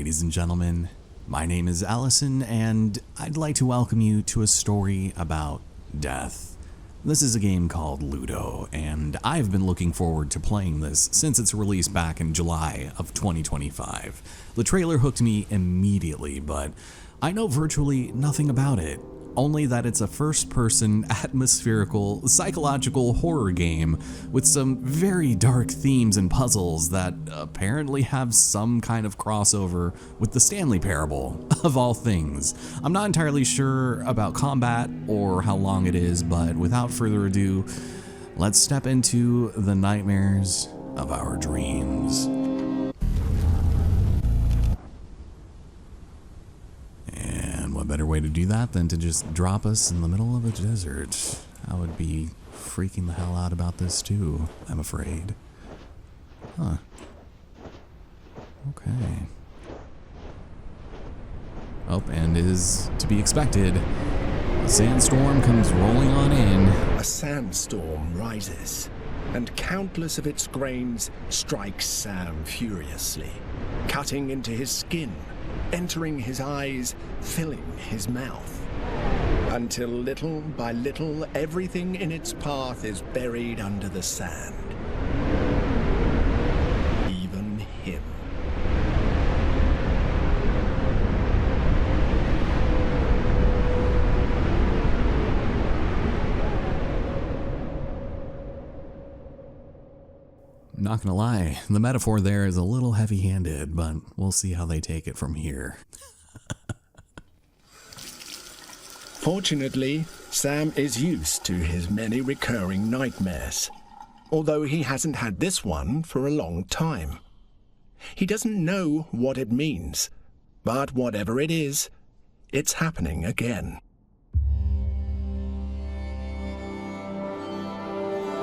ladies and gentlemen. My name is Allison, and I'd like to welcome you to a story about death. This is a game called Luto, and I've been looking forward to playing this since its release back in July of 2025. The trailer hooked me immediately, but I know virtually nothing about it. Only that it's a first-person, atmospherical, psychological horror game with some very dark themes and puzzles that apparently have some kind of crossover with the Stanley Parable, of all things. I'm not entirely sure about combat or how long it is, but without further ado, let's step into the nightmares of our dreams. What better way to do that than to just drop us in the middle of a desert? I would be freaking the hell out about this too, I'm afraid. Huh. Okay. Oh, and is to be expected, a sandstorm comes rolling on in. A sandstorm rises, and countless of its grains strike Sam furiously, cutting into his skin, entering his eyes, filling his mouth, until little by little everything in its path is buried under the sand. Even him. Not gonna lie, the metaphor there is a little heavy-handed, but we'll see how they take it from here. Fortunately, Sam is used to his many recurring nightmares, although he hasn't had this one for a long time. He doesn't know what it means, but whatever it is, it's happening again.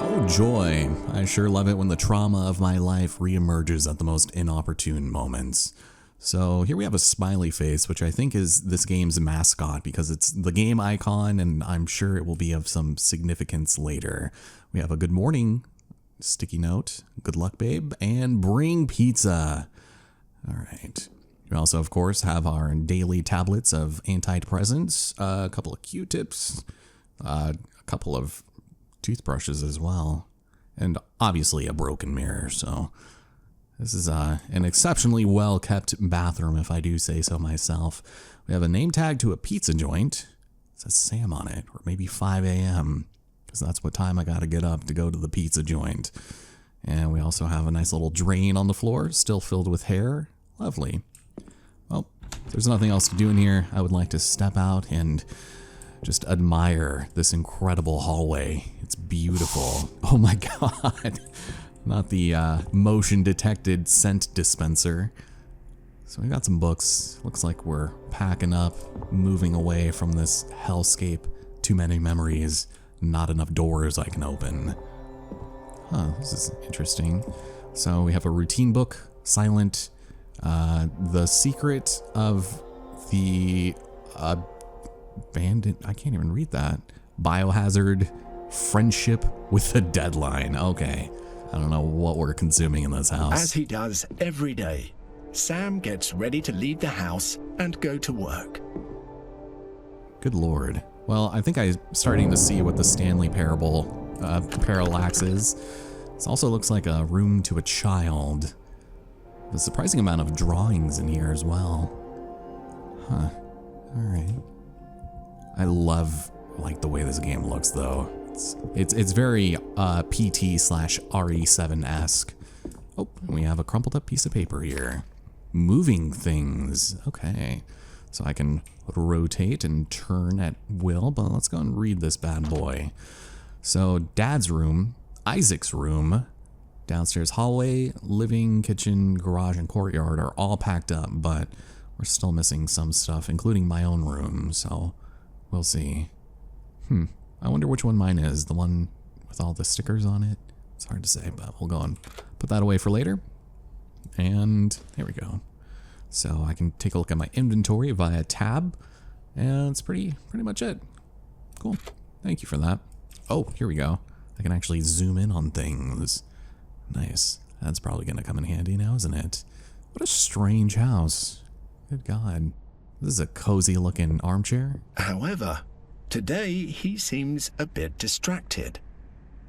Oh joy, I sure love it when the trauma of my life reemerges at the most inopportune moments. So here we have a smiley face, which I think is this game's mascot because it's the game icon and I'm sure it will be of some significance later. We have a good morning sticky note, good luck babe, and bring pizza. All right. We also, of course, have our daily tablets of antidepressants, a couple of Q-tips, a couple of toothbrushes as well, and obviously a broken mirror. So this is an exceptionally well kept bathroom, if I do say so myself. We have a name tag to a pizza joint. It says Sam on it, or maybe 5 a.m. because that's what time I gotta get up to go to the pizza joint. And we also have a nice little drain on the floor, still filled with hair. Lovely. Well, if there's nothing else to do in here, I would like to step out and just admire this incredible hallway. It's beautiful. Oh my god. Not the motion detected scent dispenser. So we got some books. Looks like we're packing up, moving away from this hellscape. Too many memories, not enough doors I can open. Huh, this is interesting. So we have a routine book, silent, the secret of the bandit, I can't even read that. Biohazard, friendship with a deadline. Okay. I don't know what we're consuming in this house. As he does every day, Sam gets ready to leave the house and go to work. Good lord. Well, I think I'm starting to see what the Stanley Parable parallax is. This also looks like a room to a child. A surprising amount of drawings in here as well. Huh. Alright. I love the way this game looks though. It's very PT/RE7-esque. Oh, and we have a crumpled up piece of paper here. Moving things. Okay. So I can rotate and turn at will, but let's go and read this bad boy. So Dad's room, Isaac's room, downstairs hallway, living, kitchen, garage, and courtyard are all packed up, but we're still missing some stuff, including my own room, so we'll see. I wonder which one mine is. The one with all the stickers on it? It's hard to say, but we'll go and put that away for later. And there we go. So I can take a look at my inventory via tab, and it's pretty much it. Cool. Thank you for that. Oh, here we go. I can actually zoom in on things. Nice. That's probably going to come in handy now, isn't it? What a strange house. Good God. This is a cozy looking armchair. However, today he seems a bit distracted,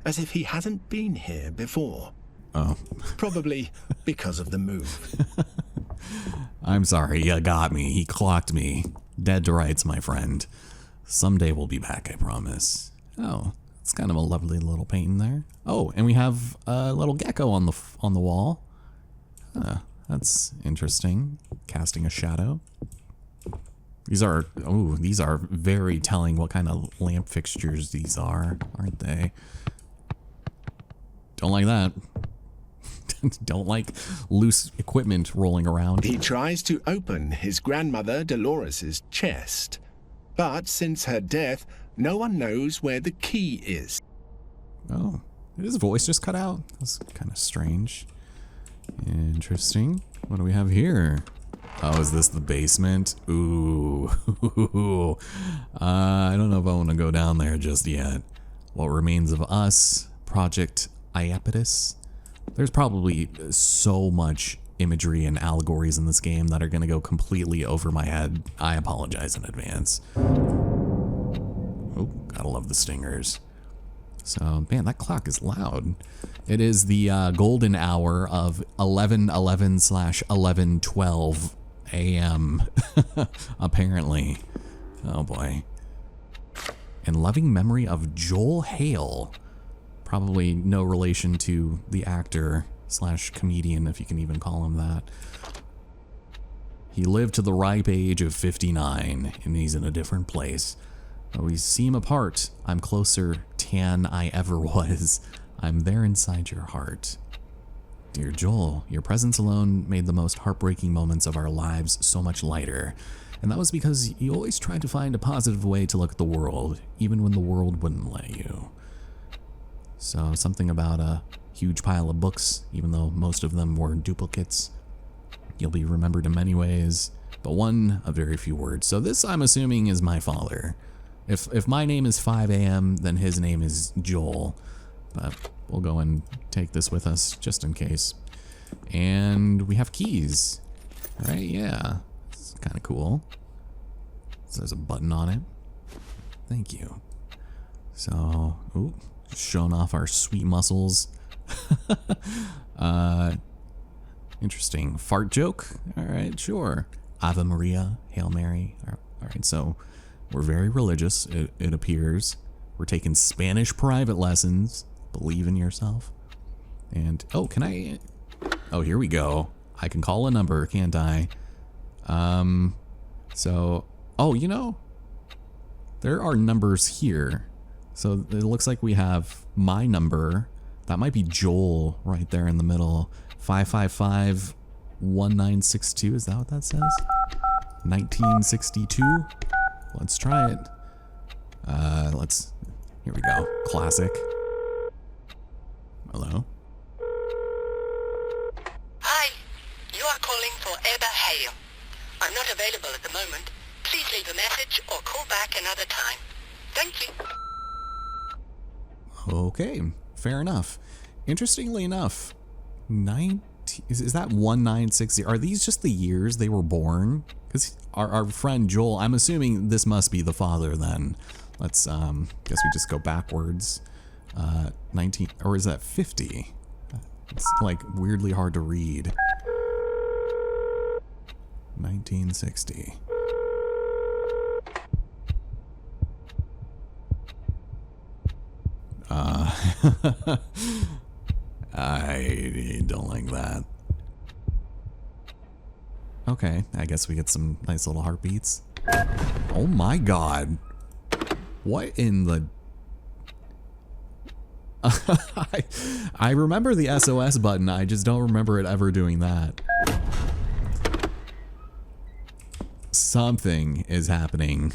as if he hasn't been here before. Oh. Probably because of the move. I'm sorry, you got me. He clocked me. Dead to rights, my friend. Someday we'll be back, I promise. Oh, it's kind of a lovely little painting there. Oh, and we have a little gecko on the wall. That's interesting. Casting a shadow. These are very telling what kind of lamp fixtures these are, aren't they? Don't like that. Don't like loose equipment rolling around. He tries to open his grandmother Dolores's chest, but since her death, no one knows where the key is. Oh, did his voice just cut out? That's kind of strange. Interesting. What do we have here? Oh, is this the basement? Ooh. I don't know if I want to go down there just yet. What Remains of Us, Project Iapetus. There's probably so much imagery and allegories in this game that are going to go completely over my head. I apologize in advance. Oh, gotta love the stingers. So, man, that clock is loud. It is the golden hour of 11:11/11:12 a.m. apparently. Oh boy. In loving memory of Joel Hale. Probably no relation to the actor / comedian, if you can even call him that. He lived to the ripe age of 59, and he's in a different place. Though we seem apart, I'm closer than I ever was. I'm there inside your heart. Dear Joel, your presence alone made the most heartbreaking moments of our lives so much lighter. And that was because you always tried to find a positive way to look at the world, even when the world wouldn't let you. So something about a huge pile of books, even though most of them were duplicates. You'll be remembered in many ways, but one of very few words. So this, I'm assuming, is my father. If my name is 5 a.m., then his name is Joel. But we'll go and take this with us just in case. And we have keys, right? Yeah, it's kind of cool. So there's a button on it. Thank you. So, ooh. Showing off our sweet muscles. Interesting. Fart joke? Alright, sure. Ave Maria, Hail Mary. Alright, so we're very religious, it appears. We're taking Spanish private lessons. Believe in yourself. And, oh, can I... Oh, here we go. I can call a number, can't I? So... Oh, you know, there are numbers here. So it looks like we have my number. That might be Joel right there in the middle. 555-1962. Is that what that says? 1962. Let's try it. Here we go. Classic. Hello? Hi. You are calling for Eber Hale. I'm not available at the moment. Please leave a message or call back another time. Thank you. Okay, fair enough. Interestingly enough, is that 1960? Are these just the years they were born? Because our friend Joel, I'm assuming this must be the father then. Let's guess we just go backwards. 19, or is that 50? It's like weirdly hard to read. 1960. I don't like that. Okay, I guess we get some nice little heartbeats. Oh my god. What in the... I remember the SOS button, I just don't remember it ever doing that. Something is happening.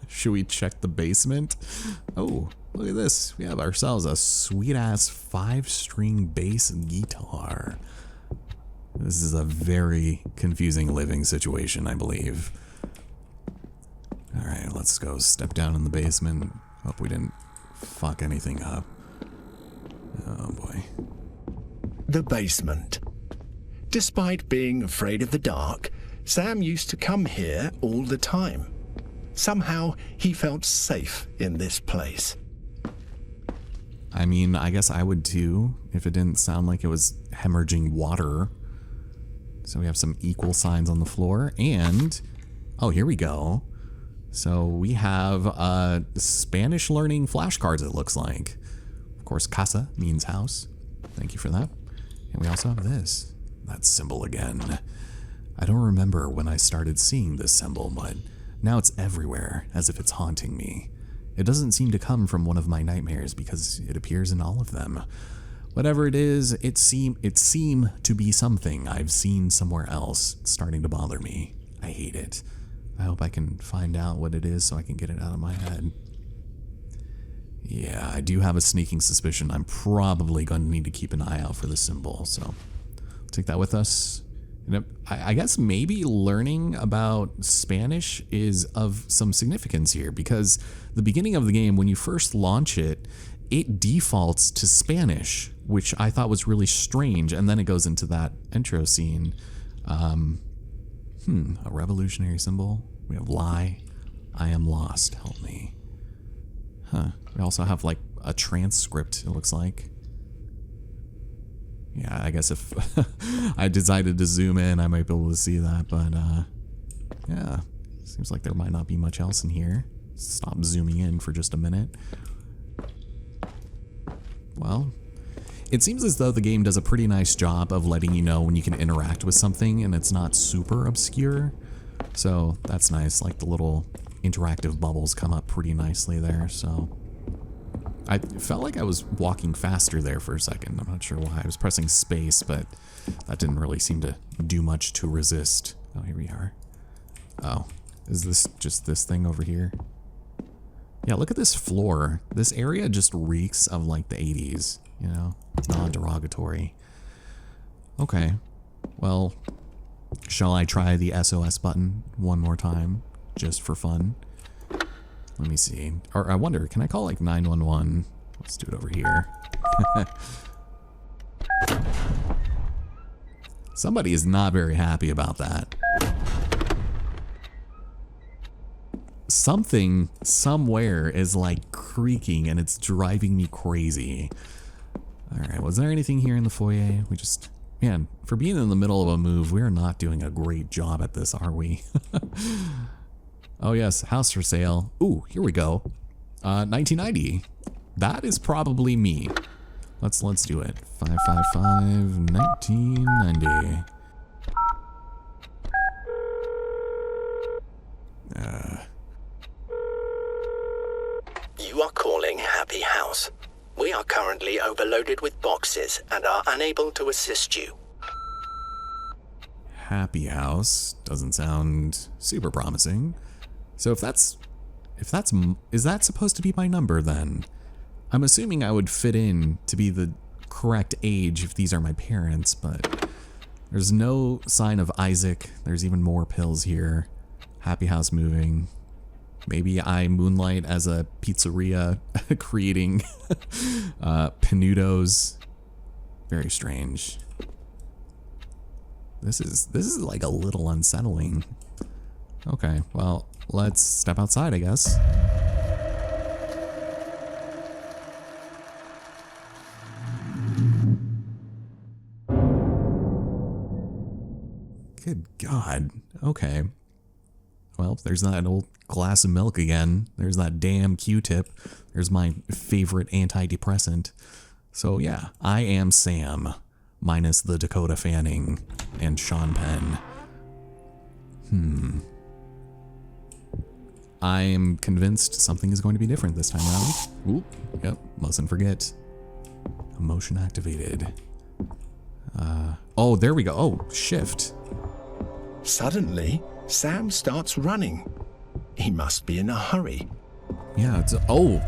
Should we check the basement? Oh, look at this. We have ourselves a sweet-ass 5-string bass guitar. This is a very confusing living situation, I believe. Alright, let's go step down in the basement. Hope we didn't fuck anything up. Oh boy. The basement. Despite being afraid of the dark, Sam used to come here all the time. Somehow he felt safe in this place. I mean, I guess I would too, if it didn't sound like it was hemorrhaging water. So we have some equal signs on the floor, and oh, here we go. So we have Spanish learning flashcards, it looks like. Of course, casa means house. Thank you for that. And we also have this, that symbol again. I don't remember when I started seeing this symbol, but now it's everywhere, as if it's haunting me. It doesn't seem to come from one of my nightmares because it appears in all of them. Whatever it is, it seem to be something I've seen somewhere else. It's starting to bother me. I hate it. I hope I can find out what it is so I can get it out of my head. Yeah, I do have a sneaking suspicion I'm probably going to need to keep an eye out for the symbol, so take that with us. I guess maybe learning about Spanish is of some significance here, because the beginning of the game, when you first launch it, it defaults to Spanish, which I thought was really strange, and then it goes into that intro scene. A revolutionary symbol. We have lie. I am lost. Help me. Huh. We also have like a transcript, it looks like. Yeah, I guess if I decided to zoom in, I might be able to see that, but yeah, seems like there might not be much else in here. Stop zooming in for just a minute. Well, it seems as though the game does a pretty nice job of letting you know when you can interact with something and it's not super obscure. So that's nice, like the little interactive bubbles come up pretty nicely there, so I felt like I was walking faster there for a second. I'm not sure why. I was pressing space, but that didn't really seem to do much to resist. Oh, here we are. Oh, is this just this thing over here? Yeah, look at this floor. This area just reeks of like the 80s, you know? Non-derogatory. Okay, well, shall I try the SOS button one more time, just for fun? Let me see. Or I wonder, can I call like 911? Let's do it over here. Somebody is not very happy about that. Something somewhere is like creaking and it's driving me crazy. All right, was there anything here in the foyer? We just, man, for being in the middle of a move, we are not doing a great job at this, are we? Oh yes, house for sale. Ooh, here we go. 1990. That is probably me. Let's do it. 555 1990. You are calling Happy House. We are currently overloaded with boxes and are unable to assist you. Happy House doesn't sound super promising. So is that supposed to be my number then? I'm assuming I would fit in to be the correct age if these are my parents, but there's no sign of Isaac. There's even more pills here. Happy House moving. Maybe I moonlight as a pizzeria creating panudos. Very strange. This is like a little unsettling. Okay, well, let's step outside, I guess. Good God. Okay. Well, there's that old glass of milk again. There's that damn Q-tip. There's my favorite antidepressant. So yeah, I am Sam, minus the Dakota Fanning and Sean Penn. I am convinced something is going to be different this time around. Oop, yep, mustn't forget. Emotion activated. Oh, there we go. Oh, shift. Suddenly, Sam starts running. He must be in a hurry. Yeah, it's oh.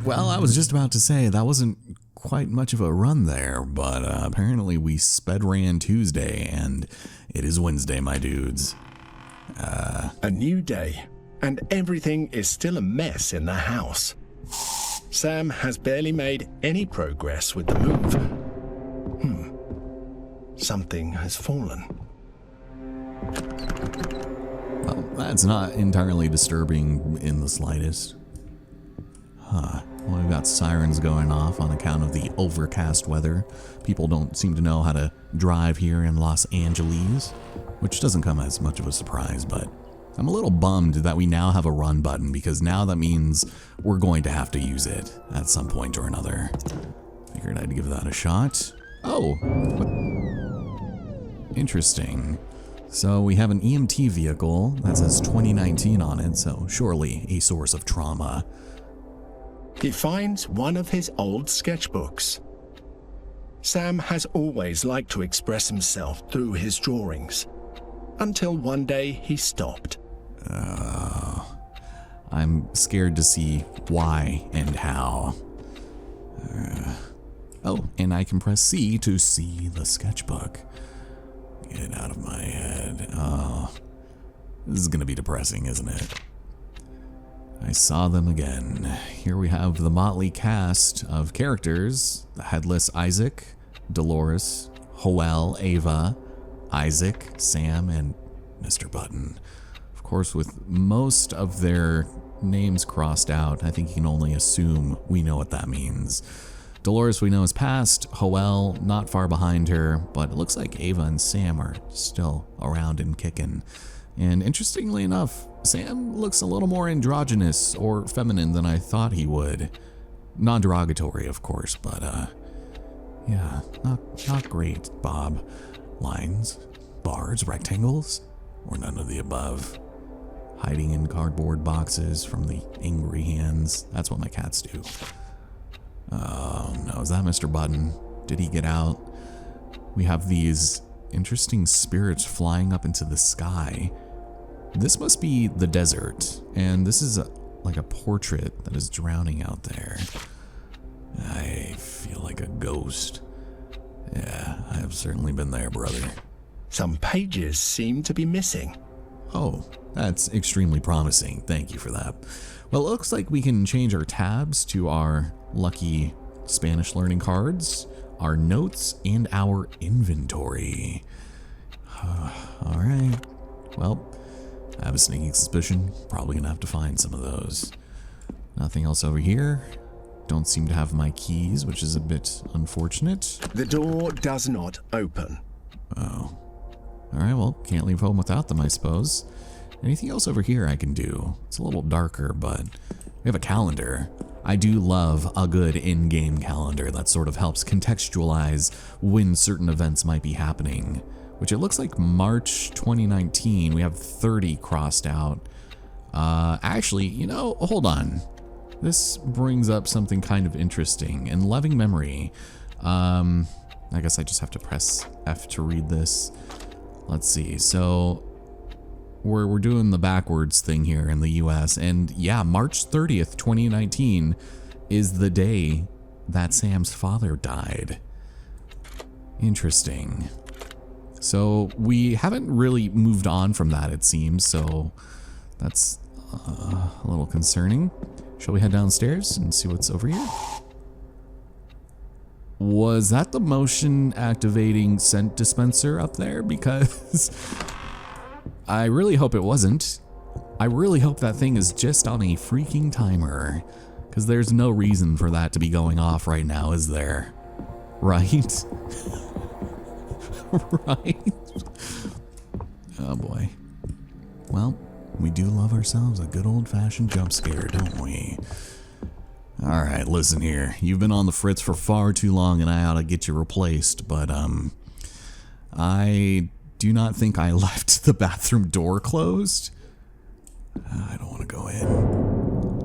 Well, I was just about to say that wasn't quite much of a run there, but apparently we sped ran Tuesday and it is Wednesday, my dudes. A new day, and everything is still a mess in the house. Sam has barely made any progress with the move. something has fallen. Well, that's not entirely disturbing in the slightest. Well, we've got sirens going off on account of the overcast weather. People don't seem to know how to drive here in Los Angeles, which doesn't come as much of a surprise, but I'm a little bummed that we now have a run button, because now that means we're going to have to use it at some point or another. Figured I'd give that a shot. Oh, what? Interesting. So we have an EMT vehicle that says 2019 on it, so surely a source of trauma. He finds one of his old sketchbooks. Sam has always liked to express himself through his drawings, until one day he stopped. I'm scared to see why and how. Oh, and I can press C to see the sketchbook. Get out of my head. Oh, this is gonna be depressing, isn't it? I saw them again. Here we have the motley cast of characters: the Headless Isaac, Dolores, Joel, Ava, Isaac, Sam, and Mr. Button. Of course, with most of their names crossed out, I think you can only assume we know what that means. Dolores we know is passed, Joel not far behind her, but it looks like Ava and Sam are still around and kicking. And interestingly enough, Sam looks a little more androgynous or feminine than I thought he would. Non-derogatory, of course, but yeah, not great, Bob. Lines, bars, rectangles, or none of the above. Hiding in cardboard boxes from the angry hands. That's what my cats do. Oh no, is that Mr. Button? Did he get out? We have these interesting spirits flying up into the sky. This must be the desert, and this is like a portrait that is drowning out there. I feel like a ghost. Yeah, I have certainly been there, brother. Some pages seem to be missing. Oh, that's extremely promising. Thank you for that. Well, it looks like we can change our tabs to our lucky Spanish learning cards, our notes, and our inventory. All right. Well, I have a sneaking suspicion. Probably gonna have to find some of those. Nothing else over here. Don't seem to have my keys, which is a bit unfortunate. The door does not open. Oh. Alright, well, can't leave home without them, I suppose. Anything else over here I can do? It's a little darker, but we have a calendar. I do love a good in-game calendar that sort of helps contextualize when certain events might be happening. Which it looks like March 2019, we have 30 crossed out. Actually, you know, hold on. This brings up something kind of interesting. In loving memory, I guess I just have to press F to read this. Let's see, so we're doing the backwards thing here in the US, and yeah, March 30th, 2019 is the day that Sam's father died. Interesting. So we haven't really moved on from that, it seems, so that's a little concerning. Shall we head downstairs and see what's over here? Was that the motion activating scent dispenser up there? Because I really hope it wasn't. I really hope that thing is just on a freaking timer, because there's no reason for that to be going off right now, is there? Right? Right? Oh boy. Well, we do love ourselves a good old-fashioned jump scare, don't we? Alright, listen here. You've been on the fritz for far too long and I ought to get you replaced, but I do not think I left the bathroom door closed. I don't want to go in.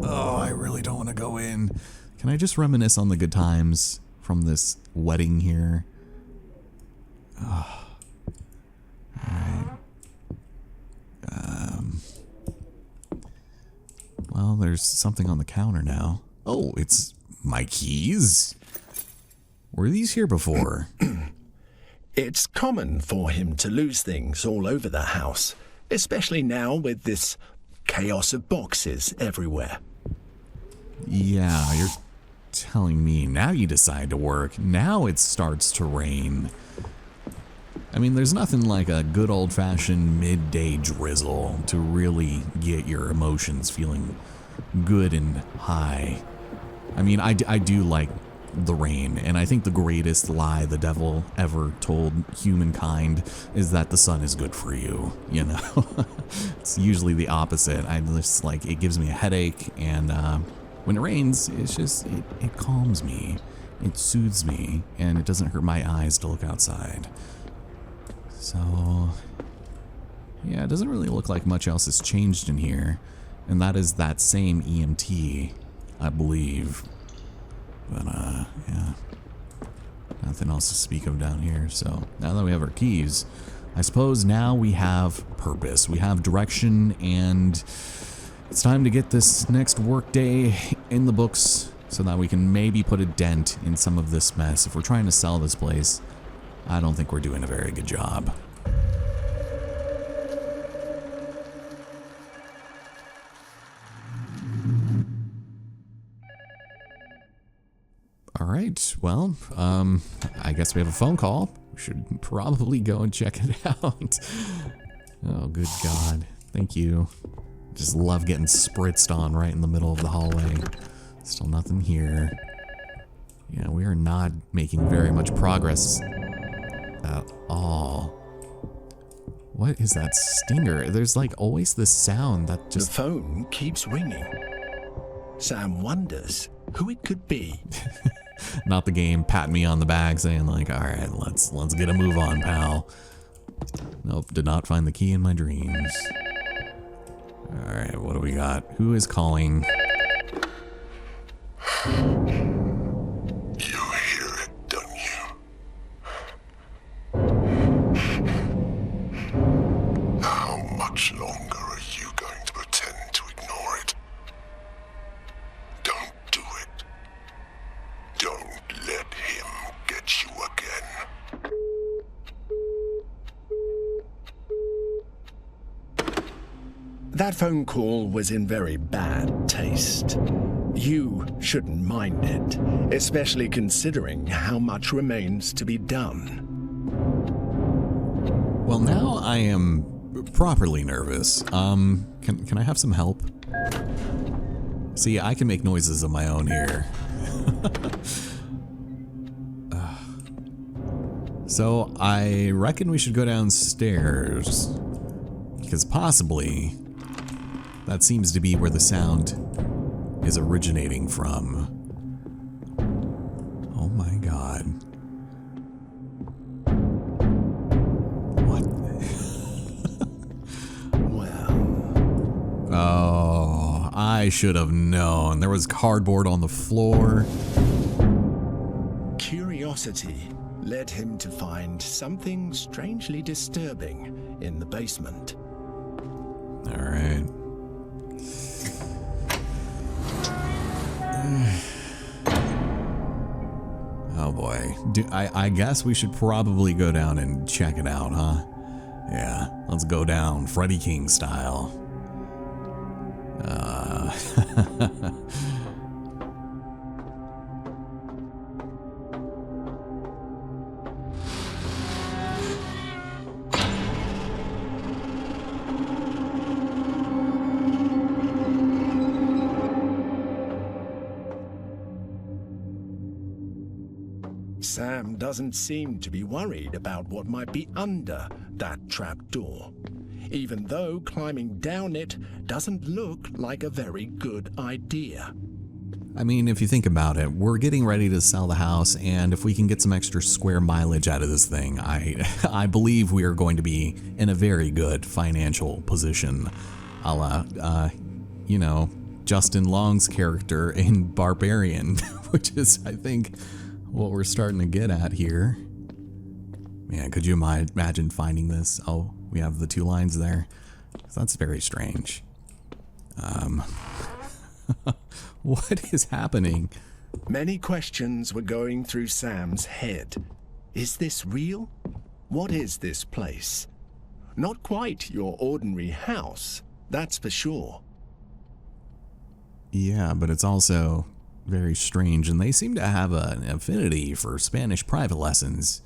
Oh, I really don't want to go in. Can I just reminisce on the good times from this wedding here? Oh. Alright. Well, there's something on the counter now. Oh, it's my keys? Were these here before? It's common for him to lose things all over the house, especially now with this chaos of boxes everywhere. Yeah, you're telling me. Now you decide to work. Now it starts to rain. I mean, there's nothing like a good old-fashioned midday drizzle to really get your emotions feeling good and high. I mean, I do like the rain, and I think the greatest lie the devil ever told humankind is that the sun is good for you, you know? It's usually the opposite. I just, like, it gives me a headache, and when it rains, it's just, it calms me, it soothes me, and it doesn't hurt my eyes to look outside. So, yeah, it doesn't really look like much else has changed in here, and that is that same EMT, I believe. But, yeah, nothing else to speak of down here. So now that we have our keys, I suppose now we have purpose, we have direction, and it's time to get this next work day in the books so that we can maybe put a dent in some of this mess. If we're trying to sell this place, I don't think we're doing a very good job. All right, well, I guess we have a phone call. We should probably go and check it out. Oh, good God. Thank you. Just love getting spritzed on right in the middle of the hallway. Still nothing here. Yeah, we are not making very much progress at all. What is that stinger? There's like always this sound that just... The phone keeps ringing. Sam wonders who it could be. Not the game patting me on the back saying like, all right, let's get a move on, pal. Nope, did not find the key in my dreams. All right, what do we got? Who is calling? You hear it, don't you? How much longer are you going to pretend to ignore it? Don't do it. Don't let him get you again. That phone call was in very bad taste. You shouldn't mind it, especially considering how much remains to be done. Well, now I am properly nervous. Can I have some help? See, I can make noises of my own here. So I reckon we should go downstairs, because possibly that seems to be where the sound is originating from. Oh my God. What? Well, Oh, I should have known. There was cardboard on the floor. curiosity led him to find something strangely disturbing in the basement. All right. Oh boy. I guess we should probably go down and check it out, huh? Yeah, let's go down Freddie King style. Sam doesn't seem to be worried about what might be under that trap door, even though climbing down it doesn't look like a very good idea. I mean, if you think about it, we're getting ready to sell the house, and if we can get some extra square mileage out of this thing, I believe we are going to be in a very good financial position. A la, you know, Justin Long's character in Barbarian, which is, I think, what we're starting to get at here. Man, could you imagine finding this? Oh, we have the two lines there. That's very strange. What is happening? Many questions were going through Sam's head. Is this real? What is this place? Not quite your ordinary house, that's for sure. Yeah, but it's also very strange, and they seem to have an affinity for Spanish private lessons.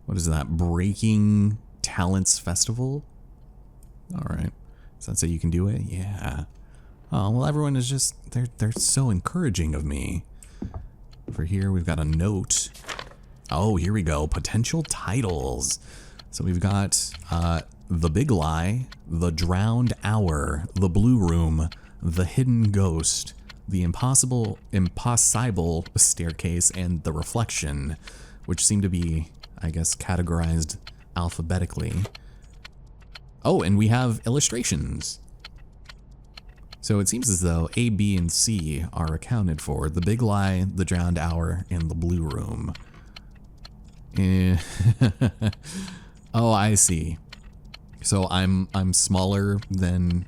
What is that? Breaking Talents Festival? Alright. Does that say you can do it? Yeah. Oh, well, everyone is just, they're so encouraging of me. For here, we've got a note. Oh, here we go. Potential titles. So we've got The Big Lie, The Drowned Hour, The Blue Room, The Hidden Ghost, The Impossible Staircase, and The Reflection, which seem to be, I guess, categorized alphabetically. Oh, and we have illustrations. So it seems as though A, B, and C are accounted for. The Big Lie, The Drowned Hour, and The Blue Room. Oh, I see. So I'm smaller than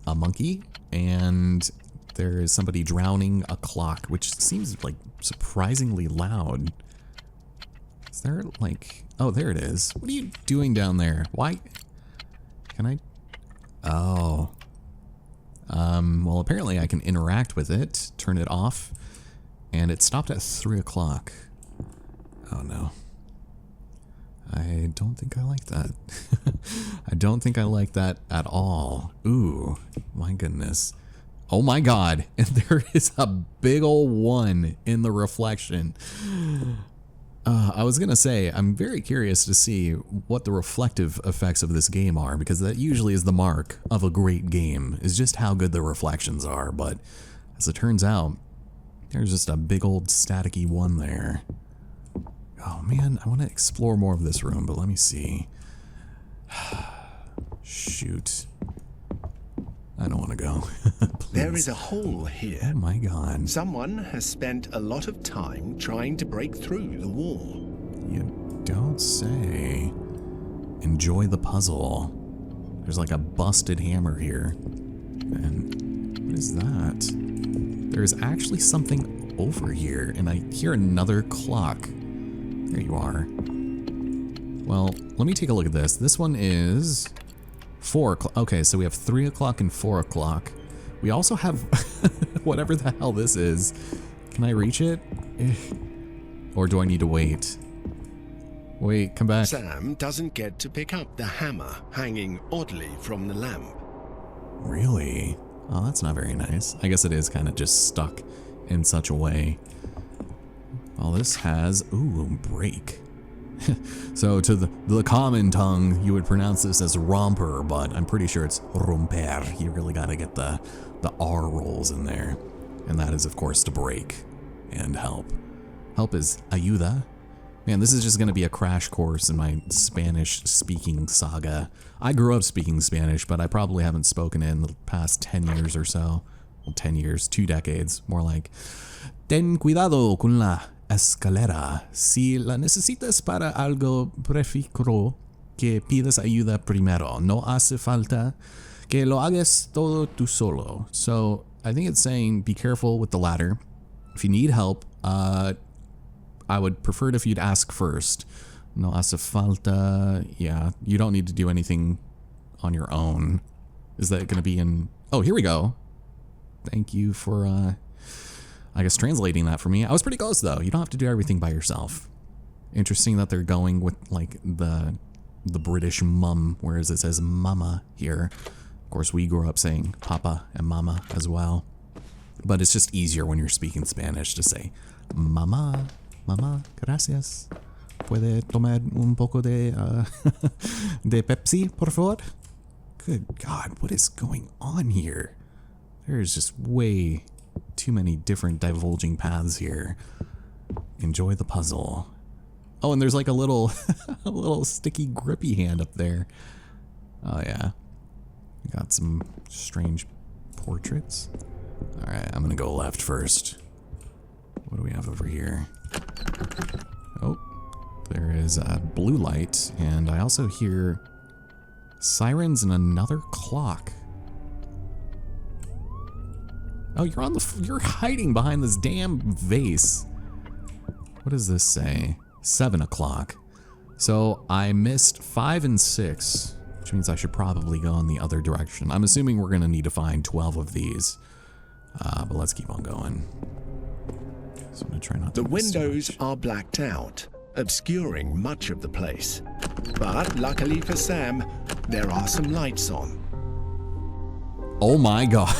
a monkey, and there is somebody drowning a clock, which seems like surprisingly loud. Is there like... Oh, there it is. What are you doing down there? Why? Can I... Oh... well, apparently I can interact with it, turn it off, and it stopped at 3 o'clock. Oh no. I don't think I like that. I don't think I like that at all. Ooh, my goodness. Oh my god, and there is a big ol' 1 in the reflection. I was gonna say, I'm very curious to see what the reflective effects of this game are, because that usually is the mark of a great game, is just how good the reflections are, but as it turns out, there's just a big old staticky 1 there. Oh man, I want to explore more of this room, but let me see. Shoot. I don't want to go. There is a hole here. Oh my god. Someone has spent a lot of time trying to break through the wall. You don't say. Enjoy the puzzle. There's like a busted hammer here. And what is that? There's actually something over here, and I hear another clock. There you are. Well, let me take a look at this. This one is 4 o'clock. Okay, so we have 3 o'clock and 4 o'clock. We also have whatever the hell this is. Can I reach it? Or do I need to wait? Wait, come back. Sam doesn't get to pick up the hammer hanging oddly from the lamp. Really? Oh, that's not very nice. I guess it is kind of just stuck in such a way. Well, this has, ooh, break. So to the common tongue, you would pronounce this as romper, but I'm pretty sure it's romper. You really got to get the R rolls in there. And that is, of course, to break and help. Help is ayuda. Man, this is just going to be a crash course in my Spanish-speaking saga. I grew up speaking Spanish, but I probably haven't spoken it in the past 10 years or so. Well, 10 years, 2 decades, more like. Ten cuidado con la escalera. Si la necesitas para algo prefiero que pidas ayuda primero. No hace falta que lo hagas todo tú solo. So I think it's saying be careful with the ladder. If you need help, I would prefer it if you'd ask first. No hace falta. Yeah, you don't need to do anything on your own. Is that going to be in... Oh, here we go. Thank you for... I guess translating that for me. I was pretty close though. You don't have to do everything by yourself. Interesting that they're going with like the British mum, whereas it says mama here. Of course, we grew up saying papa and mama as well. But it's just easier when you're speaking Spanish to say mama, mama, gracias. ¿Puede tomar un poco de de Pepsi, por favor? Good God, what is going on here? There's just way too many different divulging paths here. Enjoy the puzzle. Oh, and there's like a little a little sticky grippy hand up there. Oh yeah. Got some strange portraits. Alright, I'm gonna go left first. What do we have over here? Oh, there is a blue light, and I also hear sirens and another clock. Oh, you're hiding behind this damn vase. What does this say? 7 o'clock. So I missed 5 and 6, which means I should probably go in the other direction. I'm assuming we're gonna need to find 12 of these, but let's keep on going. So I'm gonna try not to The miss too windows much. are blacked out, obscuring much of the place. But luckily for Sam, there are some lights on. Oh my god.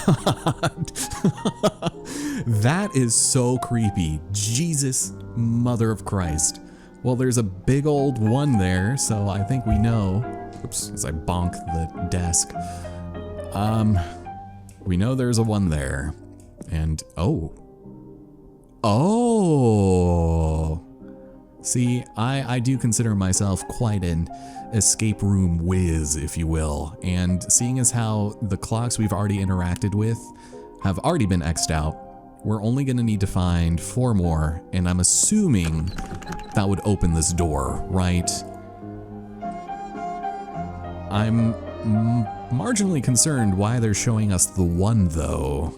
That is so creepy. Jesus, mother of Christ. Well, there's a big old one there, so I think we know. Oops, as I bonk the desk. We know there's a one there. And, oh. See, I do consider myself quite an escape room whiz, if you will. And seeing as how the clocks we've already interacted with have already been X'd out, we're only going to need to find 4 more, and I'm assuming that would open this door, right? I'm marginally concerned why they're showing us the one, though.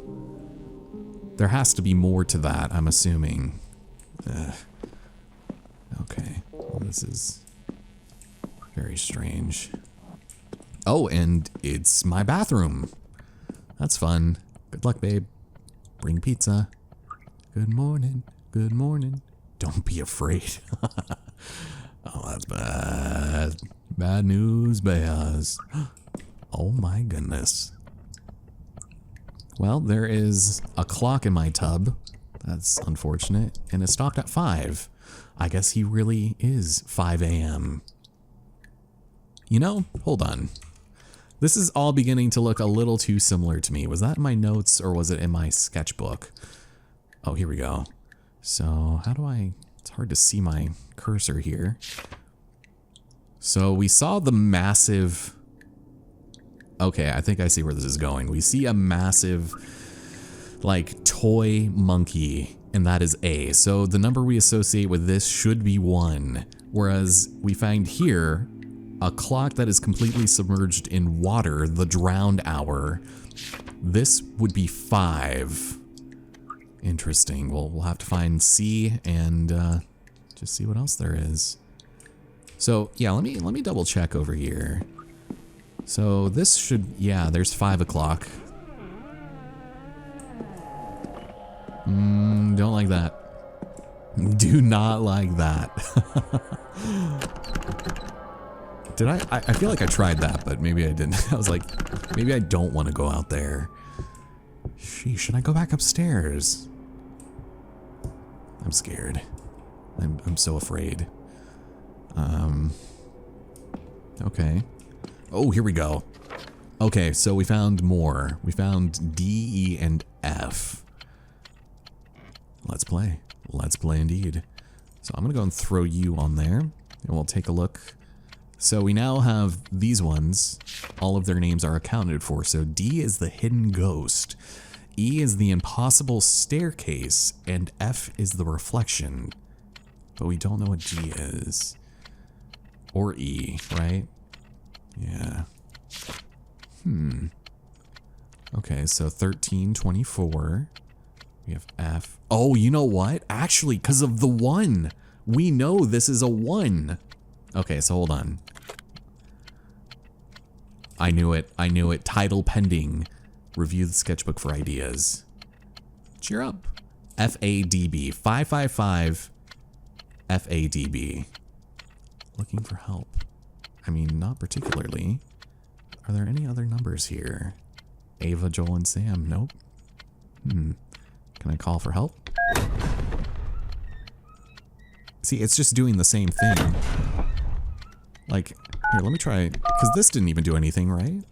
There has to be more to that, I'm assuming. Okay, well, this is very strange. Oh, and it's my bathroom. That's fun. Good luck, babe. Bring pizza. Good morning. Good morning. Don't be afraid. Oh, that's bad. Bad news, Bears. Oh my goodness. Well, there is a clock in my tub. That's unfortunate. And it stopped at 5. I guess he really is 5 a.m. You know, hold on. This is all beginning to look a little too similar to me. Was that in my notes or was it in my sketchbook? Oh, here we go. So how do I... It's hard to see my cursor here. So we saw the massive... Okay, I think I see where this is going. We see a massive, like, toy monkey, and that is A. So the number we associate with this should be 1. Whereas we find here a clock that is completely submerged in water, the drowned hour. This would be 5. Interesting. Well, we'll have to find C and just see what else there is. So yeah, let me double check over here. So this should, yeah, there's 5 o'clock. Don't like that. Do not like that. Did I feel like I tried that, but maybe I didn't. I was like, maybe I don't want to go out there. Sheesh, should I go back upstairs? I'm scared. I'm so afraid. Okay. Oh, here we go. Okay, so we found more. We found D, E, and F. Let's play. Let's play indeed. So I'm gonna go and throw you on there, and we'll take a look. So we now have these ones. All of their names are accounted for. So D is the hidden ghost. E is the impossible staircase, and F is the reflection. But we don't know what G is. Or E, right? Yeah. Okay, so 13, 24. We have F. Oh, you know what? Actually, because of the 1. We know this is a 1. Okay, so hold on. I knew it. I knew it. Title pending. Review the sketchbook for ideas. Cheer up. FADB. 555 FADB. Looking for help. I mean, not particularly. Are there any other numbers here? Ava, Joel, and Sam. Nope. Can I call for help? See, it's just doing the same thing. Like, here, let me try, because this didn't even do anything, right?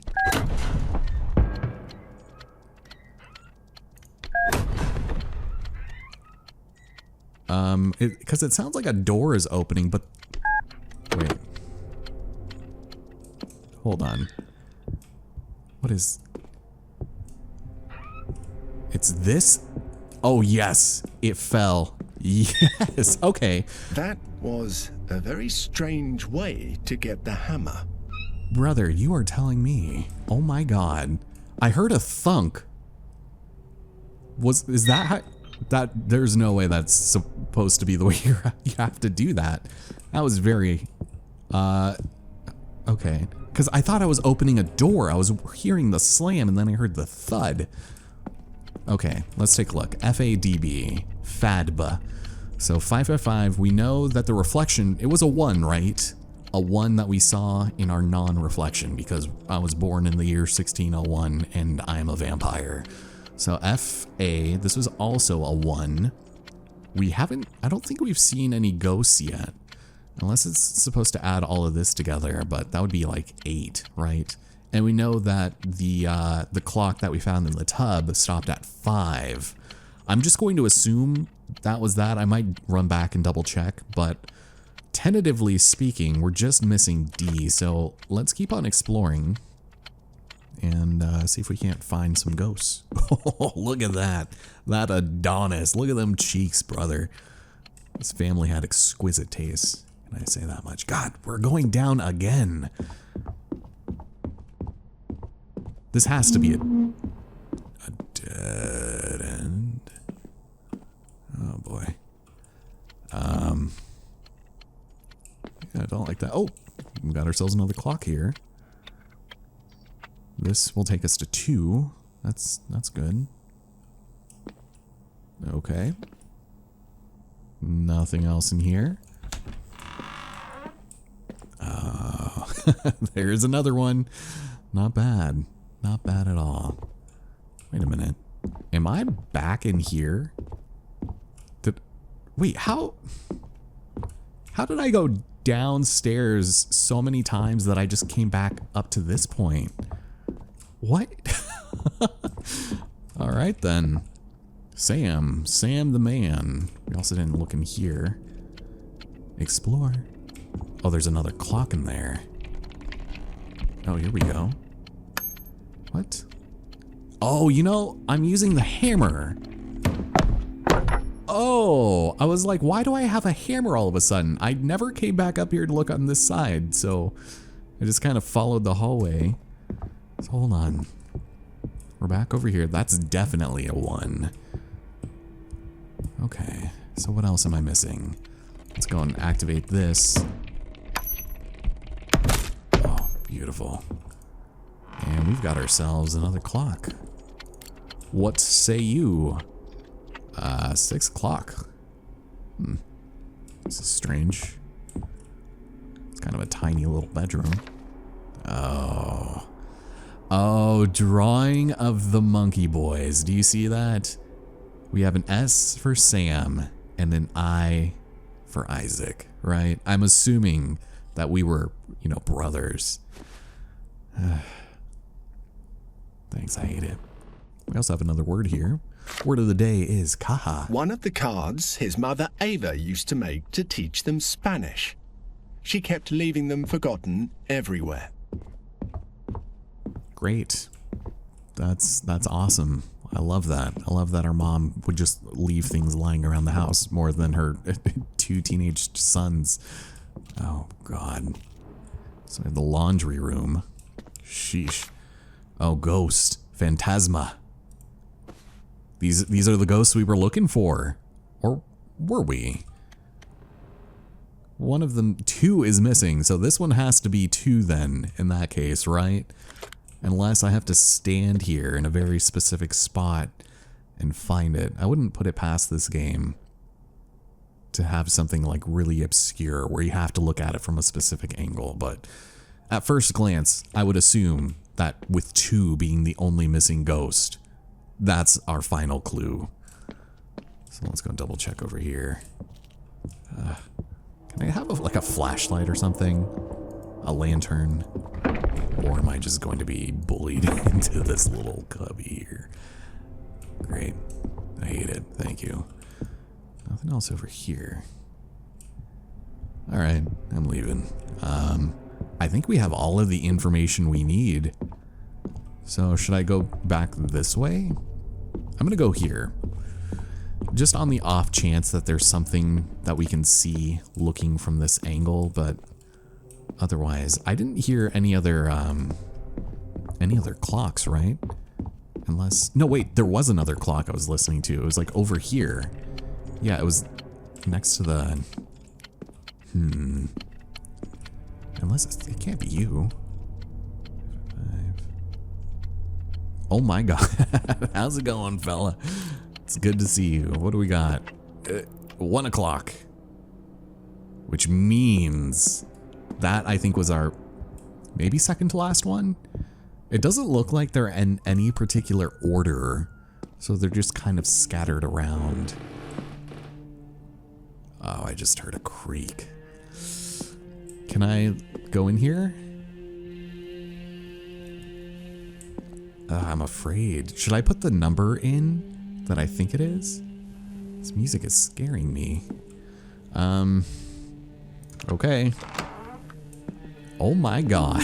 Because it sounds like a door is opening, but wait. Hold on. What is... It's this? Oh, yes. It fell. Yes. Okay. That was a very strange way to get the hammer. Brother, you are telling me. Oh my god. I heard a thunk. Is that how... There's no way that's supposed to be the way you have to do that. That was very... Okay. Because I thought I was opening a door. I was hearing the slam and then I heard the thud. Okay, let's take a look. FADB. FADB. So 555, we know that the reflection, it was a 1, right? A 1 that we saw in our non-reflection because I was born in the year 1601 and I am a vampire. So FA, this was also a 1. We haven't, I don't think we've seen any ghosts yet. Unless it's supposed to add all of this together, but that would be like 8, right? And we know that the clock that we found in the tub stopped at 5. I'm just going to assume that was that. I might run back and double check, but tentatively speaking, we're just missing D. So let's keep on exploring and see if we can't find some ghosts. Oh, look at that. That Adonis. Look at them cheeks, brother. This family had exquisite taste. Can I say that much? God, we're going down again. This has to be a dead end. Oh boy. Yeah, I don't like that. Oh, we got ourselves another clock here. This will take us to 2. That's good. Okay. Nothing else in here. There's another one. Not bad. Not bad at all. Wait a minute. Am I back in here? Wait, how did I go downstairs so many times that I just came back up to this point? What? All right then. Sam the man. We also didn't look in here. Explore. Oh, there's another clock in there. Oh, here we go. What? Oh, you know, I'm using the hammer. Oh, I was like, why do I have a hammer all of a sudden? I never came back up here to look on this side, so I just kind of followed the hallway. So hold on. We're back over here. That's definitely a 1. Okay, so what else am I missing? Let's go and activate this. Oh, beautiful. And we've got ourselves another clock. What say you? 6 o'clock. This is strange. It's kind of a tiny little bedroom. Oh, drawing of the monkey boys. Do you see that? We have an S for Sam and an I for Isaac, right? I'm assuming that we were, you know, brothers. Thanks, I hate it. We also have another word here. Word of the day is caja. One of the cards his mother Ava used to make to teach them Spanish. She kept leaving them forgotten everywhere. Great. That's awesome. I love that. I love that our mom would just leave things lying around the house more than her 2 teenage sons. Oh, God. So we have the laundry room. Sheesh. Oh, ghost. Phantasma. These are the ghosts we were looking for. Or were we? One of them, 2 is missing, so this one has to be 2 then, in that case, right? Unless I have to stand here in a very specific spot and find it. I wouldn't put it past this game to have something like really obscure where you have to look at it from a specific angle, but at first glance, I would assume that with 2 being the only missing ghost, that's our final clue. So let's go double check over here. Can I have like a flashlight or something? A lantern? Or am I just going to be bullied into this little cubby here? Great. I hate it. Thank you. Nothing else over here. Alright, I'm leaving. I think we have all of the information we need. So should I go back this way? I'm gonna go here. Just on the off chance that there's something that we can see looking from this angle, but otherwise, I didn't hear any other clocks, right? Unless, no wait, there was another clock I was listening to. It was like over here. Yeah, it was next to the, unless it can't be you. 5. Oh my God. How's it going, fella? It's good to see you. What do we got? 1 o'clock. Which means that I think was our maybe second to last one. It doesn't look like they're in any particular order, so they're just kind of scattered around. Oh, I just heard a creak. Can I go in here? I'm afraid. Should I put the number in that I think it is? This music is scaring me. Okay. Oh my god.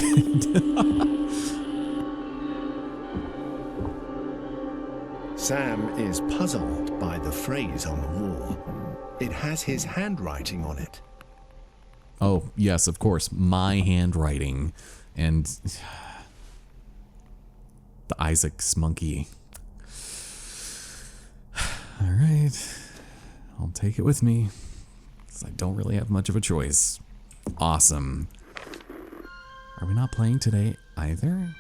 Sam is puzzled by the phrase on the wall. It has his handwriting on it. Oh, yes, of course. My handwriting. And the Isaac's monkey. All right. I'll take it with me, because I don't really have much of a choice. Awesome. Are we not playing today either?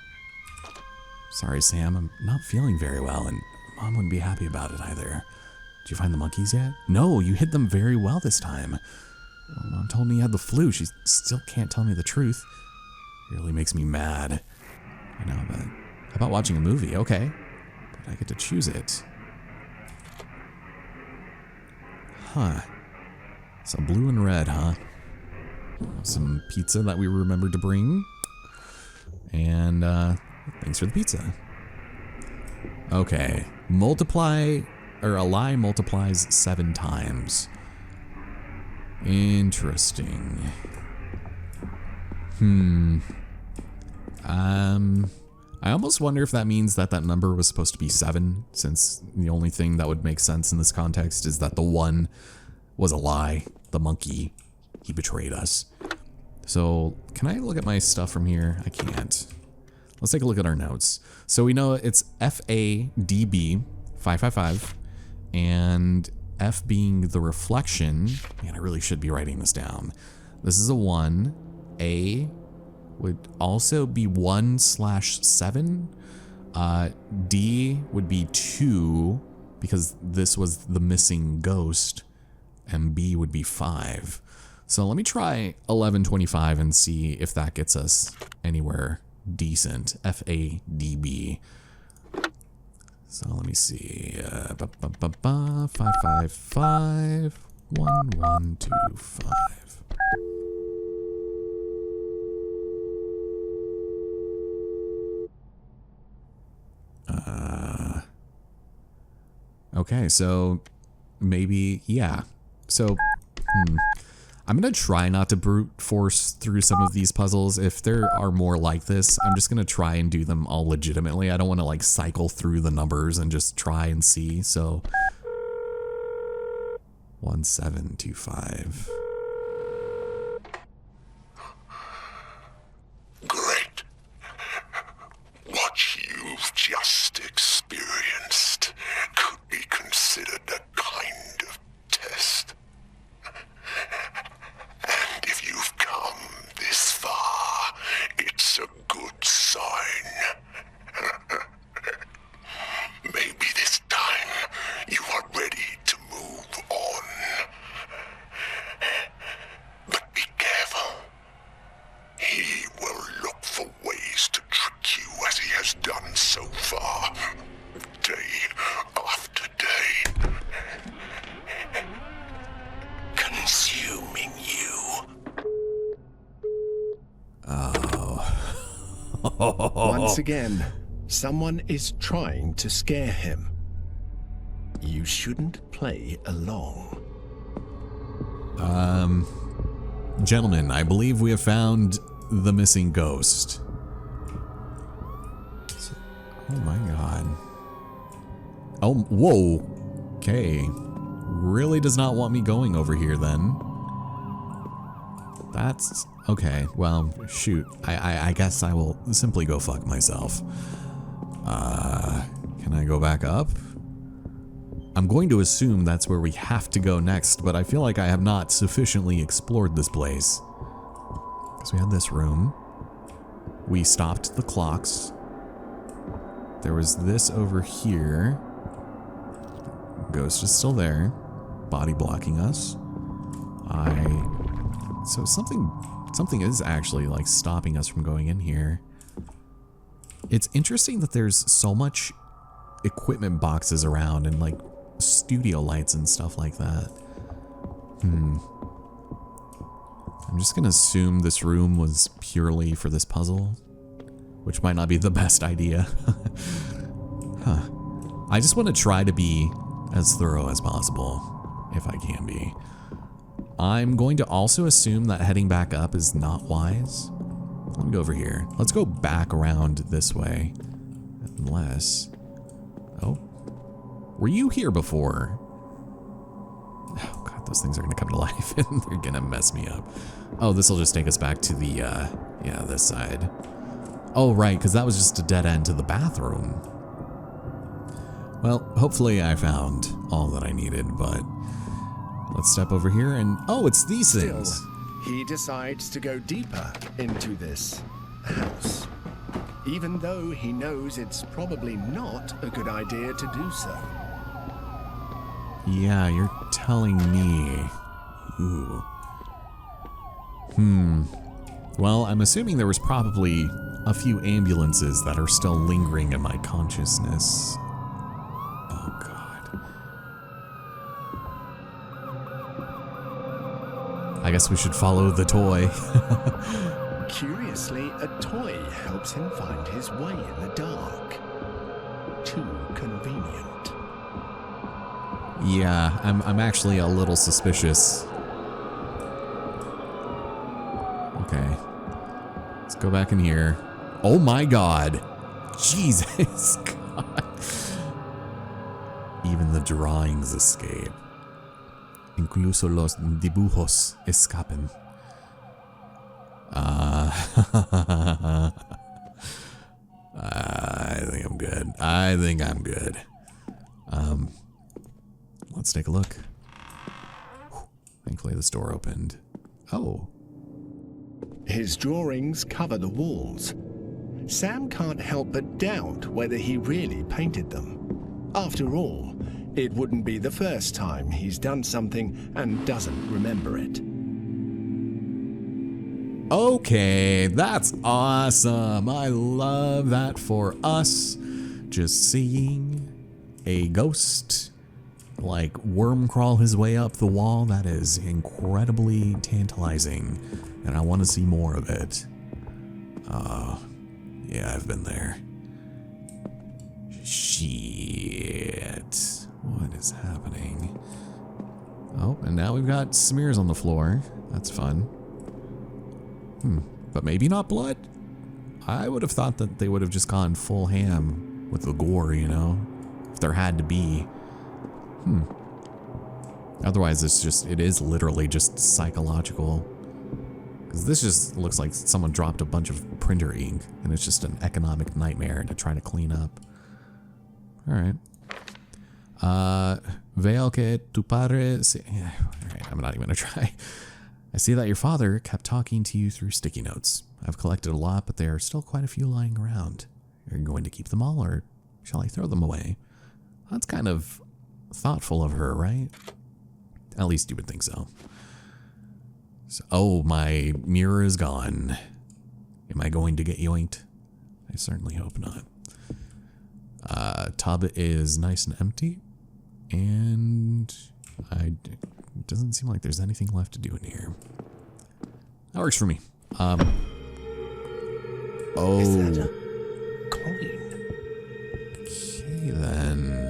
Sorry, Sam. I'm not feeling very well, and Mom wouldn't be happy about it either. Did you find the monkeys yet? No, you hid them very well this time. Well, Mom told me you had the flu. She still can't tell me the truth. It really makes me mad. I know, but how about watching a movie? Okay. But I get to choose it. Huh. So blue and red, huh? Some pizza that we remembered to bring. And, thanks for the pizza. Okay. A lie multiplies 7 times. Interesting. I almost wonder if that means that that number was supposed to be 7, since the only thing that would make sense in this context is that the 1 was a lie. The monkey, he betrayed us. So, can I look at my stuff from here? I can't. Let's take a look at our notes. So we know it's FADB 555, and F being the reflection. Man, I really should be writing this down. This is a 1. A would also be 1/7. D would be 2, because this was the missing ghost, and B would be 5. So let me try 1125 and see if that gets us anywhere decent. FADB. So let me see. 555 1125. Okay, so maybe, yeah. So, I'm gonna try not to brute force through some of these puzzles. If there are more like this, I'm just gonna try and do them all legitimately. I don't want to like cycle through the numbers and just try and see. So 1725. Great. What you've just experienced could be considered a kind of test. And if you've come this far, it's a good sign. Maybe this time you are ready to move on. But be careful. He will look for ways to trick you as he has done so far, day after day. Consuming you. Once again, someone is trying to scare him. You shouldn't play along. Gentlemen, I believe we have found the missing ghost. Oh my god. Oh, whoa. Okay. Really does not want me going over here then. That's okay. Well, shoot. I guess I will simply go fuck myself. Can I go back up? I'm going to assume that's where we have to go next, but I feel like I have not sufficiently explored this place. Because we had this room. We stopped the clocks. There was this over here. Ghost is still there. body blocking us. So something is actually like stopping us from going in here. It's interesting that there's so much equipment boxes around and like studio lights and stuff like that. I'm just gonna assume this room was purely for this puzzle, which might not be the best idea. Huh. I just want to try to be as thorough as possible, if I can be. I'm going to also assume that heading back up is not wise. Let me go over here. Let's go back around this way. Unless... Oh. Were you here before? Oh god, those things are gonna come to life and they're gonna mess me up. Oh, this will just take us back to the, yeah, this side. Oh, right, because that was just a dead end to the bathroom. Well, hopefully I found all that I needed, but let's step over here and... Oh, it's these things! Still, he decides to go deeper into this house, even though he knows it's probably not a good idea to do so. Yeah, you're telling me. Ooh. Well, I'm assuming there was probably a few ambulances that are still lingering in my consciousness. Oh, God. I guess we should follow the toy. Curiously, a toy helps him find his way in the dark. Too convenient. Yeah, I'm actually a little suspicious. Okay. Let's go back in here. Oh my god. Jesus God. Even the drawings escape. Incluso los dibujos escapen. I think I'm good. I think I'm good. Let's take a look. Thankfully this door opened. Oh. His drawings cover the walls. Sam can't help but doubt whether he really painted them. After all, it wouldn't be the first time he's done something and doesn't remember it. Okay, that's awesome. I love that for us. Just seeing a ghost like worm crawl his way up the wall, that is incredibly tantalizing, and I want to see more of it. Yeah, I've been there. Shit. What is happening? Oh, and now we've got smears on the floor. That's fun. But maybe not blood? I would have thought that they would have just gone full ham with the gore, you know? If there had to be. Otherwise, it is literally just psychological. Because this just looks like someone dropped a bunch of printer ink, and it's just an economic nightmare to try to clean up. Alright. Veo que tu padre... Alright, I'm not even gonna try. I see that your father kept talking to you through sticky notes. I've collected a lot, but there are still quite a few lying around. Are you going to keep them all, or shall I throw them away? That's kind of thoughtful of her, right? At least you would think so. Oh, my mirror is gone. Am I going to get yoinked? I certainly hope not. Tub is nice and empty. And it doesn't seem like there's anything left to do in here. That works for me. Oh. Is that a coin? Okay, then.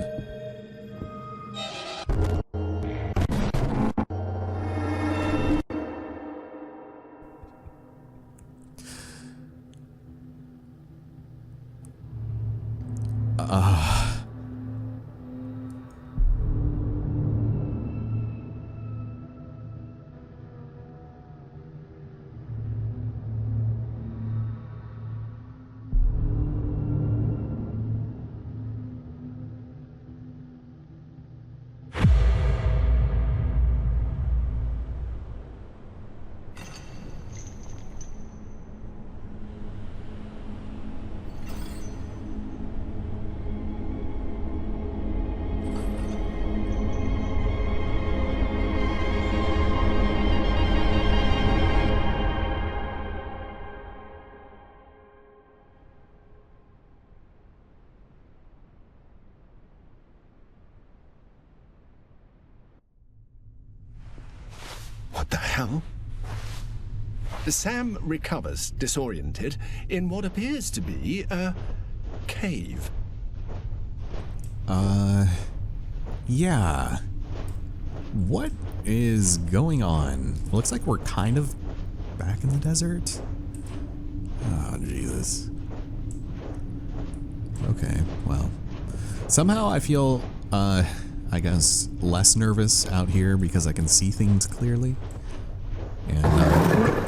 hell? Sam recovers, disoriented, in what appears to be a cave. Yeah. What is going on? Looks like we're kind of back in the desert. Oh, Jesus. Okay, well. Somehow I feel, I guess, less nervous out here because I can see things clearly. And,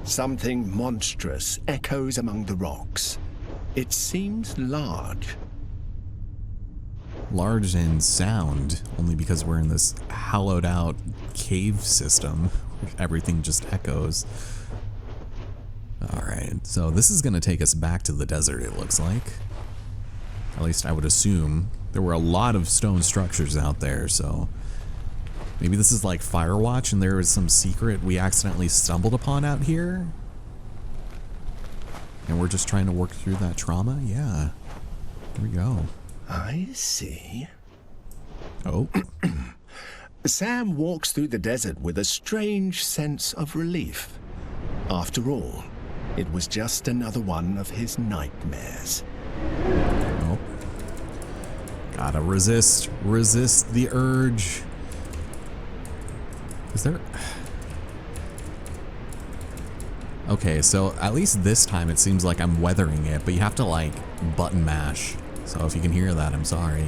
Something monstrous echoes among the rocks. It seems large. large in sound, only because we're in this hollowed out cave system where everything just echoes. Alright, so this is going to take us back to the desert, it looks like. At least I would assume. There were a lot of stone structures out there, so maybe this is like Firewatch and there is some secret we accidentally stumbled upon out here? And we're just trying to work through that trauma? Yeah. Here we go. I see. Oh. Sam walks through the desert with a strange sense of relief. After all, it was just another one of his nightmares. Oh. Gotta resist the urge. Is there... Okay, so at least this time it seems like I'm weathering it, but you have to like button mash. So if you can hear that, I'm sorry.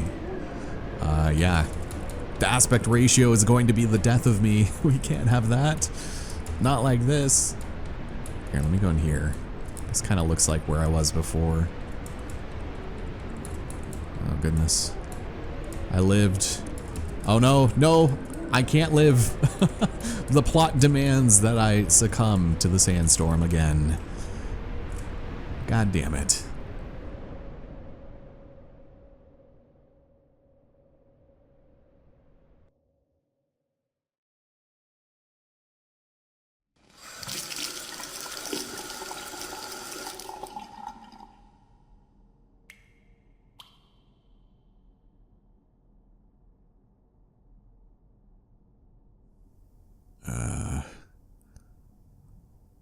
Yeah. The aspect ratio is going to be the death of me. We can't have that. Not like this. Here, let me go in here. This kind of looks like where I was before. Oh, goodness. I lived. Oh, no, no, I can't live. The plot demands that I succumb to the sandstorm again. God damn it.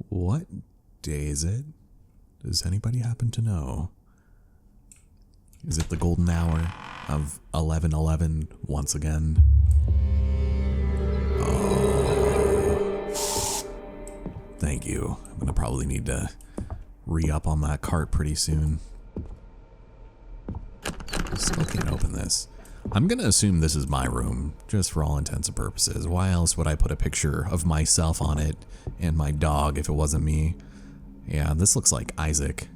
What day is it? Does anybody happen to know? Is it the golden hour of 11:11 once again? Oh. Thank you. I'm gonna probably need to re-up on that cart pretty soon. Still can't open this. I'm gonna assume this is my room, just for all intents and purposes. Why else would I put a picture of myself on it and my dog if it wasn't me? Yeah, this looks like Isaac.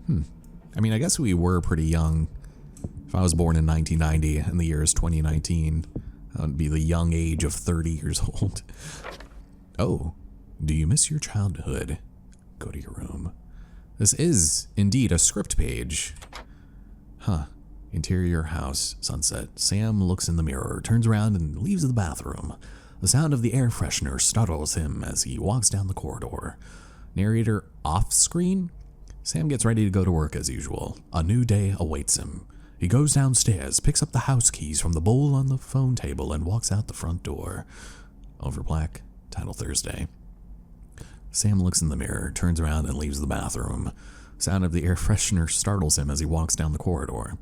I mean, I guess we were pretty young. If I was born in 1990 and the year is 2019, that would be the young age of 30 years old. Oh, do you miss your childhood? Go to your room. This is indeed a script page. Huh. Interior house, sunset. Sam looks in the mirror, turns around and leaves the bathroom. The sound of the air freshener startles him as he walks down the corridor. Narrator off screen? Sam gets ready to go to work as usual. A new day awaits him. He goes downstairs, picks up the house keys from the bowl on the phone table, and walks out the front door. Over black, title Thursday. Sam looks in the mirror, turns around and leaves the bathroom. Sound of the air freshener startles him as he walks down the corridor.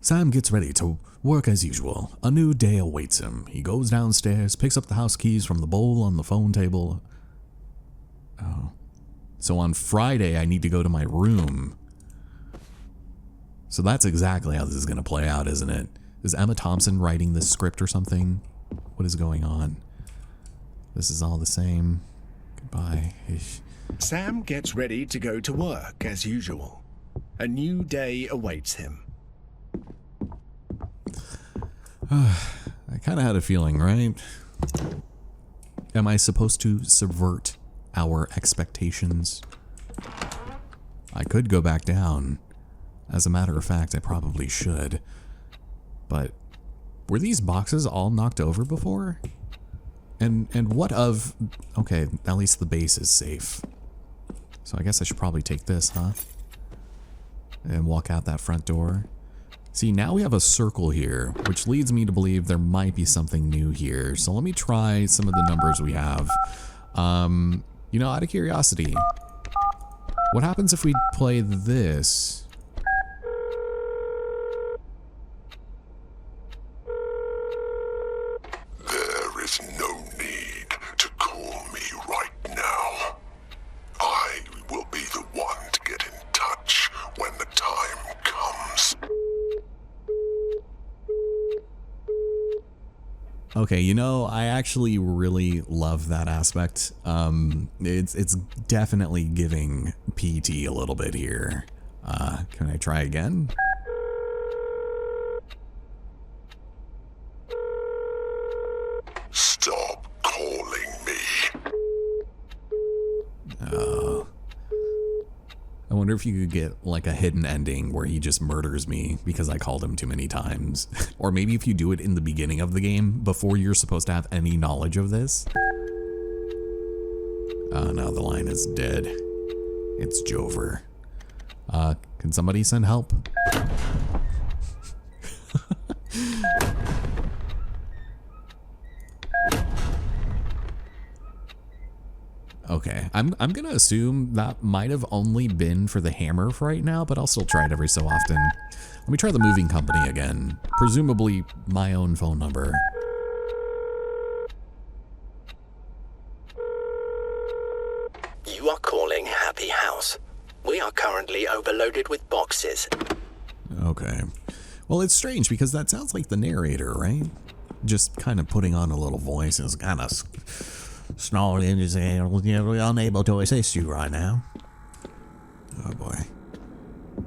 Sam gets ready to work as usual. A new day awaits him. He goes downstairs, picks up the house keys from the bowl on the phone table. Oh. So on Friday, I need to go to my room. So that's exactly how this is going to play out, isn't it? Is Emma Thompson writing this script or something? What is going on? This is all the same. Goodbye. Sam gets ready to go to work as usual. A new day awaits him. I kind of had a feeling, right? Am I supposed to subvert our expectations? I could go back down. As a matter of fact, I probably should. But were these boxes all knocked over before? And what of... Okay, at least the base is safe. So I guess I should probably take this, huh? And walk out that front door. See, now we have a circle here, which leads me to believe there might be something new here. So let me try some of the numbers we have. You know, out of curiosity, what happens if we play this? There is no need to call me right now. I will be the one to get in touch when the time comes. Okay, you know, I actually really love that aspect. It's definitely giving PT a little bit here. Can I try again? Stop calling me. I wonder if you could get like a hidden ending where he just murders me because I called him too many times. Or maybe if you do it in the beginning of the game before you're supposed to have any knowledge of this. Oh no, the line is dead. It's Jover. Can somebody send help? Okay, I'm gonna assume that might have only been for the hammer for right now, but I'll still try it every so often. Let me try the moving company again. Presumably my own phone number. You are calling Happy House. We are currently overloaded with boxes. Okay. Well, it's strange because that sounds like the narrator, right? Just kind of putting on a little voice and kind of snarling and saying, we're unable to assist you right now. Oh boy.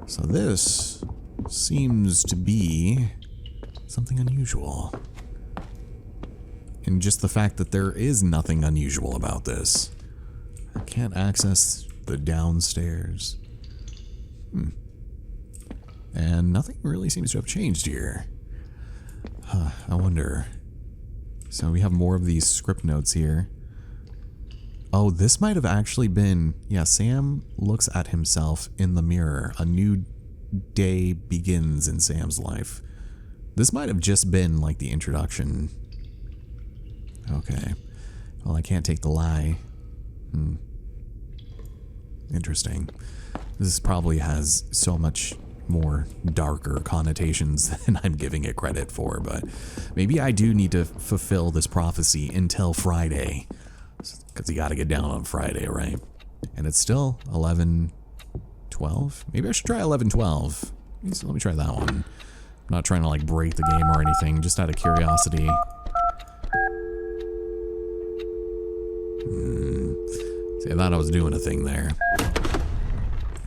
So this seems to be something unusual. And just the fact that there is nothing unusual about this. I can't access the downstairs. And nothing really seems to have changed here. I wonder. So we have more of these script notes here. Oh, this might have actually been... Yeah, Sam looks at himself in the mirror. A new day begins in Sam's life. This might have just been like the introduction. Okay. Well, I can't take the lie. Interesting. This probably has so much more darker connotations than I'm giving it credit for, but maybe I do need to fulfill this prophecy until Friday. Because you got to get down on Friday, right? And it's still 11:12. Maybe I should try 11:12. Let me try that one. I'm not trying to like break the game or anything, just out of curiosity. See, I thought I was doing a thing there.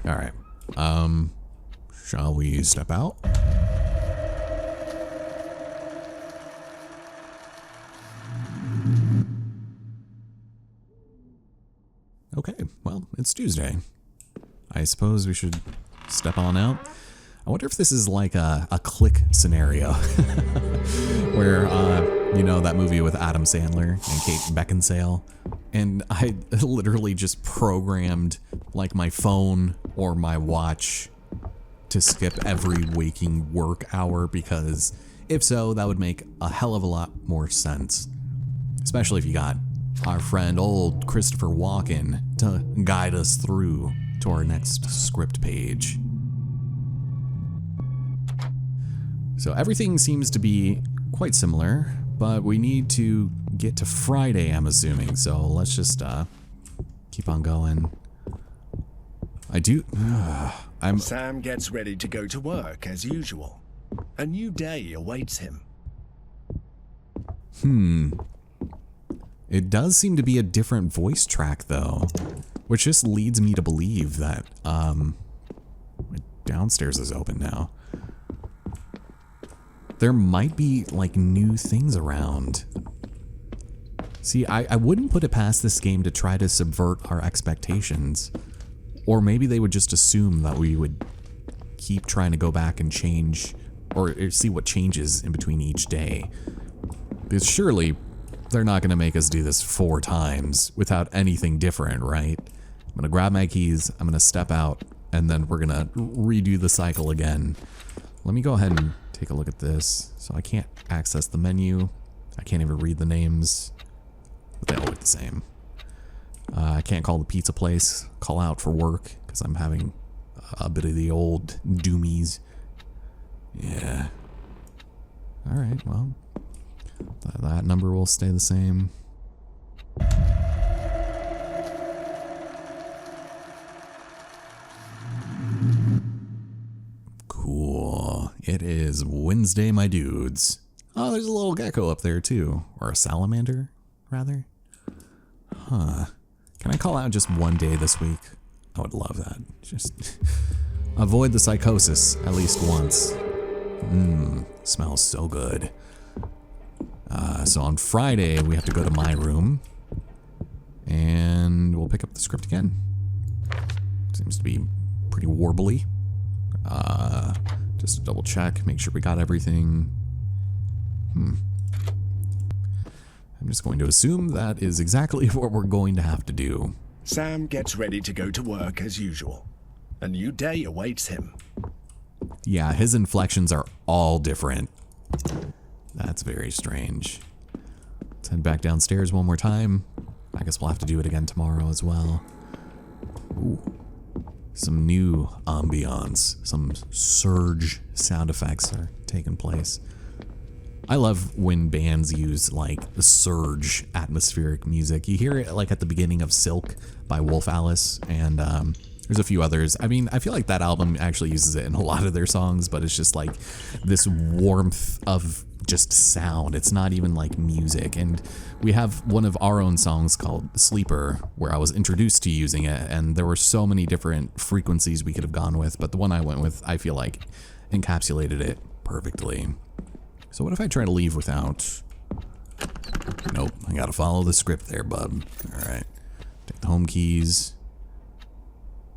All right. Shall we step out? Okay, well, it's Tuesday. I suppose we should step on out. I wonder if this is like a click scenario where, you know, that movie with Adam Sandler and Kate Beckinsale. And I literally just programmed like my phone or my watch to skip every waking work hour, because if so, that would make a hell of a lot more sense. Especially if you got our friend old Christopher Walken to guide us through to our next script page. So everything seems to be quite similar, but we need to get to Friday, I'm assuming. So let's just keep on going. Sam gets ready to go to work as usual. A new day awaits him. It does seem to be a different voice track, though, which just leads me to believe that downstairs is open now. There might be like new things around. See, I wouldn't put it past this game to try to subvert our expectations. Or maybe they would just assume that we would keep trying to go back and change, or see what changes in between each day. Because surely they're not going to make us do this 4 times without anything different, right? I'm going to grab my keys, I'm going to step out, and then we're going to redo the cycle again. let me go ahead and take a look at this. So I can't access the menu. I can't even read the names. But they all look the same. I can't call the pizza place, call out for work, because I'm having a bit of the old doomies. Yeah. Alright, well, that number will stay the same. Cool. It is Wednesday, my dudes. Oh, there's a little gecko up there, too. Or a salamander, rather. Huh. Can I call out just one day this week? I would love that. Just avoid the psychosis at least once. Smells so good. So on Friday, we have to go to my room. And we'll pick up the script again. Seems to be pretty warbly. Just to double check, make sure we got everything. I'm just going to assume that is exactly what we're going to have to do. Sam gets ready to go to work as usual. A new day awaits him. Yeah, his inflections are all different. That's very strange. Let's head back downstairs one more time. I guess we'll have to do it again tomorrow as well. Ooh. Some new ambiance, some surge sound effects are taking place. I love when bands use like the surge atmospheric music. You hear it like at the beginning of Silk by Wolf Alice, and there's a few others. I mean, I feel like that album actually uses it in a lot of their songs, but it's just like this warmth of just sound. It's not even like music. And we have one of our own songs called Sleeper, where I was introduced to using it, and there were so many different frequencies we could have gone with, but the one I went with, I feel like encapsulated it perfectly. So what if I try to leave without... Nope, I gotta follow the script there, bub. Alright. Take the home keys.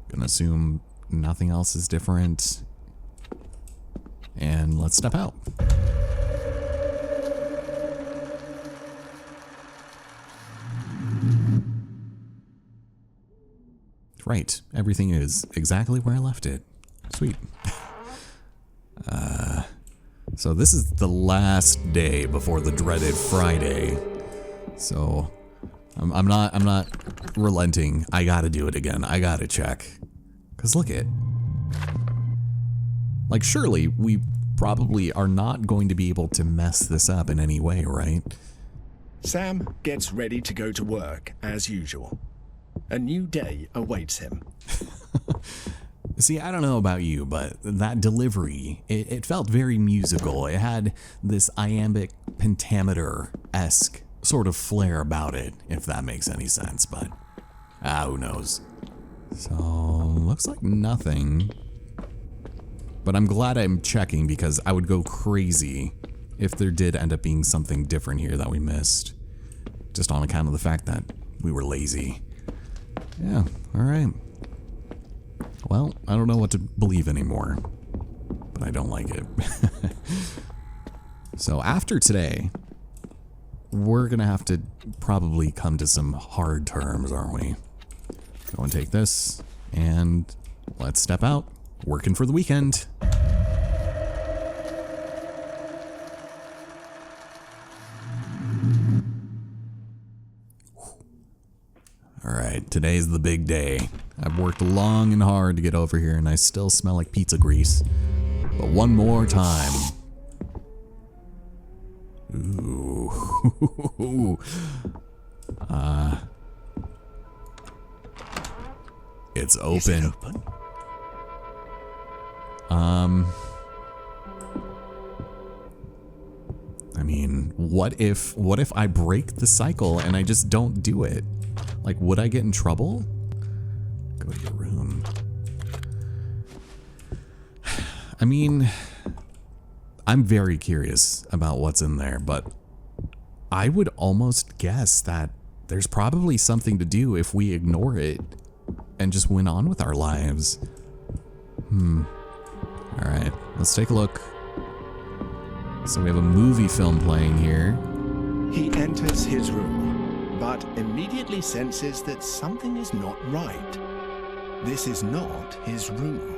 Gonna assume nothing else is different. And let's step out. Right, everything is exactly where I left it. Sweet. So this is the last day before the dreaded Friday. So I'm not relenting. I gotta do it again. I gotta check. Cause look it. Like surely we probably are not going to be able to mess this up in any way, right? Sam gets ready to go to work as usual. A new day awaits him. See, I don't know about you, but that delivery, it felt very musical. It had this iambic pentameter-esque sort of flair about it, if that makes any sense, but who knows. So, looks like nothing. But I'm glad I'm checking because I would go crazy if there did end up being something different here that we missed. Just on account of the fact that we were lazy. Yeah, alright. Well, I don't know what to believe anymore, but I don't like it. So after today, we're gonna have to probably come to some hard terms, aren't we? Go and take this, and let's step out, working for the weekend. Alright, today's the big day. I've worked long and hard to get over here, and I still smell like pizza grease. But one more time. Ooh. It's open. Is it open? I mean, what if I break the cycle and I just don't do it? Like, would I get in trouble? Go to your room. I mean, I'm very curious about what's in there, but I would almost guess that there's probably something to do if we ignore it and just went on with our lives. Alright, let's take a look. So we have a movie film playing here. He enters his room, but immediately senses that something is not right. This is not his room.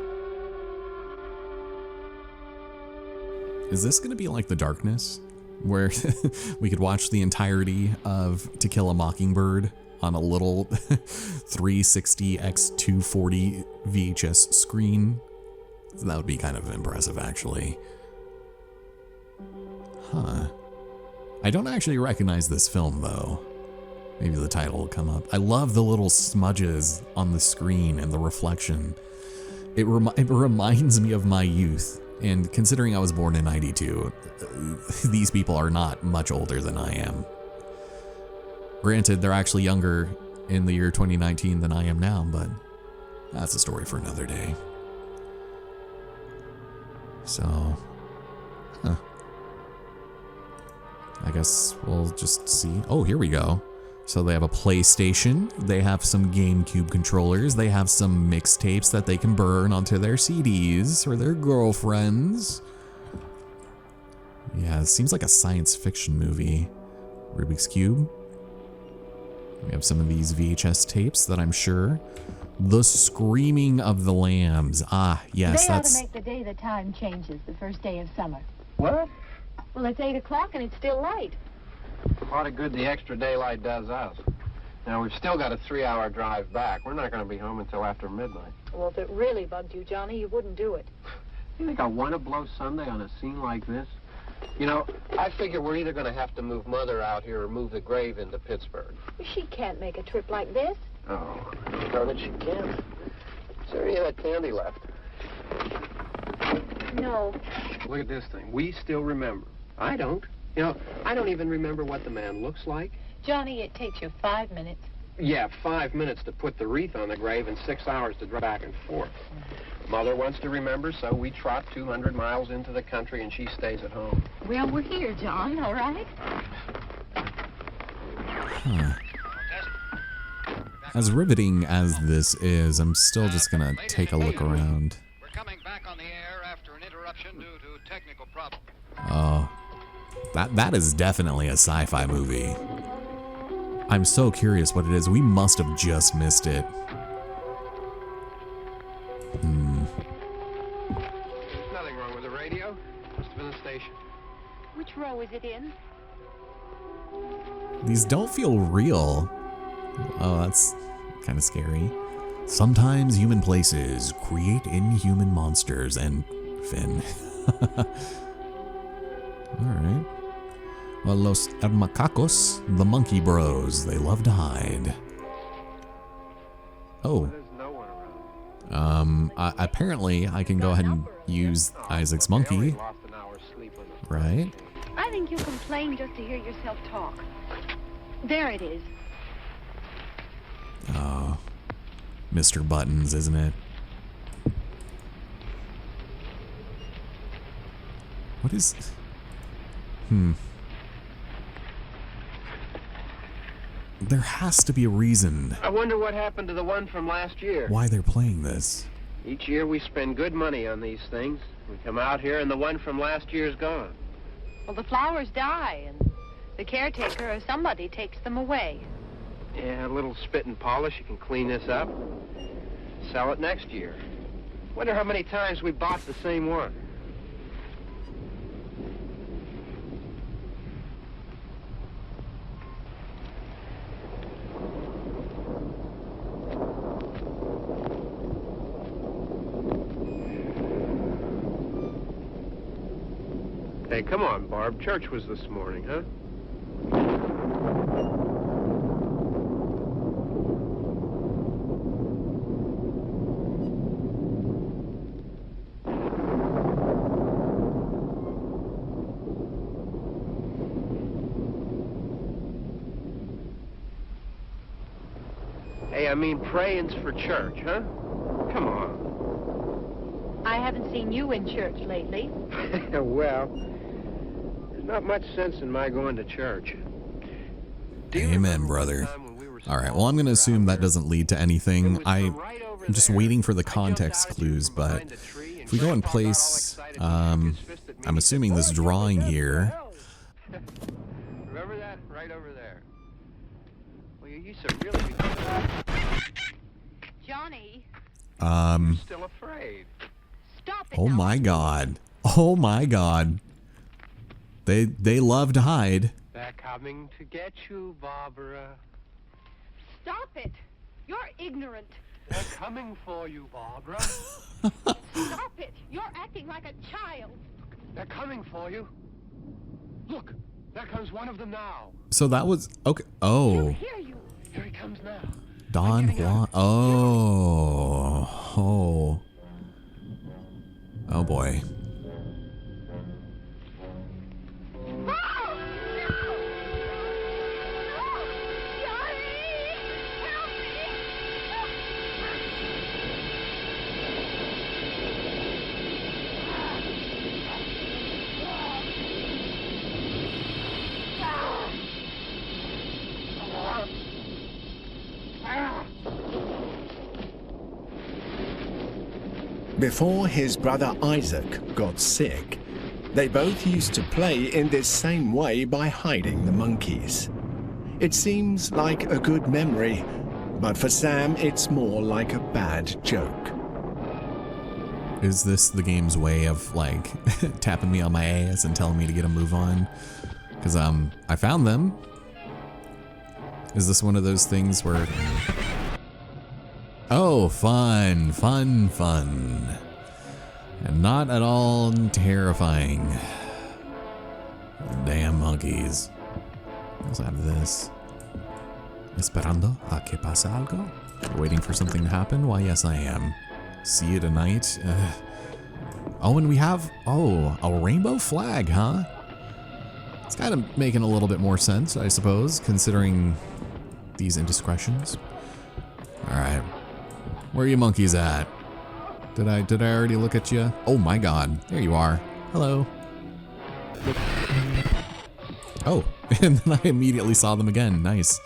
Is this going to be like The Darkness, where we could watch the entirety of To Kill a Mockingbird on a little 360x240 VHS screen? That would be kind of impressive, actually. Huh. I don't actually recognize this film, though. Maybe the title will come up. I love the little smudges on the screen and the reflection. It reminds me of my youth. And considering I was born in '92, these people are not much older than I am. Granted, they're actually younger in the year 2019 than I am now, but that's a story for another day. So, I guess we'll just see. Oh, here we go. So they have a PlayStation, they have some GameCube controllers, they have some mixtapes that they can burn onto their CDs or their girlfriends. Yeah, it seems like a science fiction movie. Rubik's Cube. We have some of these VHS tapes that I'm sure. The Screaming of the Lambs. Ah, yes, They ought to make the day the time changes, the first day of summer. What? Well, it's 8 o'clock and it's still light. A lot of good the extra daylight does us. Now, we've still got a 3-hour drive back. We're not going to be home until after midnight. Well, if it really bugged you, Johnny, you wouldn't do it. You think I want to blow Sunday on a scene like this? You know, I figure we're either going to have to move Mother out here or move the grave into Pittsburgh. She can't make a trip like this. Oh, darn it, she can. Is there any of that candy left? No. Look at this thing. We still remember. I don't. You know, I don't even remember what the man looks like. Johnny, it takes you 5 minutes. Yeah, 5 minutes to put the wreath on the grave and 6 hours to drive back and forth. Mother wants to remember, so we trot 200 miles into the country and she stays at home. Well, we're here, John, all right? Huh. As riveting as this is, I'm still just gonna take a look around. We're coming back on the air after an interruption due to technical problem. Oh. That is definitely a sci-fi movie. I'm so curious what it is. We must have just missed it. Nothing wrong with the radio. Must have been the station. Which row is it in? These don't feel real. Oh, that's kind of scary. Sometimes human places create inhuman monsters and Finn. Alright. Well, Los Hermacacos, the monkey bros, they love to hide. Oh. There's no one around. Apparently I can go ahead and use Isaac's monkey, Lost an hour's sleep on the right? I think you complain just to hear yourself talk. There it is. Oh, Mr. Buttons, isn't it? What is... There has to be a reason I wonder what happened to the one from last year. why they're playing this. Each year we spend good money on these things. We come out here and the one from last year's gone. Well, the flowers die, and the caretaker or somebody takes them away. Yeah, a little spit and polish. You can clean this up. Sell it next year. Wonder how many times we bought the same one. Hey, come on, Barb. Church was this morning, huh? Hey, I mean, praying's for church, huh? Come on. I haven't seen you in church lately. Well, there's not much sense in my going to church. Do you Amen, remember brother. the time when we were All right, well, I'm going to supposed assume that drive doesn't lead to anything. there? It was from right over I'm just there. waiting for the I yelled context out at you clues, from but behind a tree, and if we go in Grandpa got all place, excited, he shook his fist at me, I'm and he assuming said, this "Boy, drawing here. Remember that? Right over there. Well, you used to really be Johnny, still afraid. stop it Oh now. my God. Oh my God. They love to hide. They're coming to get you, Barbara. Stop it. You're ignorant. They're coming for you, Barbara. Stop it. You're acting like a child. They're coming for you. Look, there comes one of them now. So that was okay. He'll Oh, hear you. Here he comes now. Don Juan. Oh boy. Before his brother Isaac got sick, they both used to play in this same way by hiding the monkeys. It seems like a good memory, but for Sam, it's more like a bad joke. Is this the game's way of like tapping me on my ass and telling me to get a move on? Because I found them. Is this one of those things where... Oh, fun. And not at all terrifying. Damn monkeys. I also have this. Esperando a que pase algo? Waiting for something to happen? Why, yes, I am. See you tonight. Oh, and we have... Oh, a rainbow flag, huh? It's kind of making a little bit more sense, I suppose, considering these indiscretions. Alright. Where are you monkeys at? Did I already look at you? Oh my god. There you are. Hello. Oh, and then I immediately saw them again. Nice.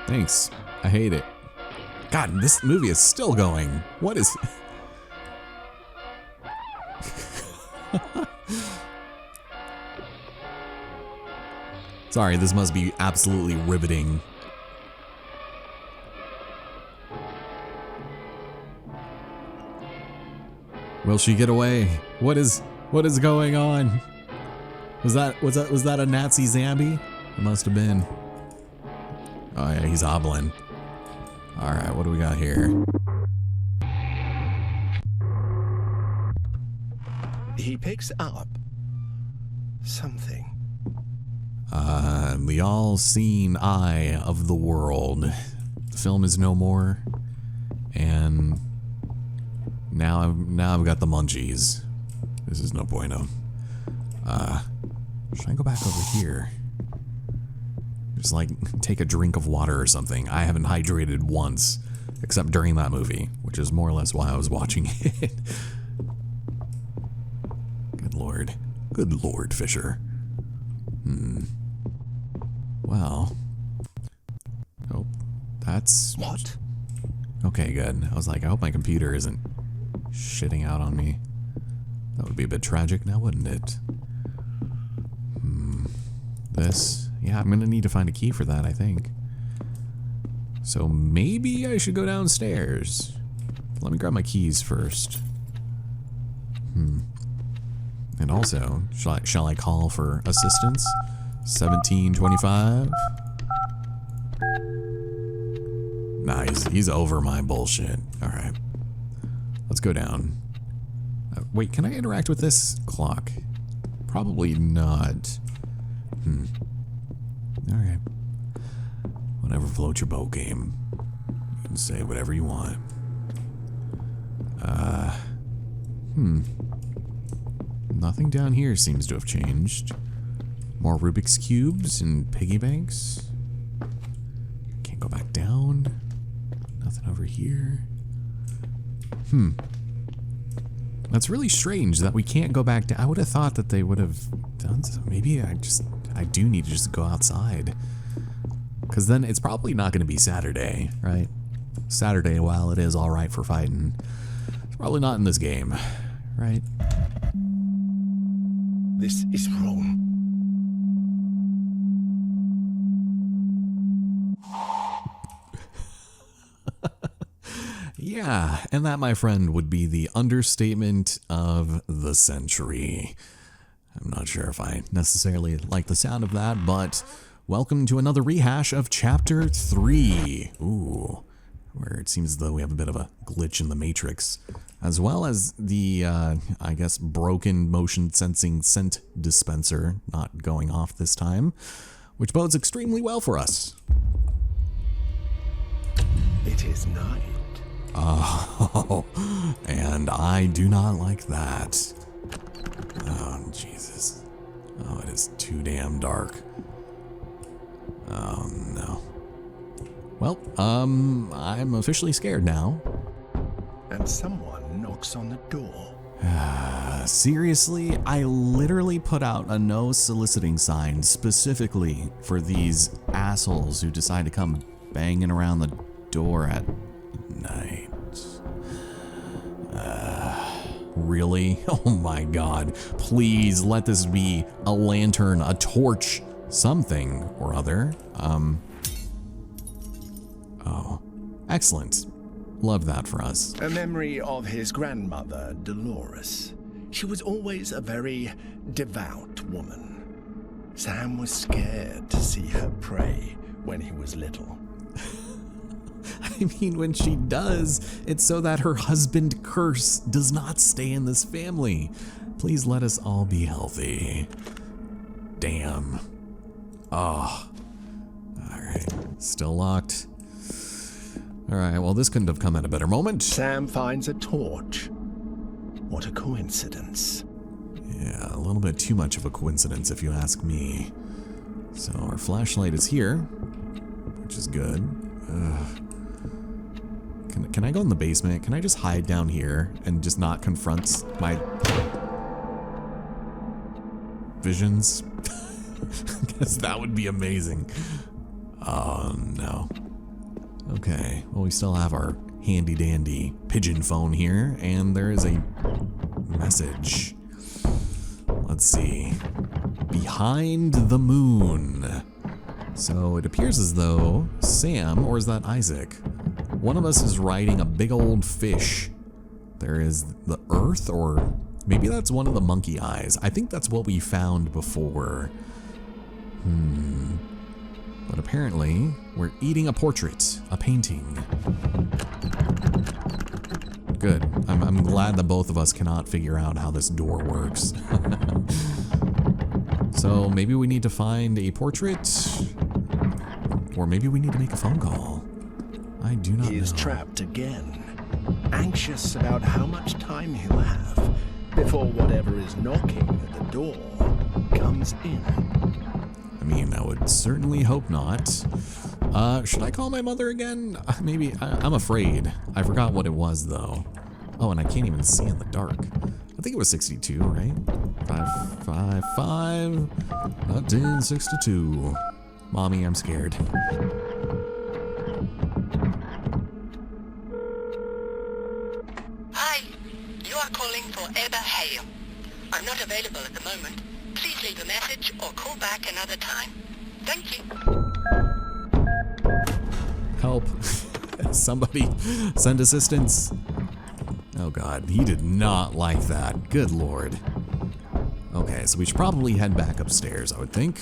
Thanks. I hate it. God, this movie is still going. What is... Sorry, this must be absolutely riveting. Will she get away? What is going on? Was that a Nazi zombie? It must have been. Oh yeah, he's hobbling. All right, what do we got here? He picks up something. The all-seeing eye of the world. The film is no more, and now I've got the munchies. This is no bueno. Should I go back over here? Just like take a drink of water or something. I haven't hydrated once, except during that movie, which is more or less why I was watching it. Good lord, Fisher. Well. Oh, that's... What? Okay, good. I was like, I hope my computer isn't shitting out on me. That would be a bit tragic now, wouldn't it? This... Yeah, I'm gonna need to find a key for that, I think. So maybe I should go downstairs. Let me grab my keys first. And also, shall I call for assistance? 1725? Nah, he's over my bullshit. Alright. Let's go down. Wait, can I interact with this clock? Probably not. Alright. Whatever floats your boat, game. You can say whatever you want. Nothing down here seems to have changed. More Rubik's Cubes and piggy banks. Can't go back down. Nothing over here. That's really strange that we can't go back down. I would have thought that they would have done so. Maybe I do need to just go outside. Because then it's probably not going to be Saturday, right? Saturday, while it is alright for fighting, it's probably not in this game, right? This is wrong. Yeah, and that, my friend, would be the understatement of the century. I'm not sure if I necessarily like the sound of that, but welcome to another rehash of Chapter 3. Ooh, where it seems as though we have a bit of a glitch in the Matrix, as well as the, I guess, broken motion sensing scent dispenser not going off this time, which bodes extremely well for us. It is night. Oh, and I do not like that. Oh, Jesus. Oh, it is too damn dark. Oh, no. Well, I'm officially scared now. And someone knocks on the door. Seriously, I literally put out a no soliciting sign specifically for these assholes who decide to come banging around the door at night. Really? Oh my God. Please let this be a lantern, a torch, something or other. Oh, excellent. Love that for us. A memory of his grandmother, Dolores. She was always a very devout woman. Sam was scared to see her pray when he was little. I mean, when she does, it's so that her husband curse does not stay in this family. Please let us all be healthy. Damn. Oh. Alright. Still locked. Alright, well, this couldn't have come at a better moment. Sam finds a torch. What a coincidence. Yeah, a little bit too much of a coincidence if you ask me. So our flashlight is here, which is good. Ugh. Can I go in the basement? Can I just hide down here and just not confront my visions? I guess that would be amazing. Oh, no. Okay, well, we still have our handy dandy pigeon phone here, and there is a message. Let's see. Behind the moon. So it appears as though Sam, or is that Isaac? One of us is riding a big old fish. There is the Earth, or maybe that's one of the monkey eyes. I think that's what we found before. But apparently, we're eating a portrait, a painting. Good. I'm glad that both of us cannot figure out how this door works. So maybe we need to find a portrait, or maybe we need to make a phone call. I do not know. He is trapped again, anxious about how much time he'll have before whatever is knocking at the door comes in. I mean, I would certainly hope not. Should I call my mother again? Maybe. I'm afraid. I forgot what it was, though. Oh, and I can't even see in the dark. I think it was 62, right? 555 1962. Mommy, I'm scared. Hi, you are calling for Eber Hale. I'm not available at the moment. Please leave a message or call back another time. Thank you. Help. Somebody send assistance. Oh God, he did not like that. Good Lord. Okay, so we should probably head back upstairs, I would think.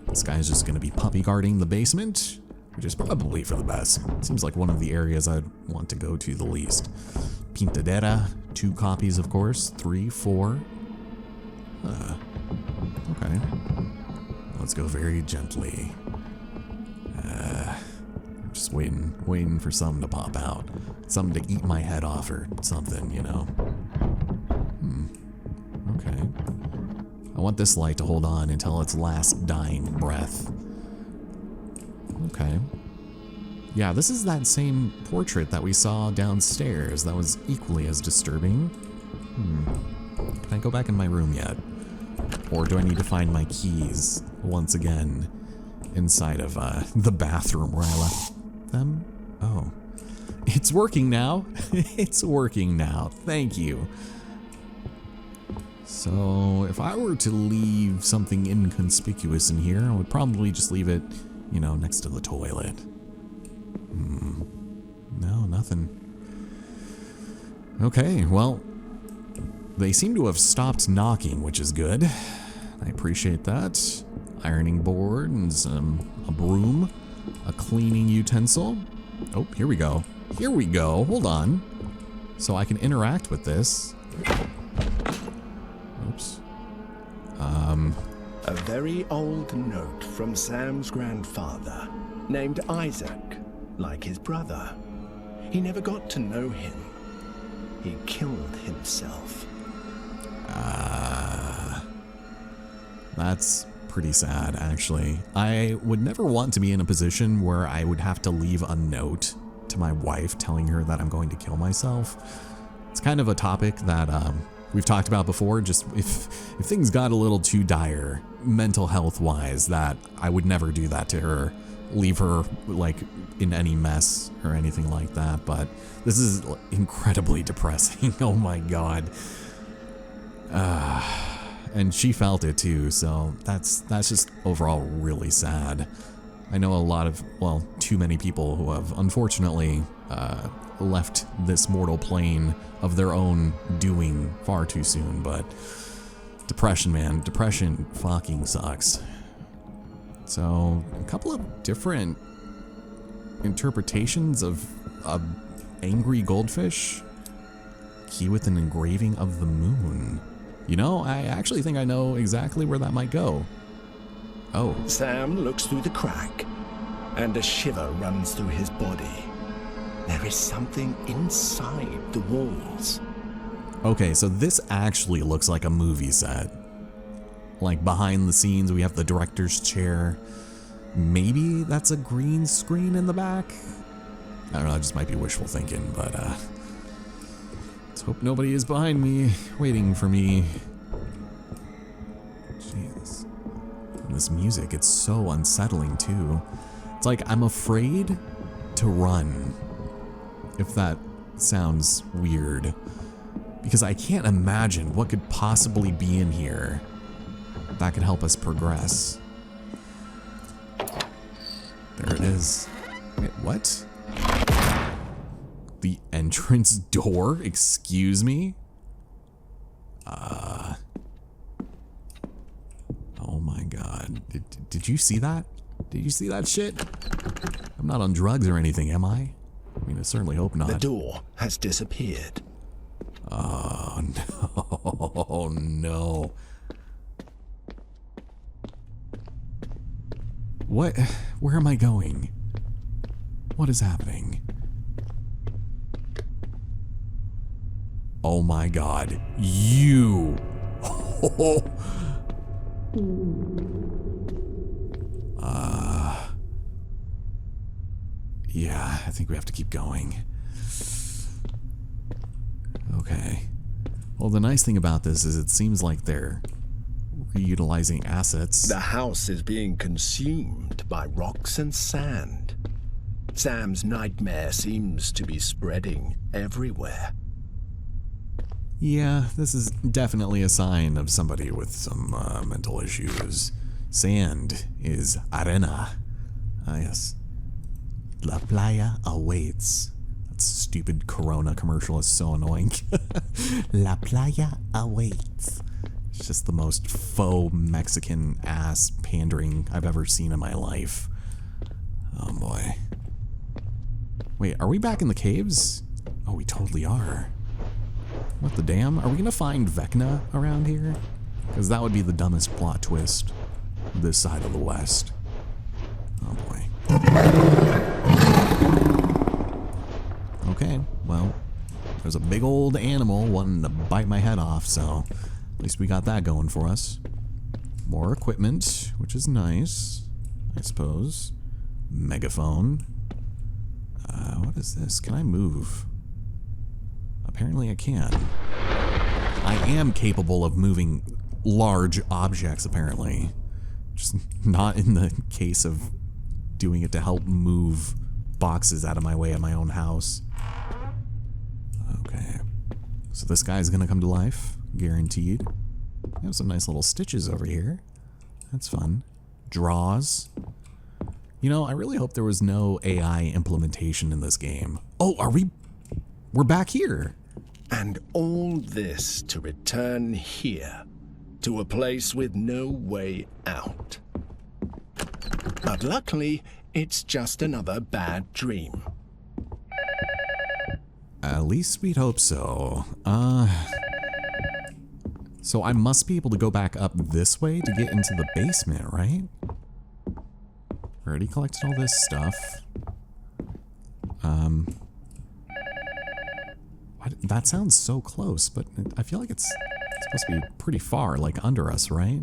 This guy's just gonna be puppy guarding the basement, which is probably for the best. Seems like one of the areas I'd want to go to the least. Pintadera, 2 copies, of course. 3, 4. Okay. Let's go very gently. I'm just waiting for something to pop out. Something to eat my head off or something, you know. Okay. I want this light to hold on until its last dying breath. Okay. Yeah, this is that same portrait that we saw downstairs that was equally as disturbing. Can I go back in my room yet? Or do I need to find my keys once again inside of the bathroom where I left them? Oh. It's working now. It's working now. Thank you. So if I were to leave something inconspicuous in here, I would probably just leave it, you know, next to the toilet. No, nothing. Okay, well, they seem to have stopped knocking, which is good. I appreciate that. Ironing board and a broom, a cleaning utensil. Oh, here we go. Here we go. Hold on. So I can interact with this. Oops. A very old note from Sam's grandfather, named Isaac, like his brother. He never got to know him. He killed himself. That's pretty sad, actually. I would never want to be in a position where I would have to leave a note to my wife telling her that I'm going to kill myself. It's kind of a topic that we've talked about before. Just if things got a little too dire, mental health wise, that I would never do that to her, leave her like in any mess or anything like that. But this is incredibly depressing. Oh my God. And she felt it too, so that's just overall really sad. I know a lot of, well, too many people who have unfortunately left this mortal plane of their own doing far too soon, but depression, man, depression fucking sucks. So, a couple of different interpretations of angry goldfish. Key with an engraving of the moon. You know, I actually think I know exactly where that might go. Oh. Sam looks through the crack, and a shiver runs through his body. There is something inside the walls. Okay, so this actually looks like a movie set. Like behind the scenes, we have the director's chair. Maybe that's a green screen in the back? I don't know, it just might be wishful thinking, but let's hope nobody is behind me, waiting for me. Jeez. And this music, it's so unsettling too. It's like I'm afraid to run, if that sounds weird. Because I can't imagine what could possibly be in here that could help us progress. There it is. Wait, what? The entrance door? Excuse me? Oh my God. Did you see that? Did you see that shit? I'm not on drugs or anything, am I? I mean, I certainly hope not. The door has disappeared. Oh no, no. What? Where am I going? What is happening? Oh my God, you! Yeah, I think we have to keep going. Okay. Well, the nice thing about this is it seems like they're reutilizing assets. The house is being consumed by rocks and sand. Sam's nightmare seems to be spreading everywhere. Yeah, this is definitely a sign of somebody with some mental issues. Sand is arena. Ah, yes. La playa awaits. That stupid Corona commercial is so annoying. La playa awaits. It's just the most faux Mexican ass pandering I've ever seen in my life. Oh boy. Wait, are we back in the caves? Oh, we totally are. What the damn? Are we gonna find Vecna around here? Because that would be the dumbest plot twist this side of the West. Oh boy. Okay, well, there's a big old animal wanting to bite my head off, so at least we got that going for us. More equipment, which is nice, I suppose. Megaphone. What is this? Can I move? Apparently I can. I am capable of moving large objects, apparently. Just not in the case of doing it to help move boxes out of my way at my own house. Okay. So this guy's gonna come to life, guaranteed. We have some nice little stitches over here. That's fun. Draws. You know, I really hope there was no AI implementation in this game. Oh, we're back here. And all this to return here, to a place with no way out. But luckily, it's just another bad dream. At least we'd hope so. So I must be able to go back up this way to get into the basement, right? Already collected all this stuff. That sounds so close, but I feel like it's supposed to be pretty far, like under us, right?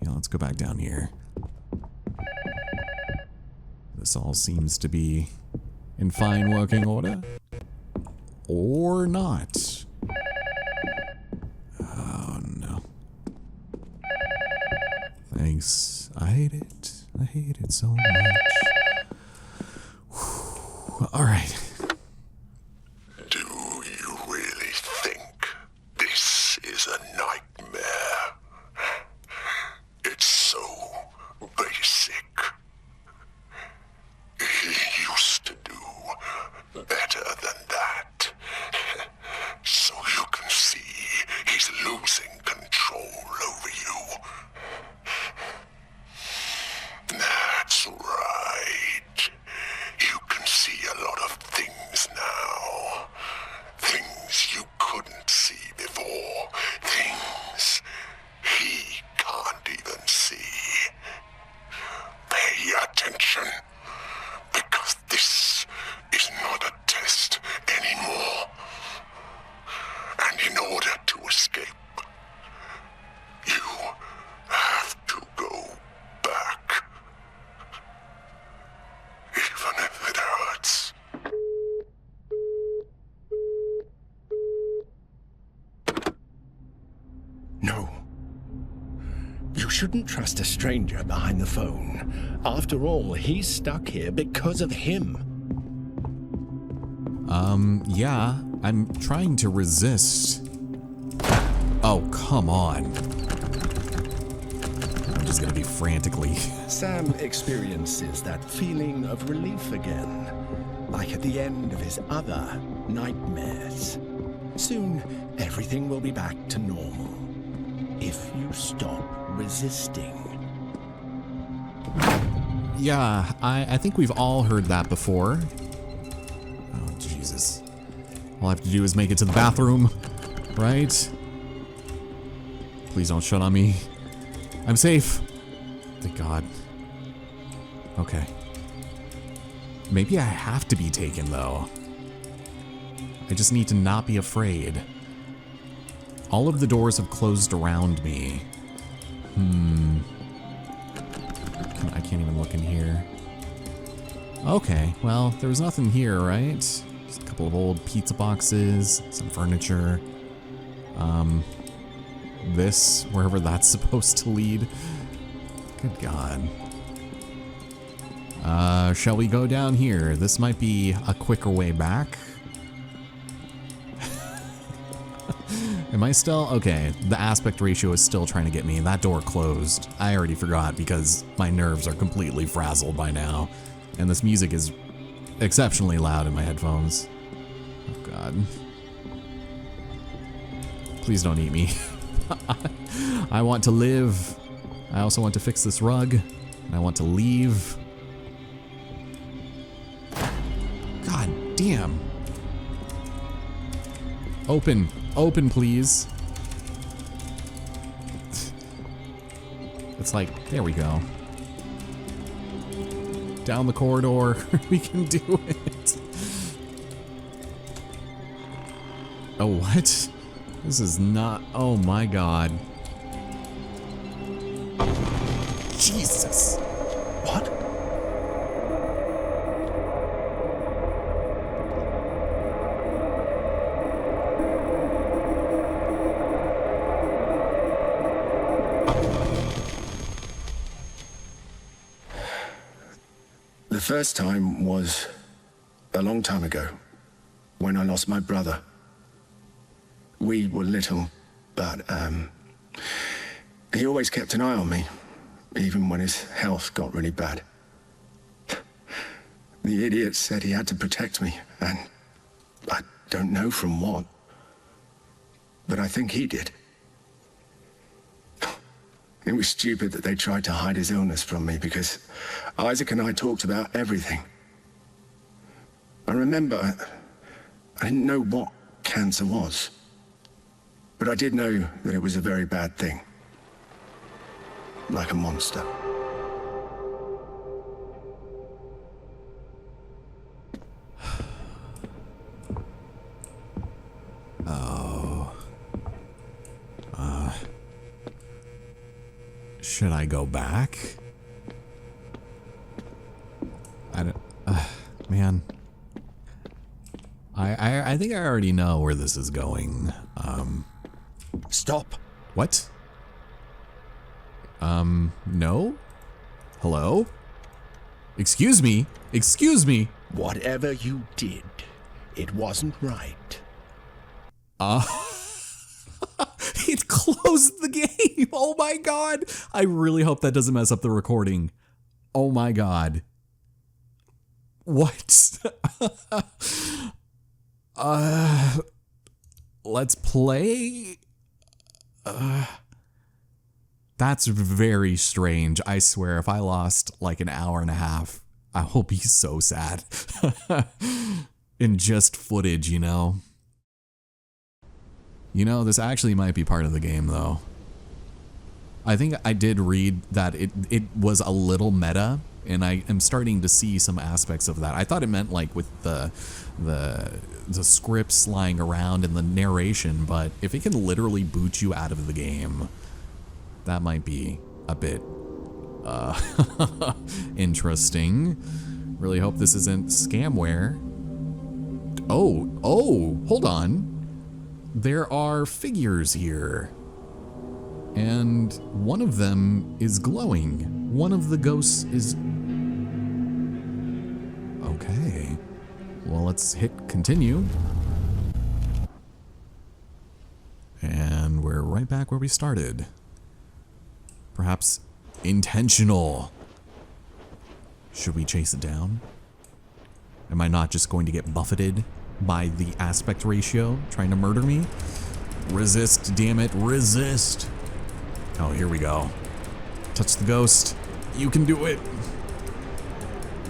Yeah, let's go back down here. This all seems to be in fine working order. Or not. Oh no. Thanks. I hate it. I hate it so much. Whew. All right. Do you really think this is a nightmare? It's so basic. He used to do better than that. So you can see he's losing control over you. That's right. You can see a lot of things now. Things you couldn't see before. Things he can't even see. Pay attention, because this is not a test anymore. And in order to escape, you have to go back. Even if it hurts. No. You shouldn't trust a stranger behind the phone. After all, he's stuck here because of him. Yeah, I'm trying to resist. Oh, come on. I'm just gonna be frantically. Sam experiences that feeling of relief again, like at the end of his other nightmares. Soon, everything will be back to normal, if you stop resisting. Yeah, I think we've all heard that before. Oh, Jesus. All I have to do is make it to the bathroom, right? Please don't shut on me. I'm safe. Thank God. Okay. Maybe I have to be taken, though. I just need to not be afraid. All of the doors have closed around me. I can't even look in here. Okay, well, there was nothing here, right? Just a couple of old pizza boxes, some furniture. This, wherever that's supposed to lead. Good God. Shall we go down here? This might be a quicker way back. Am I still? Okay, the aspect ratio is still trying to get me. That door closed. I already forgot because my nerves are completely frazzled by now. And this music is exceptionally loud in my headphones. Oh God. Please don't eat me. I want to live. I also want to fix this rug. And I want to leave. God damn. Open. Open, please. It's like, there we go. Down the corridor. We can do it. Oh, what? This is not... Oh my God. Jesus. What? The first time was a long time ago, when I lost my brother. We were little, but he always kept an eye on me, even when his health got really bad. The idiot said he had to protect me, and I don't know from what, but I think he did. It was stupid that they tried to hide his illness from me because Isaac and I talked about everything. I remember I didn't know what cancer was, but I did know that it was a very bad thing. Like a monster. Should I go back? I don't, man. I think I already know where this is going. Stop. What? No? Hello? Excuse me? Excuse me? Whatever you did, it wasn't right. It closed the game. Oh my god. I really hope that doesn't mess up the recording. Oh my god. What? Let's play. That's very strange. I swear, if I lost like an hour and a half, I will be so sad. In just footage, you know? You know, this actually might be part of the game, though. I think I did read that it was a little meta, and I am starting to see some aspects of that. I thought it meant like with the scripts lying around and the narration, but if it can literally boot you out of the game, that might be a bit interesting. Really hope this isn't scamware. Oh, hold on. There are figures here, and one of them is glowing. One of the ghosts is... Okay. Well, let's hit continue. And we're right back where we started. Perhaps intentional. Should we chase it down? Am I not just going to get buffeted by the aspect ratio trying to murder me? Resist, damn it, resist. Oh, here we go. Touch the ghost. You can do it.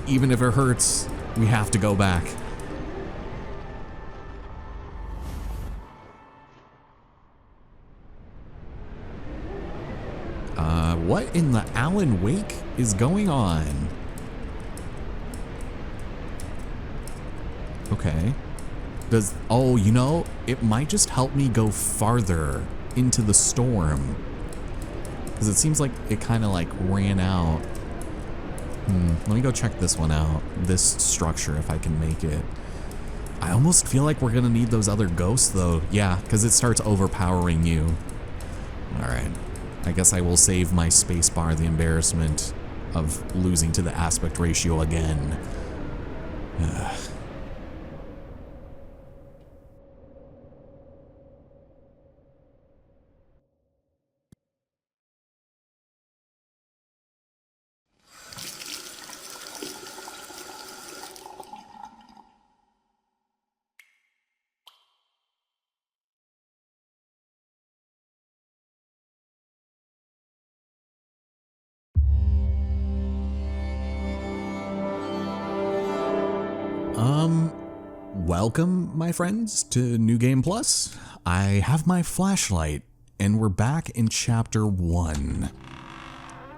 Even if it hurts, we have to go back. What in the Alan Wake is going on? Okay. Oh, you know, it might just help me go farther into the storm. Because it seems like it kind of like ran out. Let me go check this one out. This structure, if I can make it. I almost feel like we're going to need those other ghosts though. Yeah, because it starts overpowering you. Alright. I guess I will save my spacebar the embarrassment of losing to the aspect ratio again. Welcome, my friends, to New Game Plus. I have my flashlight, and we're back in Chapter 1.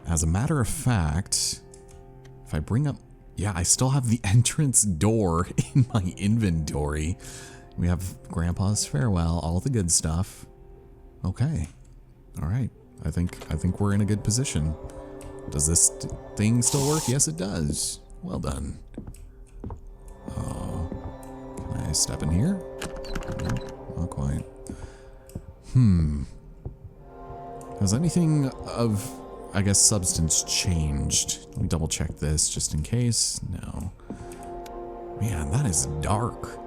As a matter of fact, if I bring up... Yeah, I still have the entrance door in my inventory. We have Grandpa's farewell, all the good stuff. Okay. All right. I think we're in a good position. Does this thing still work? Yes, it does. Well done. Oh, can I step in here? No, not quite. Has anything of, I guess, substance changed? Let me double check this just in case. No. Man, that is dark.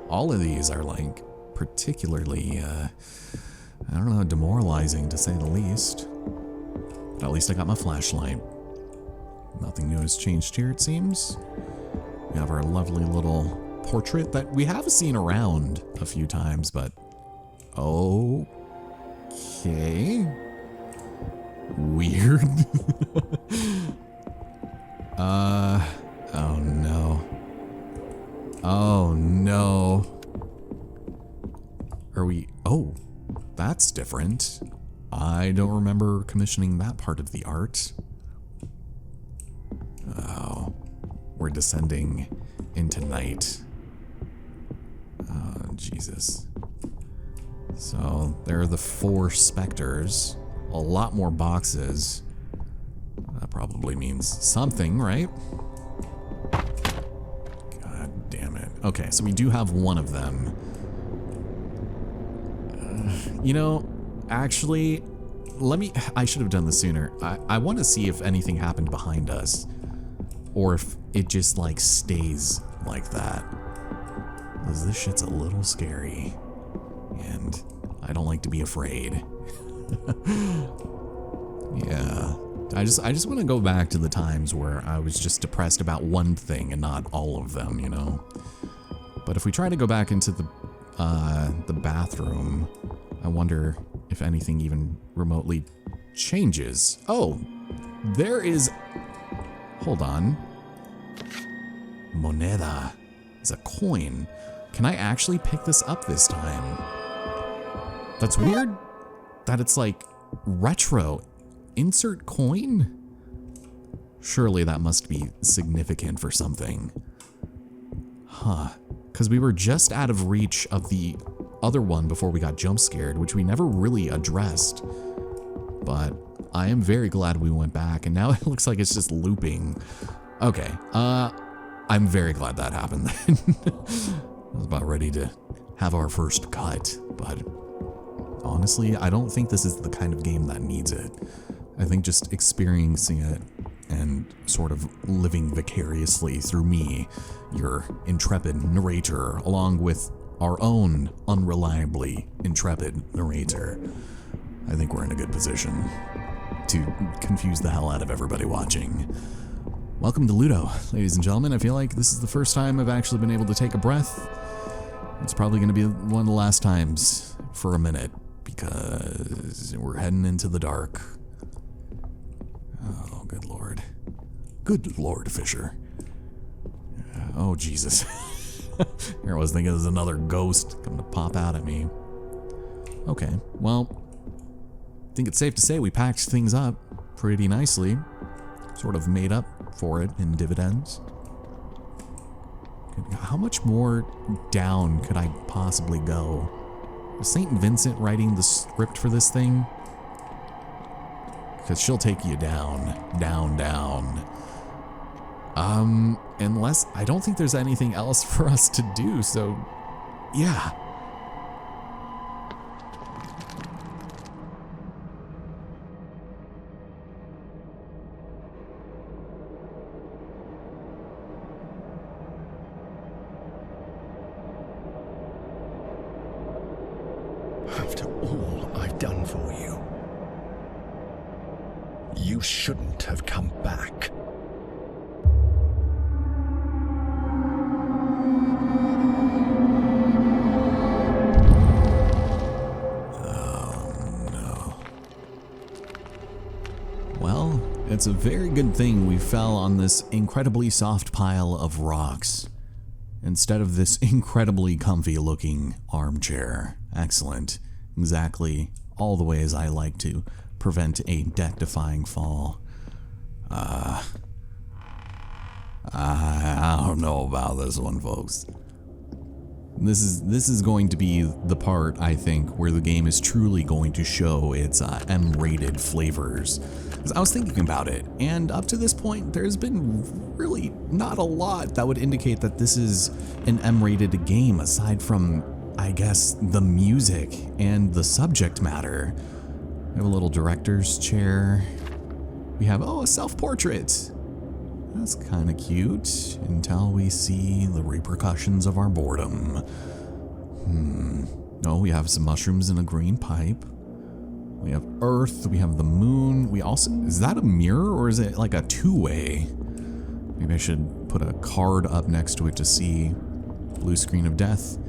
All of these are like particularly, I don't know, demoralizing to say the least. But at least I got my flashlight. Nothing new has changed here, it seems. We have our lovely little self-portrait that we have seen around a few times, but okay. Weird. Oh no. Oh no. Are we, oh, that's different. I don't remember commissioning that part of the art. Oh, we're descending into night. Oh, Jesus. So there are the 4 specters, a lot more boxes. That probably means something, right? God damn it. Okay, so we do have one of them. You know, actually, I should have done this sooner. I want to see if anything happened behind us, or if it just like stays like that. Because this shit's a little scary, and I don't like to be afraid. Yeah, I just want to go back to the times where I was just depressed about one thing and not all of them, you know. But if we try to go back into the bathroom, I wonder if anything even remotely changes. Oh, there is, hold on. Moneda is a coin. Can I actually pick this up this time? That's weird that it's like retro. Insert coin? Surely that must be significant for something. Huh. Because we were just out of reach of the other one before we got jump scared, which we never really addressed. But I am very glad we went back, and now it looks like it's just looping. Okay, I'm very glad that happened then. I was about ready to have our first cut, but honestly, I don't think this is the kind of game that needs it. I think just experiencing it and sort of living vicariously through me, your intrepid narrator, along with our own unreliably intrepid narrator, I think we're in a good position to confuse the hell out of everybody watching. Welcome to Luto, ladies and gentlemen. I feel like this is the first time I've actually been able to take a breath. It's probably going to be one of the last times for a minute, because we're heading into the dark. Oh, good lord. Good lord, Fisher. Oh, Jesus. Here I was thinking there's another ghost coming to pop out at me. Okay, well, I think it's safe to say we packed things up pretty nicely. Sort of made up for it in dividends. How much more down could I possibly go? Was St. Vincent writing the script for this thing? Because she'll take you down, down, down. Unless, I don't think there's anything else for us to do, so yeah. After all I've done for you, you shouldn't have come back. Oh no. Well, it's a very good thing we fell on this incredibly soft pile of rocks instead of this incredibly comfy looking armchair. Excellent. Exactly all the ways I like to prevent a death-defying fall. I don't know about this one, folks. This is going to be the part, I think, where the game is truly going to show its M-rated flavors. Because I was thinking about it, and up to this point, there's been really not a lot that would indicate that this is an M-rated game, aside from, I guess, the music and the subject matter. We have a little director's chair. We have, oh, a self-portrait. That's kind of cute, until we see the repercussions of our boredom. Oh, we have some mushrooms in a green pipe. We have Earth, we have the moon. We also, is that a mirror or is it like a two-way? Maybe I should put a card up next to it to see Blue screen of death.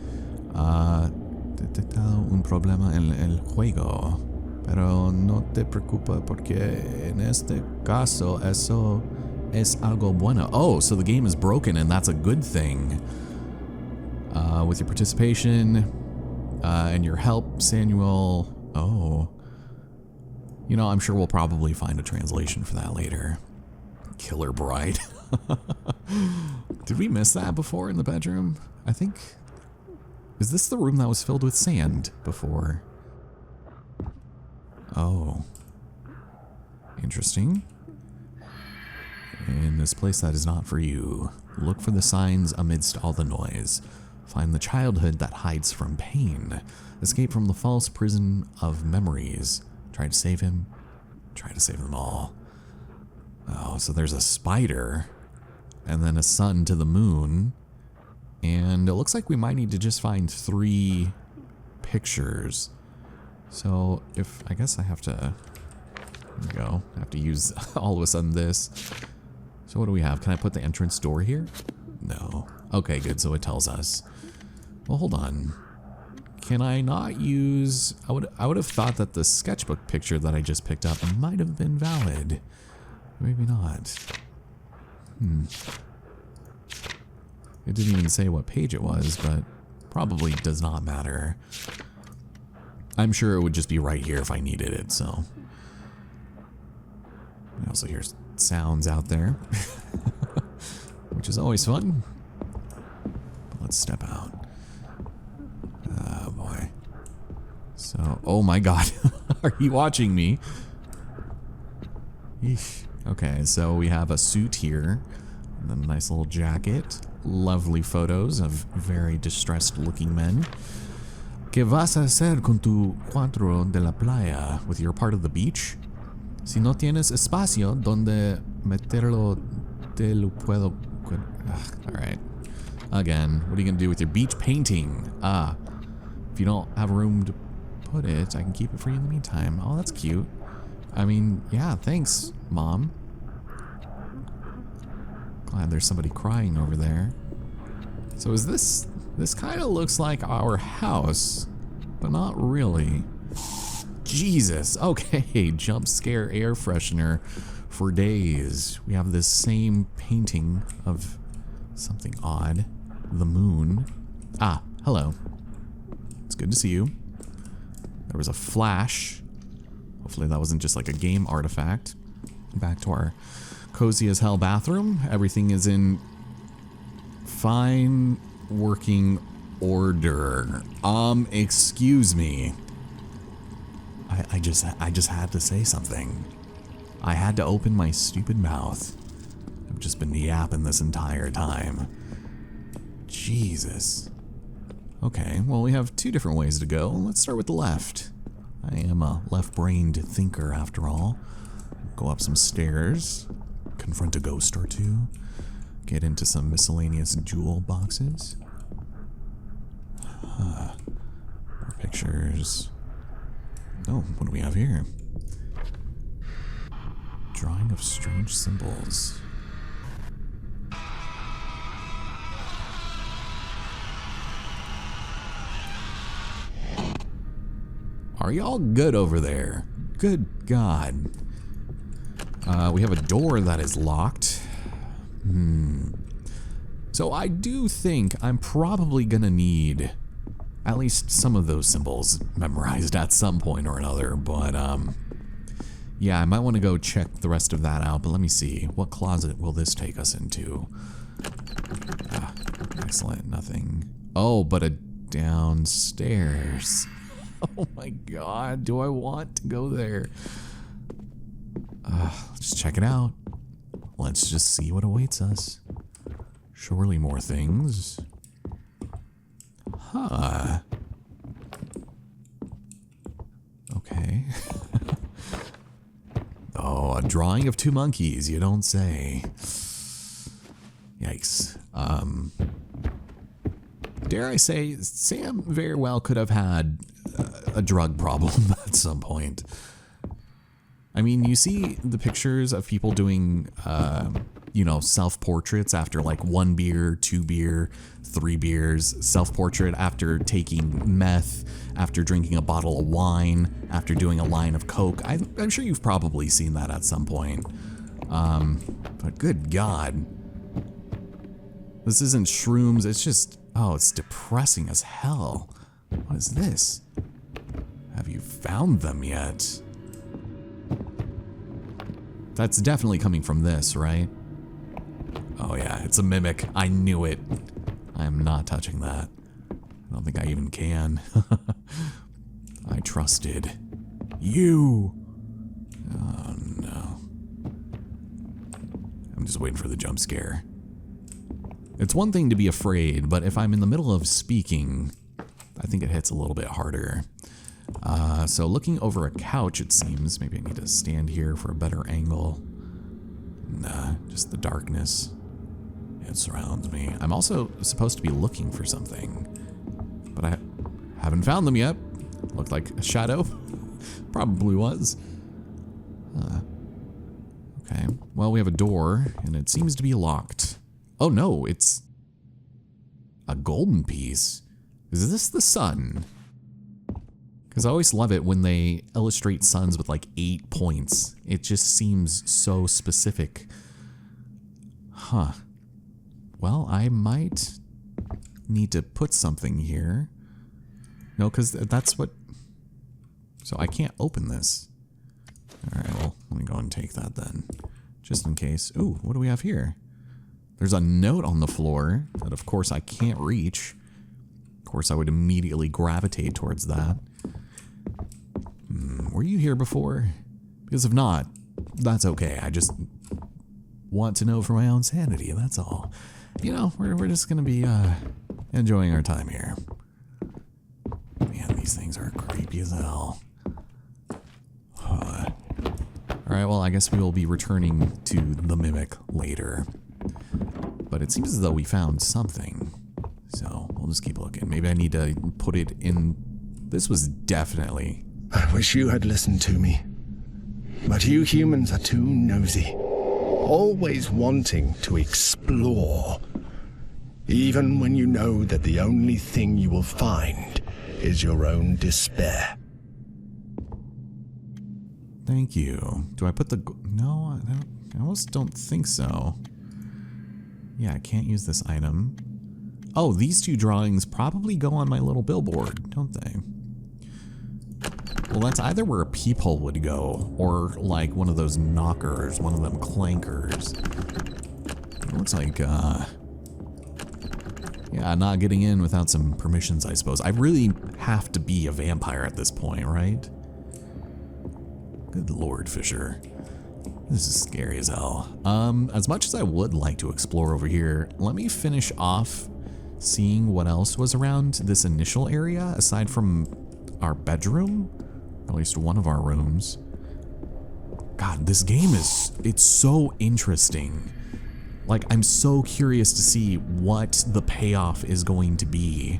Detectado un problema en el juego. Pero no te preocupes porque en este caso eso es algo bueno. Oh, so the game is broken and that's a good thing. With your participation and your help, Samuel. Oh. You know, I'm sure we'll probably find a translation for that later. Killer Bride. Did we miss that before in the bedroom? I think... Is this the room that was filled with sand before? Oh. Interesting. In this place that is not for you, look for the signs amidst all the noise. Find the childhood that hides from pain. Escape from the false prison of memories. Try to save him. Try to save them all. Oh, so there's a spider. And then a sun to the moon. And it looks like we might need to just find 3 pictures. So if, I guess I have to, there we go. I have to use all of a sudden this. So what do we have? Can I put the entrance door here? No. Okay, good. So it tells us. Well, hold on. Can I not use, I would have thought that the sketchbook picture that I just picked up might have been valid. Maybe not. It didn't even say what page it was, but probably does not matter. I'm sure it would just be right here if I needed it, so. I also hear sounds out there, which is always fun. But let's step out. Oh boy. So, oh my god, are you watching me? Eesh. Okay, so we have a suit here, and then a nice little jacket. Lovely photos of very distressed looking men. ¿Qué vas a hacer con tu cuadro de la playa? With your part of the beach? Si no tienes espacio donde meterlo, te lo puedo... Alright. Again, what are you gonna do with your beach painting? If you don't have room to put it, I can keep it for you in the meantime. Oh, that's cute. I mean, yeah, thanks, Mom. Glad there's somebody crying over there. So is this kind of looks like our house, but not really. Jesus. Okay, jump scare air freshener for days. We have this same painting of something odd. The moon. Ah, hello. It's good to see you. There was a flash. Hopefully that wasn't just like a game artifact. Back to our cozy as hell bathroom. Everything is in fine working order. Excuse me. I just had to say something. I had to open my stupid mouth. I've just been yapping this entire time. Jesus. Okay, well, we have 2 different ways to go. Let's start with the left. I am a left-brained thinker after all. Go up some stairs, confront a ghost or 2, get into some miscellaneous jewel boxes. More pictures. Oh, what do we have here? Drawing of strange symbols. Are y'all good over there? Good God. We have a door that is locked. So I do think I'm probably gonna need at least some of those symbols memorized at some point or another, but yeah, I might want to go check the rest of that out, but let me see. What closet will this take us into? Excellent, nothing. Oh, but a downstairs. Oh my god, do I want to go there? Let's just check it out. Let's just see what awaits us. Surely more things. Huh. Okay. Oh, a drawing of 2 monkeys, you don't say. Yikes. Dare I say, Sam very well could have had a drug problem at some point. I mean, you see the pictures of people doing, you know, self-portraits after like 1 beer, 2 beer, 3 beers, self-portrait after taking meth, after drinking a bottle of wine, after doing a line of Coke. I'm sure you've probably seen that at some point. But good God. This isn't shrooms, it's just, oh, it's depressing as hell. What is this? Have you found them yet? That's definitely coming from this, right? Oh yeah, it's a mimic. I knew it. I am not touching that. I don't think I even can. I trusted you. Oh no. I'm just waiting for the jump scare. It's one thing to be afraid, but if I'm in the middle of speaking, I think it hits a little bit harder. So looking over a couch, it seems. Maybe I need to stand here for a better angle. Nah, just the darkness. It surrounds me. I'm also supposed to be looking for something, but I haven't found them yet. Looked like a shadow. Probably was. Okay, well, we have a door, and it seems to be locked. Oh no, it's a golden piece. Is this the sun? Because I always love it when they illustrate suns with like 8 points. It just seems so specific. Huh. Well, I might need to put something here. No, because that's what... So I can't open this. Alright, well, let me go and take that then. Just in case. Ooh, what do we have here? There's a note on the floor that, of course, I can't reach. Of course, I would immediately gravitate towards that. Were you here before? Because if not, that's okay. I just want to know for my own sanity, that's all. You know, we're just gonna be enjoying our time here. Man, these things are creepy as hell. Alright, well, I guess we will be returning to the mimic later. But it seems as though we found something. So, we'll just keep looking. Maybe I need to put it in... This was definitely... I wish you had listened to me. But you humans are too nosy. Always wanting to explore. Even when you know that the only thing you will find is your own despair. Thank you. Do I put the... No, I almost don't think so. Yeah, I can't use this item. Oh, these 2 drawings probably go on my little billboard, don't they? Well, that's either where a peephole would go, or like one of those knockers, one of them clankers. It looks like, yeah, not getting in without some permissions, I suppose. I really have to be a vampire at this point, right? Good Lord, Fisher. This is scary as hell. As much as I would like to explore over here, let me finish off seeing what else was around this initial area, aside from our bedroom. At least one of our rooms. God, this game it's so interesting. Like, I'm so curious to see what the payoff is going to be.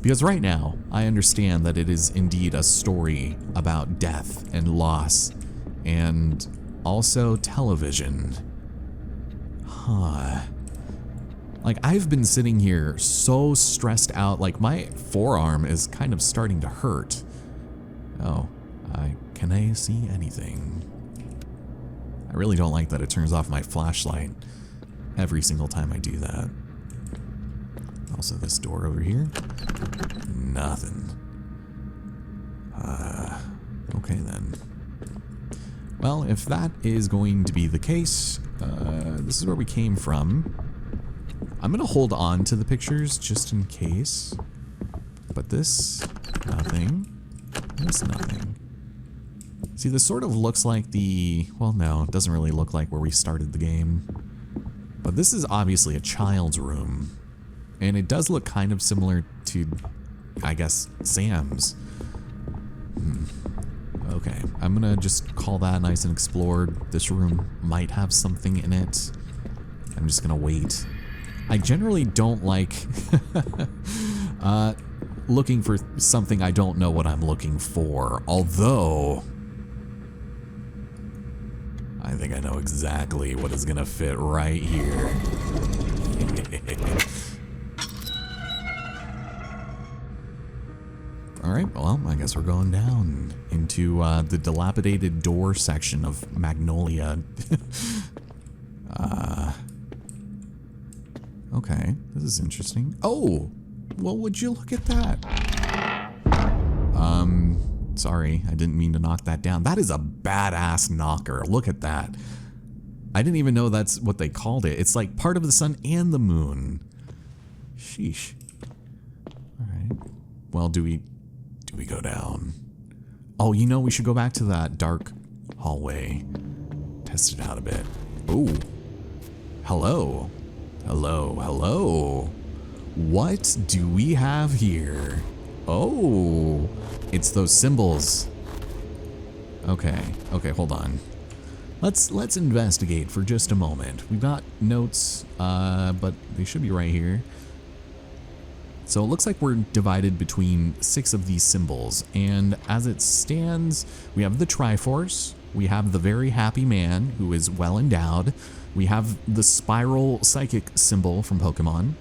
Because right now, I understand that it is indeed a story about death and loss, and also television. Huh. Like, I've been sitting here so stressed out, like my forearm is kind of starting to hurt. Oh, can I see anything? I really don't like that it turns off my flashlight every single time I do that. Also, this door over here. Nothing. Okay then. Well, if that is going to be the case, this is where we came from. I'm gonna hold on to the pictures just in case. But this, nothing. This, nothing. See, this sort of looks like the... Well, no, it doesn't really look like where we started the game. But this is obviously a child's room. And it does look kind of similar to, I guess, Sam's. Okay, I'm gonna just call that nice and explored. This room might have something in it. I'm just gonna wait. I generally don't like looking for something I don't know what I'm looking for. Although, I think I know exactly what is gonna fit right here. Alright, well, I guess we're going down into the dilapidated door section of Magnolia. Okay, this is interesting. Oh! Well, would you look at that? Sorry, I didn't mean to knock that down. That is a badass knocker. Look at that. I didn't even know that's what they called it. It's like part of the sun and the moon. Sheesh. Alright. Well, do we go down? Oh, you know, we should go back to that dark hallway. Test it out a bit. Ooh. Hello. Hello, hello. What do we have here? Oh, it's those symbols. Okay, hold on. Let's investigate for just a moment. We've got notes, but they should be right here. So it looks like we're divided between 6 of these symbols, and as it stands, we have the Triforce, we have the very happy man who is well endowed, we have the spiral psychic symbol from Pokemon,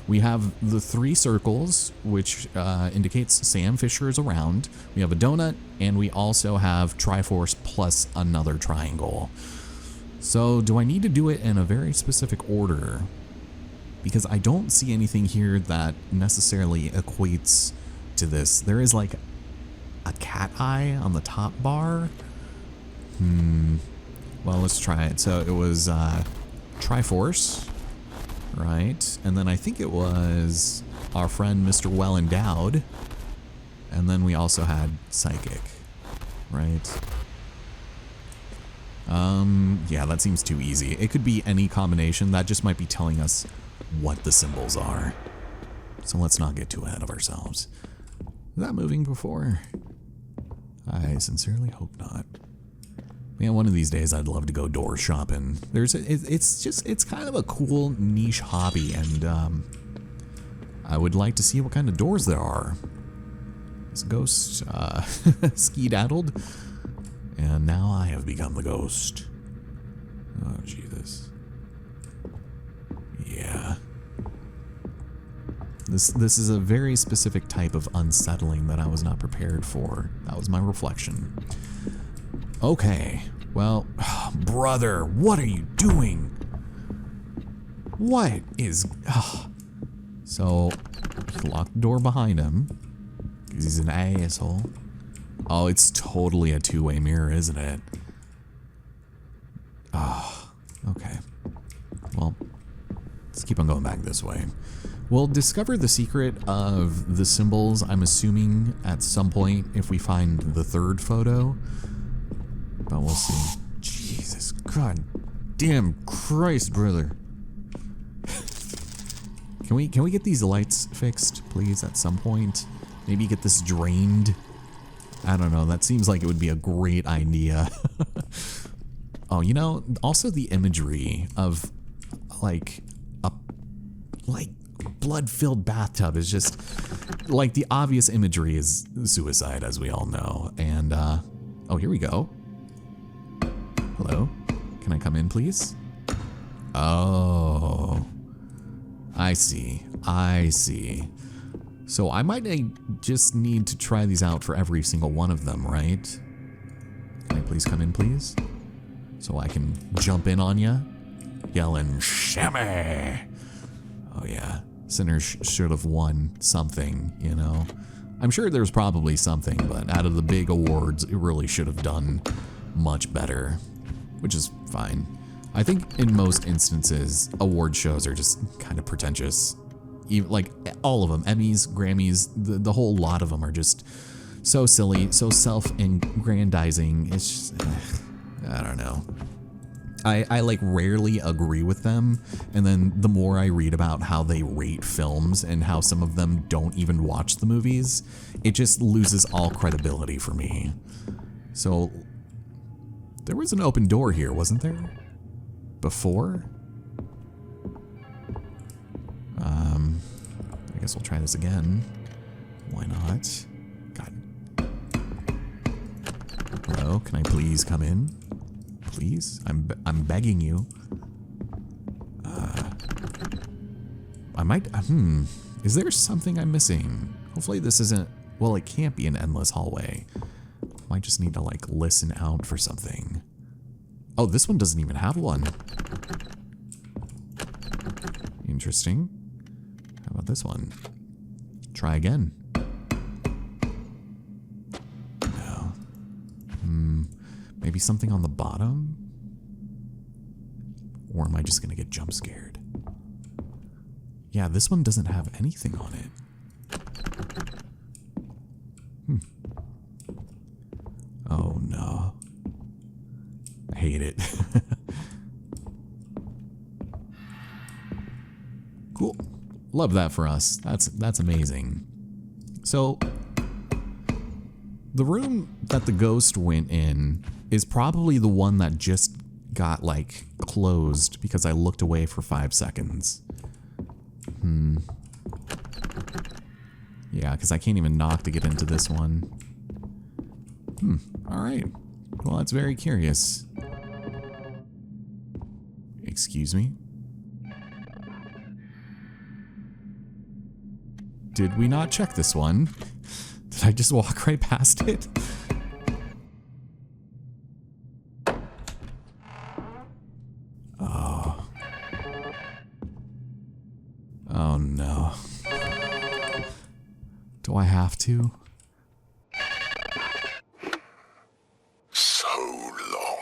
we have the 3 circles, which indicates Sam Fisher is around, we have a donut, and we also have Triforce plus another triangle. So do I need to do it in a very specific order? Because I don't see anything here that necessarily equates to this. There is like a cat eye on the top bar. Well, let's try it. So it was Triforce, right? And then I think it was our friend Mr. Well Endowed. And then we also had Psychic, right? Yeah, that seems too easy. It could be any combination. That just might be telling us what the symbols are. So let's not get too ahead of ourselves. Is that moving before? I sincerely hope not. Man, one of these days I'd love to go door shopping. It's kind of a cool niche hobby, and I would like to see what kind of doors there are. This ghost skedaddled, and now I have become the ghost. Oh Jesus. Yeah. This is a very specific type of unsettling that I was not prepared for. That was my reflection. Okay. Well, brother, what are you doing? What is... So, he locked the door behind him, because he's an asshole. Oh, it's totally a two-way mirror, isn't it? Okay. Well, let's keep on going back this way. We'll discover the secret of the symbols, I'm assuming, at some point if we find the 3rd photo. But we'll see. Jesus, God damn Christ, brother. Can we get these lights fixed, please, at some point? Maybe get this drained? I don't know, that seems like it would be a great idea. Oh, you know, also the imagery of, like, a blood-filled bathtub is just, like, the obvious imagery is suicide, as we all know. And, oh, here we go. Hello? Can I come in, please? Oh, I see. I see. So I might just need to try these out for every single one of them, right? Can I please come in, please? So I can jump in on ya, yelling, "Shimmy!" Oh yeah, Sinners should have won something, you know? I'm sure there's probably something, but out of the big awards, it really should have done much better, which is fine. I think in most instances, award shows are just kind of pretentious. Even, like, all of them, Emmys, Grammys, the whole lot of them are just so silly, so self-aggrandizing. It's just, I don't know. I like rarely agree with them, and then the more I read about how they rate films and how some of them don't even watch the movies, it just loses all credibility for me. So there was an open door here, wasn't there? Before? I guess we'll try this again. Why not? God. Hello, can I please come in? Please? I'm begging you. I might... Is there something I'm missing? Hopefully this isn't... Well, it can't be an endless hallway. Might just need to, like, listen out for something. Oh, this one doesn't even have one. Interesting. How about this one? Try again. No. Maybe something on the bottom? Or am I just gonna get jump scared? Yeah, this one doesn't have anything on it. Oh no. I hate it. Cool. Love that for us. That's amazing. So the room that the ghost went in is probably the one that just got like closed because I looked away for 5 seconds. Yeah, because I can't even knock to get into this one. Alright. Well, that's very curious. Excuse me? Did we not check this one? Did I just walk right past it? Oh. Oh no. Do I have to? So long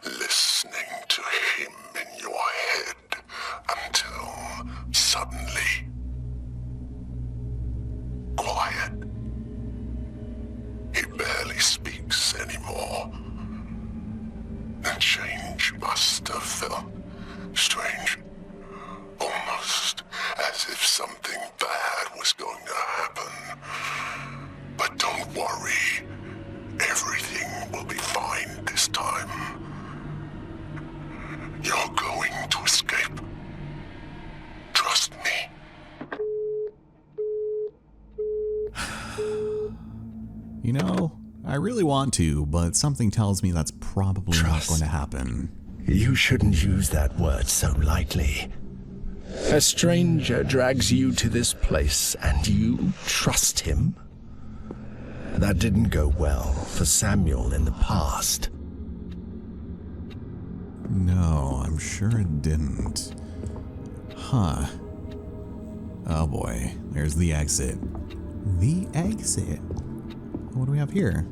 listening to him in your head until suddenly quiet. He barely speaks anymore. The change must have felt strange. Almost as if something bad was going to happen. But don't worry. Everything will be fine this time. You're going to escape. Trust me. You know, I really want to, but something tells me that's probably not going to happen. You shouldn't use that word so lightly. A stranger drags you to this place and you trust him? That didn't go well for Samuel in the past. No, I'm sure it didn't. Huh. Oh boy, there's the exit. The exit. What do we have here?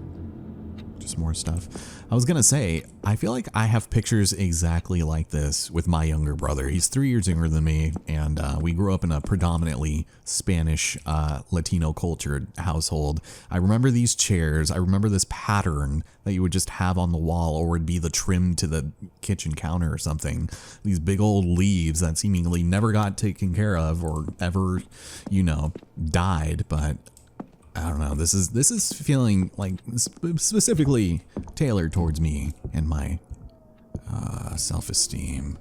Just more stuff. I was gonna say, I feel like I have pictures exactly like this with my younger brother. He's 3 years younger than me, and we grew up in a predominantly Spanish, Latino cultured household. I remember these chairs. I remember this pattern that you would just have on the wall, or would be the trim to the kitchen counter or something. These big old leaves that seemingly never got taken care of or ever, you know, died, but I don't know. This is feeling like specifically tailored towards me and my self-esteem.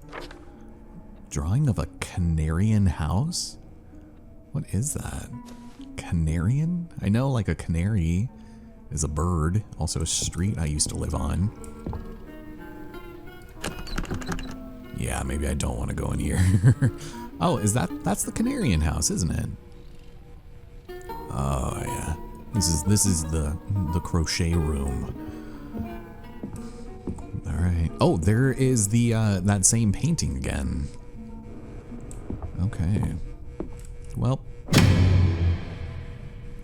Drawing of a Canarian house? What is that? Canarian? I know like a canary is a bird, also a street I used to live on. Yeah, maybe I don't want to go in here. Oh, that's the Canarian house, isn't it? Oh yeah, this is the crochet room. All right. Oh, there is the that same painting again. Okay. Well.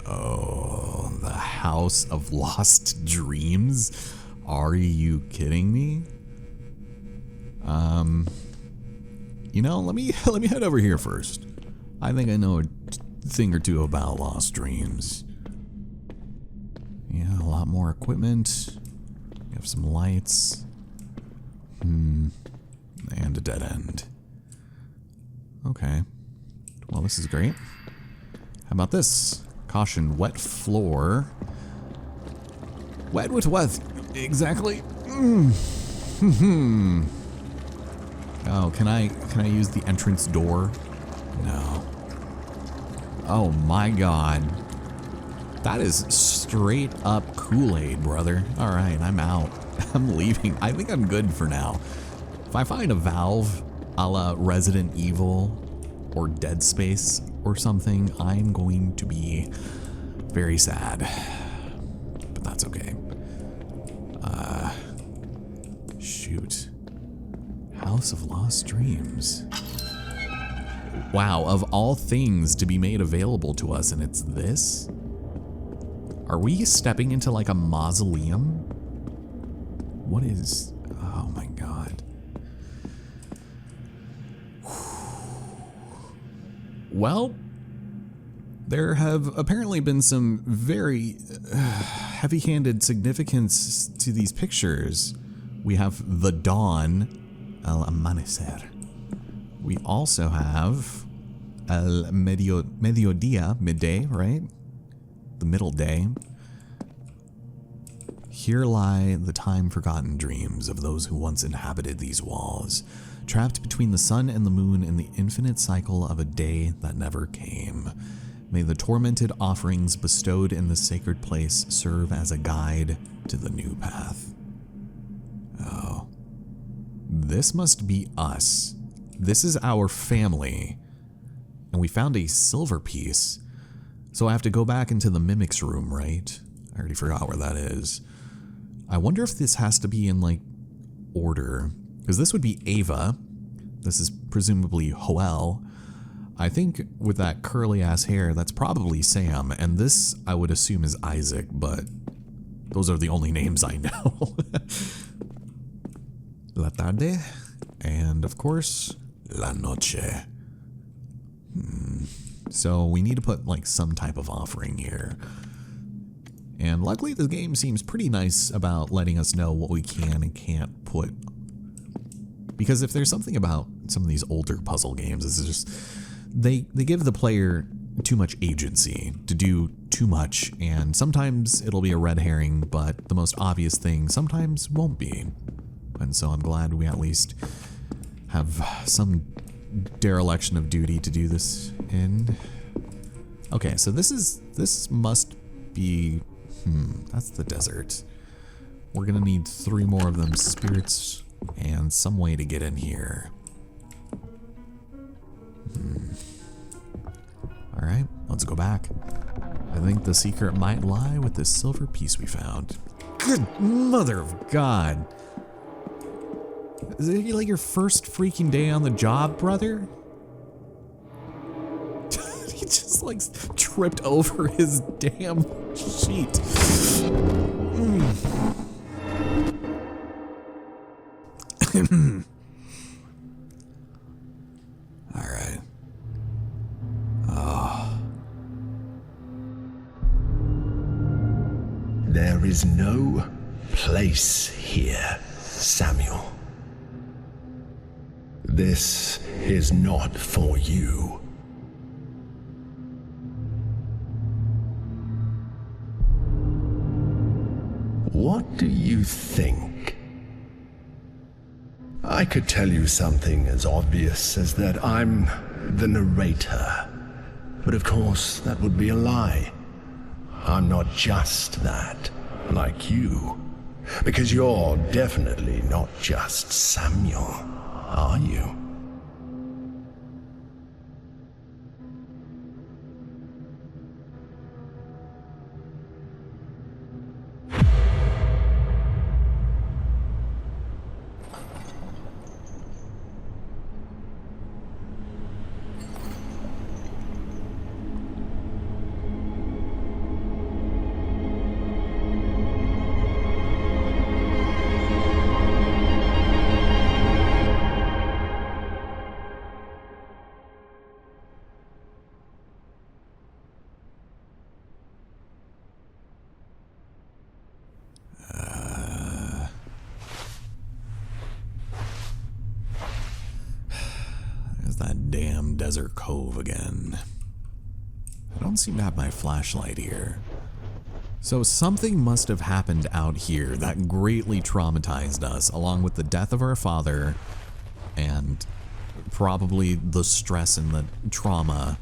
Oh, the House of Lost Dreams. Are you kidding me? You know, let me head over here first. I think I know a thing or two about Lost Dreams. Yeah, a lot more equipment. We have some lights. And a dead end. Okay. Well, this is great. How about this? Caution, wet floor. Wet with what? Exactly. Oh, can I use the entrance door? No. Oh my god. That is straight up Kool-Aid, brother. Alright, I'm out. I'm leaving. I think I'm good for now. If I find a valve a la Resident Evil or Dead Space or something, I'm going to be very sad. But that's okay. Shoot. House of Lost Dreams. Wow, of all things to be made available to us, and it's this? Are we stepping into like a mausoleum? What is... Oh my god. Well, there have apparently been some very heavy-handed significance to these pictures. We have the dawn, el amanecer. We also have el mediodía, midday, right? The middle day. Here lie the time-forgotten dreams of those who once inhabited these walls, trapped between the sun and the moon in the infinite cycle of a day that never came. May the tormented offerings bestowed in the sacred place serve as a guide to the new path. Oh. This must be us. This is our family. And we found a silver piece. So I have to go back into the mimic's room, right? I already forgot where that is. I wonder if this has to be in, like, order. Because this would be Ava. This is presumably Joel. I think with that curly-ass hair, that's probably Sam. And this, I would assume, is Isaac, but those are the only names I know. La tarde. And, of course, la noche. So we need to put, like, some type of offering here. And luckily, the game seems pretty nice about letting us know what we can and can't put. Because if there's something about some of these older puzzle games, it's just they give the player too much agency to do too much, and sometimes it'll be a red herring, but the most obvious thing sometimes won't be. And so I'm glad we at least have some dereliction of duty to do this in. Okay, so this must be, that's the desert. We're gonna need 3 more of them spirits and some way to get in here. All right, let's go back. I think the secret might lie with this silver piece we found. Good mother of God. Is it like your first freaking day on the job, brother? He just like tripped over his damn sheet. All right. There is no place here, Samuel. This is not for you. What do you think? I could tell you something as obvious as that I'm the narrator. But of course, that would be a lie. I'm not just that, like you. Because you're definitely not just Samuel, are you? Desert Cove again. I don't seem to have my flashlight here. So something must have happened out here that greatly traumatized us, along with the death of our father and probably the stress and the trauma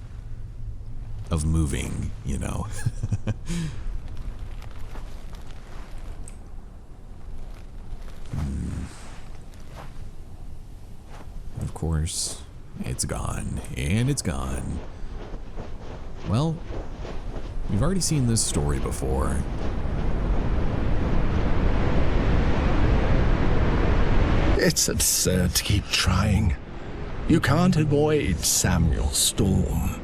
of moving, you know. Of course, it's gone, and it's gone. Well, we've already seen this story before. It's absurd to keep trying. You can't avoid Samuel Storm.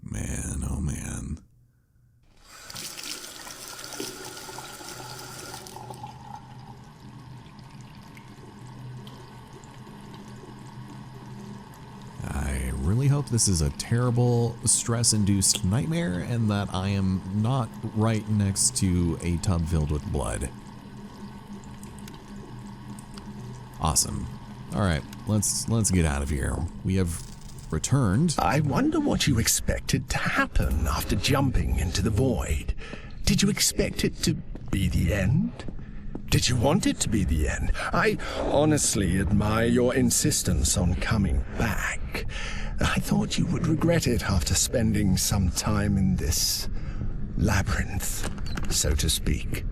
Man, oh man. I really hope this is a terrible stress-induced nightmare and that I am not right next to a tub filled with blood. Awesome. All right, let's get out of here. We have returned. I wonder what you expected to happen after jumping into the void. Did you expect it to be the end? Did you want it to be the end? I honestly admire your insistence on coming back. I thought you would regret it after spending some time in this labyrinth, so to speak.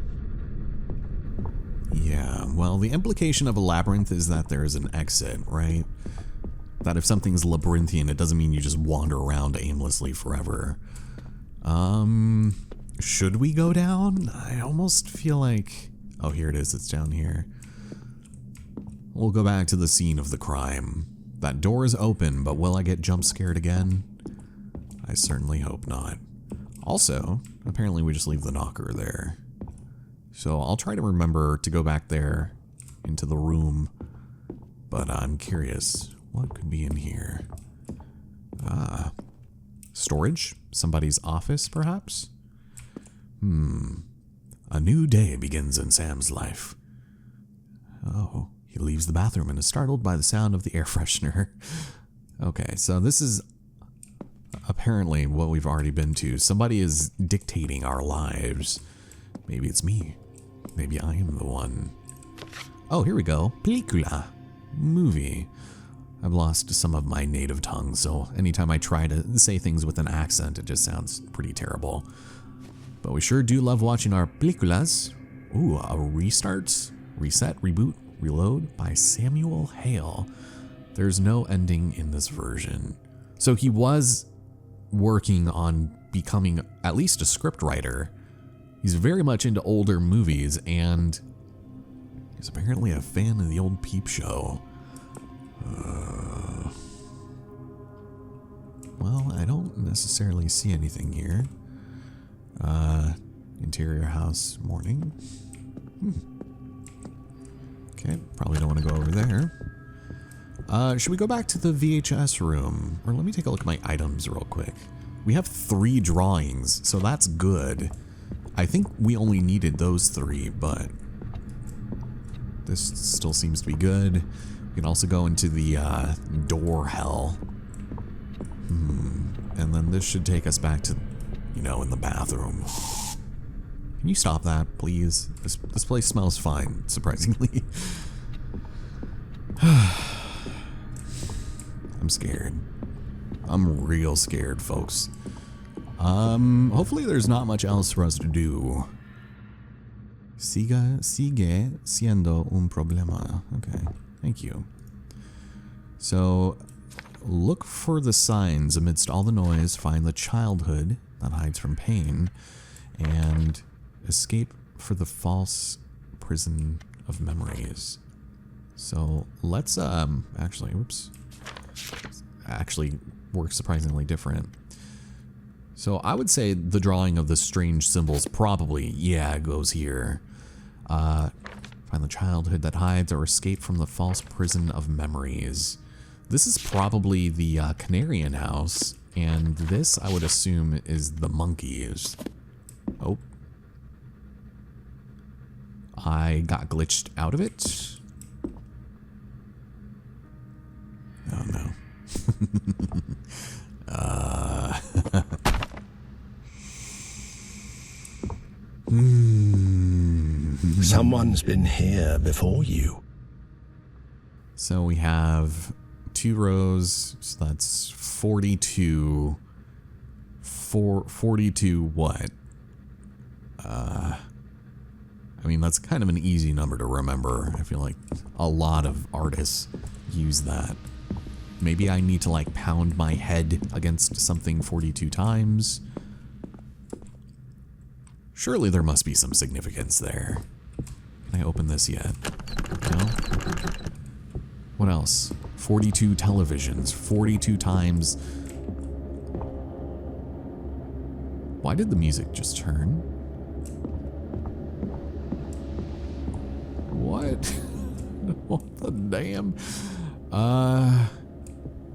Yeah, well, the implication of a labyrinth is that there is an exit, right? That if something's labyrinthian, it doesn't mean you just wander around aimlessly forever. Should we go down? I almost feel like... Oh, here it is. It's down here. We'll go back to the scene of the crime. That door is open, but will I get jump scared again? I certainly hope not. Also, apparently we just leave the knocker there. So I'll try to remember to go back there into the room, but I'm curious, what could be in here? Storage? Somebody's office, perhaps? A new day begins in Sam's life. Oh, he leaves the bathroom and is startled by the sound of the air freshener. Okay, so this is apparently what we've already been to. Somebody is dictating our lives. Maybe it's me. Maybe I am the one. Oh, here we go. Película. Movie. I've lost some of my native tongue, so anytime I try to say things with an accent, it just sounds pretty terrible. But we sure do love watching our películas. Ooh, a restart, reset, reboot, reload by Samuel Hale. There's no ending in this version. So he was working on becoming at least a script writer. He's very much into older movies, and he's apparently a fan of the old Peep Show. Well, I don't necessarily see anything here. Interior house, morning. Okay, probably don't want to go over there. Should we go back to the VHS room? Or let me take a look at my items real quick. We have 3 drawings, so that's good. I think we only needed those 3, but this still seems to be good. We can also go into the door hell. And then this should take us back to, you know, in the bathroom. Can you stop that, please? This place smells fine, surprisingly. I'm scared. I'm real scared, folks. Hopefully there's not much else for us to do. Sigue siendo un problema. Okay, thank you. So, look for the signs amidst all the noise, find the childhood that hides from pain, and escape for the false prison of memories. So let's actually works surprisingly different. So I would say the drawing of the strange symbols probably, yeah, goes here. Find the childhood that hides or escape from the false prison of memories. This is probably the Canarian house, and this, I would assume, is the monkeys. Oh. I got glitched out of it. Oh, no. Someone's been here before you. So we have 2 rows, so that's 42. 42 what? I mean, that's kind of an easy number to remember. I feel like a lot of artists use that. Maybe I need to like pound my head against something 42 times. Surely there must be some significance there. Can I open this yet? No? What else? 42 televisions, 42 times. Why did the music just turn? What? What the damn?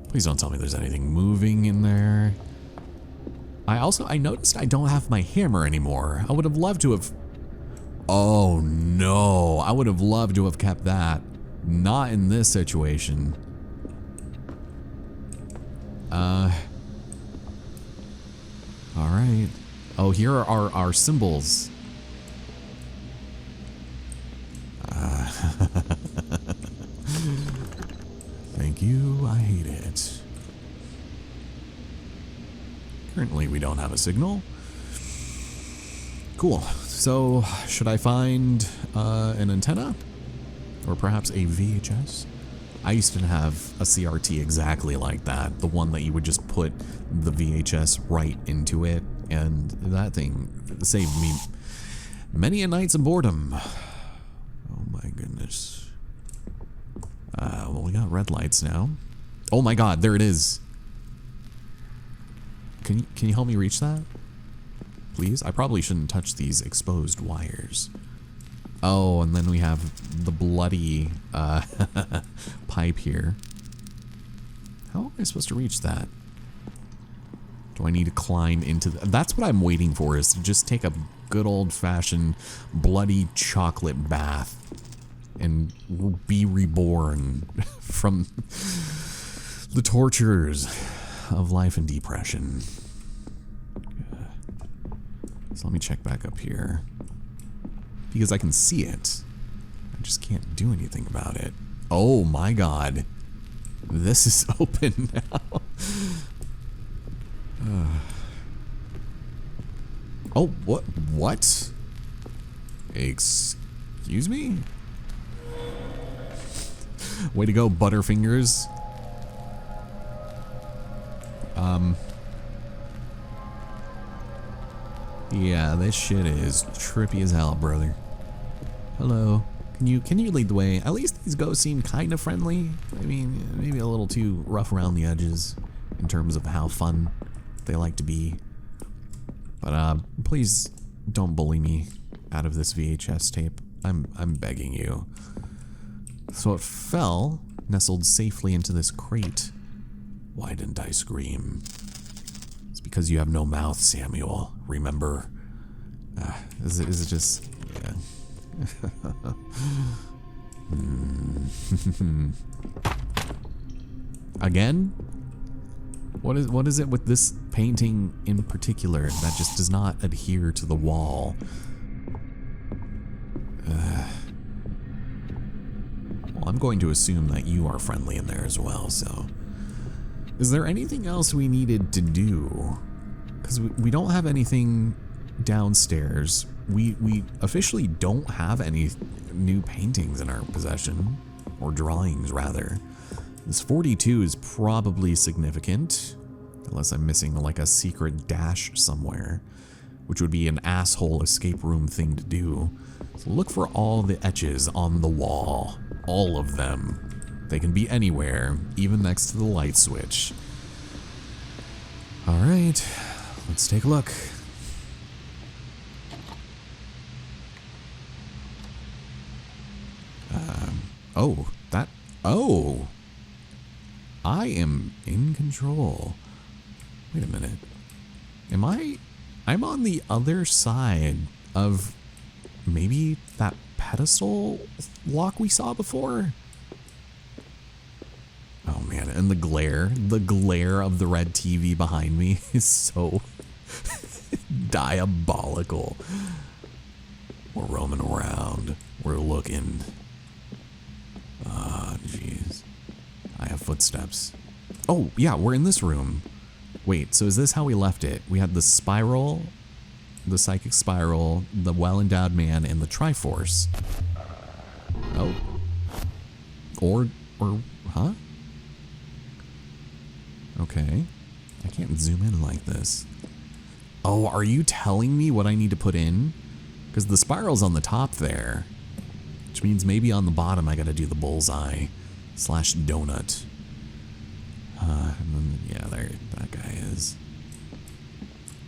Please don't tell me there's anything moving in there. I noticed I don't have my hammer anymore. I would have loved to have... Oh no, I would have loved to have kept that. Not in this situation. Alright. Oh, here are our symbols. Thank you, I hate it. Currently, we don't have a signal. Cool. So, should I find an antenna? Or perhaps a VHS? I used to have a CRT exactly like that. The one that you would just put the VHS right into it. And that thing saved me many a nights of boredom. Oh my goodness. Well, we got red lights now. Oh my god, there it is. Can you help me reach that? Please? I probably shouldn't touch these exposed wires. Oh, and then we have the bloody pipe here. How am I supposed to reach that? Do I need to climb into the... That's what I'm waiting for, is to just take a good old-fashioned bloody chocolate bath and be reborn from the tortures of life and depression. So let me check back up here. Because I can see it. I just can't do anything about it. Oh my god. This is open now. Oh, what? What? Excuse me? Way to go, Butterfingers. Yeah, this shit is trippy as hell, brother. Hello. Can you lead the way? At least these ghosts seem kind of friendly. I mean, maybe a little too rough around the edges in terms of how fun they like to be. But please don't bully me out of this VHS tape. I'm begging you. So it fell, nestled safely into this crate. Why didn't I scream? It's because you have no mouth, Samuel. Remember? Is it just... Yeah. Again? What is it with this painting in particular that just does not adhere to the wall? Well, I'm going to assume that you are friendly in there as well, so... Is there anything else we needed to do? Because we don't have anything downstairs. We officially don't have any new paintings in our possession. Or drawings, rather. This 42 is probably significant. Unless I'm missing like a secret dash somewhere. Which would be an asshole escape room thing to do. So look for all the etches on the wall. All of them. They can be anywhere, even next to the light switch. Alright, let's take a look. Oh. I am in control. Wait a minute. I'm on the other side of maybe that pedestal lock we saw before? Oh man, and the glare of the red TV behind me is so diabolical. We're roaming around. We're looking. Ah, jeez. I have footsteps. Oh, yeah, we're in this room. Wait, so is this how we left it? We had the spiral, the psychic spiral, the well-endowed man, and the Triforce. Oh. Or, huh? Okay. I can't zoom in like this. Oh, are you telling me what I need to put in? Because the spiral's on the top there. Which means maybe on the bottom I gotta do the bullseye / donut. And then, yeah, there that guy is.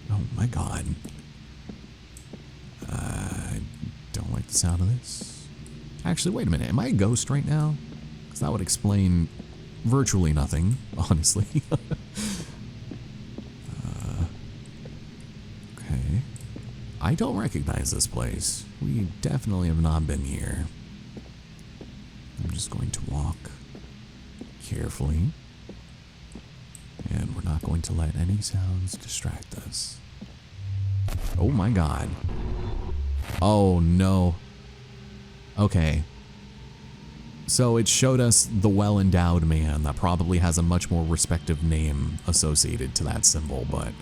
Oh my god. I don't like the sound of this. Actually, wait a minute. Am I a ghost right now? Because that would explain virtually nothing, honestly. Okay. I don't recognize this place. We definitely have not been here. I'm just going to walk carefully. And we're not going to let any sounds distract us. Oh my god. Oh no. Okay. So it showed us the well-endowed man that probably has a much more respective name associated to that symbol, but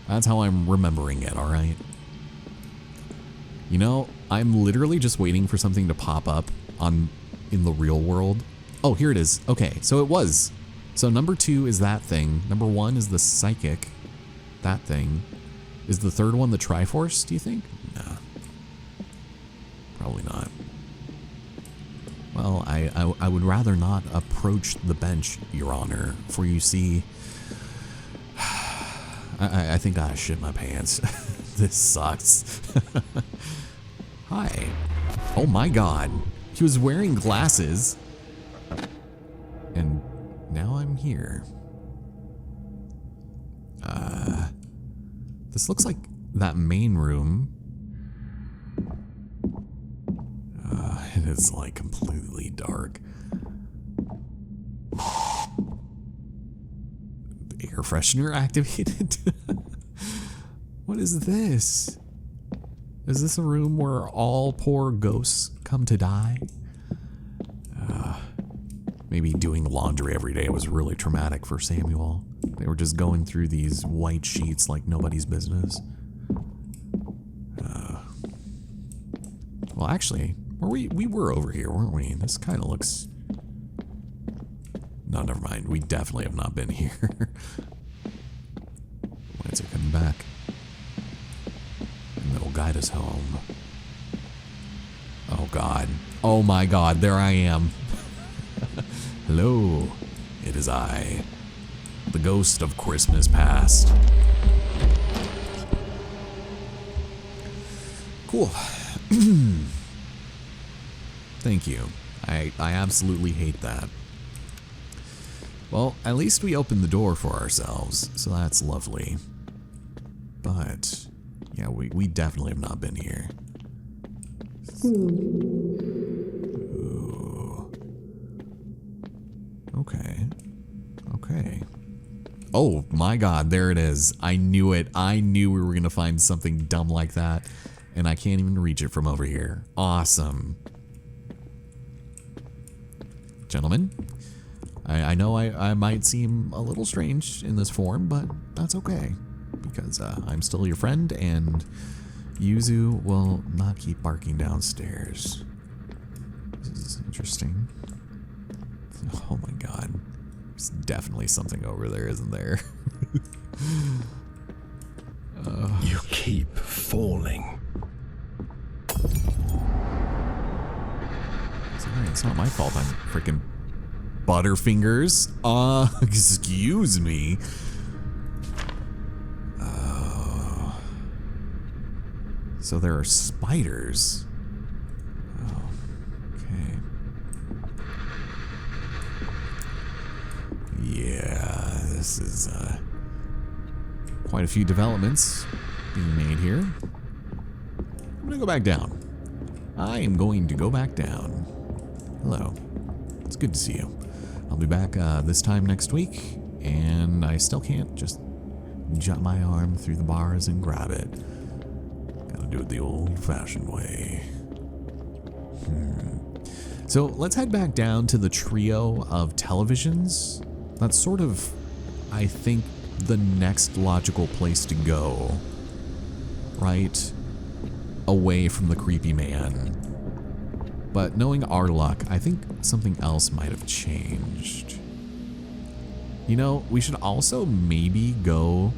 that's how I'm remembering it, alright? You know, I'm literally just waiting for something to pop up in the real world. Oh, here it is. Okay, so it was. So number 2 is that thing. Number 1 is the psychic. That thing. Is the third one the Triforce, do you think? Nah. Probably not. Well, I would rather not approach the bench, Your Honor, for you see, I think I shit my pants. This sucks. Hi. Oh my god. He was wearing glasses. And now I'm here. This looks like that main room. It is like completely dark. Air freshener activated? What is this? Is this a room where all poor ghosts come to die? Maybe doing laundry every day was really traumatic for Samuel. They were just going through these white sheets like nobody's business. Well, actually, we were over here, weren't we? This kind of looks... No, never mind. We definitely have not been here. Lights are coming back. And they'll guide us home. Oh, God. Oh, my God. There I am. Hello. It is I, the ghost of Christmas past. Cool. Thank you. I absolutely hate that. Well, at least we opened the door for ourselves, so that's lovely. But, yeah, we definitely have not been here. Ooh. Okay. Okay. Oh my god, there it is. I knew it. I knew we were going to find something dumb like that, and I can't even reach it from over here. Awesome. Gentlemen, I know I might seem a little strange in this form, but that's okay, because I'm still your friend, and Yuzu will not keep barking downstairs. This is interesting. Oh my god. There's definitely something over there, isn't there? You keep falling. Sorry, it's not my fault. I'm freaking Butterfingers. Excuse me. So there are spiders. Oh, okay. this is quite a few developments being made here. I'm gonna go back down. I am going to go back down. Hello. It's good to see you. I'll be back this time next week, and I still can't just jut my arm through the bars and grab it. Gotta do it the old-fashioned way. So let's head back down to the trio of televisions. That's sort of, I think, the next logical place to go. Right? Away from the creepy man. But knowing our luck, I think something else might have changed. You know, we should also maybe go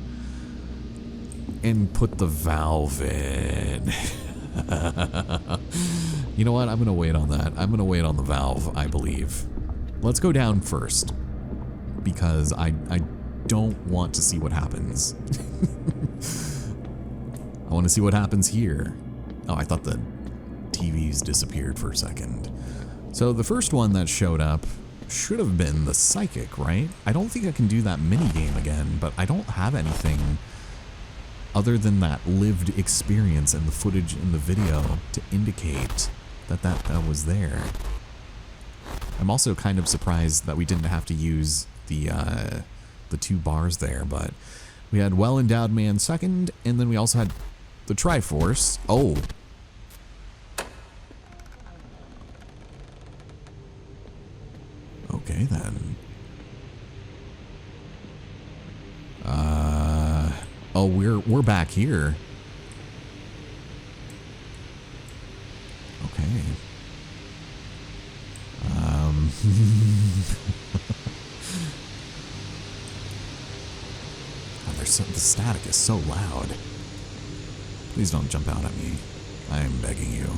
and put the valve in. You know what? I'm going to wait on that. I'm going to wait on the valve, I believe. Let's go down first. Because I don't want to see what happens. I want to see what happens here. Oh, I thought the TVs disappeared for a second. So the first one that showed up should have been the psychic, right? I don't think I can do that mini game again, but I don't have anything other than that lived experience and the footage in the video to indicate that that was there. I'm also kind of surprised that we didn't have to use the 2 bars there, but we had Well-Endowed Man second, and then we also had the Triforce. Oh. Okay, then. Oh, we're back here. Okay. Oh, the static is so loud. Please don't jump out at me. I am begging you.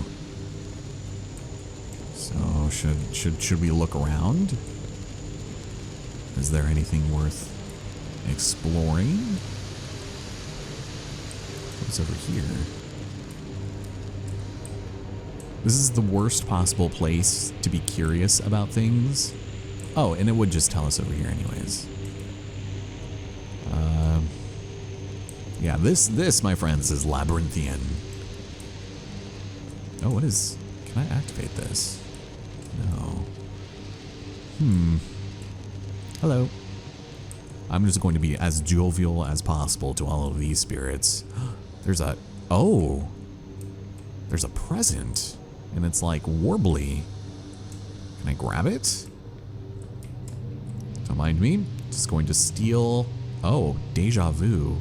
So should we look around? Is there anything worth exploring? What's over here? This is the worst possible place to be curious about things. Oh, and it would just tell us over here anyways. Yeah, this, my friends, is labyrinthian. Oh, what is... Can I activate this? No. Hello. I'm just going to be as jovial as possible to all of these spirits. There's a... Oh! There's a present. And it's like warbly. Can I grab it? Don't mind me. Just going to steal... Oh, deja vu.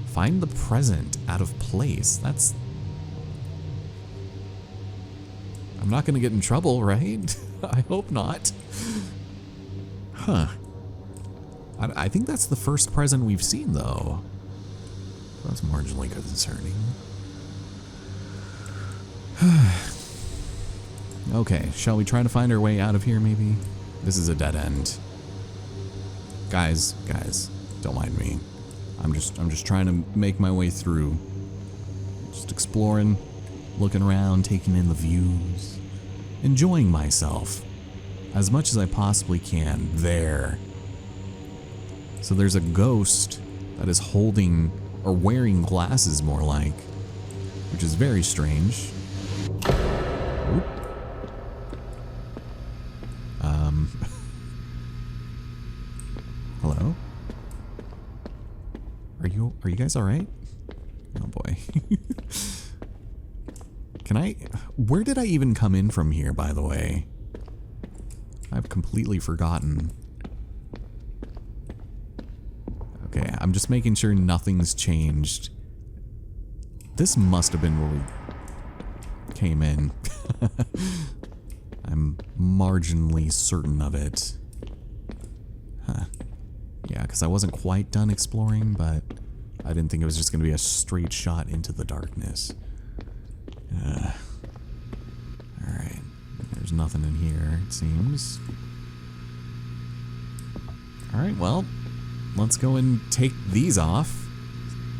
Find the present out of place. That's... I'm not going to get in trouble, right? I hope not. Huh. I think that's the first present we've seen, though. That's marginally concerning. Okay, shall we try to find our way out of here, maybe? This is a dead end. Guys, don't mind me. I'm just trying to make my way through. Just exploring, looking around, taking in the views, enjoying myself as much as I possibly can there. So there's a ghost that is holding or wearing glasses, more like, which is very strange. Oop. Hello? Are you guys all right? Oh boy. Where did I even come in from here, by the way? I've completely forgotten. Okay, I'm just making sure nothing's changed. This must have been where we came in. I'm marginally certain of it. Huh. Yeah, because I wasn't quite done exploring, but I didn't think it was just going to be a straight shot into the darkness. Alright. There's nothing in here, it seems. Alright, well, let's go and take these off.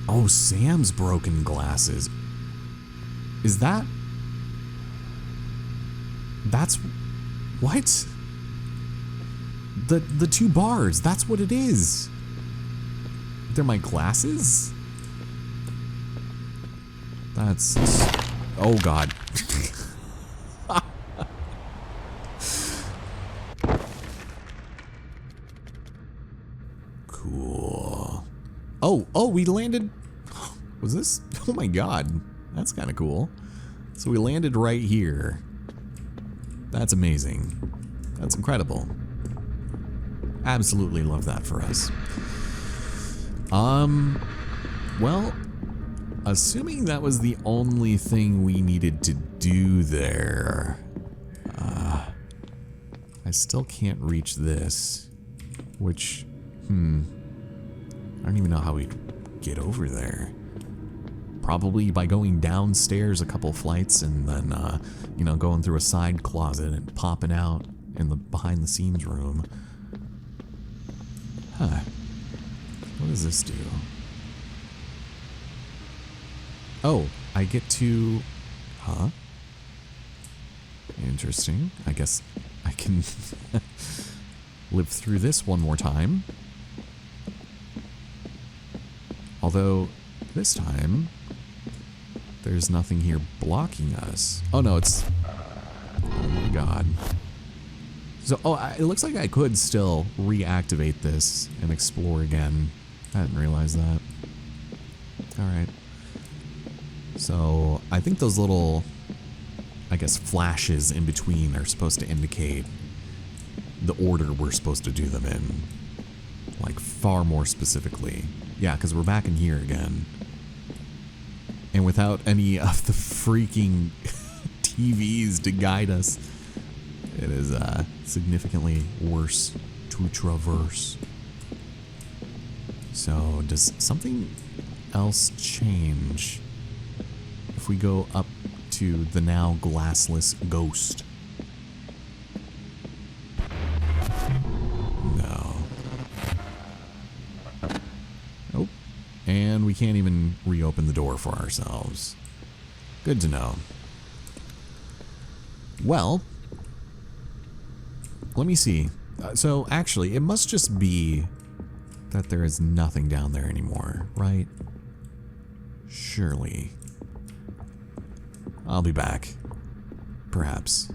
Oh, Sam's broken glasses. Is that... That's... What? The 2 bars, that's what it is. They're my glasses? That's... Oh, God. Cool. Oh, we landed... Was this? Oh, my God. That's kind of cool. So we landed right here. That's amazing. That's incredible. Absolutely love that for us. Well, assuming that was the only thing we needed to do there, I still can't reach this, which, I don't even know how we'd get over there. Probably by going downstairs a couple flights and then, you know, going through a side closet and popping out in the behind the scenes room. Huh. What does this do? Oh, I get to... Huh? Interesting. I guess I can live through this one more time. Although, this time, there's nothing here blocking us. Oh no, it's... Oh my God. So, it looks like I could still reactivate this and explore again. I didn't realize that. Alright. So, I think those little, I guess, flashes in between are supposed to indicate the order we're supposed to do them in. Like, far more specifically. Yeah, because we're back in here again. And without any of the freaking TVs to guide us, it is significantly worse to traverse. So, does something else change if we go up to the now glassless ghost? No. Nope. And we can't even reopen the door for ourselves. Good to know. Well, let me see. So, actually, it must just be that there is nothing down there anymore, right? Surely. I'll be back. Perhaps.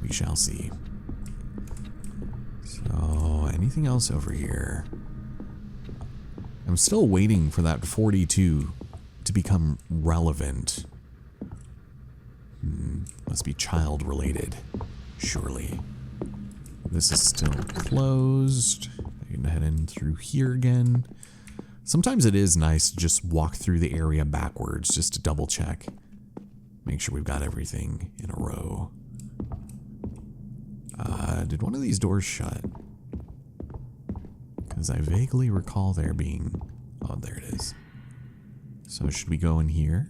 We shall see. So, anything else over here? I'm still waiting for that 42 to become relevant. Must be child-related. Surely. This is still closed. I can head in through here again. Sometimes it is nice to just walk through the area backwards just to double check. Make sure we've got everything in a row. Did one of these doors shut? Because I vaguely recall there being... Oh, there it is. So should we go in here?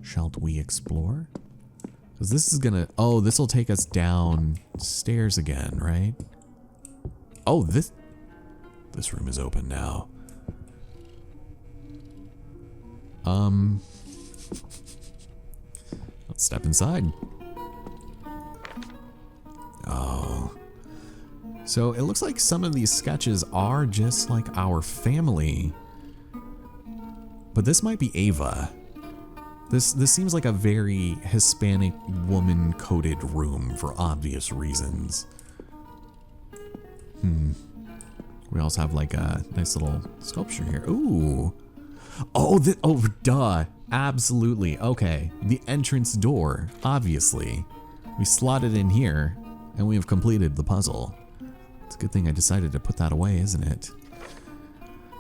Shalt we explore? Because this is gonna... Oh, this will take us downstairs again, right? Oh, this room is open now. Let's step inside. Oh. So it looks like some of these sketches are just like our family. But this might be Ava. This seems like a very Hispanic woman-coded room for obvious reasons. We also have like a nice little sculpture here. Ooh. Oh, duh. Absolutely. Okay. The entrance door, obviously. We slotted in here, and we have completed the puzzle. It's a good thing I decided to put that away, isn't it?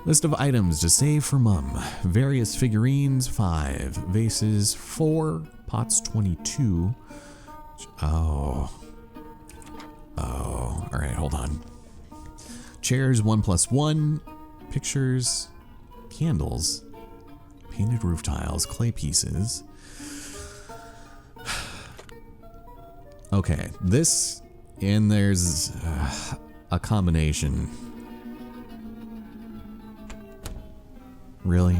List of items to save for Mum. Various figurines, 5. Vases, 4. Pots, 22. Oh. Alright, hold on. Chairs, 1+1. Pictures. Candles. Painted roof tiles. Clay pieces. Okay, this... And there's a combination. Really?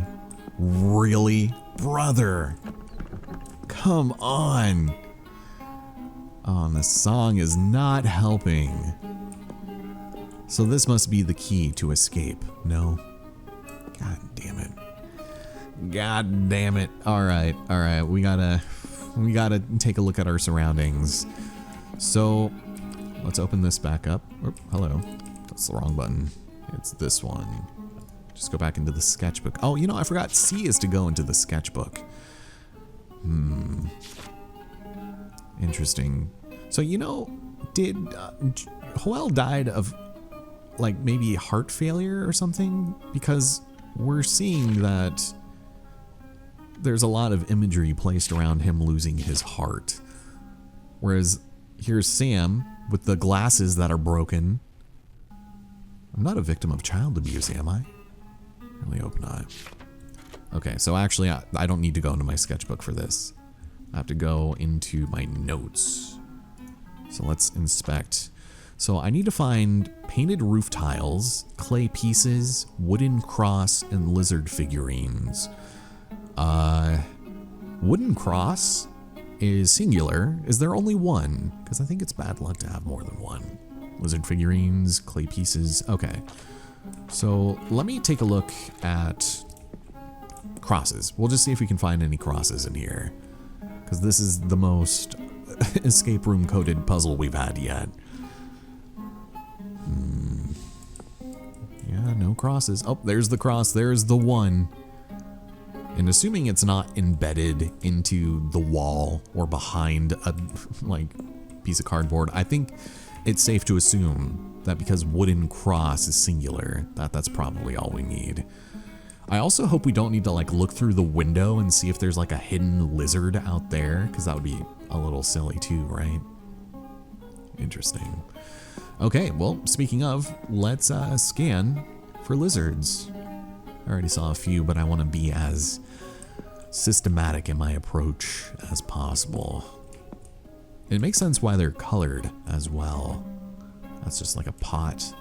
Really? Brother! Come on! Oh, and the song is not helping. So this must be the key to escape, no? God damn it. God damn it. All right. We gotta take a look at our surroundings. So let's open this back up. Oh, hello. That's the wrong button. It's this one. Just go back into the sketchbook. Oh, you know, I forgot C is to go into the sketchbook. Interesting. So, you know, did Joel died of like maybe heart failure or something? Because we're seeing that there's a lot of imagery placed around him losing his heart. Whereas here's Sam with the glasses that are broken. I'm not a victim of child abuse, am I? Really hope not. Okay, so actually I don't need to go into my sketchbook for this. I have to go into my notes. So let's inspect. So I need to find painted roof tiles, clay pieces, wooden cross, and lizard figurines. Wooden cross is singular. Is there only one? Because I think it's bad luck to have more than one. Lizard figurines, clay pieces. Okay. So let me take a look at crosses. We'll just see if we can find any crosses in here. Because this is the most escape room coded puzzle we've had yet. Yeah, no crosses. Oh, there's the cross. There's the one. And assuming it's not embedded into the wall or behind a like piece of cardboard, I think it's safe to assume that because wooden cross is singular, that's probably all we need. I also hope we don't need to like look through the window and see if there's like a hidden lizard out there, because that would be a little silly too, right? Interesting. Okay, well, speaking of, let's scan for lizards. I already saw a few, but I want to be as systematic in my approach as possible. It makes sense why they're colored as well. That's just like a pot.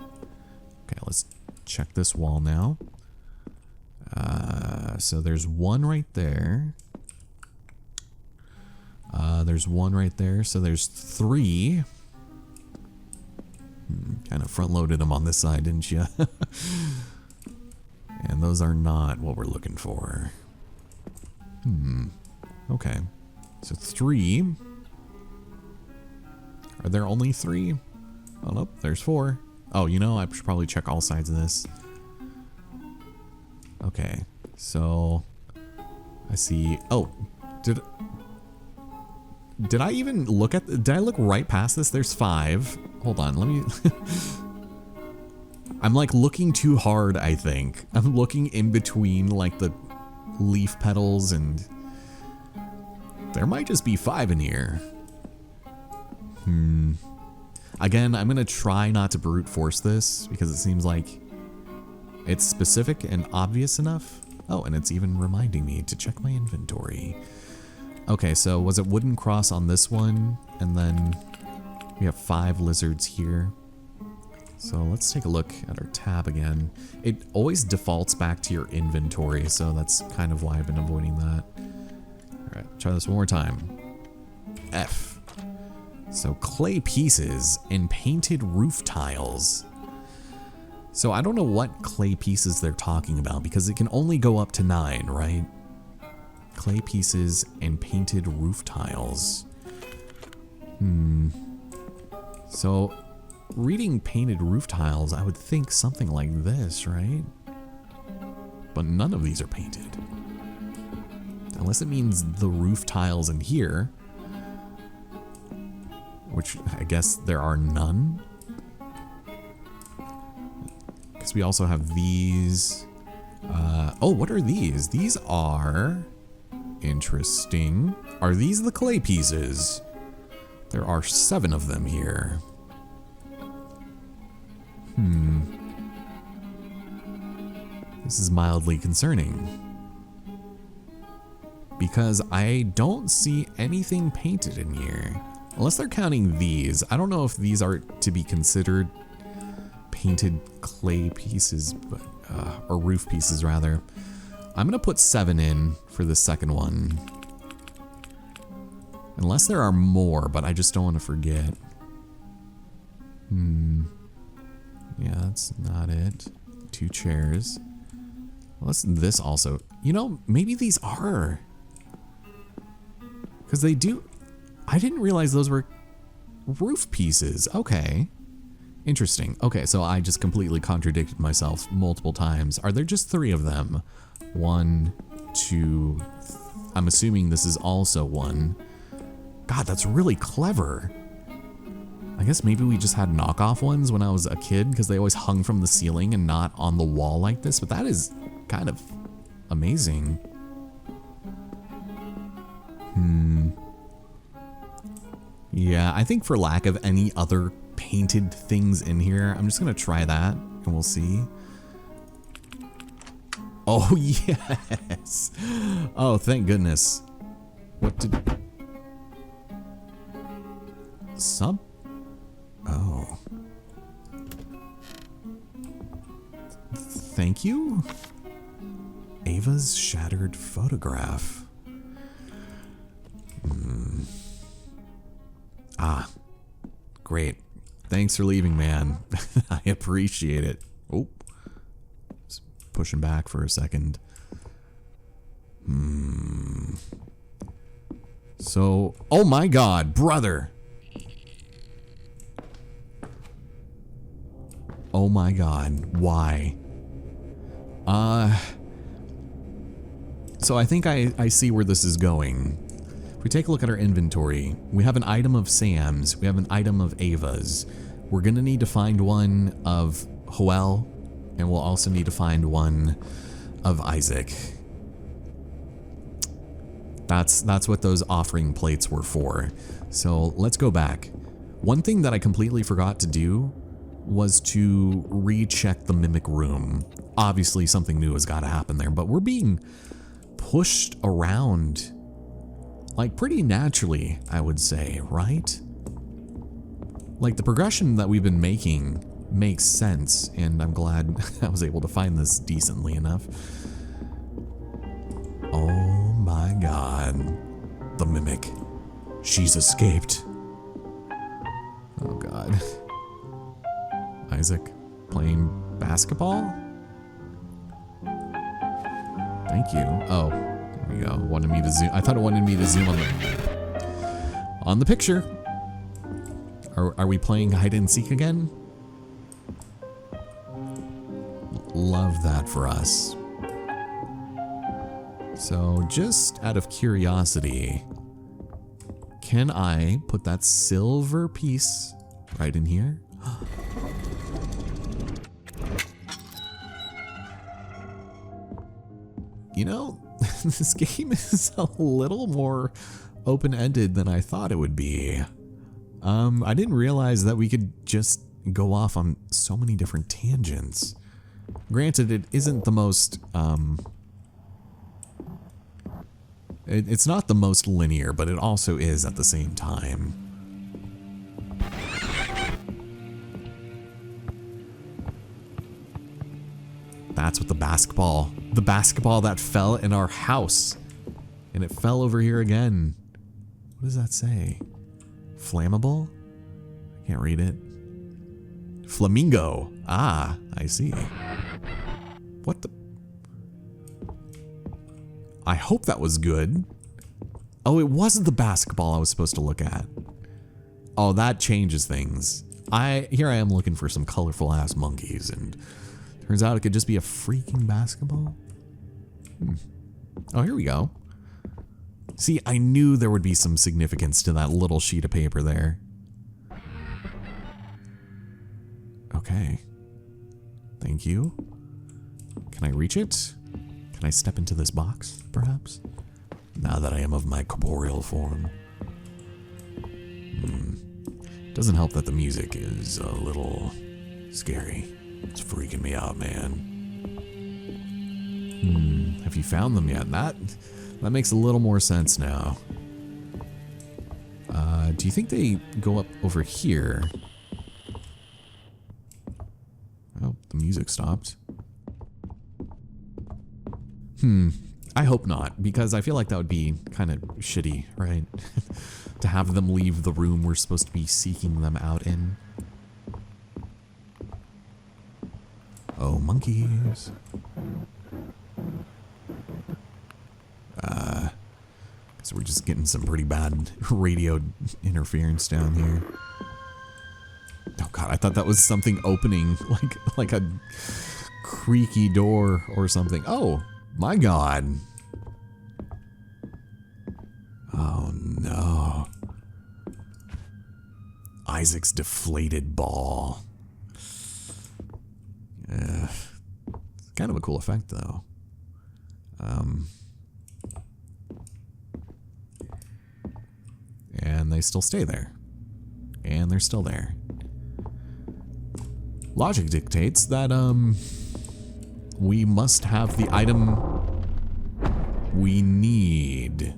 Okay, let's check this wall now. So there's one right there. There's one right there, so there's three. Kind of front-loaded them on this side, didn't you? And those are not what we're looking for. Okay. So three. Are there only three? Oh, nope, there's four. Oh, you know, I should probably check all sides of this. Okay, so I see. Oh, did I even look at? Did I look right past this? There's five. Hold on, let me. I'm like looking too hard, I think. I'm looking in between like the leaf petals, and there might just be five in here. Again, I'm gonna try not to brute force this because it seems like it's specific and obvious enough. Oh, and it's even reminding me to check my inventory. Okay, so was it wooden cross on this one? And then we have 5 lizards here. So let's take a look at our tab again. It always defaults back to your inventory, so that's kind of why I've been avoiding that. All right, try this one more time. F. So clay pieces and painted roof tiles. So I don't know what clay pieces they're talking about because it can only go up to 9, right? Clay pieces and painted roof tiles. So reading painted roof tiles, I would think something like this, right? But none of these are painted. Unless it means the roof tiles in here, which I guess there are none. Because we also have these. Oh, what are these? These are interesting. Are these the clay pieces? There are 7 of them here. This is mildly concerning. Because I don't see anything painted in here. Unless they're counting these. I don't know if these are to be considered painted clay pieces, but or roof pieces rather. I'm gonna put 7 in for the second one. Unless there are more, but I just don't want to forget. Yeah, that's not it. 2 chairs. What's this also? You know, maybe these are. Because they do... I didn't realize those were roof pieces. Okay. Interesting. Okay, so I just completely contradicted myself multiple times. Are there just 3 of them? 1, 2... I'm assuming this is also 1. God, that's really clever. I guess maybe we just had knockoff ones when I was a kid because they always hung from the ceiling and not on the wall like this, but that is kind of amazing. Yeah, I think for lack of any other painted things in here, I'm just gonna try that and we'll see. Oh, yes. Oh, thank goodness. What did... Sub? Oh. Thank you? Ava's shattered photograph. Ah. Great. Thanks for leaving, man. I appreciate it. Oh. Just pushing back for a second. So, oh my God, brother. Oh my God, why? So I think I see where this is going. If we take a look at our inventory, we have an item of Sam's, we have an item of Ava's. We're gonna need to find one of Joel, and we'll also need to find one of Isaac. That's what those offering plates were for. So let's go back. One thing that I completely forgot to do was to recheck the mimic room. Obviously something new has got to happen there, but we're being pushed around like pretty naturally, I would say, right? Like the progression that we've been making makes sense, and I'm glad I was able to find this decently enough. Oh my God, the mimic. She's escaped. Oh God. Isaac playing basketball? Thank you. Oh, there we go. Wanted me to zoom. I thought it wanted me to zoom on the picture. Are we playing hide and seek again? Love that for us. So just out of curiosity, can I put that silver piece right in here? You know, this game is a little more open-ended than I thought it would be. I didn't realize that we could just go off on so many different tangents. Granted, it isn't the most, it's not the most linear, but it also is at the same time. That's what the basketball that fell in our house, and it fell over here again. What does that say? Flammable? I can't read it. Flamingo. Ah, I see. What the? I hope that was good. Oh, it wasn't the basketball I was supposed to look at. Oh, that changes things. Here I am looking for some colorful ass monkeys, and turns out it could just be a freaking basketball. Oh, here we go. See, I knew there would be some significance to that little sheet of paper there. Okay. Thank you. Can I reach it? Can I step into this box, perhaps? Now that I am of my corporeal form. Doesn't help that the music is a little scary. It's freaking me out, man. Have you found them yet? That makes a little more sense now. Do you think they go up over here? Oh, the music stopped. I hope not, because I feel like that would be kind of shitty, right? To have them leave the room we're supposed to be seeking them out in. Oh, monkeys. So we're just getting some pretty bad radio interference down here. Oh god, I thought that was something opening, like a creaky door or something. Oh my god. Oh no. Isaac's deflated ball. Kind of a cool effect though. And they still stay there. And they're still there. Logic dictates that, we must have the item we need.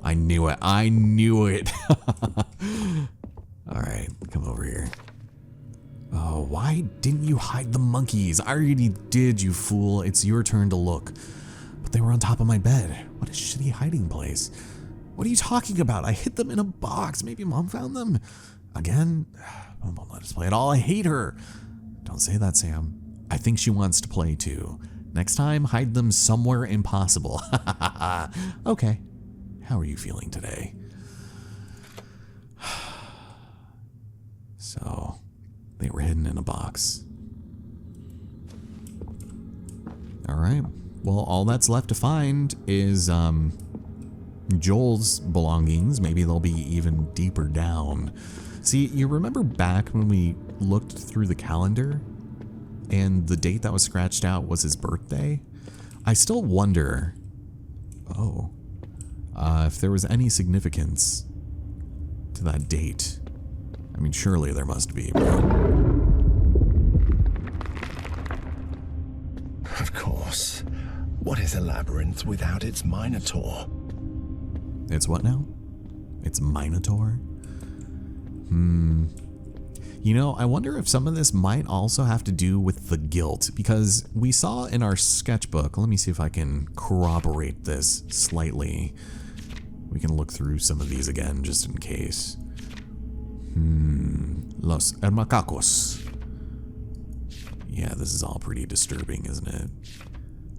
I knew it. I knew it. Alright, come over here. Oh, why didn't you hide the monkeys? I already did, you fool. It's your turn to look. But they were on top of my bed. What a shitty hiding place. What are you talking about? I hid them in a box. Maybe Mom found them. Again? Mom won't let us play at all. I hate her. Don't say that, Sam. I think she wants to play too. Next time, hide them somewhere impossible. Okay. How are you feeling today? So, they were hidden in a box. Alright. Well, all that's left to find is, Joel's belongings. Maybe they'll be even deeper down. See, you remember back when we looked through the calendar and the date that was scratched out was his birthday? I still wonder, if there was any significance to that date. I mean, surely there must be, but... Of course. What is a labyrinth without its Minotaur? It's what now? It's Minotaur? You know, I wonder if some of this might also have to do with the guilt, because we saw in our sketchbook, let me see if I can corroborate this slightly. We can look through some of these again, just in case. Los Hermacacos. Yeah, this is all pretty disturbing, isn't it?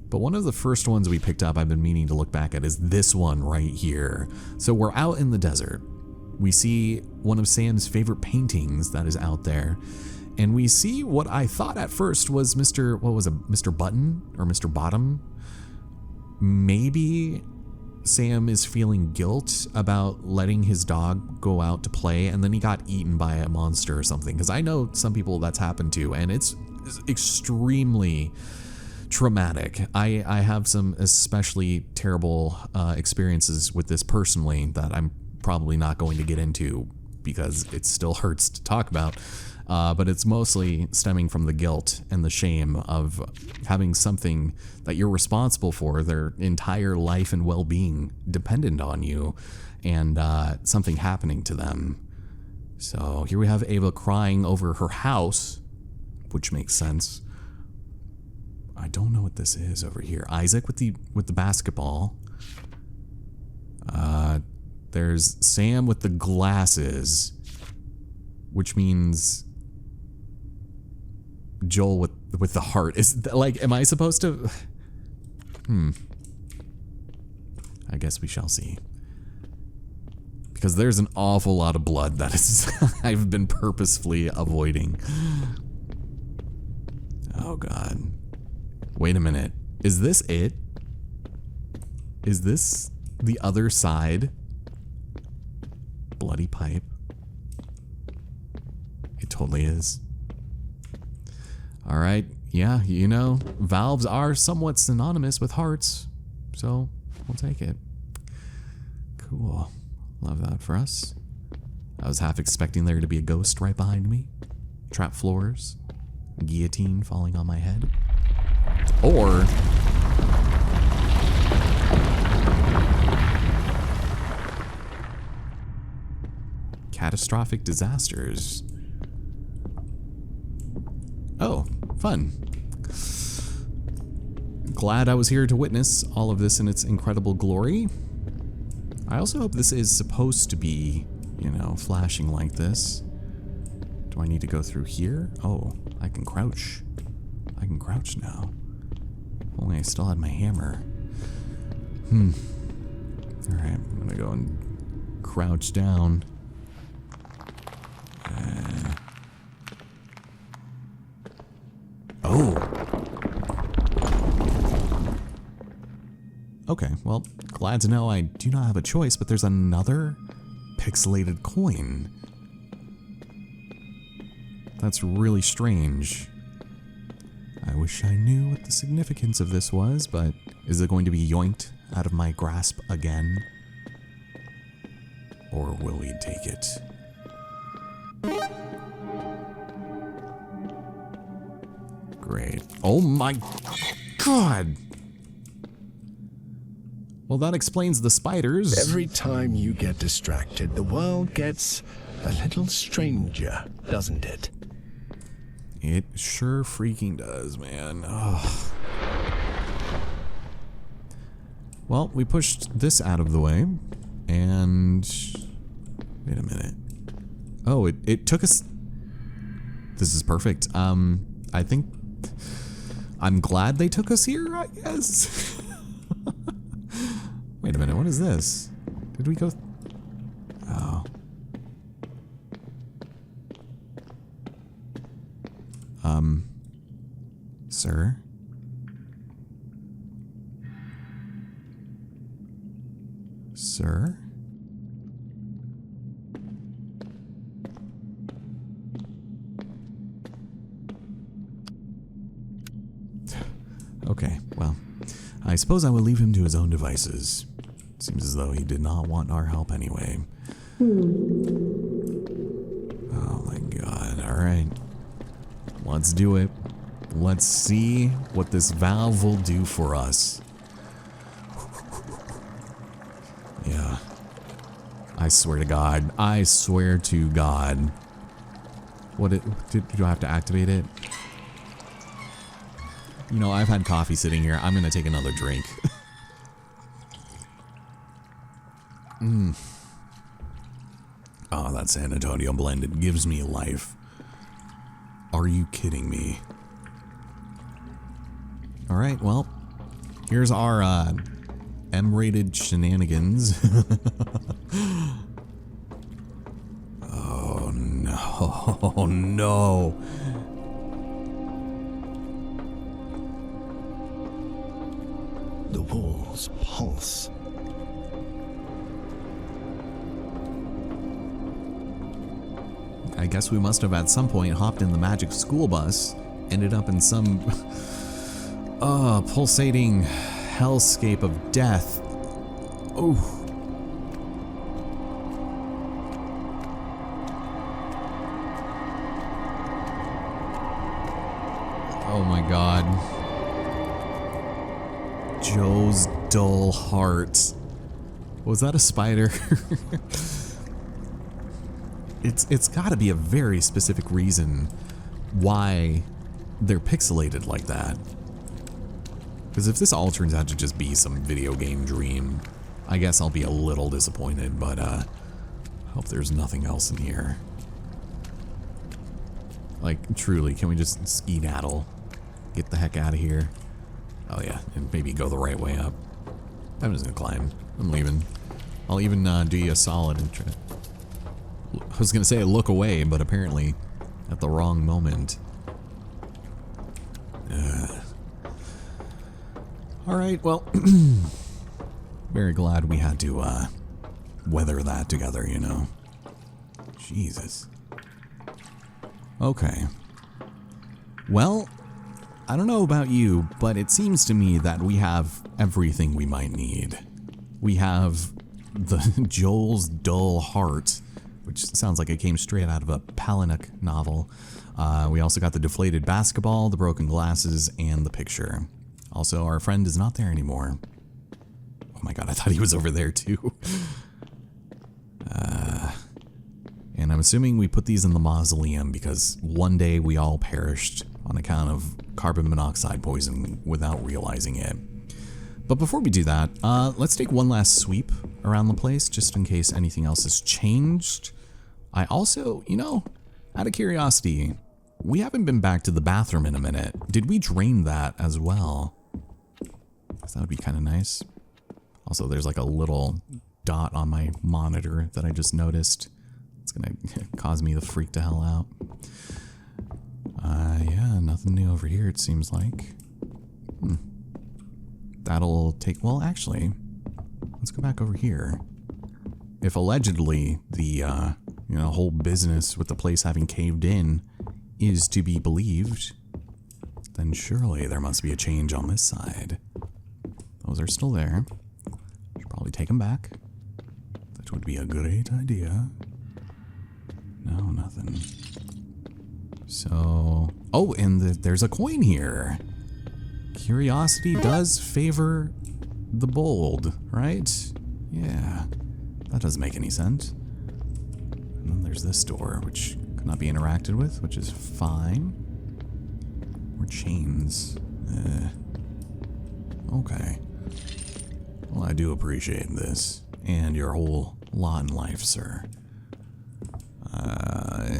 But one of the first ones we picked up, I've been meaning to look back at, is this one right here. So we're out in the desert. We see one of Sam's favorite paintings that is out there. And we see what I thought at first was Mr. Button or Mr. Bottom. Maybe Sam is feeling guilt about letting his dog go out to play and then he got eaten by a monster or something. Because I know some people that's happened to, and it's extremely traumatic. I have some especially terrible experiences with this personally that I'm probably not going to get into because it still hurts to talk about, but it's mostly stemming from the guilt and the shame of having something that you're responsible for, their entire life and well-being dependent on you, and something happening to them. So here we have Ava crying over her house, which makes sense. I don't know what this is over here. Isaac with the basketball. There's Sam with the glasses, which means Joel with the heart. Is like, am I supposed to? I guess we shall see. Because there's an awful lot of blood that is I've been purposefully avoiding. Oh God. Wait a minute. Is this it? Is this the other side? Bloody pipe. It totally is. Alright, yeah, you know, valves are somewhat synonymous with hearts, so we'll take it. Cool. Love that for us. I was half expecting there to be a ghost right behind me. Trap floors. Guillotine falling on my head. Or... catastrophic disasters. Oh, fun. Glad I was here to witness all of this in its incredible glory. I also hope this is supposed to be, you know, flashing like this. Do I need to go through here? Oh, I can crouch. I can crouch now. If only I still had my hammer. Alright, I'm gonna go and crouch down. Oh! Okay, well, glad to know I do not have a choice, but there's another pixelated coin. That's really strange. I wish I knew what the significance of this was, but is it going to be yoinked out of my grasp again? Or will we take it? Great. Oh my god! Well, that explains the spiders. Every time you get distracted, the world gets a little stranger, doesn't it? It sure freaking does, man. Ugh. Well, we pushed this out of the way, and... Wait a minute. Oh, it took us... This is perfect. I think... I'm glad they took us here, I guess. Wait a minute, what is this? Did we go... Oh. Sir? Sir? Okay, well, I suppose I will leave him to his own devices. Seems as though he did not want our help anyway. Oh my god, alright. Let's do it. Let's see what this valve will do for us. Yeah. I swear to God. I swear to God. Do I have to activate it? You know, I've had coffee sitting here. I'm gonna take another drink. Oh, that San Antonio blend, it gives me life. Are you kidding me? Alright, well, here's our M-rated shenanigans. Oh no, oh no. The walls pulse. I guess we must have at some point hopped in the magic school bus, ended up in some pulsating hellscape of death. Oh. Oh my god. Joe's dull heart. Was that a spider? It's got to be a very specific reason why they're pixelated like that. Because if this all turns out to just be some video game dream, I guess I'll be a little disappointed, but hope there's nothing else in here. Like, truly, can we just skedaddle? Get the heck out of here. Oh yeah, and maybe go the right way up. I'm just gonna climb. I'm leaving. I'll even do you a solid and try. I was gonna say look away, but apparently at the wrong moment. Alright, well, very glad we had to weather that together, you know. Jesus. Okay. Well, I don't know about you, but it seems to me that we have everything we might need. We have the Joel's dull heart, which sounds like it came straight out of a Palahniuk novel. We also got the deflated basketball, the broken glasses, and the picture. Also, our friend is not there anymore. Oh my god, I thought he was over there too. And I'm assuming we put these in the mausoleum because one day we all perished on account of carbon monoxide poisoning without realizing it. But before we do that, let's take one last sweep around the place just in case anything else has changed. I also, you know, out of curiosity, we haven't been back to the bathroom in a minute. Did we drain that as well? 'Cause that would be kind of nice. Also, there's like a little dot on my monitor that I just noticed. It's gonna cause me to freak the hell out. Yeah, nothing new over here, it seems like. That'll take, well, actually, let's go back over here. If allegedly the, whole business with the place having caved in is to be believed, then surely there must be a change on this side. Those are still there. Should probably take them back. That would be a great idea. No, nothing. So, oh, and there's a coin here. Curiosity does favor the bold, right? Yeah, that doesn't make any sense. And then there's this door, which cannot be interacted with, which is fine. More chains. Okay. Well, I do appreciate this, and your whole lot in life, sir.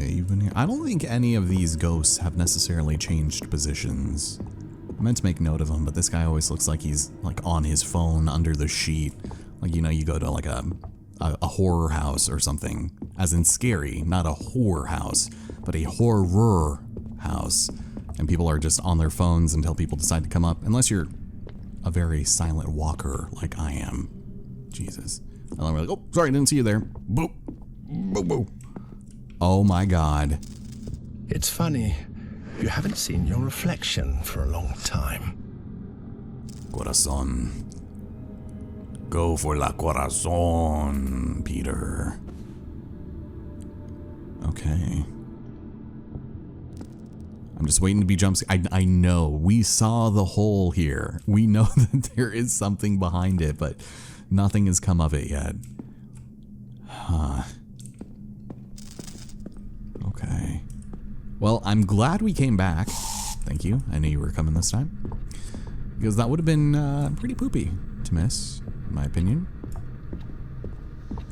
Even here, I don't think any of these ghosts have necessarily changed positions. I meant to make note of him, but this guy always looks like he's like on his phone under the sheet. Like, you go to like a horror house or something, as in scary, not a horror house, but a horror house. And people are just on their phones until people decide to come up, unless you're a very silent walker like I am. Jesus. And I'm like, oh, sorry, didn't see you there. Boop. Boop, boop. Oh my God. It's funny, you haven't seen your reflection for a long time. Corazon. Go for la corazon, Peter. Okay. I'm just waiting to be jump scared. I know, we saw the hole here. We know that there is something behind it, but nothing has come of it yet. Huh. Okay. Well, I'm glad we came back. Thank you. I knew you were coming this time. Because that would have been pretty poopy to miss, in my opinion.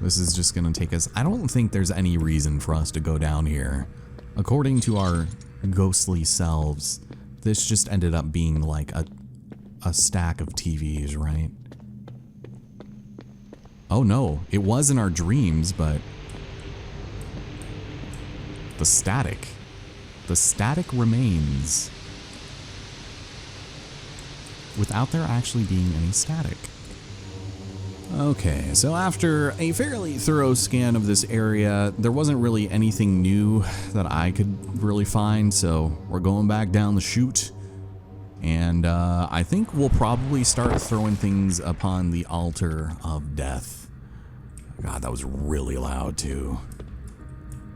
This is just going to take us... I don't think there's any reason for us to go down here. According to our ghostly selves, this just ended up being like a stack of TVs, right? Oh no, it was in our dreams, but... The static remains without there actually being any static. Okay, so after a fairly thorough scan of this area, there wasn't really anything new that I could really find, so we're going back down the chute, and I think we'll probably start throwing things upon the altar of death. God, that was really loud too.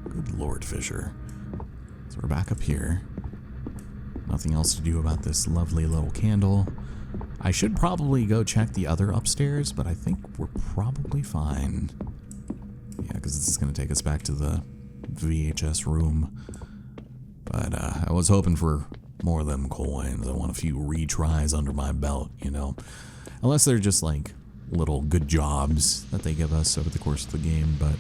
Good Lord, Fisher. So we're back up here. Nothing else to do about this lovely little candle. I should probably go check the other upstairs, but I think we're probably fine. Yeah, because this is going to take us back to the VHS room. But I was hoping for more of them coins. I want a few retries under my belt, you know. Unless they're just like little good jobs that they give us over the course of the game, but...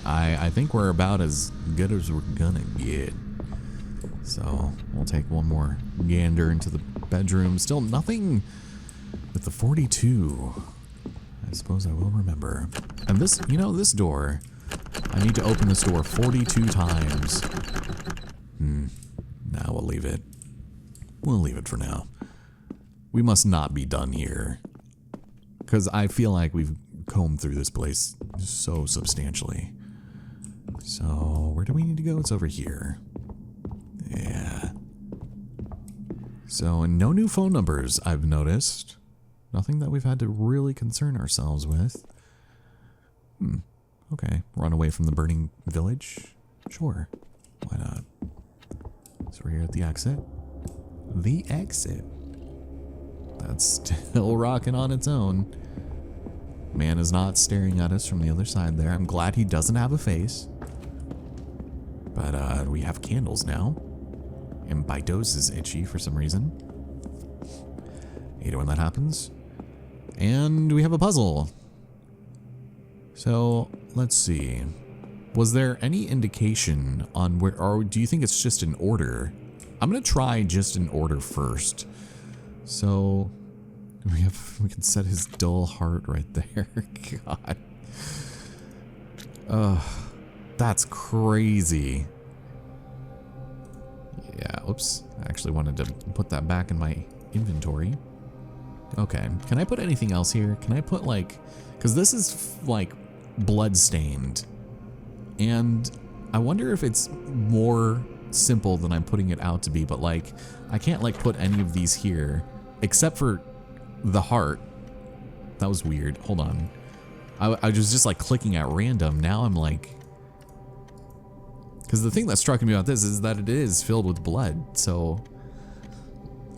I think we're about as good as we're gonna get. So we'll take one more gander into the bedroom. Still nothing with the 42. I suppose I will remember. And this, this door, I need to open this door 42 times. Now we'll leave it. We'll leave it for now. We must not be done here. Because I feel like we've combed through this place so substantially. So, where do we need to go? It's over here. Yeah. So, no new phone numbers, I've noticed. Nothing that we've had to really concern ourselves with. Okay. Run away from the burning village? Sure. Why not? So, we're here at the exit. The exit. That's still rocking on its own. Man is not staring at us from the other side there. I'm glad he doesn't have a face. But we have candles now. And Bitos is itchy for some reason. Hate it when that happens. And we have a puzzle. So, let's see. Was there any indication on where, or do you think it's just in order? I'm going to try just in order first. So, We can set his dull heart right there. God. Ugh. That's crazy. Yeah, oops. I actually wanted to put that back in my inventory. Okay, can I put anything else here? Can I put like, because this is like blood stained, and I wonder if it's more simple than I'm putting it out to be, but like I can't like put any of these here except for the heart. That was weird. Hold on. I was just like clicking at random. Now I'm like, because the thing that struck me about this is that it is filled with blood. So,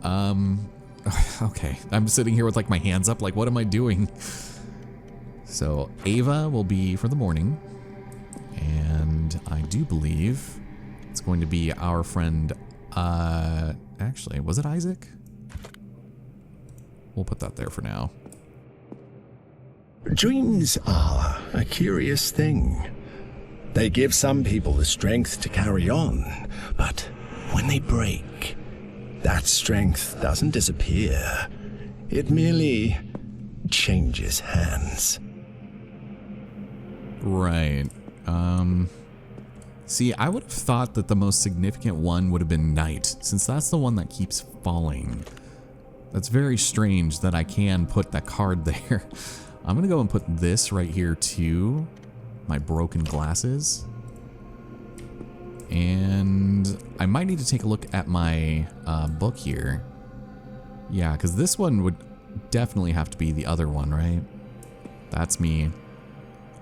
okay. I'm sitting here with like my hands up, like, what am I doing? So Ava will be for the morning. And I do believe it's going to be our friend, actually, was it Isaac? We'll put that there for now. Dreams are a curious thing. They give some people the strength to carry on, but when they break, that strength doesn't disappear. It merely changes hands. Right. See, I would have thought that the most significant one would have been Night, since that's the one that keeps falling. That's very strange that I can put that card there. I'm gonna go and put this right here too. My broken glasses. And I might need to take a look at my book here. Yeah, because this one would definitely have to be the other one, right? That's me.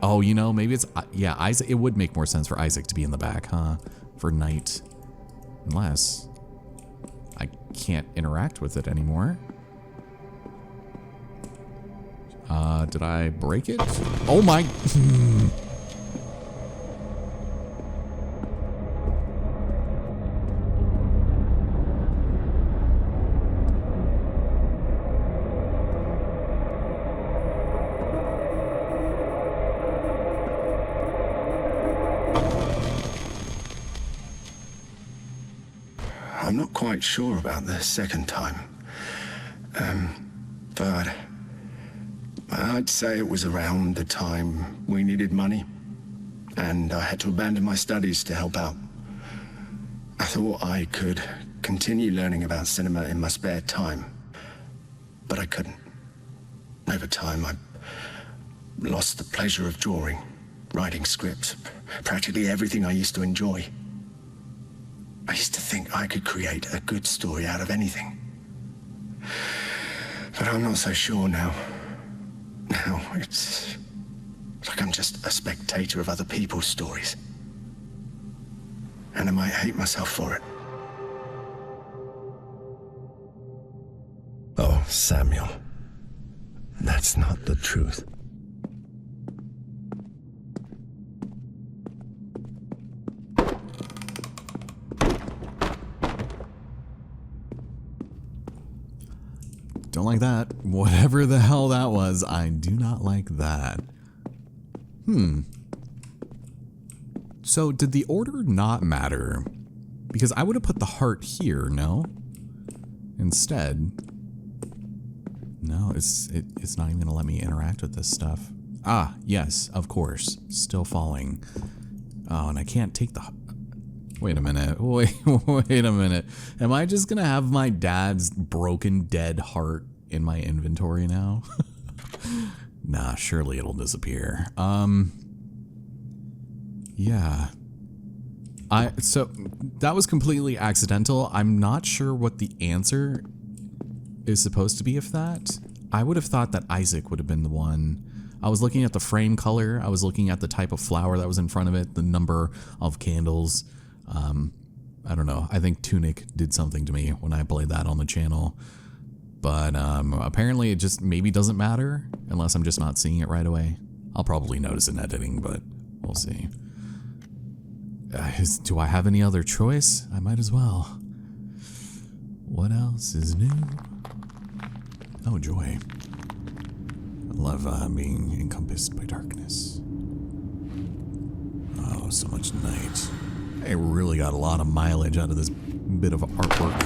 Oh, you know, maybe it's, yeah, Isaac. It would make more sense for Isaac to be in the back, huh? For Night. Unless I can't interact with it anymore. Did I break it? Oh my. I'm not quite sure about the second time. But I'd say it was around the time we needed money, and I had to abandon my studies to help out. I thought I could continue learning about cinema in my spare time, but I couldn't. Over time, I lost the pleasure of drawing, writing scripts, practically everything I used to enjoy. I used to think I could create a good story out of anything. But I'm not so sure now. Now it's like I'm just a spectator of other people's stories. And I might hate myself for it. Oh, Samuel. That's not the truth. Don't like that. Whatever the hell that was, I do not like that. So did the order not matter? Because I would have put the heart here, no? Instead, no, it's not even gonna let me interact with this stuff. Ah, yes, of course. Still falling. Oh, and I can't take the... Wait a minute. Wait a minute. Am I just gonna have my dad's broken dead heart in my inventory now? Nah, surely it'll disappear. Yeah. So that was completely accidental. I'm not sure what the answer is supposed to be of that. I would have thought that Isaac would have been the one. I was looking at the frame color. I was looking at the type of flower that was in front of it, the number of candles. I don't know. I think Tunic did something to me when I played that on the channel. But apparently it just maybe doesn't matter unless I'm just not seeing it right away. I'll probably notice in editing, but we'll see. Do I have any other choice? I might as well. What else is new? Oh, joy. I love being encompassed by darkness. Oh, so much night. I really got a lot of mileage out of this bit of artwork.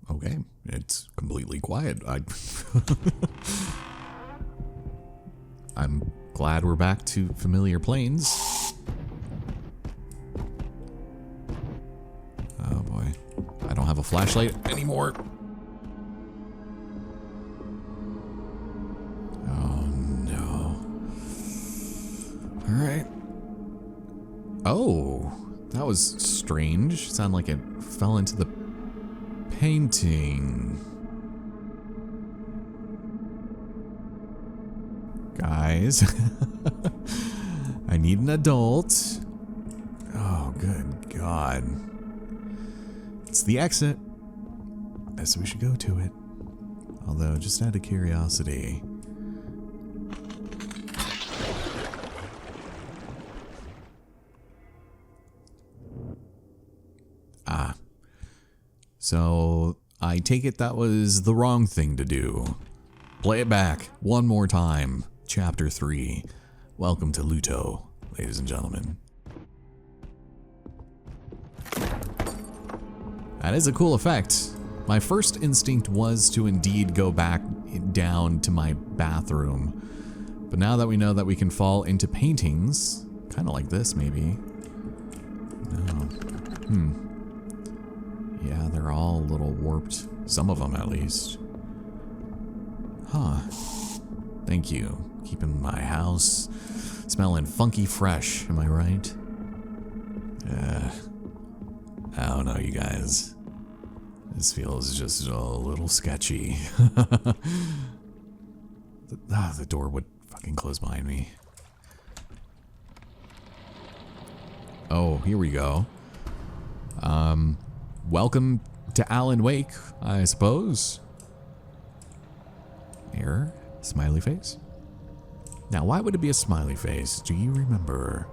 Okay, it's completely quiet. I'm glad we're back to familiar planes. Oh boy. I don't have a flashlight anymore. Oh no. Alright. Oh, that was strange. Sounded like it fell into the painting. Guys, I need an adult. Oh, good God. It's the exit. So we should go to it. Although, just out of curiosity. So, I take it that was the wrong thing to do. Play it back one more time. Chapter 3. Welcome to Luto, ladies and gentlemen. That is a cool effect. My first instinct was to indeed go back down to my bathroom. But now that we know that we can fall into paintings, kind of like this maybe. No. Yeah, they're all a little warped. Some of them, at least. Huh. Thank you. Keeping my house smelling funky fresh, am I right? I don't know, you guys. This feels just a little sketchy. The door would fucking close behind me. Oh, here we go. Welcome to Alan Wake, I suppose. Error? Smiley face? Now, why would it be a smiley face? Do you remember?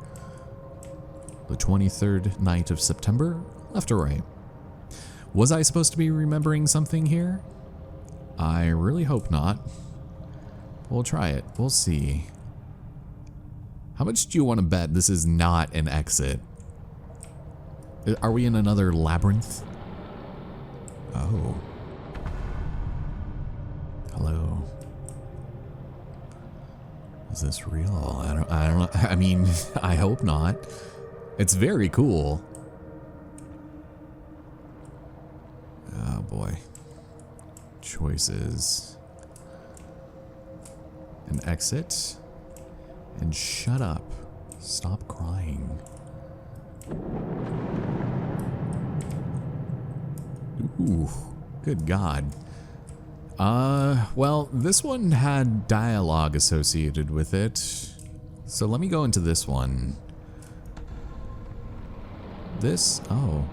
The 23rd night of September? Left or right? Was I supposed to be remembering something here? I really hope not. We'll try it. We'll see. How much do you want to bet this is not an exit? Are we in another labyrinth? Oh. Hello. Is this real? I don't know. I mean, I hope not. It's very cool. Oh boy. Choices. An exit. And shut up. Stop crying. Ooh, good God. Well, this one had dialogue associated with it. So let me go into this one. This, oh,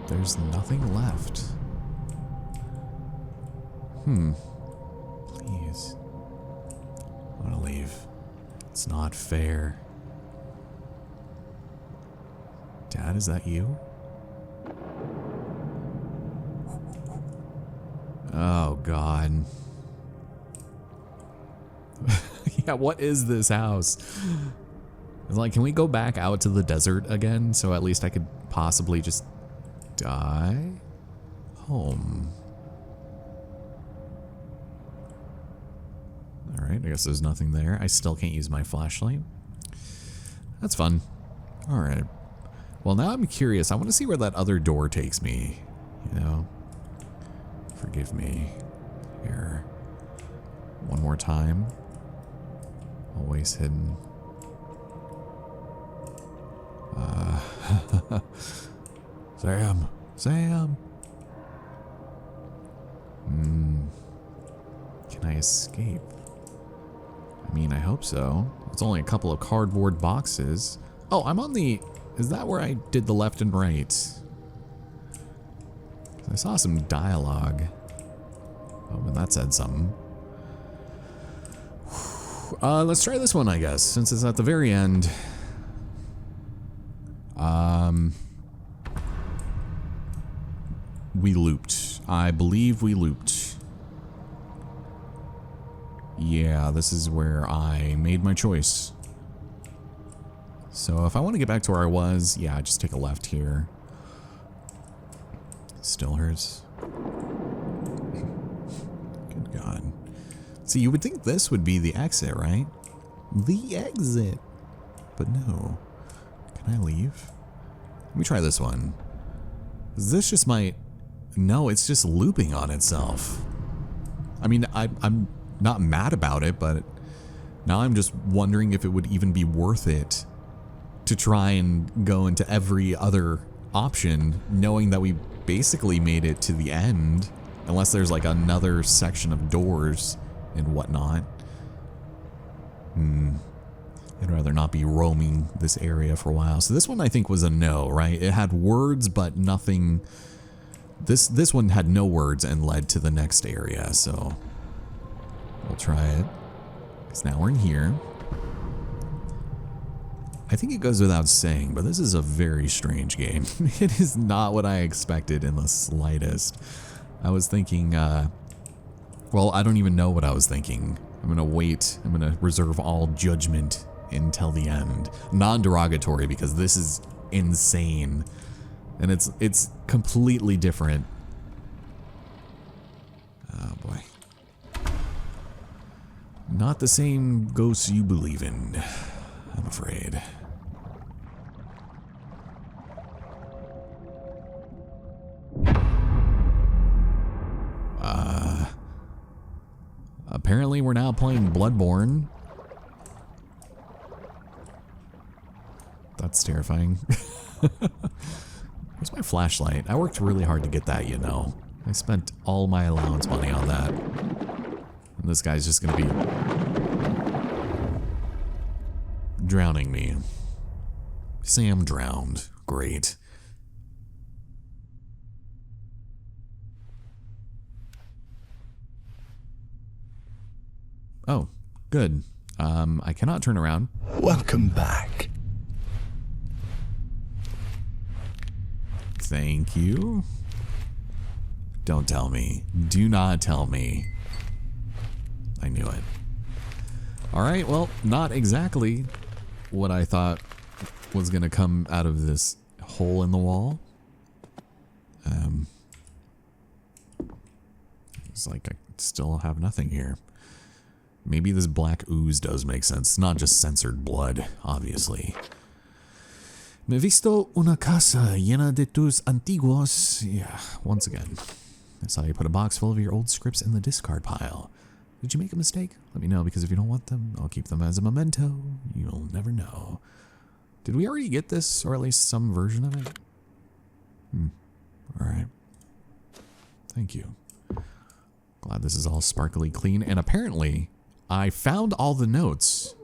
there's nothing left. Please. I want to leave. It's not fair. Dad, is that you? Oh, God. Yeah, what is this house? It's like, can we go back out to the desert again so at least I could possibly just die? Home. Alright, I guess there's nothing there. I still can't use my flashlight. That's fun. Alright. Well, now I'm curious. I want to see where that other door takes me. You know? Forgive me. Here. One more time. Always hidden. Sam! Sam! Can I escape? I mean, I hope so. It's only a couple of cardboard boxes. Oh, I'm on the... Is that where I did the left and right? I saw some dialogue. Oh, and that said something. Let's try this one, I guess, since it's at the very end. We looped. I believe we looped. Yeah, this is where I made my choice. So if I want to get back to where I was, yeah, just take a left here. Still hurts. Good God. See, you would think this would be the exit, right? The exit. But no. Can I leave? Let me try this one. This just might... No, it's just looping on itself. I mean, I'm not mad about it, but now I'm just wondering if it would even be worth it to try and go into every other option, knowing that we basically made it to the end, unless there's like another section of doors and whatnot. I'd rather not be roaming this area for a while. So this one I think was a no, right? It had words, but nothing. This one had no words and led to the next area, so we'll try it. Because now we're in here. I think it goes without saying, but this is a very strange game. It is not what I expected in the slightest. I was thinking, well, I don't even know what I was thinking. I'm gonna wait. I'm gonna reserve all judgment until the end. Non-derogatory, because this is insane. And it's completely different. Oh boy. Not the same ghosts you believe in, I'm afraid. Apparently we're now playing Bloodborne. That's terrifying. Where's my flashlight? I worked really hard to get that, you know. I spent all my allowance money on that. And this guy's just gonna be drowning me. Sam drowned. Great. Oh, good. I cannot turn around. Welcome back. Thank you. Don't tell me. Do not tell me. I knew it. Alright, well, not exactly what I thought was gonna come out of this hole in the wall. It's like I still have nothing here. Maybe this black ooze does make sense. It's not just censored blood, obviously. Me he visto una casa llena de tus antiguos. Yeah, once again. I saw you put a box full of your old scripts in the discard pile. Did you make a mistake? Let me know, because if you don't want them, I'll keep them as a memento. You'll never know. Did we already get this, or at least some version of it? Alright. Thank you. Glad this is all sparkly clean, and apparently I found all the notes.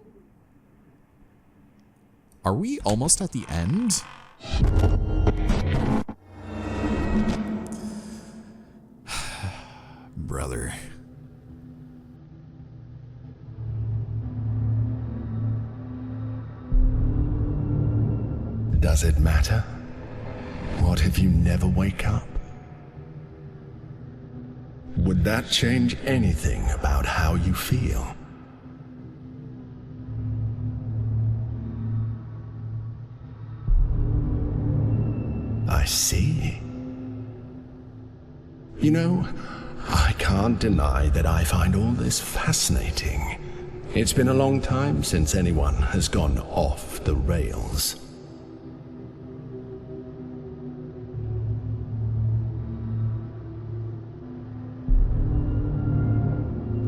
Are we almost at the end? Brother. Does it matter? What if you never wake up? Would that change anything about how you feel? I see. You know, I can't deny that I find all this fascinating. It's been a long time since anyone has gone off the rails.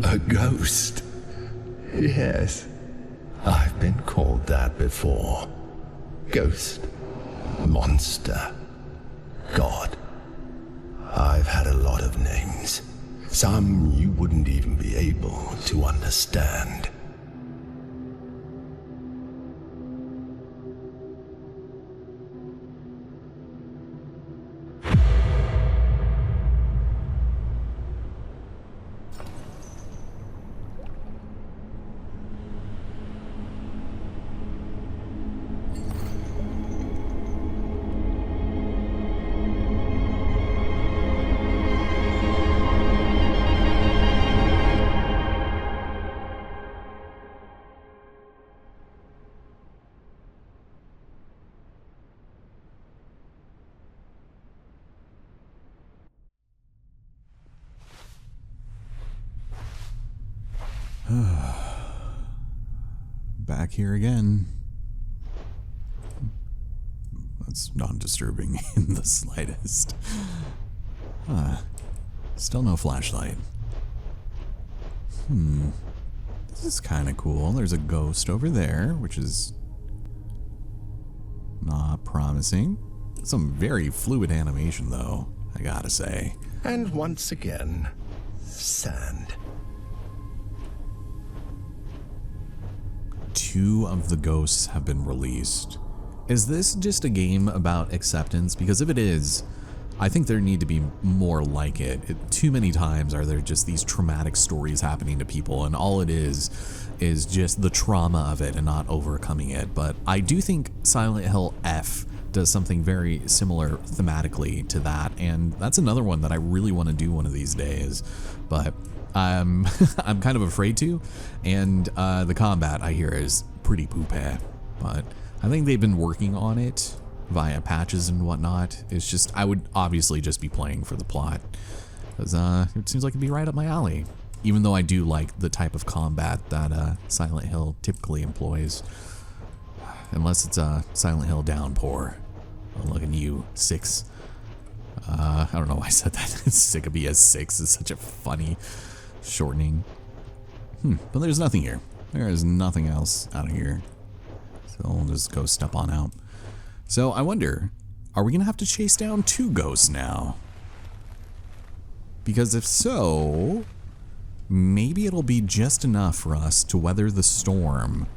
A ghost? Yes, I've been called that before. Ghost, monster, God. I've had a lot of names. Some you wouldn't even be able to understand. Back here again. That's not disturbing in the slightest. Still no flashlight. This is kind of cool. There's a ghost over there, which is not promising. Some very fluid animation, though, I gotta say. And once again, sand. 2 of the ghosts have been released. Is this just a game about acceptance? Because if it is, I think there need to be more like it. Too many times are there just these traumatic stories happening to people, and all it is just the trauma of it and not overcoming it. But I do think Silent Hill F does something very similar thematically to that, and that's another one that I really want to do one of these days. But I'm kind of afraid to, and the combat I hear is pretty poopy. But I think they've been working on it via patches and whatnot. It's just, I would obviously just be playing for the plot, because it seems like it'd be right up my alley, even though I do like the type of combat that Silent Hill typically employs, unless it's a Silent Hill Downpour. Oh, look at you, 6. I don't know why I said that. Sick of BS6 is such a funny shortening. But there's nothing here. There is nothing else out of here, so we'll just go step on out. So I wonder, are we gonna have to chase down 2 ghosts now? Because if so, maybe it'll be just enough for us to weather the storm.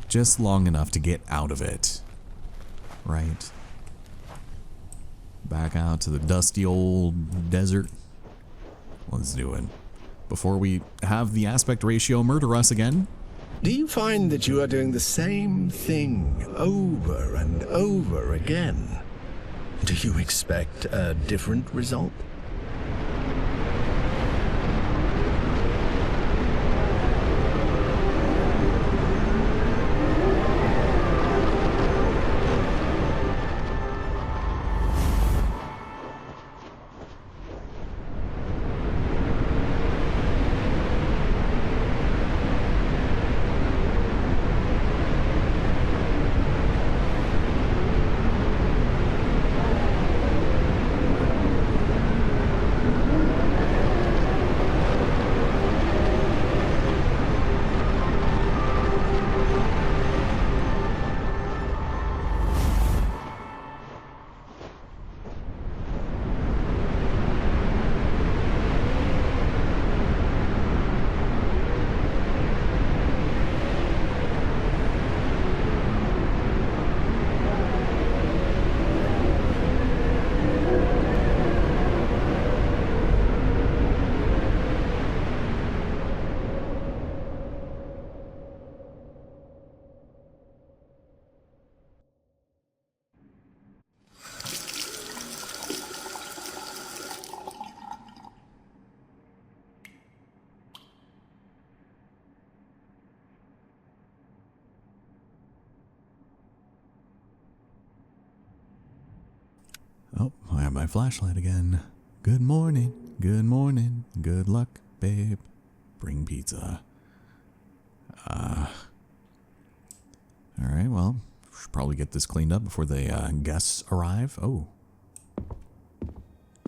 Just long enough to get out of it. Right? Back out to the dusty old desert. Let's do it. Before we have the aspect ratio murder us again. Do you find that you are doing the same thing over and over again? Do you expect a different result? Oh, I have my flashlight again. Good morning, good luck, babe. Bring pizza. Alright, well, should probably get this cleaned up before the guests arrive. Oh.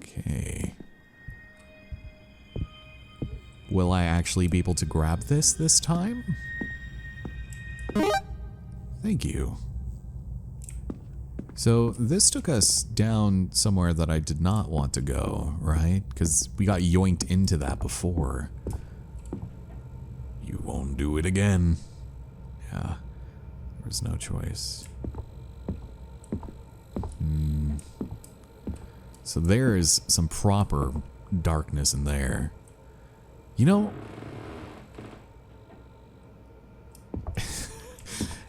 Okay. Will I actually be able to grab this time? Thank you. So this took us down somewhere that I did not want to go, right? Because we got yoinked into that before. You won't do it again. Yeah, there was no choice. So there is some proper darkness in there. You know,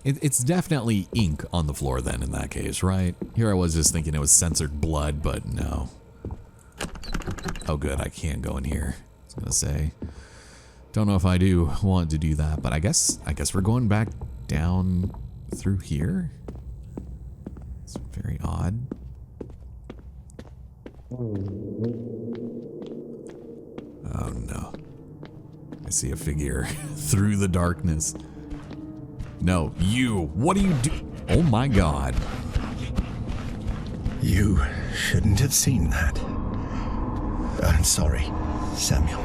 it's definitely ink on the floor then in that case, right? Here I was just thinking it was censored blood, but no. Oh good, I can't go in here. I was gonna say. Don't know if I do want to do that, but I guess we're going back down through here. It's very odd. Oh no. I see a figure through the darkness. No, you. What do you do? Oh my god. You shouldn't have seen that. I'm sorry, Samuel.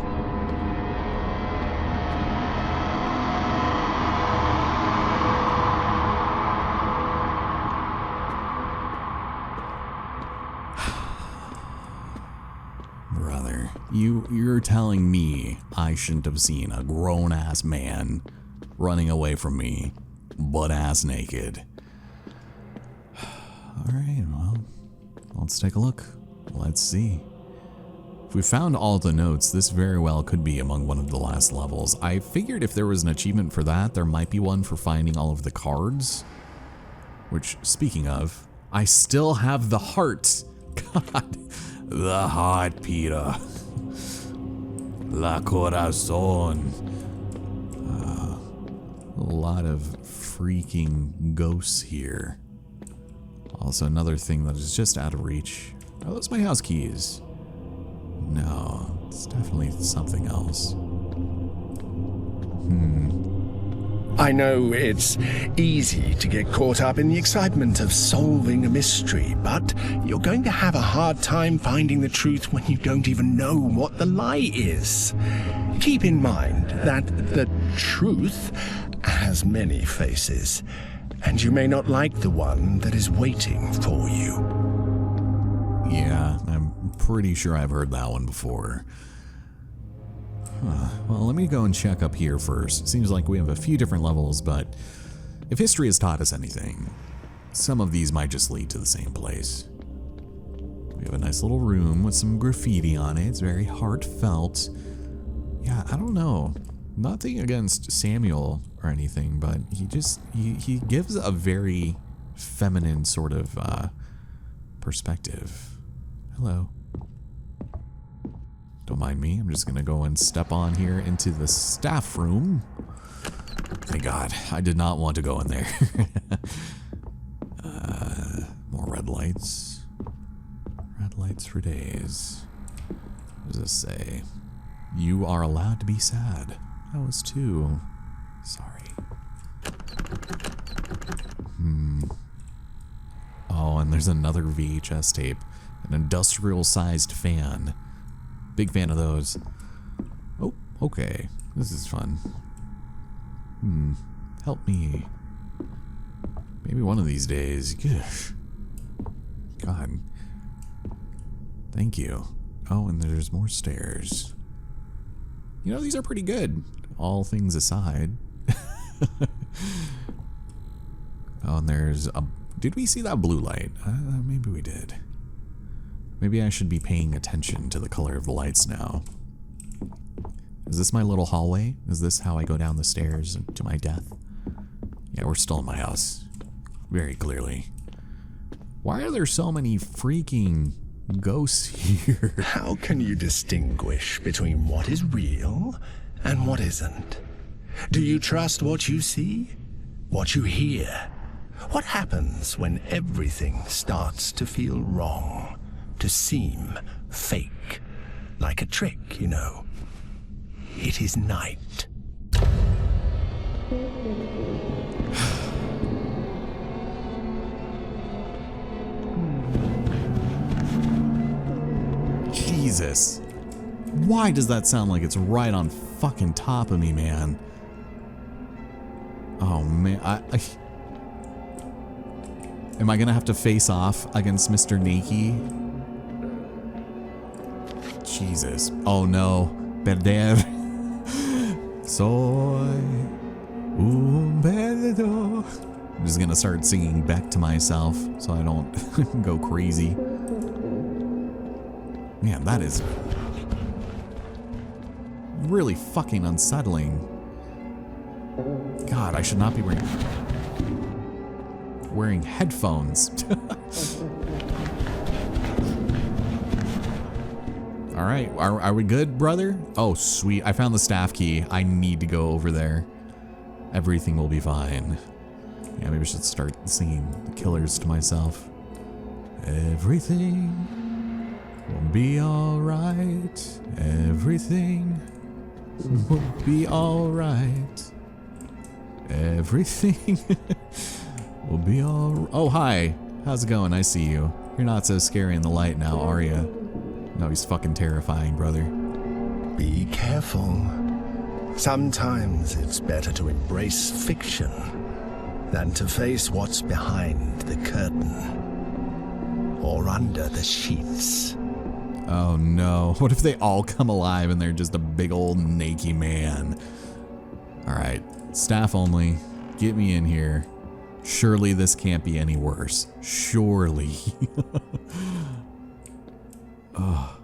Brother, you're telling me I shouldn't have seen a grown-ass man running away from me, butt-ass naked. Alright, well, let's take a look. Let's see. If we found all the notes, this very well could be among one of the last levels. I figured if there was an achievement for that, there might be one for finding all of the cards. Which, speaking of, I still have the heart. God, the heart, Peter. La corazón. A lot of freaking ghosts here. Also, another thing that is just out of reach. Are those my house keys? No, it's definitely something else. I know it's easy to get caught up in the excitement of solving a mystery, but you're going to have a hard time finding the truth when you don't even know what the lie is. Keep in mind that the truth has many faces, and you may not like the one that is waiting for you. Yeah, I'm pretty sure I've heard that one before. Well, let me go and check up here first. Seems like we have a few different levels, but if history has taught us anything, some of these might just lead to the same place. We have a nice little room with some graffiti on it. It's very heartfelt. Yeah, I don't know. Nothing against Samuel or anything, but he gives a very feminine sort of perspective. Hello. Don't mind me. I'm just gonna go and step on here into the staff room. Thank God, I did not want to go in there. More red lights. Red lights for days. What does this say? You are allowed to be sad. I was too. Sorry. Oh, and there's another VHS tape. An industrial-sized fan. Big fan of those. Oh, okay. This is fun. Help me. Maybe one of these days. Gosh. God. Thank you. Oh, and there's more stairs. You know, these are pretty good, all things aside. Oh, and there's a... Did we see that blue light? Maybe we did. Maybe I should be paying attention to the color of the lights now. Is this my little hallway? Is this how I go down the stairs to my death? Yeah, we're still in my house. Very clearly. Why are there so many freaking ghosts here? How can you distinguish between what is real and what isn't? Do you trust what you see? What you hear? What happens when everything starts to feel wrong? To seem fake? Like a trick, you know? It is night. Jesus. Why does that sound like it's right on fucking top of me, man? Oh, man. Am I gonna have to face off against Mr. Nakey? Jesus. Oh, no. Perder. Soy un perdedor. I'm just gonna start singing back to myself so I don't go crazy. Man, that is really fucking unsettling. God, I should not be wearing headphones. All right, are we good, brother? Oh, sweet. I found the staff key. I need to go over there. Everything will be fine. Yeah, maybe I should start singing the Killers to myself. Everything will be all right. Everything will be alright. Everything will be alright. Oh, hi. How's it going? I see you. You're not so scary in the light now, are you? No, he's fucking terrifying, brother. Be careful. Sometimes it's better to embrace fiction than to face what's behind the curtain or under the sheets. Oh no. What if they all come alive and they're just a big old naked man? Alright, staff only. Get me in here. Surely this can't be any worse. Surely. Oh.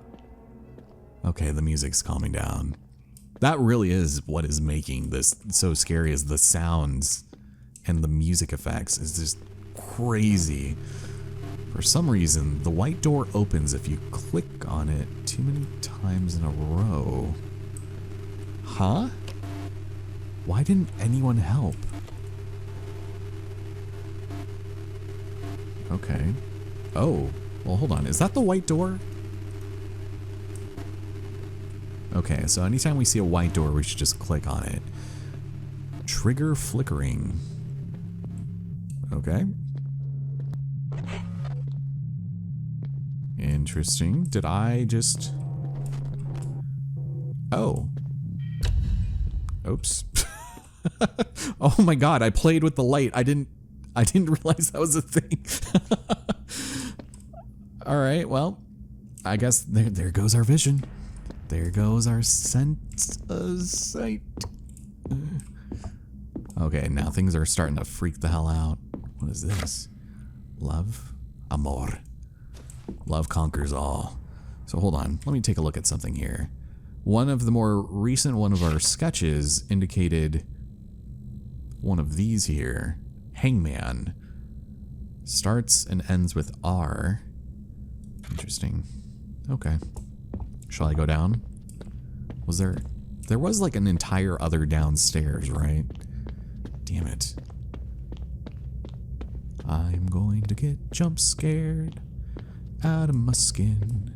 Okay, the music's calming down. That really is what is making this so scary, is the sounds and the music effects is just crazy. For some reason, the white door opens if you click on it too many times in a row. Huh? Why didn't anyone help? Okay. Oh, well, hold on. Is that the white door? Okay, so anytime we see a white door, we should just click on it. Trigger flickering. Okay. Interesting. Did I just... Oh. Oops. Oh my god, I played with the light. I didn't realize that was a thing. Alright, well, I guess there goes our vision. There goes our sense of sight. Okay, now things are starting to freak the hell out. What is this? Love? Amor. Love conquers all. So hold on, let me take a look at something here. One of the more recent one of our sketches indicated one of these here. Hangman. Starts and ends with R. Interesting. Okay. Shall I go down? Was there was like an entire other downstairs, right? Damn it. I'm going to get jump scared out of my skin.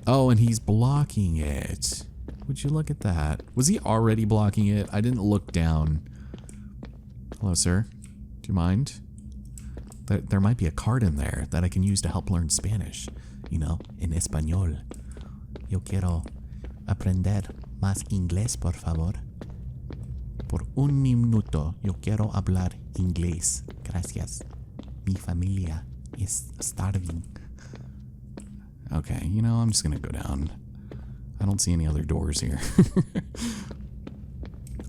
Oh, and he's blocking it. Would you look at that? Was he already blocking it? I didn't look down. Hello, sir. Do you mind? There might be a card in there that I can use to help learn Spanish. You know, en español. Yo quiero aprender más inglés, por favor. Por un minuto, yo quiero hablar inglés. Gracias. Mi familia is starving. Okay, you know, I'm just gonna go down. I don't see any other doors here.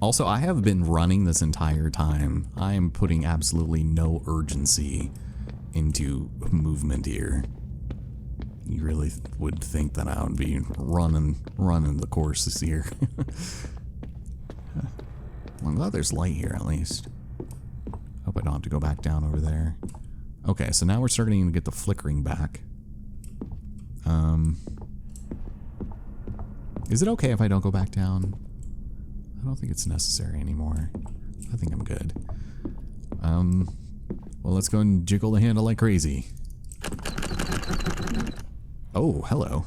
Also, I have been running this entire time. I am putting absolutely no urgency into movement here. You really would think that I would be running the courses here. Well, I'm glad there's light here at least. Hope I don't have to go back down over there. Okay, so now we're starting to get the flickering back. Is it okay if I don't go back down? I don't think it's necessary anymore. I think I'm good. Well, let's go and jiggle the handle like crazy. Oh, hello.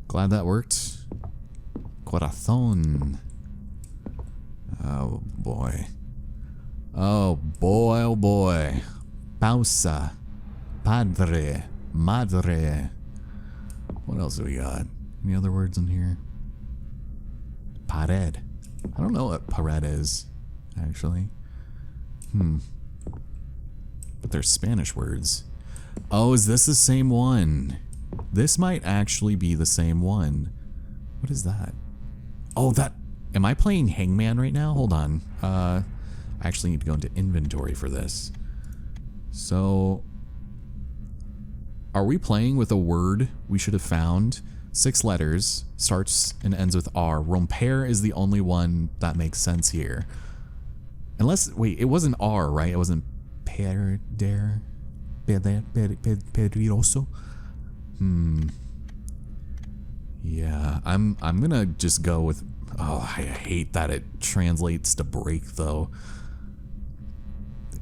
Glad that worked. Corazón. Oh, boy. Oh, boy, oh, boy. Pausa. Padre. Madre. What else do we got? Any other words in here? Pared. I don't know what pared is, actually. But they're Spanish words. Oh, is this the same one? This might actually be the same one. What is that? Oh, that... Am I playing Hangman right now? Hold on. I actually need to go into inventory for this. So... Are we playing with a word we should have found? 6 letters, starts and ends with R. Romper is the only one that makes sense here. Unless, wait, it wasn't R, right? It wasn't perder, peligroso. Yeah, I'm gonna just go with, oh, I hate that it translates to break though.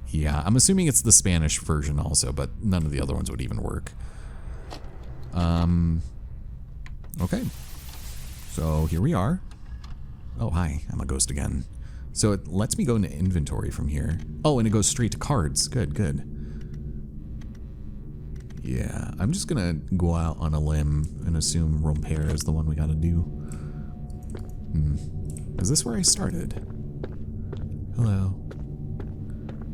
Yeah, I'm assuming it's the Spanish version also, but none of the other ones would even work. Okay. So here we are. Oh, hi. I'm a ghost again. So it lets me go into inventory from here. Oh, and it goes straight to cards. Good, good. Yeah, I'm just gonna go out on a limb and assume Rompere is the one we gotta do. Is this where I started? Hello.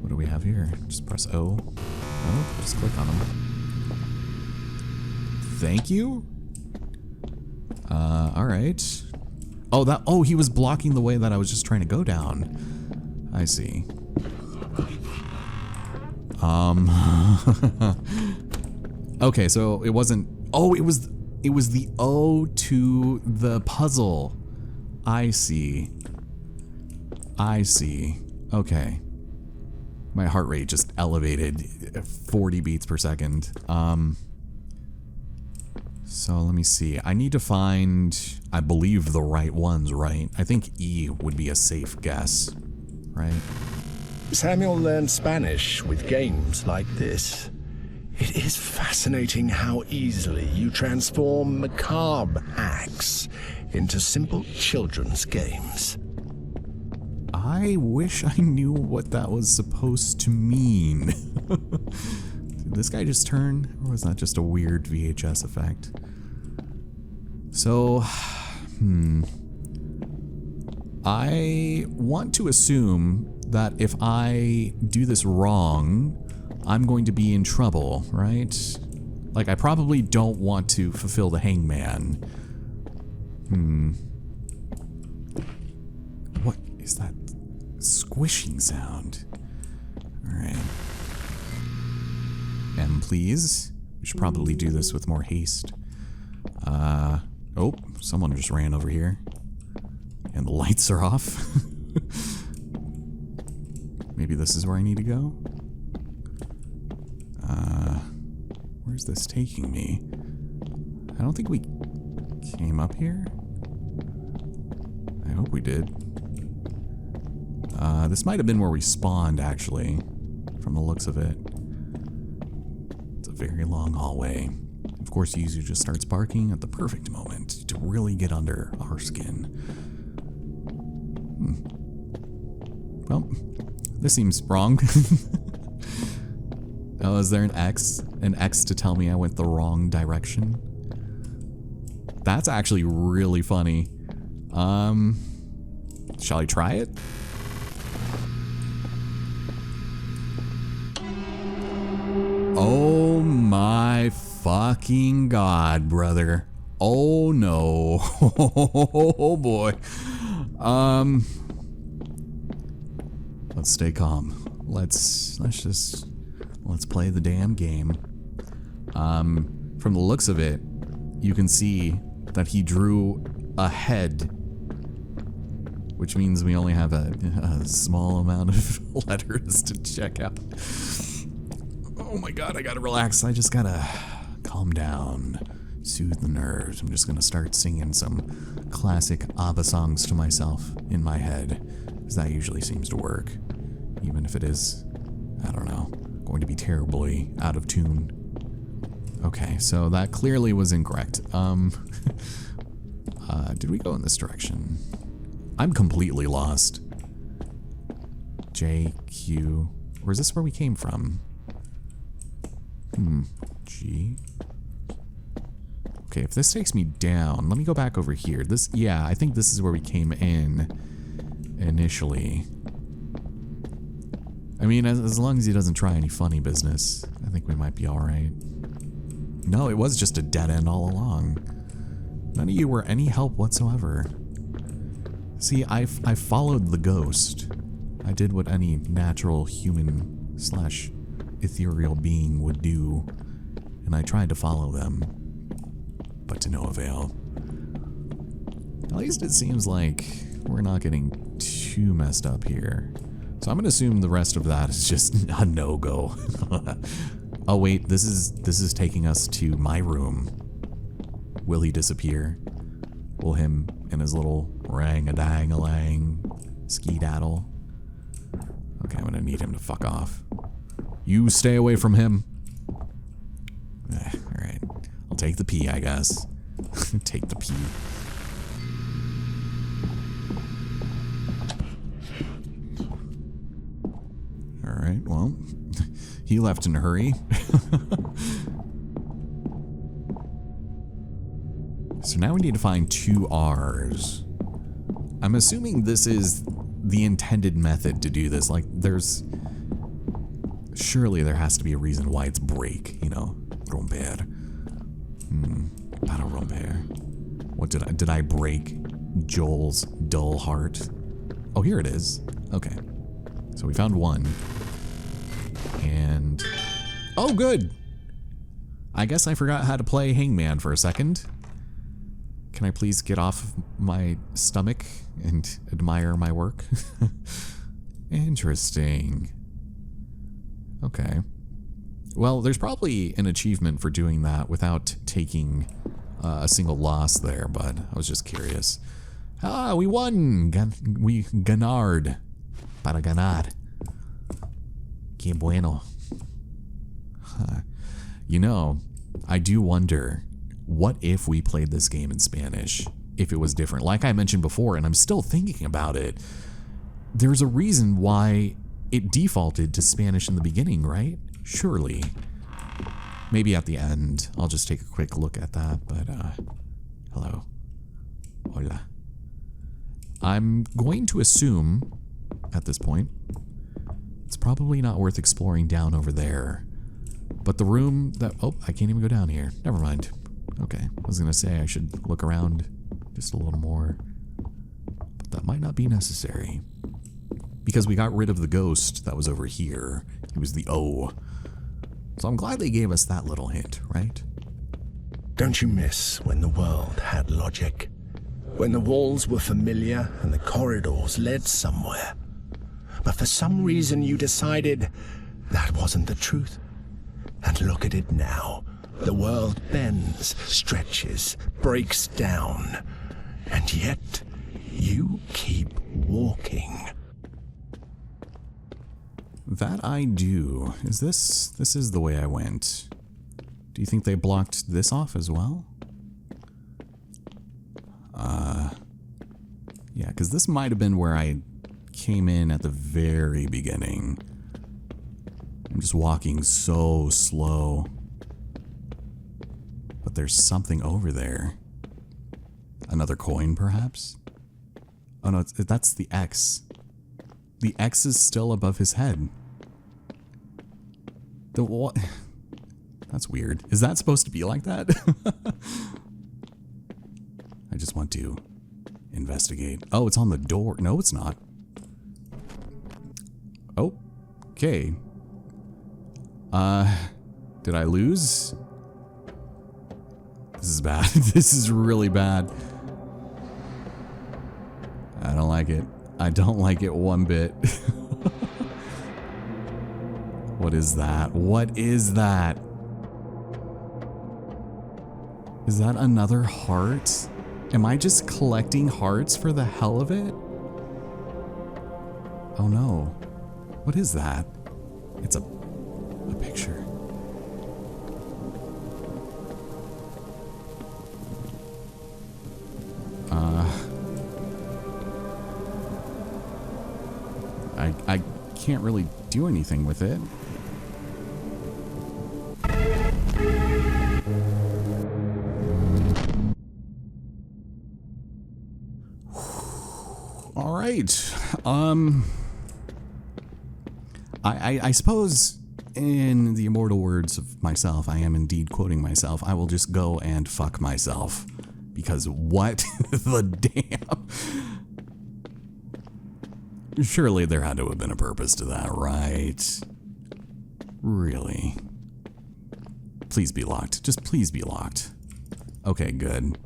What do we have here? Just press O. Oh, just click on them. Thank you? Alright. Oh, he was blocking the way that I was just trying to go down. I see. Okay, so it wasn't... Oh, it was the O to the puzzle. I see. I see. Okay. My heart rate just elevated 40 beats per second. So let me see. I need to find, I believe, the right ones, right? I think E would be a safe guess, right? Samuel learned Spanish with games like this. It is fascinating how easily you transform macabre hacks into simple children's games. I wish I knew what that was supposed to mean. Did this guy just turn? Or was that just a weird VHS effect? So, I want to assume that if I do this wrong, I'm going to be in trouble, right? Like, I probably don't want to fulfill the hangman. What is that squishing sound? Alright. M, please. We should probably do this with more haste. Oh, someone just ran over here. And the lights are off. Maybe this is where I need to go? Where's this taking me? I don't think we came up here. I hope we did. This might have been where we spawned, actually, from the looks of it. It's a very long hallway. Of course, Yuzu just starts barking at the perfect moment to really get under our skin. Well, this seems wrong. Oh, is there an X? An X to tell me I went the wrong direction? That's actually really funny. Shall I try it? Oh my fucking god, brother. Oh no. Oh boy. Let's stay calm. Let's play the damn game. From the looks of it, you can see that he drew a head, which means we only have a small amount of letters to check out. Oh my god, I gotta relax. I just gotta calm down, soothe the nerves. I'm just gonna start singing some classic ABBA songs to myself in my head, because that usually seems to work, even if it is, I don't know, going to be terribly out of tune. Okay, so that clearly was incorrect. Did we go in this direction? I'm completely lost. J, Q, or is this where we came from? G. Okay, if this takes me down, let me go back over here. Yeah, I think this is where we came in initially. I mean, as long as he doesn't try any funny business, I think we might be alright. No, it was just a dead end all along. None of you were any help whatsoever. See, I followed the ghost. I did what any natural human / ethereal being would do, and I tried to follow them, but to no avail. At least it seems like we're not getting too messed up here. So I'm gonna assume the rest of that is just a no-go. Oh wait, this is taking us to my room. Will he disappear? Will him and his little rang-a-dang-a-lang skedaddle? Okay, I'm gonna need him to fuck off. You stay away from him. Alright. I'll take the P, I guess. Take the P. right, well, he left in a hurry. So now we need to find 2 R's. I'm assuming this is the intended method to do this. Like, surely there has to be a reason why it's break, you know? Romper. Para romper. What did I break Joel's dull heart? Oh, here it is. Okay. So we found 1. And... oh, good! I guess I forgot how to play Hangman for a second. Can I please get off my stomach and admire my work? Interesting. Okay. Well, there's probably an achievement for doing that without taking a single loss there, but I was just curious. Ah, we won! We ganard. Para ganar. Qué bueno. Huh. You know, I do wonder, what if we played this game in Spanish? If it was different. Like I mentioned before, and I'm still thinking about it, there's a reason why it defaulted to Spanish in the beginning, right? Surely. Maybe at the end, I'll just take a quick look at that, but, hello. Hola. I'm going to assume, at this point, it's probably not worth exploring down over there. But the room that... oh, I can't even go down here. Never mind. Okay, I was gonna say I should look around just a little more. But that might not be necessary. Because we got rid of the ghost that was over here. It was the O. So I'm glad they gave us that little hint, right? Don't you miss when the world had logic? When the walls were familiar and the corridors led somewhere? But for some reason you decided that wasn't the truth. And look at it now. The world bends, stretches, breaks down. And yet, you keep walking. That I do. Is this is the way I went. Do you think they blocked this off as well? Yeah, because this might have been where I came in at the very beginning. I'm just walking so slow. But there's something over there. Another coin, perhaps? Oh no, that's the X. The X is still above his head. The what? That's weird. Is that supposed to be like that? I just want to investigate. Oh, it's on the door. No, it's not. Oh, okay. Did I lose? This is bad. This is really bad. I don't like it. I don't like it one bit. What is that? What is that? Is that another heart? Am I just collecting hearts for the hell of it? Oh no. What is that? It's a picture. I can't really do anything with it. All right. I suppose in the immortal words of myself, I am indeed quoting myself. I will just go and fuck myself. Because what the damn? Surely there had to have been a purpose to that, right? Really? Please be locked. Just please be locked. Okay, good.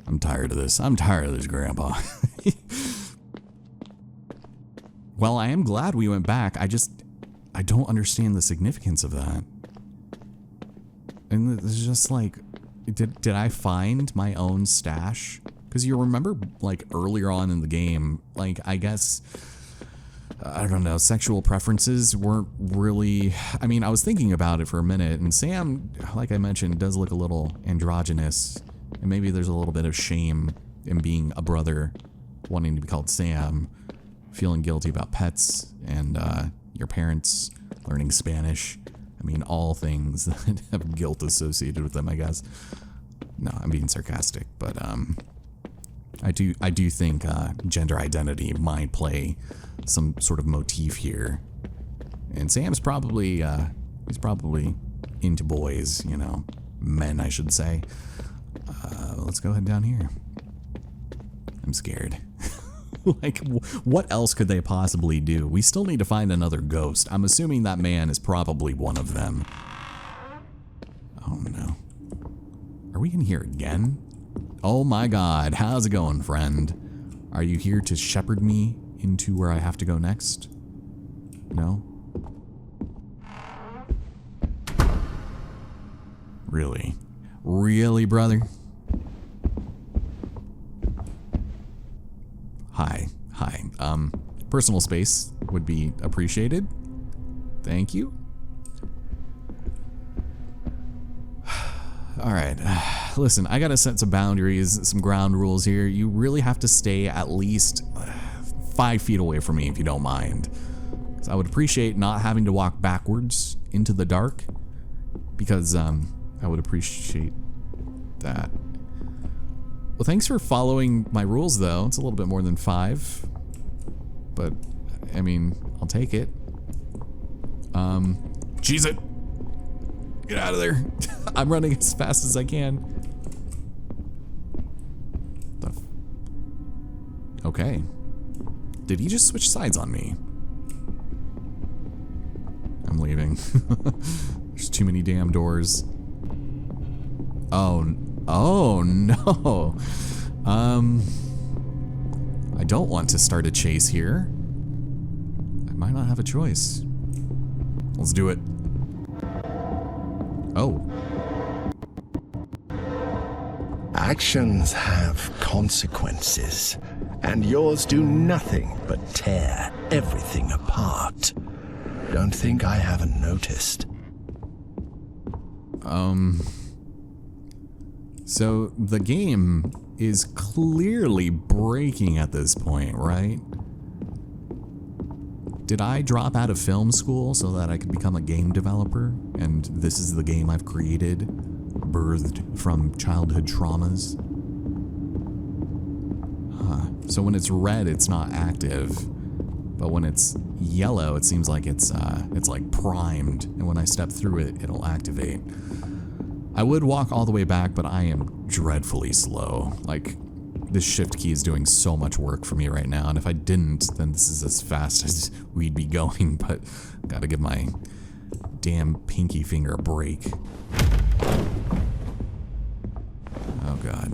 I'm tired of this. I'm tired of this, Grandpa. Well, I am glad we went back. I don't understand the significance of that. And it's just like, did I find my own stash? Because you remember, like, earlier on in the game, like, I guess, I don't know, sexual preferences weren't really, I mean, I was thinking about it for a minute, and Sam, like I mentioned, does look a little androgynous, and maybe there's a little bit of shame in being a brother, wanting to be called Sam, feeling guilty about pets, and your parents, learning Spanish. I mean, all things that have guilt associated with them, I guess. No, I'm being sarcastic, but I do think gender identity might play some sort of motif here. And Sam's probably he's probably into boys, you know, men, I should say. Let's go ahead down here. I'm scared. Like, what else could they possibly do? We still need to find another ghost. I'm assuming that man is probably one of them. Oh no. Are we in here again? Oh my god, how's it going, friend? Are you here to shepherd me into where I have to go next? No? Really? Really, brother? Hi. Personal space would be appreciated. Thank you. All right. Listen, I gotta set some boundaries, some ground rules here. You really have to stay at least 5 feet away from me if you don't mind. So I would appreciate not having to walk backwards into the dark, because I would appreciate that. Well, thanks for following my rules, though. It's a little bit more than 5. But, I mean, I'll take it. Cheese it! Get out of there. I'm running as fast as I can. Okay. Did he just switch sides on me? I'm leaving. There's too many damn doors. Oh no. I don't want to start a chase here. I might not have a choice. Let's do it. Oh. Actions have consequences, and yours do nothing but tear everything apart. Don't think I haven't noticed. So the game is clearly breaking at this point, right? Did I drop out of film school so that I could become a game developer? And this is the game I've created, birthed from childhood traumas? Huh. So when it's red, it's not active. But when it's yellow, it seems like it's like primed. And when I step through it, it'll activate. I would walk all the way back, but I am dreadfully slow. Like, this shift key is doing so much work for me right now, and if I didn't, then this is as fast as we'd be going, but gotta give my damn pinky finger a break. Oh god.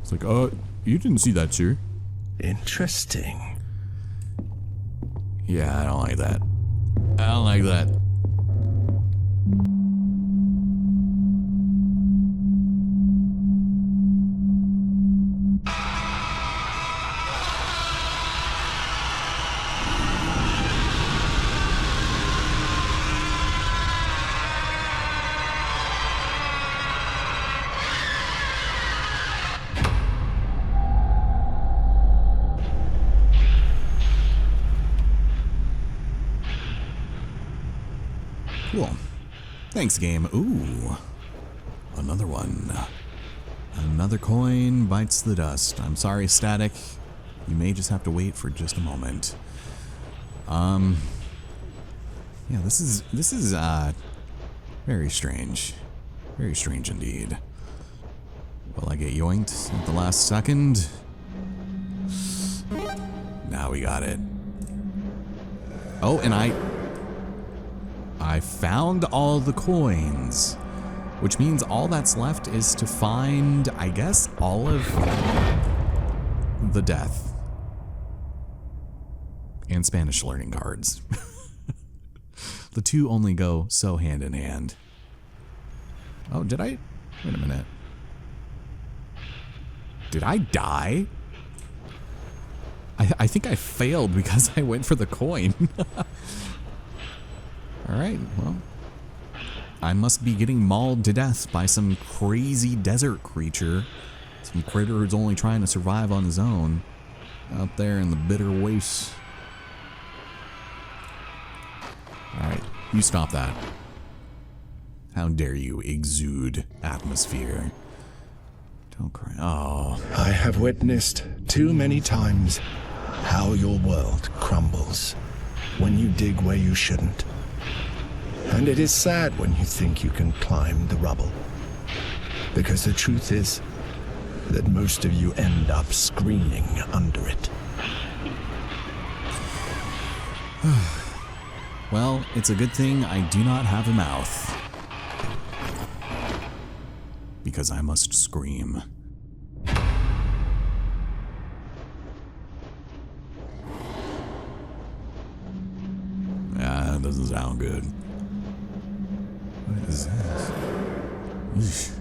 It's like, you didn't see that, sir. Interesting. Yeah, I don't like that. I don't like that. Cool. Thanks, game. Ooh. Another one. Another coin bites the dust. I'm sorry, Static. You may just have to wait for just a moment. Yeah, this is very strange. Very strange indeed. Will I get yoinked at the last second? Now we got it. Oh, and I found all the coins, which means all that's left is to find, I guess, all of the death and Spanish learning cards. The two only go so hand in hand. Oh, did I? Wait a minute. Did I die? I think I failed because I went for the coin. Alright, well, I must be getting mauled to death by some crazy desert creature. Some critter who's only trying to survive on his own out there in the bitter wastes. Alright, you stop that. How dare you exude atmosphere. Don't cry. Oh. I have witnessed too many times how your world crumbles when you dig where you shouldn't. And it is sad when you think you can climb the rubble. Because the truth is that most of you end up screaming under it. Well, it's a good thing I do not have a mouth. Because I must scream. That doesn't sound good. What is this? Eesh.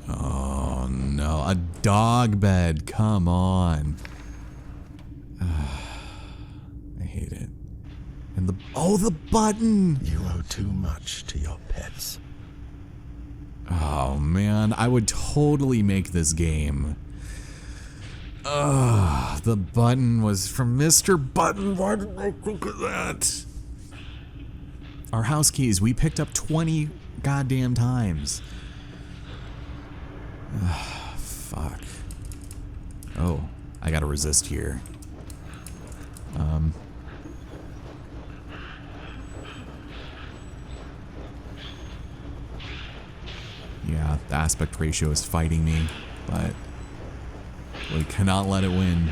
Oh no, a dog bed, come on. I hate it. And the button! You owe too much to your pets. Oh man, I would totally make this game. The button was from Mr. Button. Why did I think of that? Our house keys, we picked up 20 goddamn times. Fuck. Oh, I gotta resist here. Yeah, the aspect ratio is fighting me, but we cannot let it win.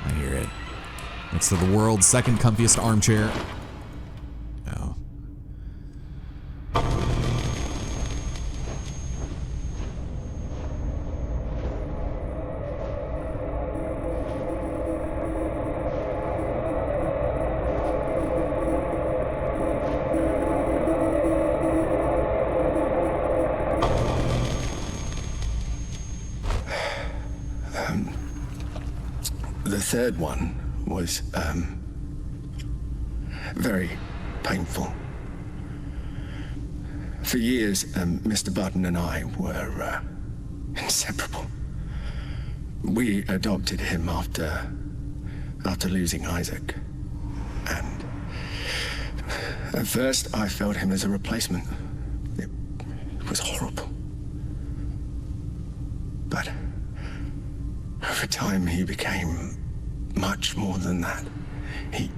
I hear it. Next to the world's second comfiest armchair. Oh. The third one was, very painful. For years, Mr. Button and I were, inseparable. We adopted him after losing Isaac. And at first, I felt him as a replacement. It was horrible. But over time, he became much more than that. He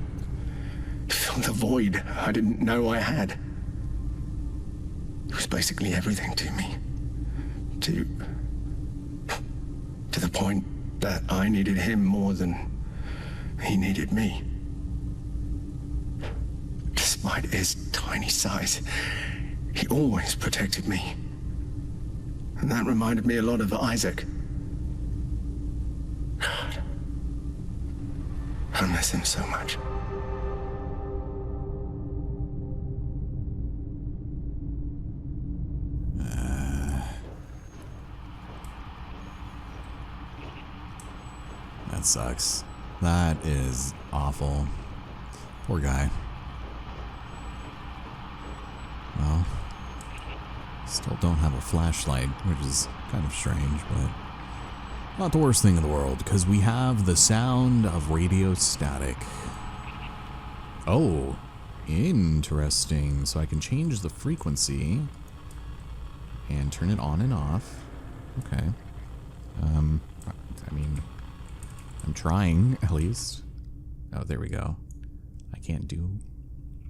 filled the void I didn't know I had. He was basically everything to me. To the point that I needed him more than he needed me. Despite his tiny size, he always protected me. And that reminded me a lot of Isaac. God, I miss him so much. That sucks. That is awful. Poor guy. Well, still don't have a flashlight, which is kind of strange, but not the worst thing in the world, because we have the sound of radio static. Oh, interesting. So I can change the frequency and turn it on and off. Okay. I mean, I'm trying, at least. Oh, there we go. I can't do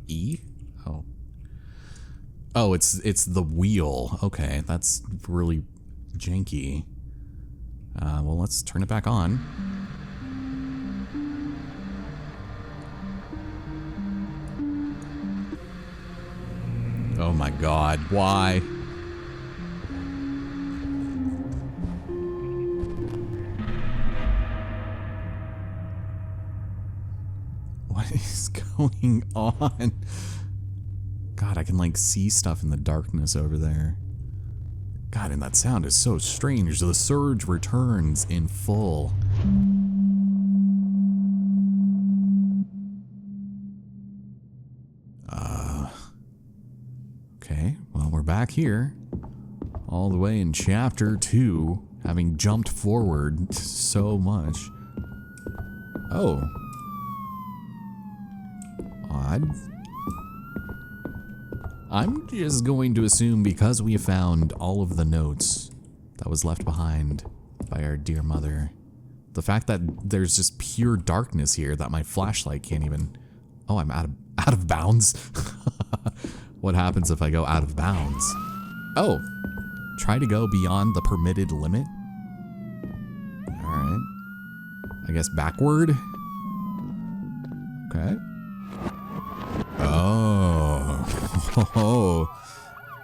E? Oh. Oh, it's the wheel. Okay, that's really janky. Well, let's turn it back on. Oh my god, why? What is going on? God, I can like see stuff in the darkness over there. God, and that sound is so strange. The surge returns in full. Okay, well, we're back here. All the way in chapter 2, having jumped forward so much. Oh. Odd. I'm just going to assume because we found all of the notes that was left behind by our dear mother, the fact that there's just pure darkness here that my flashlight can't even... Oh, I'm out of bounds. What happens if I go out of bounds? Oh, try to go beyond the permitted limit? Alright. I guess backward? Okay. Oh,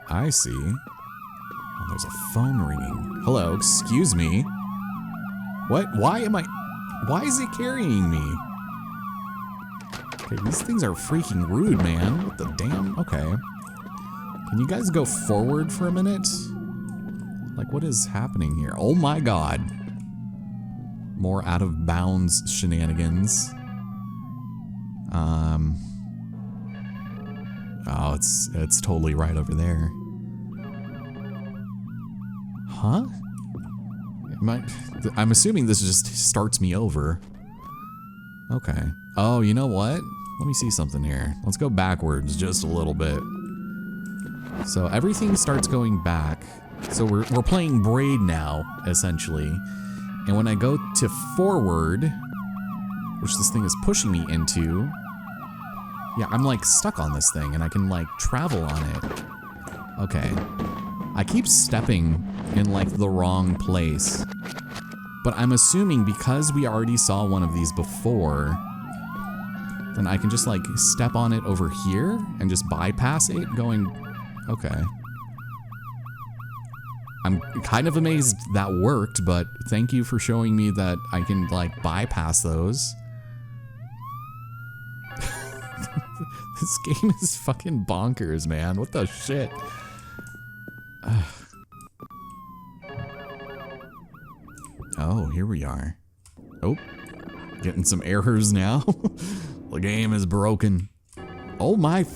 I see. Oh, there's a phone ringing. Hello, excuse me. What? Why is it carrying me? Okay, these things are freaking rude, man. What the damn? Okay. Can you guys go forward for a minute? Like, what is happening here? Oh my god. More out of bounds shenanigans. Oh, it's totally right over there. Huh? I'm assuming this just starts me over. Okay. Oh, you know what? Let me see something here. Let's go backwards just a little bit. So everything starts going back. So we're playing Braid now, essentially. And when I go to forward, which this thing is pushing me into, yeah, I'm like stuck on this thing and I can like travel on it. Okay. I keep stepping in like the wrong place. But I'm assuming because we already saw one of these before, then I can just like step on it over here and just bypass it going, okay. I'm kind of amazed that worked, but thank you for showing me that I can like bypass those. This game is fucking bonkers, man. What the shit? Oh, here we are. Oh, getting some errors now. The game is broken. Oh my...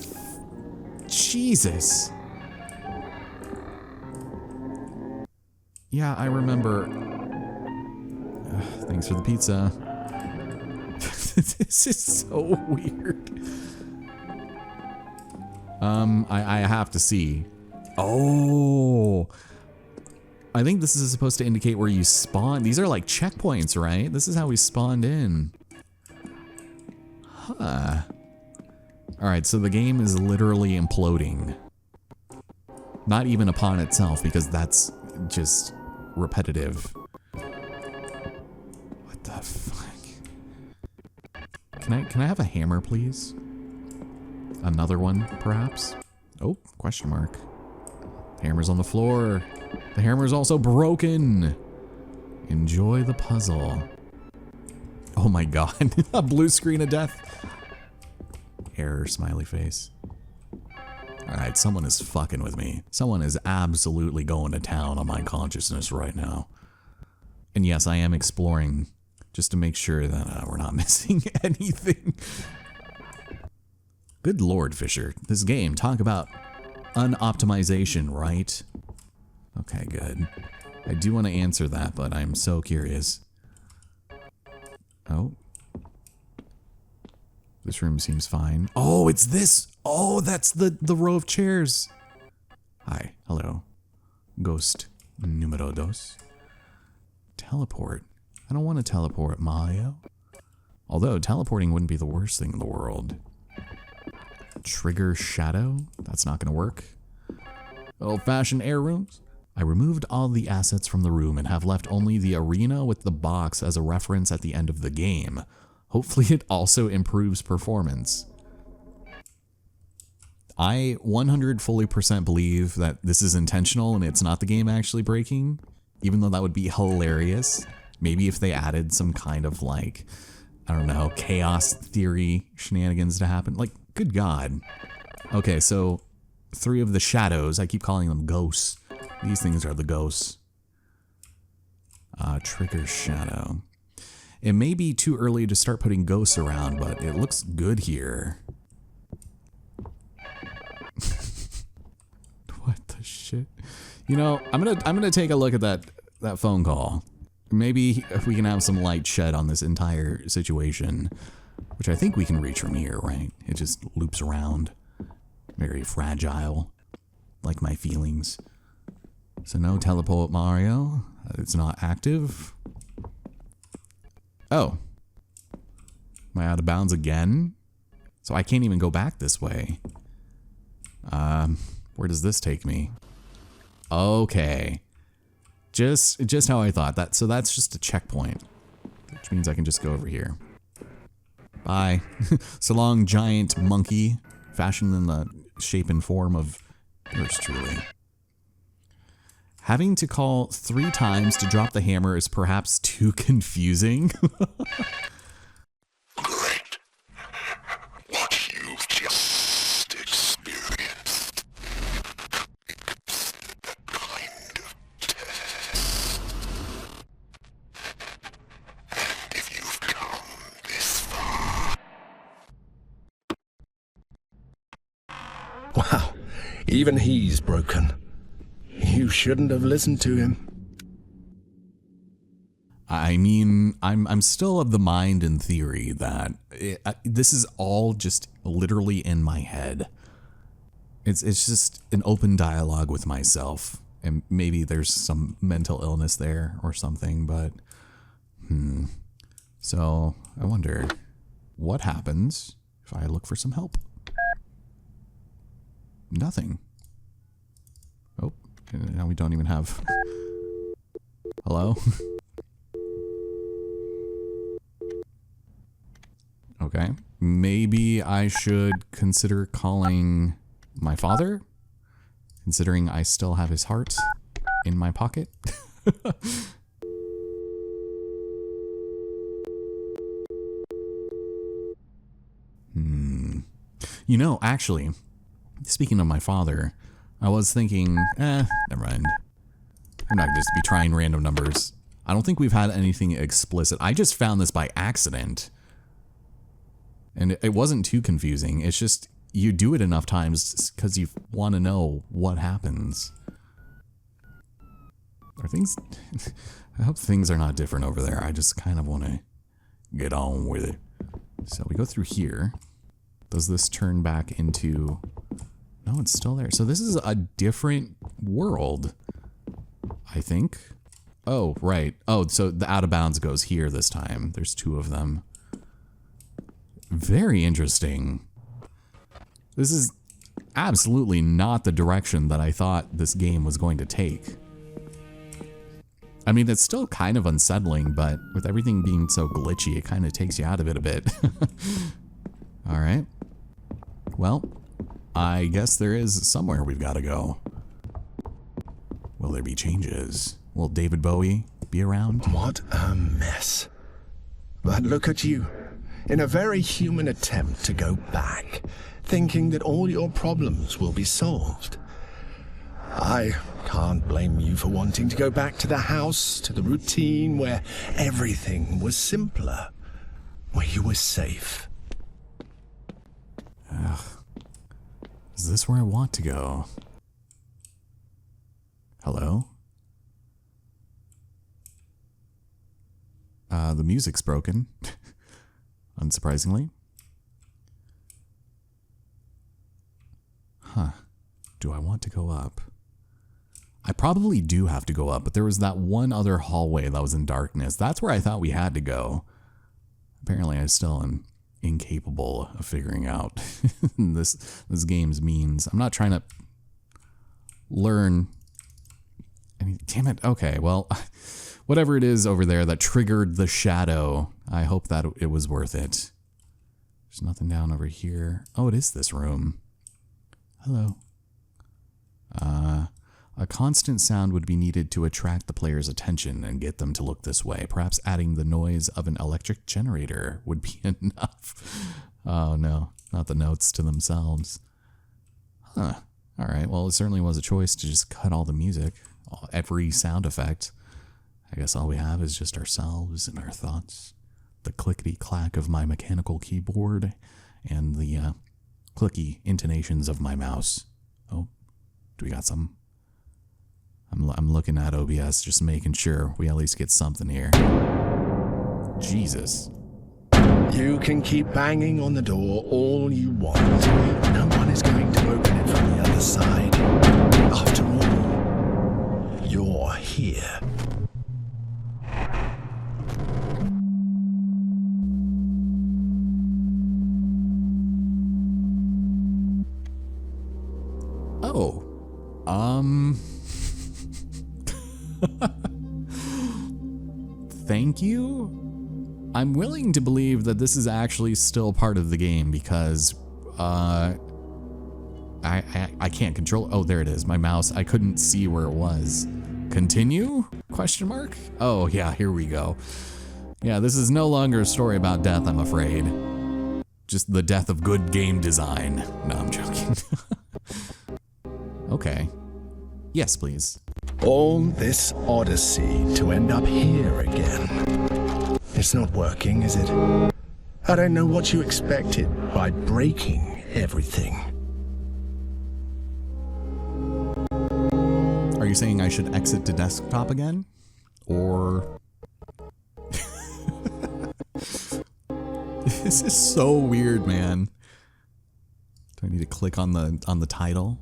Jesus. Yeah, I remember. Thanks for the pizza. This is so weird. I have to see. Oh. I think this is supposed to indicate where you spawn. These are like checkpoints, right? This is how we spawned in. Huh. Alright, so the game is literally imploding. Not even upon itself, because that's just repetitive. What the fuck? Can I have a hammer, please? Another one, perhaps? Oh, question mark. Hammer's on the floor. The hammer's also broken. Enjoy the puzzle. Oh my god. A blue screen of death. Error, smiley face. Alright, someone is fucking with me. Someone is absolutely going to town on my consciousness right now. And yes, I am exploring just to make sure that we're not missing anything. Good lord, Fisher. This game, talk about unoptimization, right? Okay, good. I do want to answer that, but I'm so curious. Oh. This room seems fine. Oh, it's this! Oh, that's the row of chairs! Hi, hello. Ghost numero dos. Teleport. I don't want to teleport, Mario. Although, teleporting wouldn't be the worst thing in the world. Trigger shadow? That's not gonna work. Old-fashioned air rooms? I removed all the assets from the room and have left only the arena with the box as a reference at the end of the game. Hopefully it also improves performance. I 100% fully believe that this is intentional and it's not the game actually breaking, even though that would be hilarious. Maybe if they added some kind of like, I don't know, chaos theory shenanigans to happen. Like, good God. Okay, so 3 of the shadows, I keep calling them ghosts. These things are the ghosts. Trigger shadow. It may be too early to start putting ghosts around, but it looks good here. What the shit? You know, I'm gonna take a look at that phone call. Maybe if we can have some light shed on this entire situation. which I think we can reach from here, right? It just loops around. Very fragile, like my feelings. So no teleport Mario. It's not active. Oh. Am I out of bounds again? So I can't even go back this way. Where does this take me? Okay. Just how I thought. So that's just a checkpoint. Which means I can just go over here. Bye. So long, giant monkey, fashioned in the shape and form of yours truly. Having to call 3 times to drop the hammer is perhaps too confusing. Great. What you've just experienced. It's the kind of test. And if you've come this far. Wow, even he's broken. You shouldn't have listened to him. I mean, I'm still of the mind and theory that this is all just literally in my head. It's just an open dialogue with myself, and maybe there's some mental illness there or something, but So I wonder what happens if I look for some help. Nothing. Oh, now we don't even have... Hello? Okay. Maybe I should consider calling my father, considering I still have his heart in my pocket. You know, actually, speaking of my father, I was thinking, never mind. I'm not going to just be trying random numbers. I don't think we've had anything explicit. I just found this by accident. And it wasn't too confusing. It's just, you do it enough times because you want to know what happens. Are things... I hope things are not different over there. I just kind of want to get on with it. So we go through here. Does this turn back into... No, it's still there. So this is a different world, I think. Oh, right. Oh, so the out of bounds goes here this time. There's 2 of them. Very interesting. This is absolutely not the direction that I thought this game was going to take. I mean, it's still kind of unsettling, but with everything being so glitchy, it kind of takes you out of it a bit. All right. Well, I guess there is somewhere we've got to go. Will there be changes? Will David Bowie be around? What a mess. But look at you. In a very human attempt to go back, thinking that all your problems will be solved. I can't blame you for wanting to go back to the house, to the routine where everything was simpler, where you were safe. Ugh. Is this where I want to go? Hello? The music's broken. Unsurprisingly. Huh. Do I want to go up? I probably do have to go up, but there was that one other hallway that was in darkness. That's where I thought we had to go. Apparently I still am incapable of figuring out this game's means. I'm not trying to learn any... Damn it. Okay, well, whatever it is over there that triggered the shadow, I hope that it was worth it. There's nothing down over here. Oh, it is this room. Hello. A constant sound would be needed to attract the player's attention and get them to look this way. Perhaps adding the noise of an electric generator would be enough. Oh no, not the notes to themselves. Huh. Alright, well it certainly was a choice to just cut all the music, every sound effect. I guess all we have is just ourselves and our thoughts. The clickety-clack of my mechanical keyboard and the clicky intonations of my mouse. Oh, do we got some? I'm looking at OBS, just making sure we at least get something here. Jesus. You can keep banging on the door all you want. No one is going to open it from the other side. After all, you're here. Oh. Thank you? I'm willing to believe that this is actually still part of the game because, I can't control. Oh, there it is. My mouse. I couldn't see where it was. Continue? Question mark? Oh, yeah, here we go. Yeah, this is no longer a story about death, I'm afraid. Just the death of good game design. No, I'm joking. Okay. Yes, please. All this odyssey to end up here again. It's not working, is it? I don't know what you expected by breaking everything. Are you saying I should exit to desktop again? Or... This is so weird, man. Do I need to click on the title?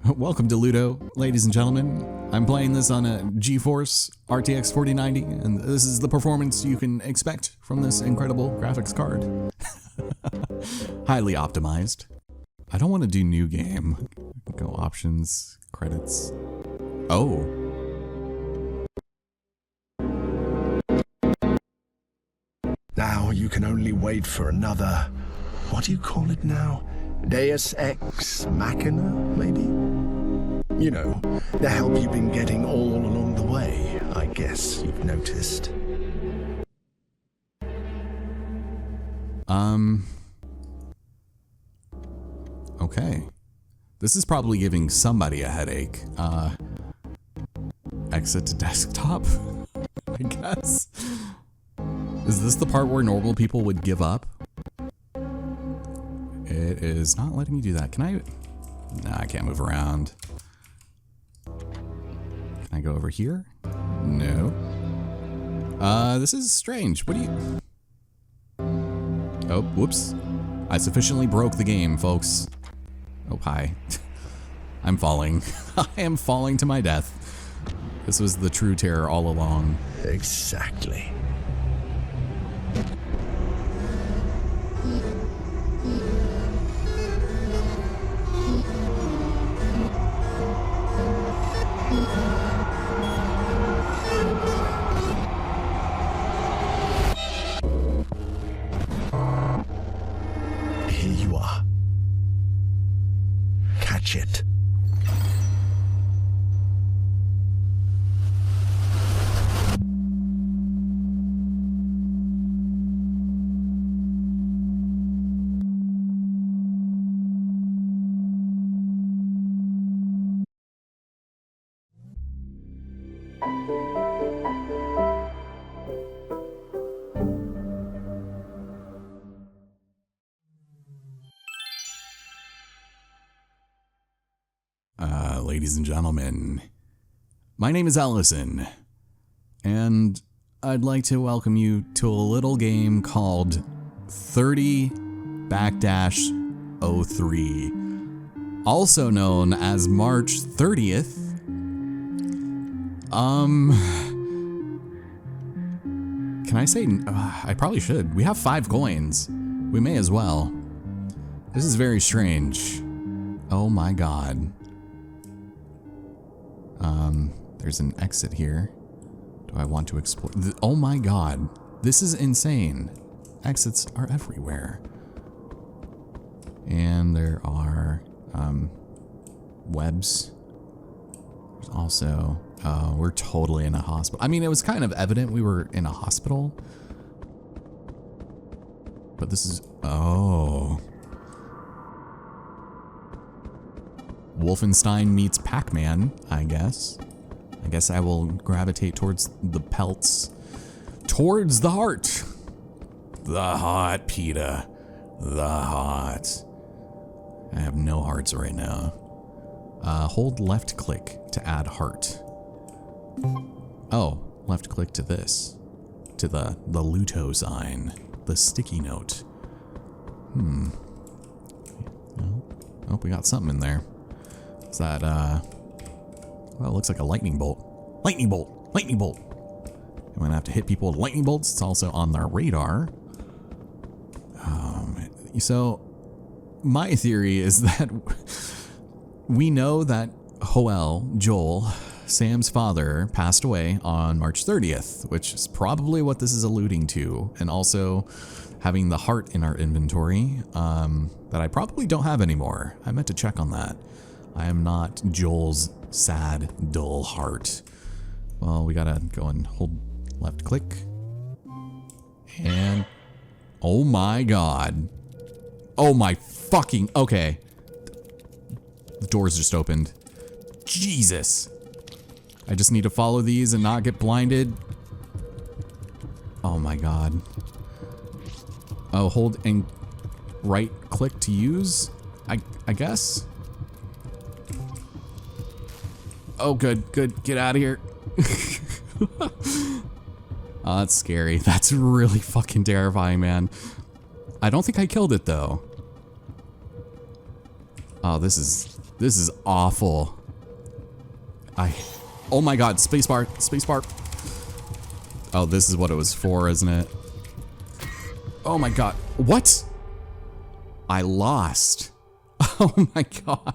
Welcome to Luto, ladies and gentlemen. I'm playing this on a GeForce RTX 4090, and this is the performance you can expect from this incredible graphics card. Highly optimized. I don't want to do new game. Go options, credits. Oh. Now you can only wait for another, what do you call it now? Deus Ex Machina, maybe? You know, the help you've been getting all along the way, I guess you've noticed. Okay. This is probably giving somebody a headache. Exit to desktop, I guess. Is this the part where normal people would give up? It is not letting me do that. Can I? No, I can't move around. Can I go over here? No. This is strange. What do you... Oh, whoops. I sufficiently broke the game, folks. Oh, hi. I'm falling. I am falling to my death. This was the true terror all along. Exactly. Here you are. Catch it. Ladies and gentlemen, my name is Ellison, and I'd like to welcome you to a little game called 30-03, also known as March 30th. Can I say, I probably should. We have 5 coins. We may as well. This is very strange. Oh my god. There's an exit here. Do I want to explore? Oh my god. This is insane. Exits are everywhere. And there are, webs. There's also, we're totally in a hospital. I mean, it was kind of evident we were in a hospital. But this is, oh. Wolfenstein meets Pac-Man, I guess. I guess I will gravitate towards the pelts. Towards the heart. The heart, Peter. The heart. I have no hearts right now. Hold left click to add heart. Oh, left click to this. To the Luto sign. the sticky note? Oh, we got something in there. Is that, well, it looks like a lightning bolt. Lightning bolt! Lightning bolt! I'm gonna have to hit people with lightning bolts. It's also on their radar. So, my theory is that we know that Joel, Sam's father, passed away on March 30th, which is probably what this is alluding to. And also having the heart in our inventory that I probably don't have anymore. I meant to check on that. I am not Joel's sad, dull heart. Well, we gotta go and hold left click. And oh my god. Oh my fucking, okay. The doors just opened. Jesus. I just need to follow these and not get blinded. Oh my god. Oh, hold and right click to use, I guess. Oh, good, good. Get out of here. Oh, that's scary. That's really fucking terrifying, man. I don't think I killed it though. Oh, this is awful. Oh my god, spacebar, spacebar. Oh, this is what it was for, isn't it? Oh my god, what? I lost. Oh my god.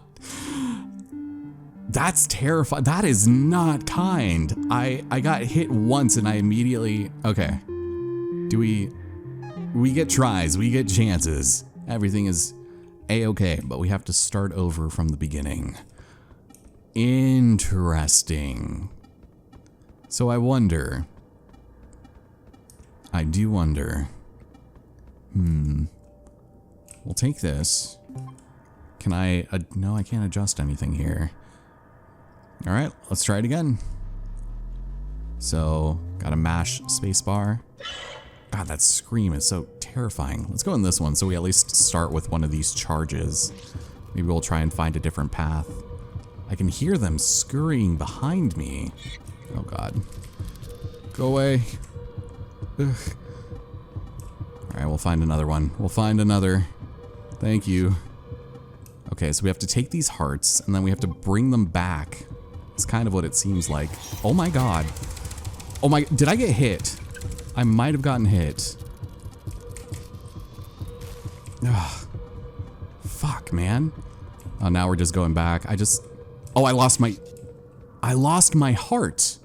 That's terrifying. That is not kind. I got hit once and I immediately, okay. We get tries, we get chances. Everything is a-okay, but we have to start over from the beginning. Interesting. So I wonder. I do wonder. We'll take this. Can I, no, I can't adjust anything here. All right, let's try it again. So, gotta mash spacebar. God, that scream is so terrifying. Let's go in this one so we at least start with one of these charges. Maybe we'll try and find a different path. I can hear them scurrying behind me. Oh god. Go away. Ugh. Alright, we'll find another one. We'll find another. Thank you. Okay, so we have to take these hearts and then we have to bring them back. It's kind of what it seems like. Oh my god. Oh my, did I get hit? I might have gotten hit. Ugh. Fuck, man. Oh, now we're just going back. Oh, I lost my heart.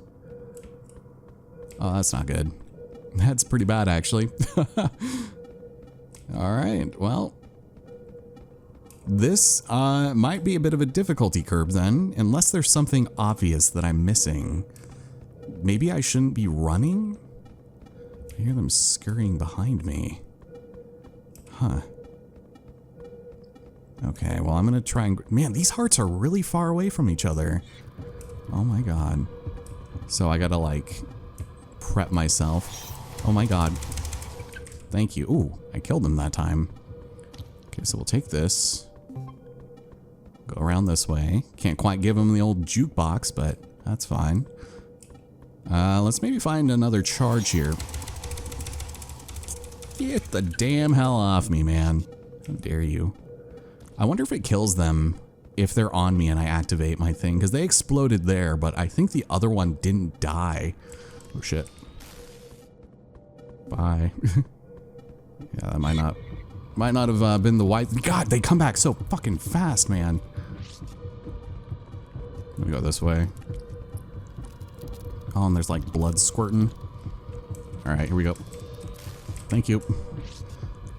Oh, that's not good. That's pretty bad, actually. All right, well. This might be a bit of a difficulty curve then, unless there's something obvious that I'm missing. Maybe I shouldn't be running? I hear them scurrying behind me. Huh. Okay, well, I'm gonna try and... Man, these hearts are really far away from each other. Oh my god. So I gotta, like, prep myself. Oh my god. Thank you. Ooh, I killed him that time. Okay, so we'll take this. Go around this way. Can't quite give him the old jukebox, but that's fine. Let's maybe find another charge here. Get the damn hell off me, man. How dare you. I wonder if it kills them if they're on me and I activate my thing, because they exploded there, but I think the other one didn't die. Oh shit. Bye. Yeah, that might not have been the wise... God, they come back so fucking fast, man. Let me go this way. Oh, and there's like blood squirting. All right, here we go. Thank you.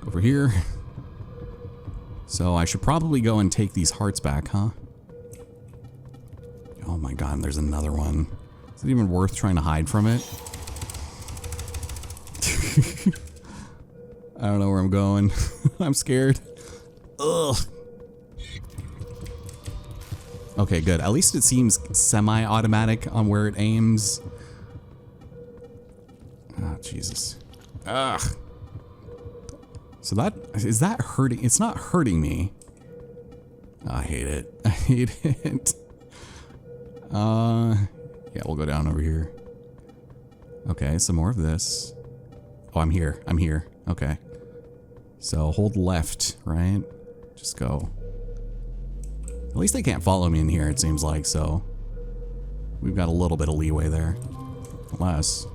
Go over here. So I should probably go and take these hearts back, huh? Oh my god, and there's another one. Is it even worth trying to hide from it? I don't know where I'm going. I'm scared. Ugh. Okay, good. At least it seems semi-automatic on where it aims. Oh, Jesus. Ugh. So is that hurting? It's not hurting me. Oh, I hate it. I hate it. Yeah, we'll go down over here. Okay, some more of this. Oh, I'm here. I'm here. Okay. So hold left, right? Just go. At least they can't follow me in here, it seems like, so we've got a little bit of leeway there. Unless...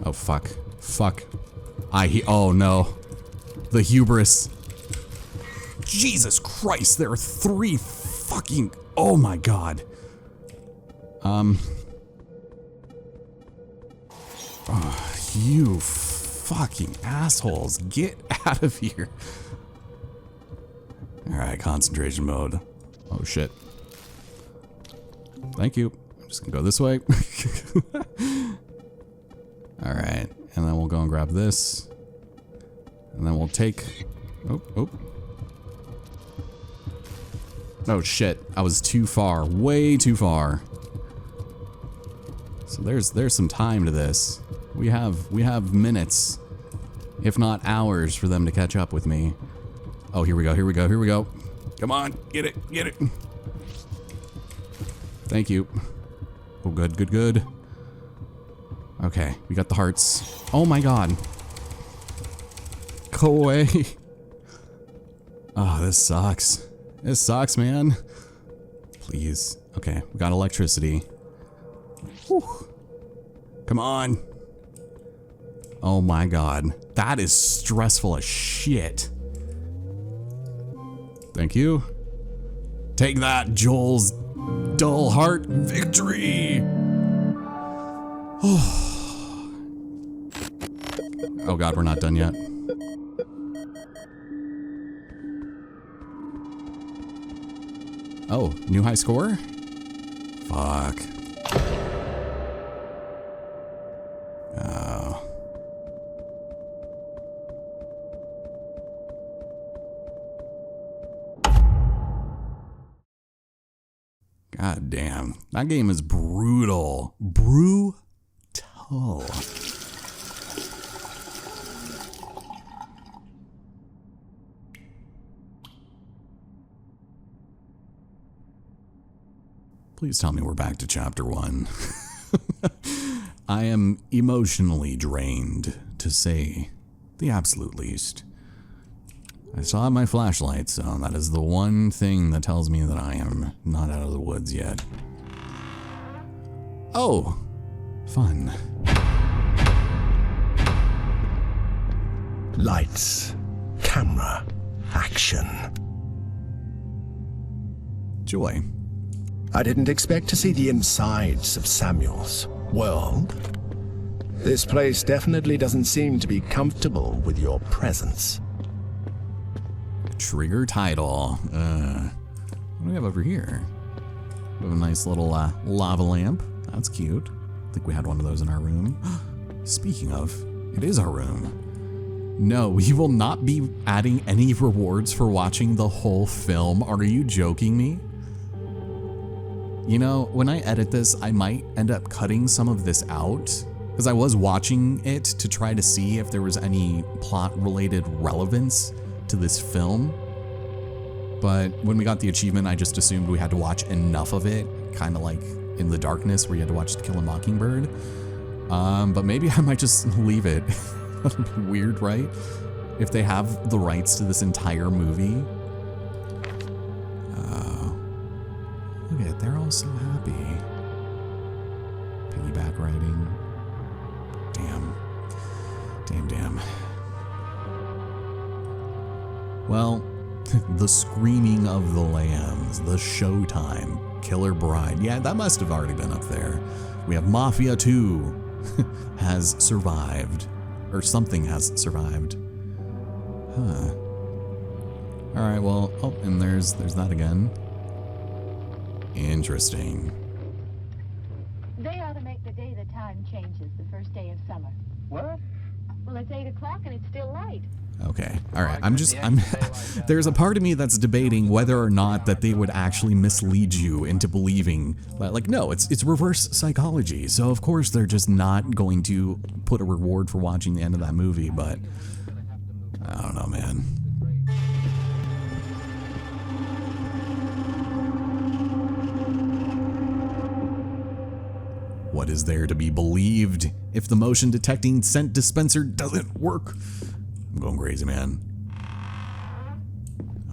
Oh, fuck. Fuck. Oh, no. The hubris. Jesus Christ, there are 3 fucking... Oh, my God. Oh, you fucking assholes. Get out of here. Alright, concentration mode. Oh, shit. Thank you. I'm just gonna go this way. Alright, and then we'll go and grab this. And then we'll take... Oh. Oh, shit. I was too far. Way too far. So there's some time to this. We have minutes, if not hours, for them to catch up with me. Oh, here we go. Come on, get it. Thank you. Oh, good. Okay, we got the hearts. Oh my God. Go away. Oh, this sucks. This sucks, man. Please. Okay, we got electricity. Whew. Come on. Oh my God. That is stressful as shit. Thank you. Take that, Joel's dull heart victory. Oh God, we're not done yet. Oh, new high score? Fuck. Oh. God damn. That game is brutal. Brutal. Please tell me we're back to chapter 1. I am emotionally drained, to say the absolute least. I still have my flashlight, so that is the one thing that tells me that I am not out of the woods yet. Oh, fun. Lights, camera, action. Joy. I didn't expect to see the insides of Samuel's world. This place definitely doesn't seem to be comfortable with your presence. Trigger title. What do we have over here? We have a nice little lava lamp. That's cute. I think we had one of those in our room. Speaking of, it is our room. No, we will not be adding any rewards for watching the whole film. Are you joking me? You know, when I edit this, I might end up cutting some of this out, because I was watching it to try to see if there was any plot-related relevance to this film. But when we got the achievement, I just assumed we had to watch enough of it, kind of like In the Darkness, where you had to watch To Kill a Mockingbird. But maybe I might just leave it. That'd be weird, right? If they have the rights to this entire movie. Look at it, they're all so happy. Piggyback riding. Damn. Well, the screaming of the lambs, the showtime, Killer Bride. Yeah, that must have already been up there. We have Mafia 2 has survived. Or something has survived. Huh. Alright, well, oh, and there's that again. Interesting. They ought to make the day the time changes, the first day of summer. What? Well, it's 8 o'clock and it's still light. Okay, alright, there's a part of me that's debating whether or not that they would actually mislead you into believing, like, no, it's reverse psychology, so of course they're just not going to put a reward for watching the end of that movie, but I don't know, man. What is there to be believed if the motion detecting scent dispenser doesn't work? I'm going crazy, man.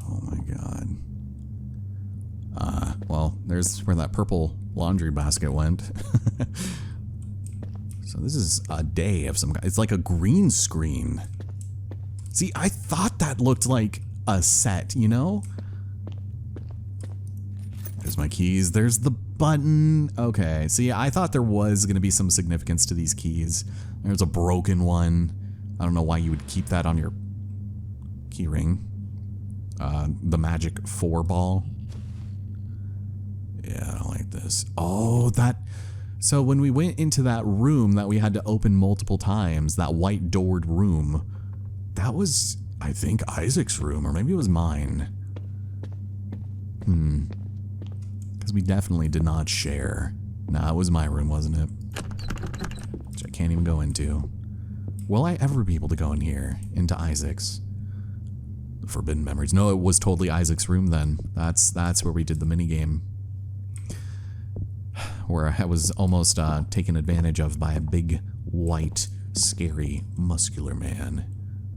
Oh my god. Well, there's where that purple laundry basket went. So this is a day of some kind. It's like a green screen. See, I thought that looked like a set, you know? There's my keys. There's the button. Okay, see, I thought there was going to be some significance to these keys. There's a broken one. I don't know why you would keep that on your key ring. The magic 4 ball. Yeah, I don't like this. Oh, that... So when we went into that room that we had to open multiple times, that white doored room, that was, I think, Isaac's room, or maybe it was mine. Because we definitely did not share. Nah, it was my room, wasn't it? Which I can't even go into. Will I ever be able to go in here? Into Isaac's? The Forbidden Memories. No, it was totally Isaac's room then. That's where we did the minigame. Where I was almost taken advantage of by a big, white, scary, muscular man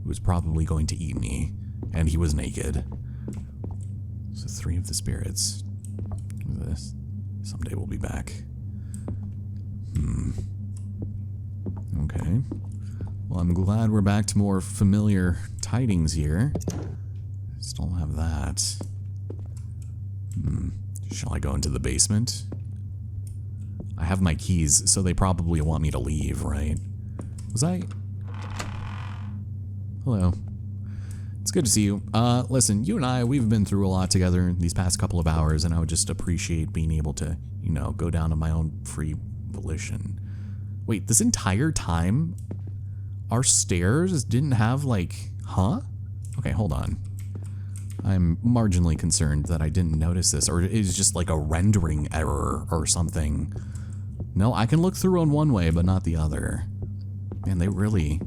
who was probably going to eat me, and he was naked. So 3 of the spirits. Look at this. Someday we'll be back. Okay. Well, I'm glad we're back to more familiar tidings here. Still don't have that. Shall I go into the basement? I have my keys, so they probably want me to leave, right? Was I? Hello. It's good to see you. Listen, you and I, we've been through a lot together these past couple of hours, and I would just appreciate being able to, you know, go down on my own free volition. Wait, this entire time, our stairs didn't have, like, huh? Okay, hold on. I'm marginally concerned that I didn't notice this, or it's just like a rendering error or something. No, I can look through on one way, but not the other. Man, they really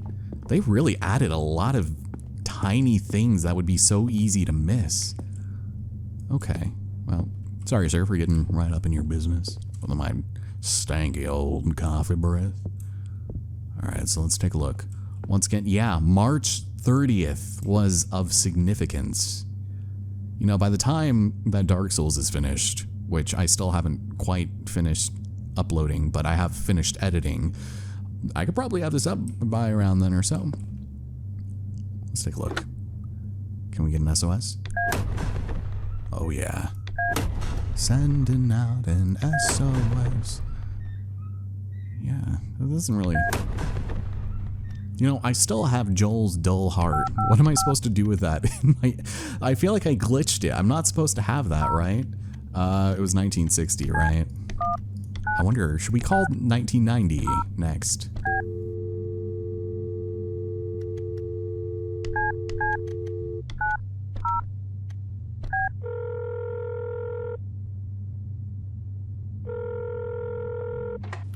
added a lot of tiny things that would be so easy to miss. Okay, well, sorry, sir, for getting right up in your business with my stanky old coffee breath. All right, so let's take a look. Once again, yeah, March 30th was of significance. You know, by the time that Dark Souls is finished, which I still haven't quite finished uploading, but I have finished editing, I could probably have this up by around then or so. Let's take a look. Can we get an SOS? Oh yeah. Sending out an SOS. Yeah, it doesn't really... You know, I still have Joel's dull heart. What am I supposed to do with that? I feel like I glitched it. I'm not supposed to have that, right? It was 1960, right? I wonder, should we call 1990 next?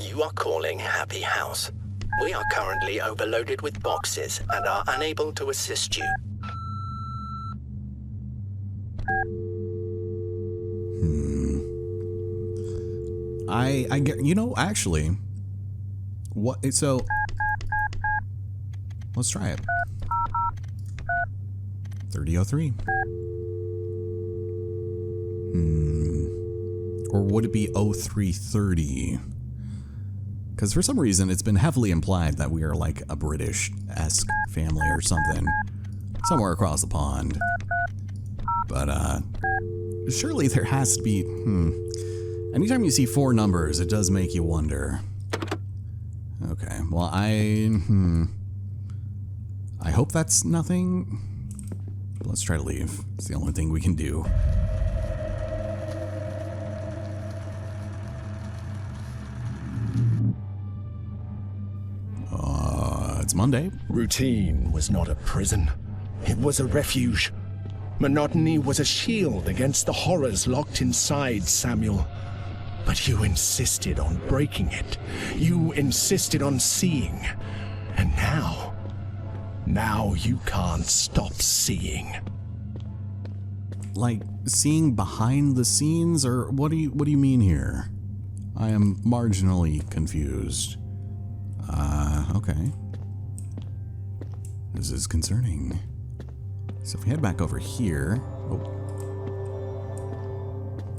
You are calling Happy House. We are currently overloaded with boxes and are unable to assist you. I get, you know, actually, what, so, let's try it. 3003. Or would it be 0330? Because for some reason, it's been heavily implied that we are like a British-esque family or something. Somewhere across the pond. But, surely there has to be, Anytime you see 4 numbers, it does make you wonder. Okay, well, I hope that's nothing. Let's try to leave. It's the only thing we can do. It's Monday. Routine was not a prison. It was a refuge. Monotony was a shield against the horrors locked inside Samuel. But you insisted on breaking it. You insisted on seeing. And now you can't stop seeing. Like seeing behind the scenes, or what do you mean here? I am marginally confused. Okay. This is concerning. So if we head back over here... Oh.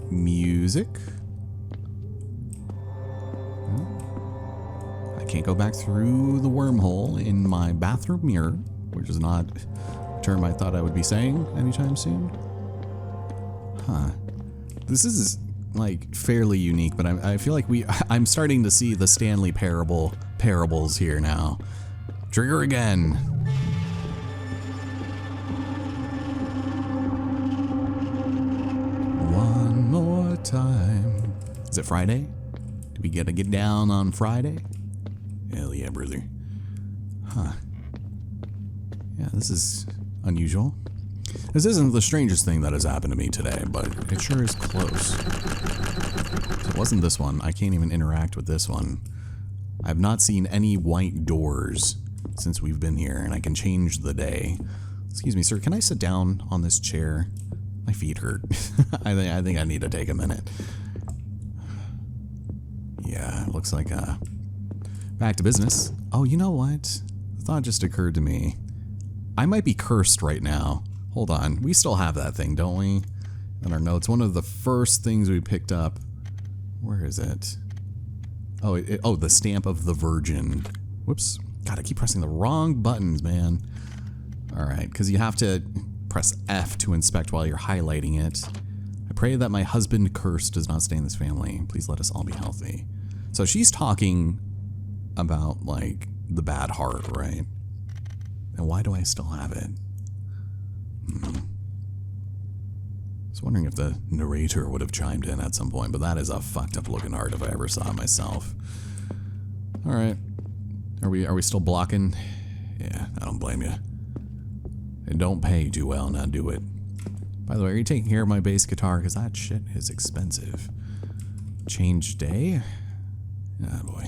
Music? I can't go back through the wormhole in my bathroom mirror, which is not a term I thought I would be saying anytime soon. Huh. This is, like, fairly unique, but I feel like I'm starting to see the Stanley parables here now. Trigger again. One more time. Is it Friday? Do we get to get down on Friday? Hell yeah, brother. Huh. Yeah, this is unusual. This isn't the strangest thing that has happened to me today, but it sure is close. So it wasn't this one. I can't even interact with this one. I've not seen any white doors since we've been here, and I can change the day. Excuse me, sir, can I sit down on this chair? My feet hurt. I think I need to take a minute. Yeah, looks like back to business. Oh, you know what? A thought just occurred to me. I might be cursed right now. Hold on. We still have that thing, don't we? In our notes. One of the first things we picked up. Where is it? Oh, oh, the stamp of the Virgin. Whoops. God, I keep pressing the wrong buttons, man. Alright, because you have to press F to inspect while you're highlighting it. I pray that my husband curse does not stay in this family. Please let us all be healthy. So she's talking about, like, the bad heart, right? And why do I still have it? I was wondering if the narrator would have chimed in at some point, but that is a fucked up looking heart if I ever saw it myself. Alright. Are we still blocking? Yeah, I don't blame you. It don't pay too well, now do it. By the way, are you taking care of my bass guitar? Because that shit is expensive. Change day? Ah, boy.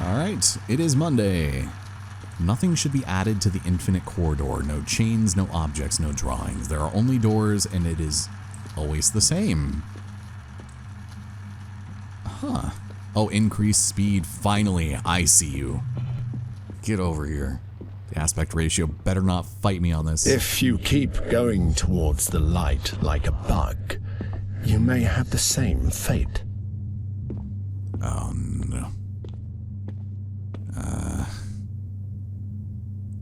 Alright, it is Monday. Nothing should be added to the infinite corridor. No chains, no objects, no drawings. There are only doors, and it is always the same. Huh. Oh, increased speed. Finally, I see you. Get over here. The aspect ratio better not fight me on this. If you keep going towards the light like a bug, you may have the same fate. Oh, no.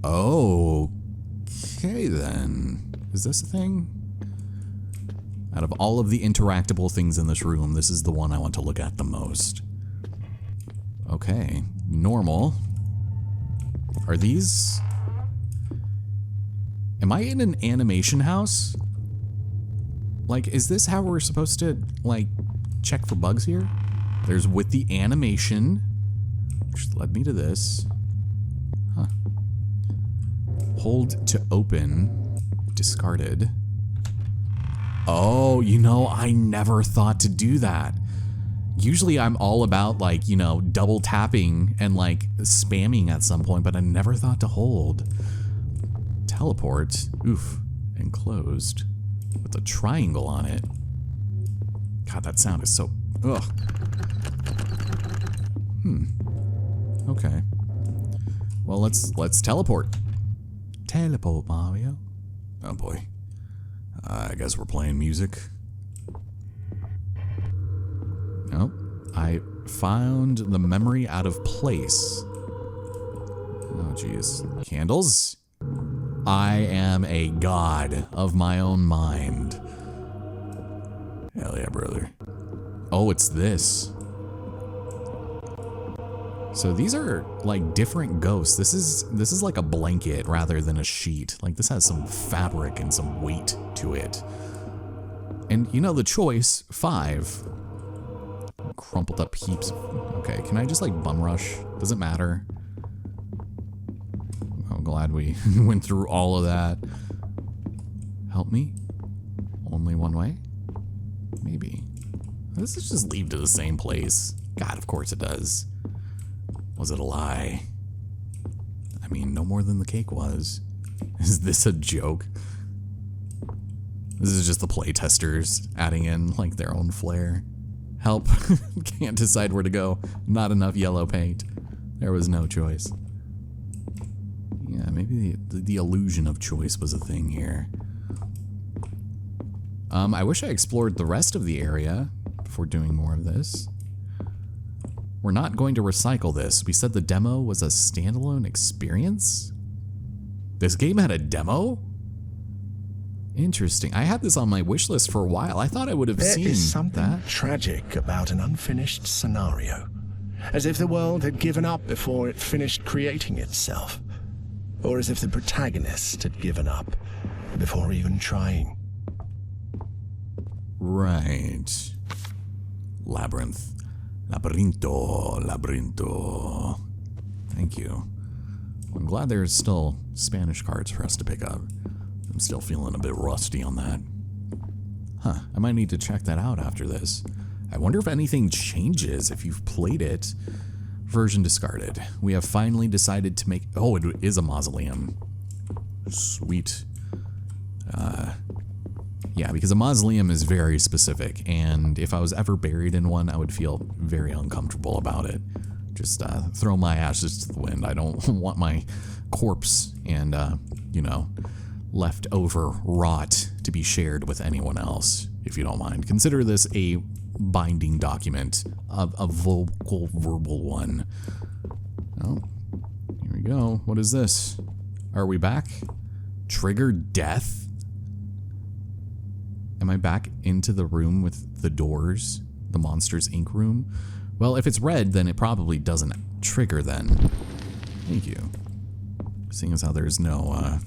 Okay, then. Is this a thing? Out of all of the interactable things in this room, this is the one I want to look at the most. Okay. Normal. Are these... Am I in an animation house? Like, is this how we're supposed to, like, check for bugs here? There's with the animation, which led me to this. Huh. Hold to open. Discarded. Oh, you know, I never thought to do that. Usually I'm all about, like, you know, double tapping and, like, spamming at some point, but I never thought to hold. Teleport. Oof. Enclosed. With a triangle on it. God, that sound is so... Ugh. Okay. Well, let's teleport. Teleport, Mario. Oh boy. I guess we're playing music. Nope. I found the memory out of place. Oh jeez. Candles? I am a god of my own mind. Hell yeah, brother. Oh, it's this. So these are like different ghosts. This is like a blanket rather than a sheet. Like this has some fabric and some weight to it. And you know the choice, 5. Crumpled up heaps. Okay, can I just like bum rush? Does it matter? I'm glad we went through all of that. Help me? Only one way? Maybe. Does this just lead to the same place? God, of course it does. Was it a lie? I mean, no more than the cake was. Is this a joke? This is just the playtesters adding in like their own flair. Help. Can't decide where to go. Not enough yellow paint. There was no choice. Yeah, maybe the illusion of choice was a thing here. I wish I explored the rest of the area before doing more of this. We're not going to recycle this. We said the demo was a standalone experience? This game had a demo? Interesting. I had this on my wish list for a while. I thought I would have seen There is something that. tragic about an unfinished scenario. As if the world had given up before it finished creating itself. Or as if the protagonist had given up before even trying. Right. Labyrinth. Laberinto. Laberinto. Thank you. I'm glad there's still Spanish cards for us to pick up. I'm still feeling a bit rusty on that. Huh, I might need to check that out after this. I wonder if anything changes if you've played it. Version discarded. We have finally decided to make... Oh, it is a mausoleum. Sweet. Yeah, because a mausoleum is very specific, and if I was ever buried in one, I would feel very uncomfortable about it. Just throw my ashes to the wind. I don't want my corpse and, you know, leftover rot to be shared with anyone else, if you don't mind. Consider this a binding document, a vocal, verbal one. Oh, here we go. What is this? Are we back? Trigger death? Am I back into the room with the doors? The Monsters, Inc. room? Well, if it's red, then it probably doesn't trigger then. Thank you. Seeing as how there's no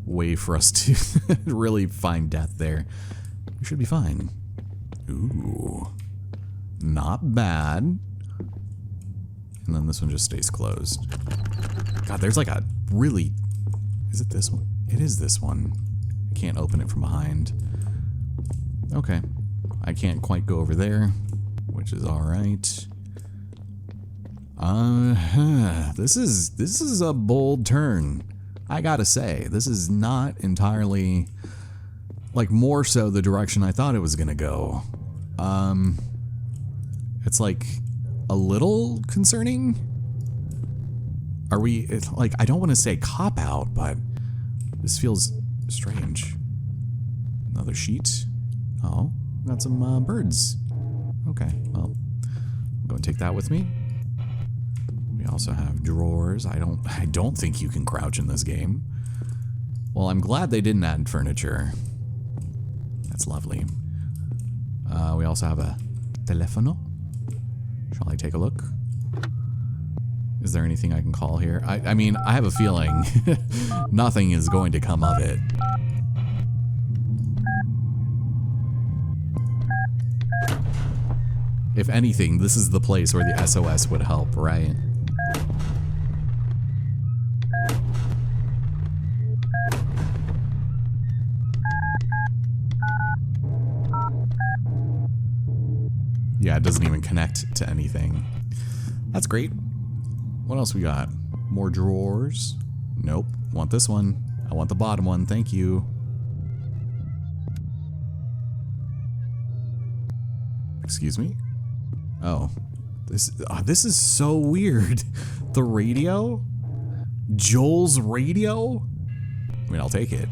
way for us to really find death there, we should be fine. Ooh. Not bad. And then this one just stays closed. God, there's like a really... Is it this one? It is this one. I can't open it from behind. Okay. I can't quite go over there, which is alright. This is a bold turn. I gotta say, this is not entirely, like, more so the direction I thought it was gonna go. It's like a little concerning. Are we, like, I don't want to say cop out, but this feels strange. Another sheet. Oh, got some birds. Okay, well, I'm going to take that with me. We also have drawers. I don't think you can crouch in this game. Well, I'm glad they didn't add furniture. That's lovely. We also have a telefono. Shall I take a look? Is there anything I can call here? I mean, I have a feeling nothing is going to come of it. If anything, this is the place where the SOS would help, right? Yeah, it doesn't even connect to anything. That's great. What else we got? More drawers? Nope. Want this one. I want the bottom one. Thank you. Excuse me? Oh. This is so weird. The radio? Joel's radio? I mean, I'll take it.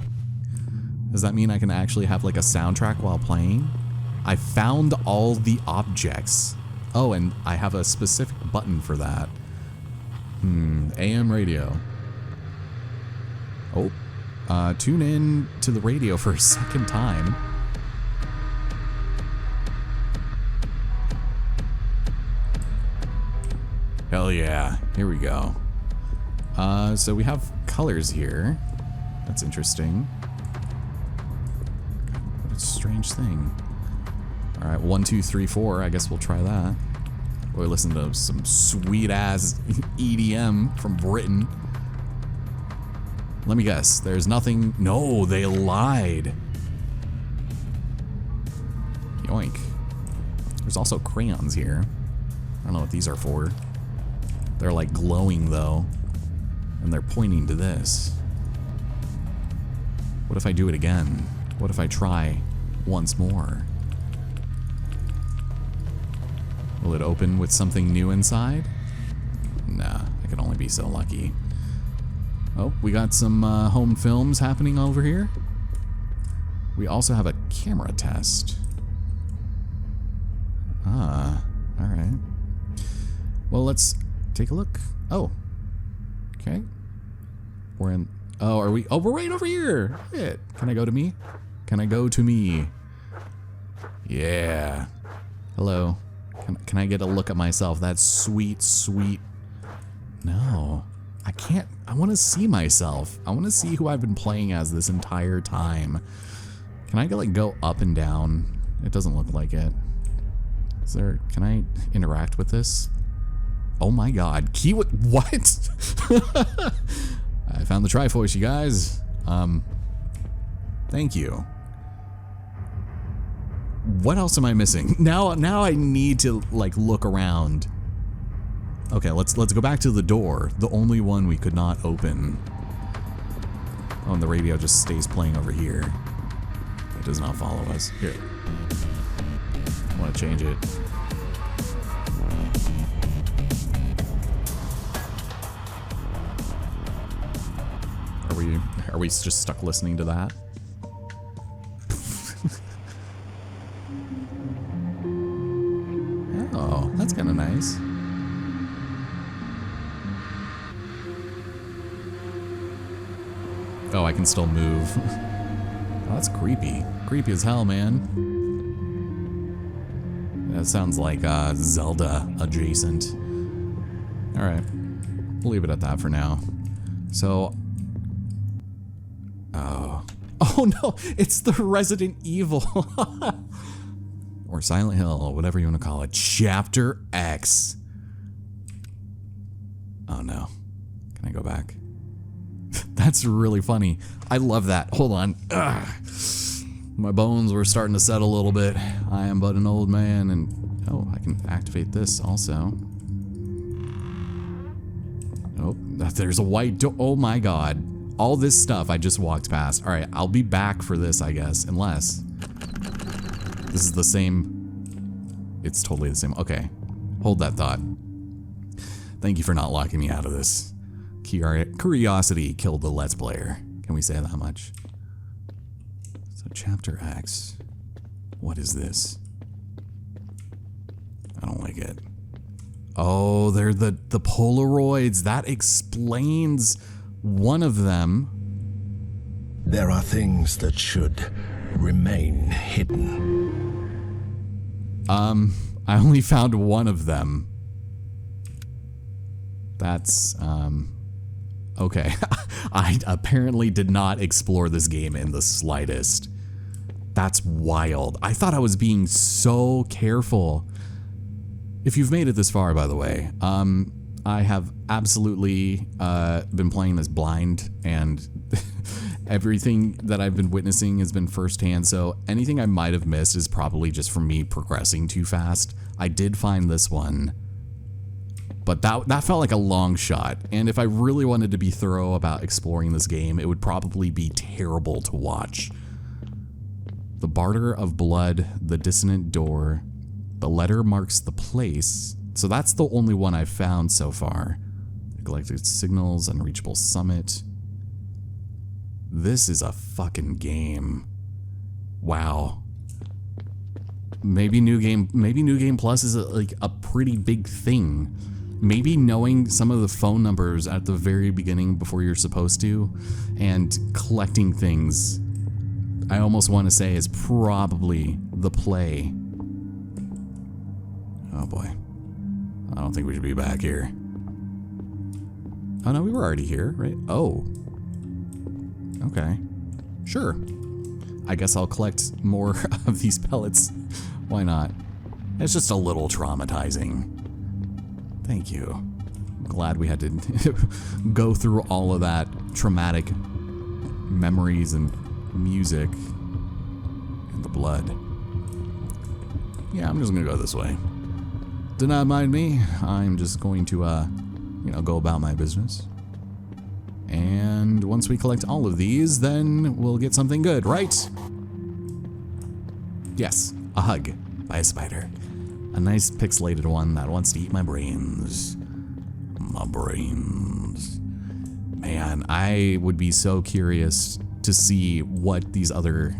Does that mean I can actually have like a soundtrack while playing? I found all the objects. Oh, and I have a specific button for that. AM radio. Oh. Tune in to the radio for a second time. Hell yeah. Here we go. So we have colors here. That's interesting. What a strange thing. Alright, 1, 2, 3, 4. I guess we'll try that. Or listen to some sweet-ass EDM from Britain. Let me guess. There's nothing... No, they lied. Yoink. There's also crayons here. I don't know what these are for. They're like glowing, though. And they're pointing to this. What if I do it again? What if I try once more? Will it open with something new inside? Nah, I can only be so lucky. Oh, we got some home films happening over here. We also have a camera test. Ah, alright. Well, let's take a look. Oh. Okay. We're in... Oh, are we... Oh, we're right over here! Shit. Can I go to me? Can I go to me? Yeah. Hello. Can I get a look at myself? That's sweet, sweet... No. I can't... I want to see myself. I want to see who I've been playing as this entire time. Can I, like, go up and down? It doesn't look like it. Is there... Can I interact with this? Oh my god. What? I found the Triforce, you guys. Thank you. What else am I missing? Now I need to, like, look around. Okay, let's go back to the door. The only one we could not open. Oh, and the radio just stays playing over here. It does not follow us. Here. I want to change it. Are we just stuck listening to that? Oh, that's kind of nice. Oh, I can still move. Oh, that's creepy. Creepy as hell, man. That sounds like Zelda adjacent. Alright. We'll leave it at that for now. So... Oh no! It's the Resident Evil! Or Silent Hill, or whatever you want to call it. Chapter X. Oh no. Can I go back? That's really funny. I love that. Hold on. Ugh. My bones were starting to settle a little bit. I am but an old man, and... Oh, I can activate this also. Oh, there's a white door. Oh my god. All this stuff I just walked past. Alright, I'll be back for this, I guess. Unless... This is the same... It's totally the same. Okay. Hold that thought. Thank you for not locking me out of this. Curiosity killed the Let's Player. Can we say that much? So, Chapter X. What is this? I don't like it. Oh, they're the Polaroids. That explains one of them. There are things that should remain hidden. I only found one of them. That's, okay. I apparently did not explore this game in the slightest. That's wild. I thought I was being so careful. If you've made it this far, by the way, I have absolutely been playing this blind, and everything that I've been witnessing has been firsthand, so anything I might have missed is probably just from me progressing too fast. I did find this one, but that felt like a long shot, and if I really wanted to be thorough about exploring this game, it would probably be terrible to watch. The barter of blood, the dissonant door, the letter marks the place. So that's the only one I've found so far. Neglected signals, unreachable summit. This is a fucking game. Wow. Maybe New Game Plus is like a pretty big thing. Maybe knowing some of the phone numbers at the very beginning before you're supposed to, and collecting things, I almost want to say is probably the play. Oh boy. I don't think we should be back here. Oh no, we were already here, right? Oh. Okay. Sure. I guess I'll collect more of these pellets. Why not? It's just a little traumatizing. Thank you. I'm glad we had to go through all of that traumatic memories and music and the blood. Yeah, I'm just gonna go this way. Do not mind me. I'm just going to, you know, go about my business. And once we collect all of these, then we'll get something good, right? Yes, a hug by a spider. A nice pixelated one that wants to eat my brains. My brains. Man, I would be so curious to see what these other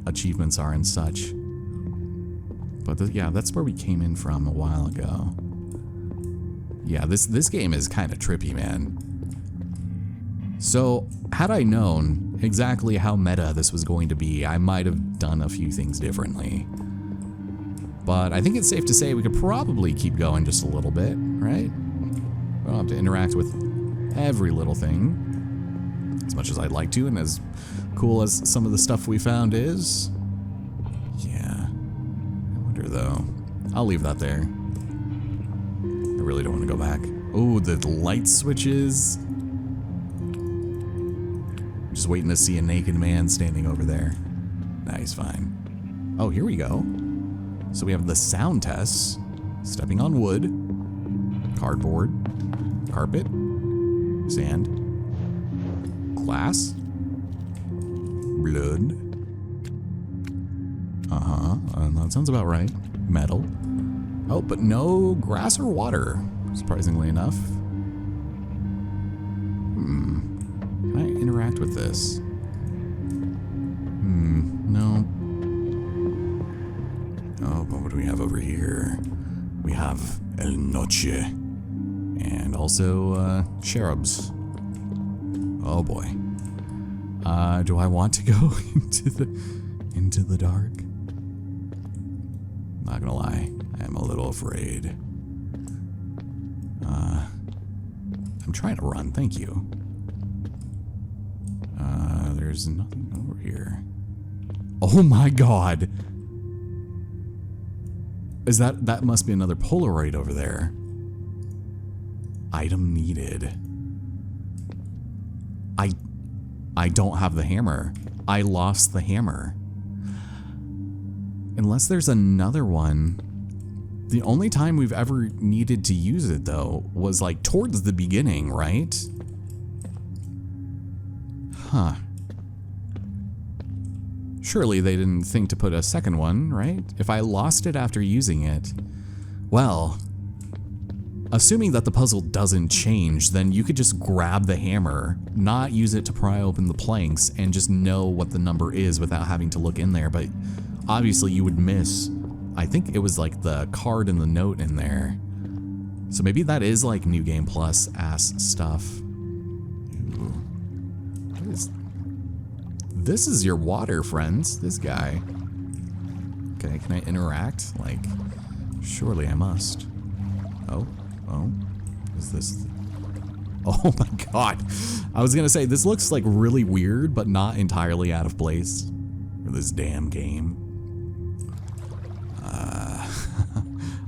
achievements are and such. But yeah, that's where we came in from a while ago. Yeah, this game is kind of trippy, man. So, had I known exactly how meta this was going to be, I might have done a few things differently. But I think it's safe to say we could probably keep going just a little bit, right? We don't have to interact with every little thing, as much as I'd like to, and as cool as some of the stuff we found is. Yeah. I wonder, though. I'll leave that there. I really don't want to go back. Oh, the light switches. I'm just waiting to see a naked man standing over there. Nice, fine. Oh, here we go. So we have the sound tests. Stepping on wood. Cardboard. Carpet. Sand. Glass. Blood. That sounds about right. Metal. Oh, but no grass or water, surprisingly enough. Can I interact with this? No. Oh, but what do we have over here? We have El Noche. And also, cherubs. Oh boy. Do I want to go into the dark? Not gonna lie, I am a little afraid. I'm trying to run, thank you. There's nothing over here. Oh my god! Is that must be another Polaroid over there. Item needed. I don't have the hammer. I lost the hammer. Unless there's another one. The only time we've ever needed to use it, though, was like towards the beginning, right? Huh. Surely they didn't think to put a second one, right? If I lost it after using it, well, assuming that the puzzle doesn't change, then you could just grab the hammer, not use it to pry open the planks, and just know what the number is without having to look in there, but obviously you would miss, I think it was like the card and the note in there. So maybe that is like New Game Plus ass stuff. Ooh. What is... This is your water, friends. This guy. Okay, can I interact? Like, surely I must. Oh. Is this... Oh my god. I was gonna say, this looks like really weird, but not entirely out of place for this damn game.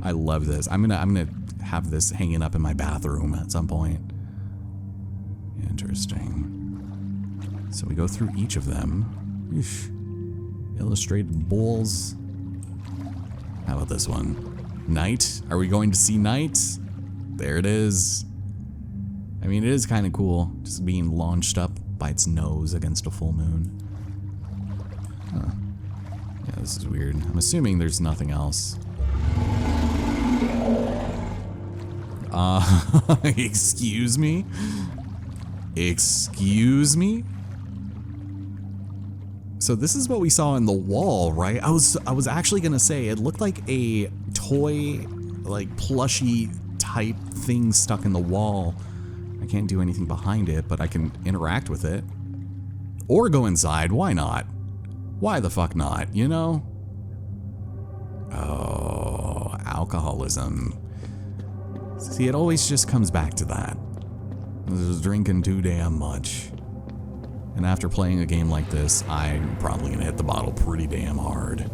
I love this. I'm gonna have this hanging up in my bathroom at some point. Interesting. So we go through each of them. Eesh. Illustrated bowls. How about this one? Night? Are we going to see night? There it is. I mean, it is kind of cool, just being launched up by its nose against a full moon. Huh. Yeah, this is weird. I'm assuming there's nothing else. Excuse me? Excuse me? So this is what we saw in the wall, right? I was actually gonna say it looked like a toy, like plushy type thing stuck in the wall. I can't do anything behind it, but I can interact with it. Or go inside, why not? Why the fuck not, you know? Oh, alcoholism. See, it always just comes back to that. I was drinking too damn much. And after playing a game like this, I'm probably gonna hit the bottle pretty damn hard.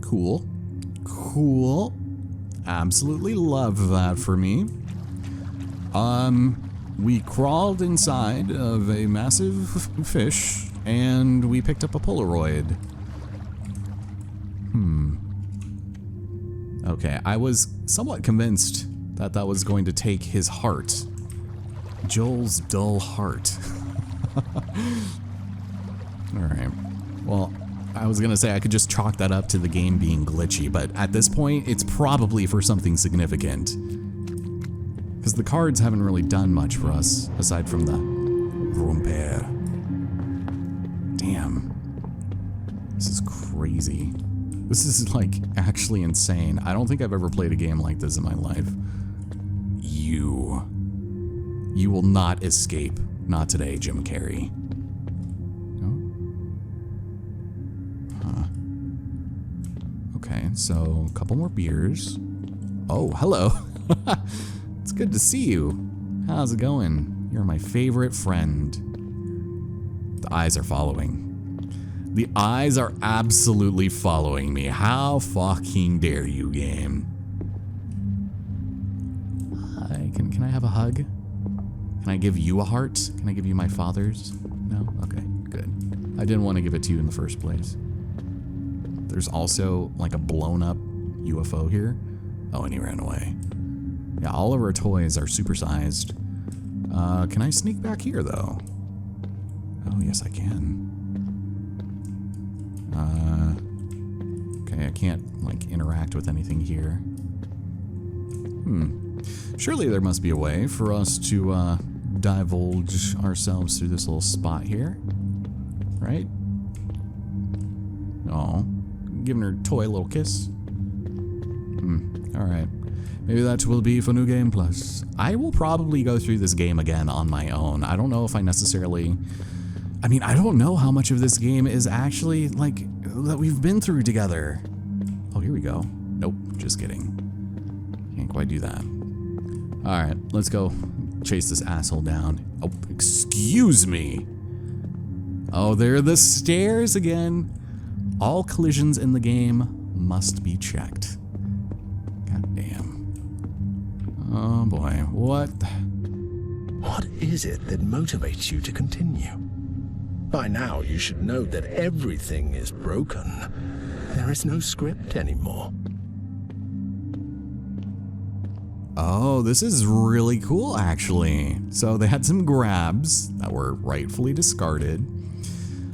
Cool. Cool. Absolutely love that for me. We crawled inside of a massive fish, and we picked up a Polaroid. Okay, I was somewhat convinced that that was going to take his heart. Joel's dull heart. Alright. Well, I was gonna say I could just chalk that up to the game being glitchy, but at this point, it's probably for something significant. Because the cards haven't really done much for us, aside from the romper. Damn. This is crazy. This is, like, actually insane. I don't think I've ever played a game like this in my life. You will not escape. Not today, Jim Carrey. Okay, so a couple more beers. Oh, hello. It's good to see you. How's it going? You're my favorite friend. The eyes are following. The eyes are absolutely following me. How fucking dare you, game? Hi, can I have a hug? Can I give you a heart? Can I give you my father's? No? Okay, good. I didn't want to give it to you in the first place. There's also like a blown up UFO here. Oh, and he ran away. Yeah, all of our toys are supersized. Can I sneak back here though? Oh, yes I can. Okay, I can't like interact with anything here. Surely there must be a way for us to divulge ourselves through this little spot here. Right? Oh. Giving her toy a little kiss. Alright. Maybe that will be for New Game Plus. I will probably go through this game again on my own. I don't know if I necessarily... I mean, I don't know how much of this game is actually, like, that we've been through together. Oh, here we go. Nope, just kidding. Can't quite do that. Alright, let's go chase this asshole down. Oh, excuse me! Oh, there are the stairs again! All collisions in the game must be checked. God damn. Oh boy, what? What is it that motivates you to continue? By now, you should know that everything is broken. There is no script anymore. Oh, this is really cool, actually. So they had some grabs that were rightfully discarded.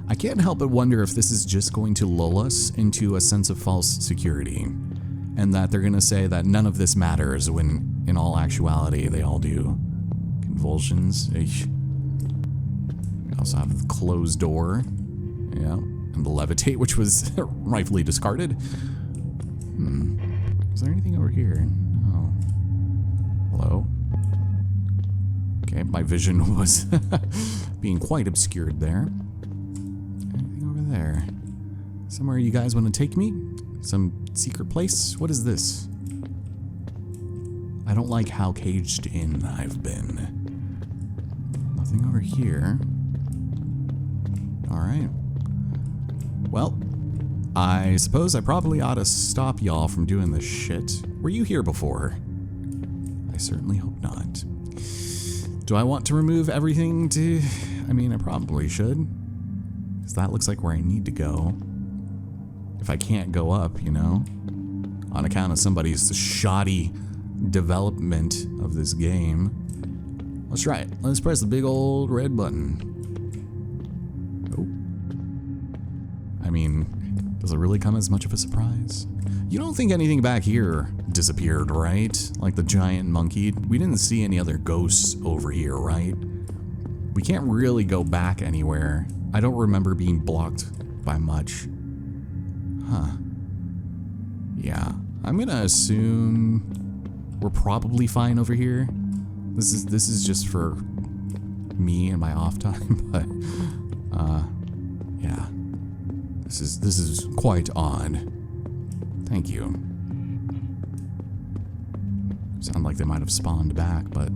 I can't help but wonder if this is just going to lull us into a sense of false security, and that they're going to say that none of this matters when, in all actuality, they all do. Convulsions. Eesh. We also have the closed door. Yeah. And the levitate, which was rightfully discarded. Is there anything over here? No. Hello? Okay, my vision was being quite obscured there. Anything over there? Somewhere you guys want to take me? Some secret place? What is this? I don't like how caged in I've been. Nothing over here. Alright. Well, I suppose I probably ought to stop y'all from doing this shit. Were you here before? I certainly hope not. Do I want to remove everything to... I mean, I probably should. Because that looks like where I need to go. If I can't go up, you know? On account of somebody's shoddy development of this game. Let's try it. Let's press the big old red button. Oh. I mean, does it really come as much of a surprise? You don't think anything back here disappeared, right? Like the giant monkey? We didn't see any other ghosts over here, right? We can't really go back anywhere. I don't remember being blocked by much. Huh. Yeah. I'm gonna assume we're probably fine over here. This is just for me and my off time, but yeah. This is quite odd. Thank you. Sound like they might have spawned back, but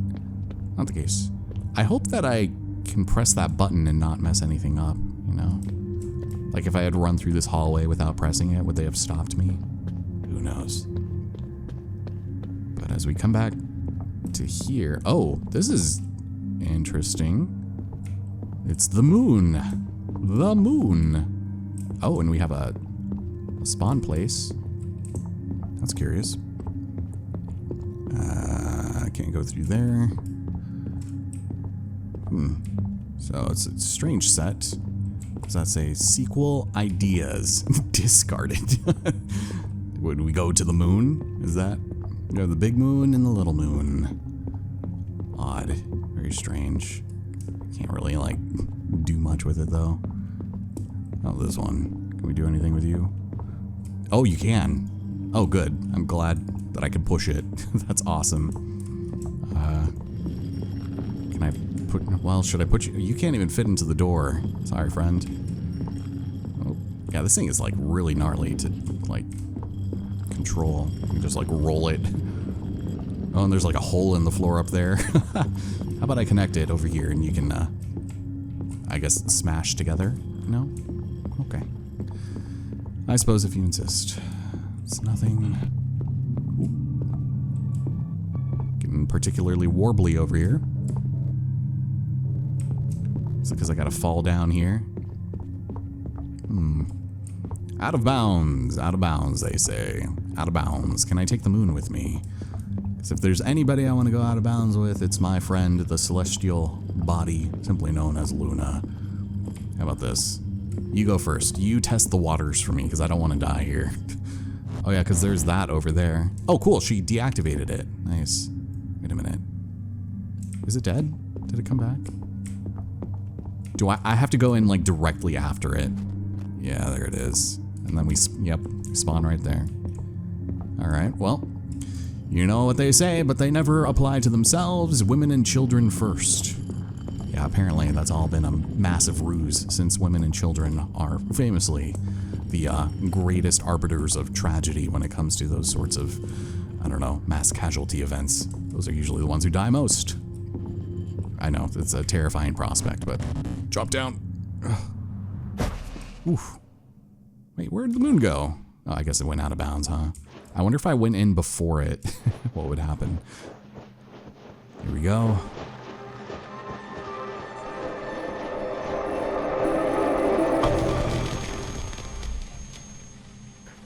not the case. I hope that I can press that button and not mess anything up, you know? Like if I had run through this hallway without pressing it, would they have stopped me? Who knows? But as we come back to here, oh, this is interesting. It's the moon. The moon. Oh, and we have a spawn place. That's curious. can't go through there. So it's a strange set. Does that say sequel ideas discarded? Would we go to the moon? Is that, you know, the big moon and the little moon? Odd, very strange. Can't really like do much with it though. Oh, this one. Can we do anything with you? Oh, you can. Oh, good. I'm glad that I can push it. That's awesome. Can I put... Well, should I put you... You can't even fit into the door. Sorry, friend. Oh, yeah, this thing is, like, really gnarly to, like, control. You can just, like, roll it. Oh, and there's, like, a hole in the floor up there. How about I connect it over here and you can, I guess, smash together? No? Okay. I suppose if you insist. It's nothing... Ooh. Getting particularly warbly over here. Is it because I gotta fall down here? Out of bounds. Out of bounds, they say. Out of bounds. Can I take the moon with me? Because if there's anybody I want to go out of bounds with, it's my friend, the celestial body, simply known as Luna. How about this? You go first. You test the waters for me, because I don't want to die here. Oh yeah, because there's that over there. Oh, cool. She deactivated it. Nice. Wait a minute. Is it dead? Did it come back? Do I have to go in, like, directly after it? Yeah, there it is. And then we spawn right there. All right, well, you know what they say, but they never apply to themselves. Women and children first. Yeah, apparently that's all been a massive ruse, since women and children are famously the greatest arbiters of tragedy when it comes to those sorts of, I don't know, mass casualty events. Those are usually the ones who die most. I know, it's a terrifying prospect, but drop down. Oof. Wait, where did the moon go? Oh, I guess it went out of bounds, huh? I wonder if I went in before it, what would happen? Here we go.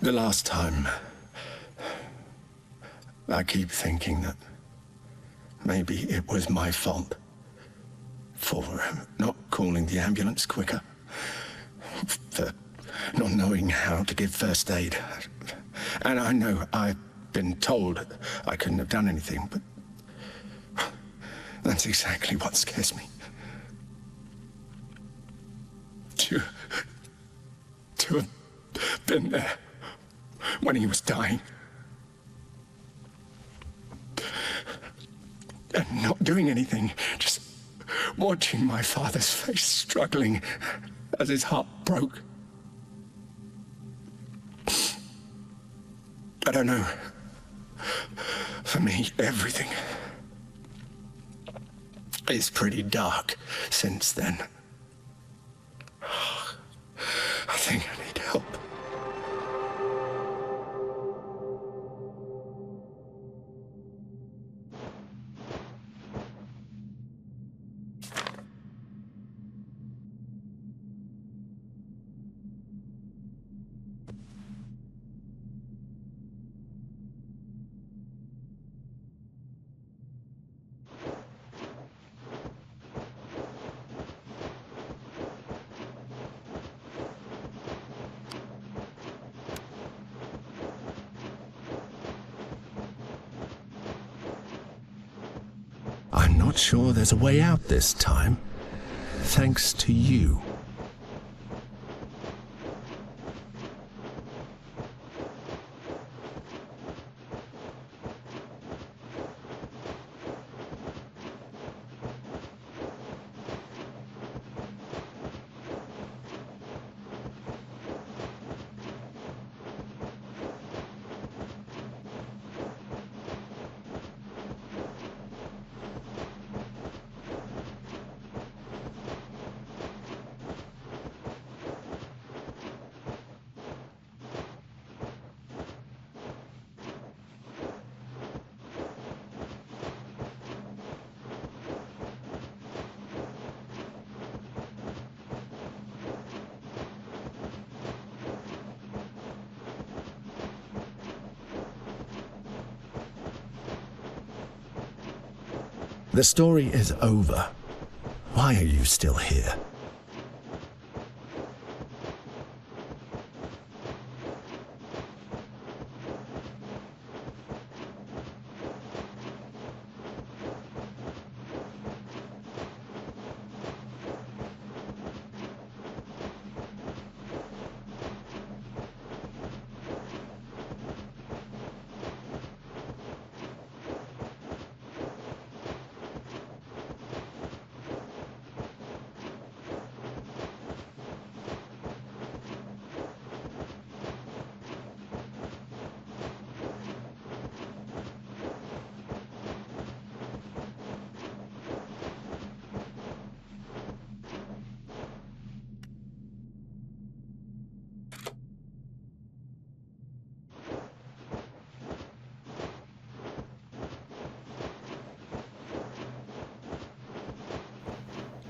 The last time, I keep thinking that maybe it was my fault for not calling the ambulance quicker, for not knowing how to give first aid. And I know I've been told I couldn't have done anything, but that's exactly what scares me. To have been there when he was dying. And not doing anything, just watching my father's face struggling as his heart broke. I don't know. For me, everything is pretty dark since then. I think I need help. I'm not sure there's a way out this time, thanks to you. The story is over. Why are you still here?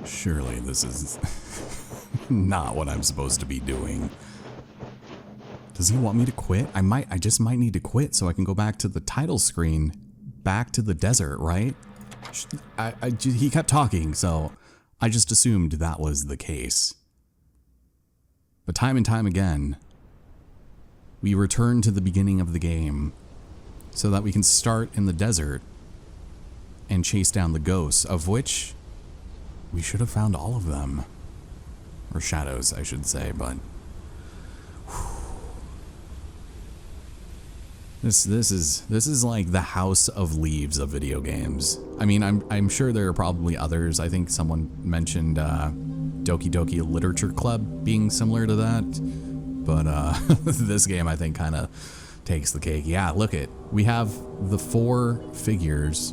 Surely this is not what I'm supposed to be doing. Does he want me to quit? I just might need to quit so I can go back to the title screen, back to the desert, right? He kept talking, so I just assumed that was the case. But time and time again, we return to the beginning of the game so that we can start in the desert and chase down the ghosts, of which we should have found all of them. Or shadows, I should say, but This is like the House of Leaves of video games. I mean, I'm sure there are probably others. I think someone mentioned Doki Doki Literature Club being similar to that, but this game I think kind of takes the cake. Yeah, look it. We have the 4 figures,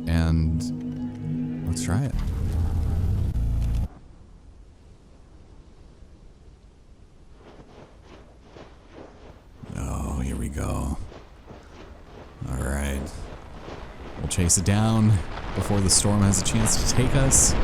and let's try it. Oh, here we go. All right. We'll chase it down before the storm has a chance to take us.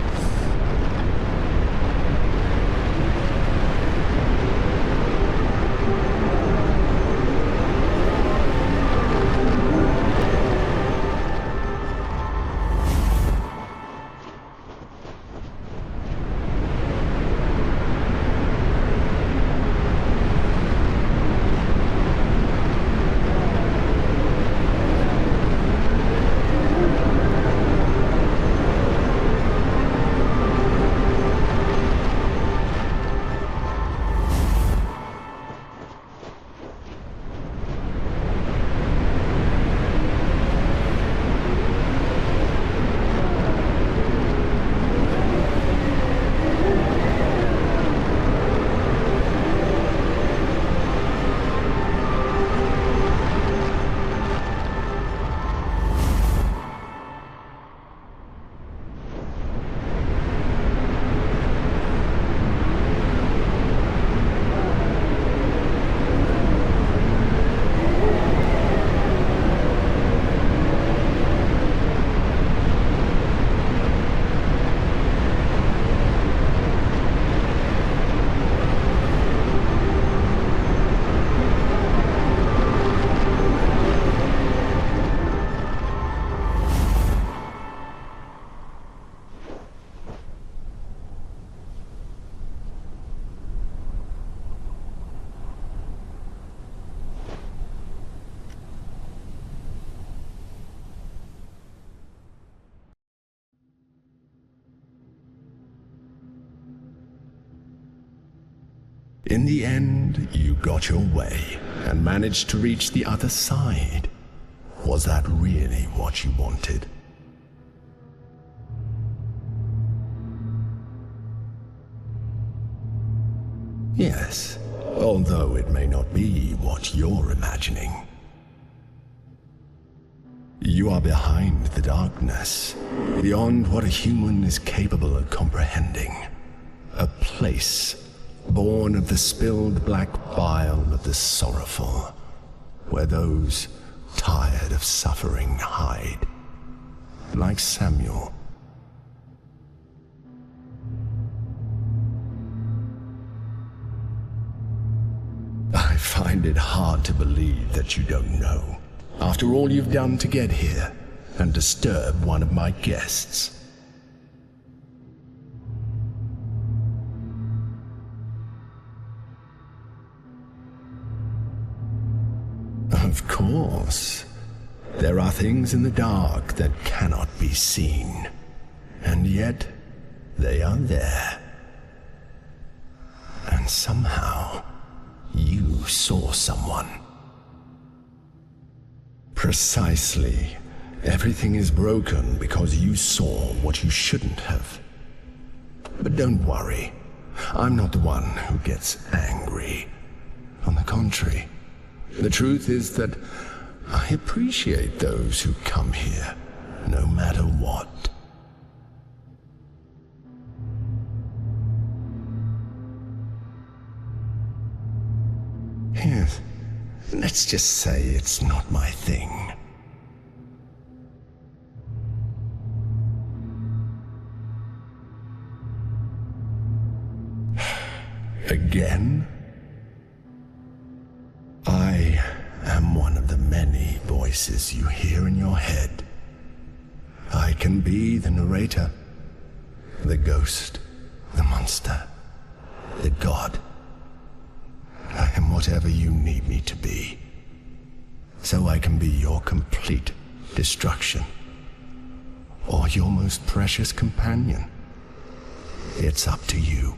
In the end, you got your way and managed to reach the other side. Was that really what you wanted? Yes, although it may not be what you're imagining. You are behind the darkness, beyond what a human is capable of comprehending. A place born of the spilled black bile of the sorrowful, where those tired of suffering hide, like Samuel. I find it hard to believe that you don't know. After all you've done to get here, and disturb one of my guests. Of course. There are things in the dark that cannot be seen, and yet they are there. And somehow, you saw someone. Precisely. Everything is broken because you saw what you shouldn't have. But don't worry. I'm not the one who gets angry. On the contrary, the truth is that I appreciate those who come here, no matter what. Yes, let's just say it's not my thing. Again? I am one of the many voices you hear in your head. I can be the narrator, the ghost, the monster, the god. I am whatever you need me to be, so I can be your complete destruction, or your most precious companion. It's up to you.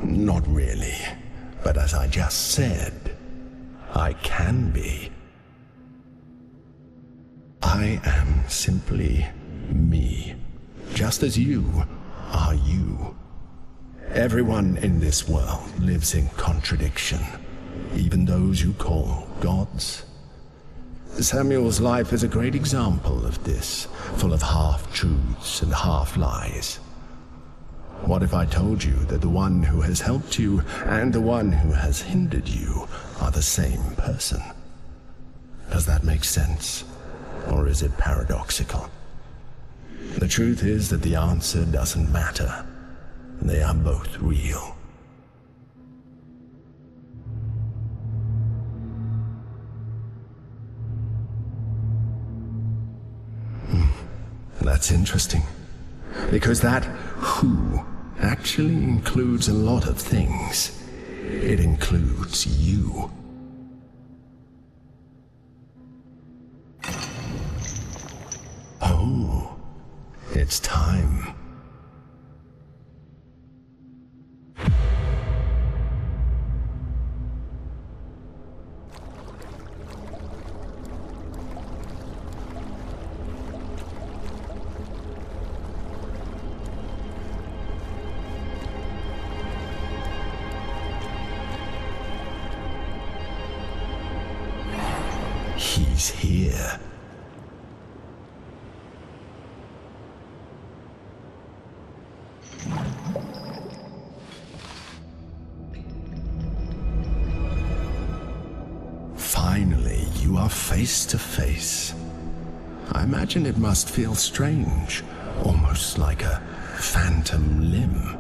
Not really, but as I just said, I can be. I am simply me, just as you are you. Everyone in this world lives in contradiction, even those you call gods. Samuel's life is a great example of this, full of half-truths and half-lies. What if I told you that the one who has helped you and the one who has hindered you are the same person? Does that make sense? Or is it paradoxical? The truth is that the answer doesn't matter. They are both real. That's interesting, because that who actually includes a lot of things. It includes you. Oh, it's time. He's here. Finally, you are face to face. I imagine it must feel strange, almost like a phantom limb.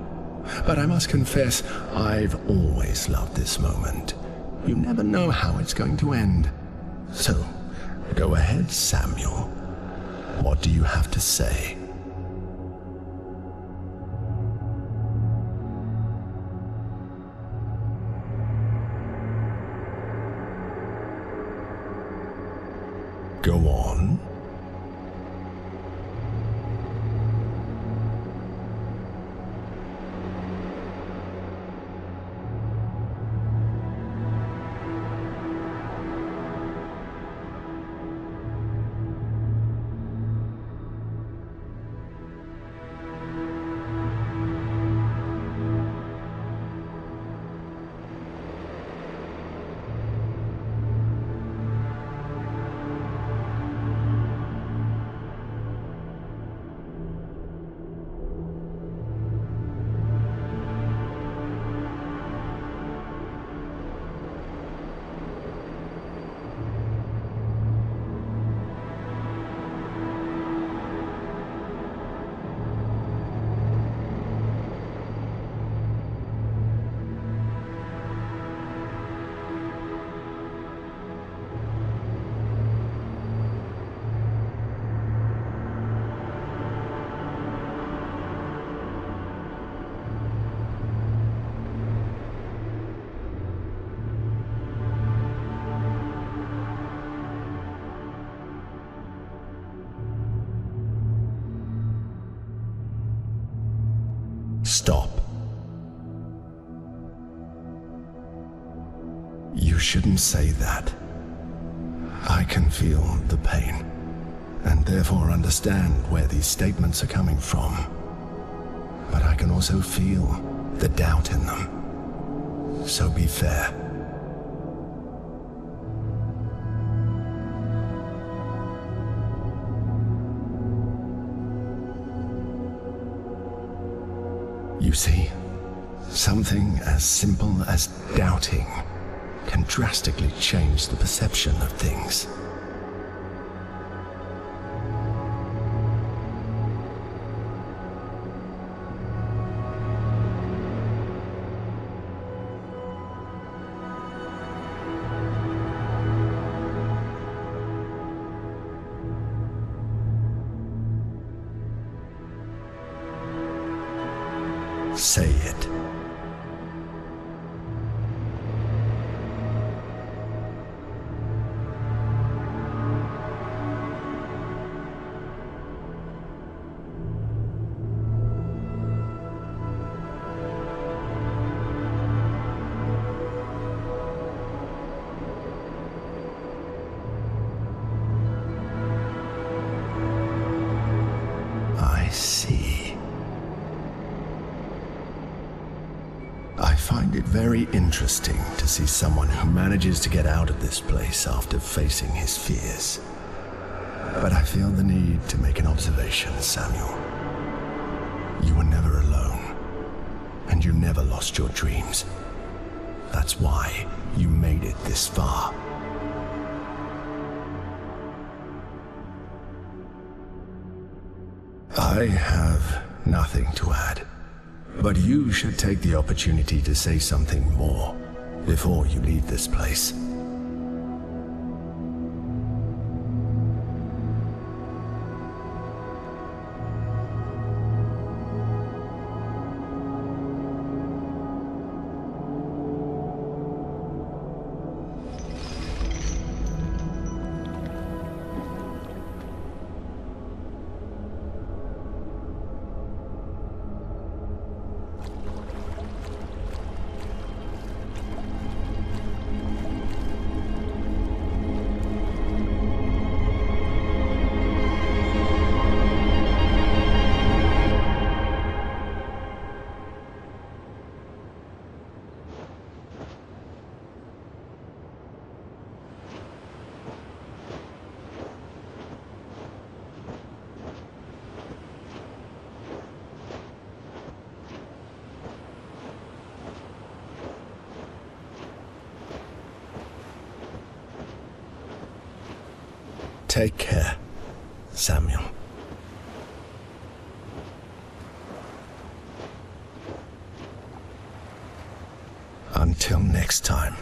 But I must confess, I've always loved this moment. You never know how it's going to end. So, go ahead, Samuel. What do you have to say? Go on. Stop. You shouldn't say that. I can feel the pain, and therefore understand where these statements are coming from. But I can also feel the doubt in them. So be fair. You see, something as simple as doubting can drastically change the perception of things. Say it. I see. I find it very interesting to see someone who manages to get out of this place after facing his fears. But I feel the need to make an observation, Samuel. You were never alone, and you never lost your dreams. That's why you made it this far. I have nothing to add. But you should take the opportunity to say something more before you leave this place. Take care, Samuel. Until next time.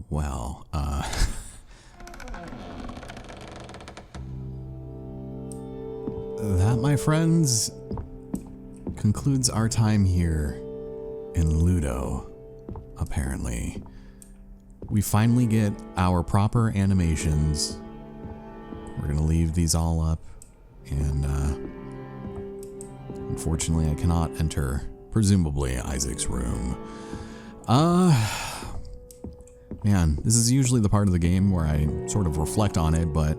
Well, that, my friends, concludes our time here in Luto, apparently. We finally get our proper animations. We're gonna leave these all up, and unfortunately I cannot enter, presumably, Isaac's room. Man, this is usually the part of the game where I sort of reflect on it, but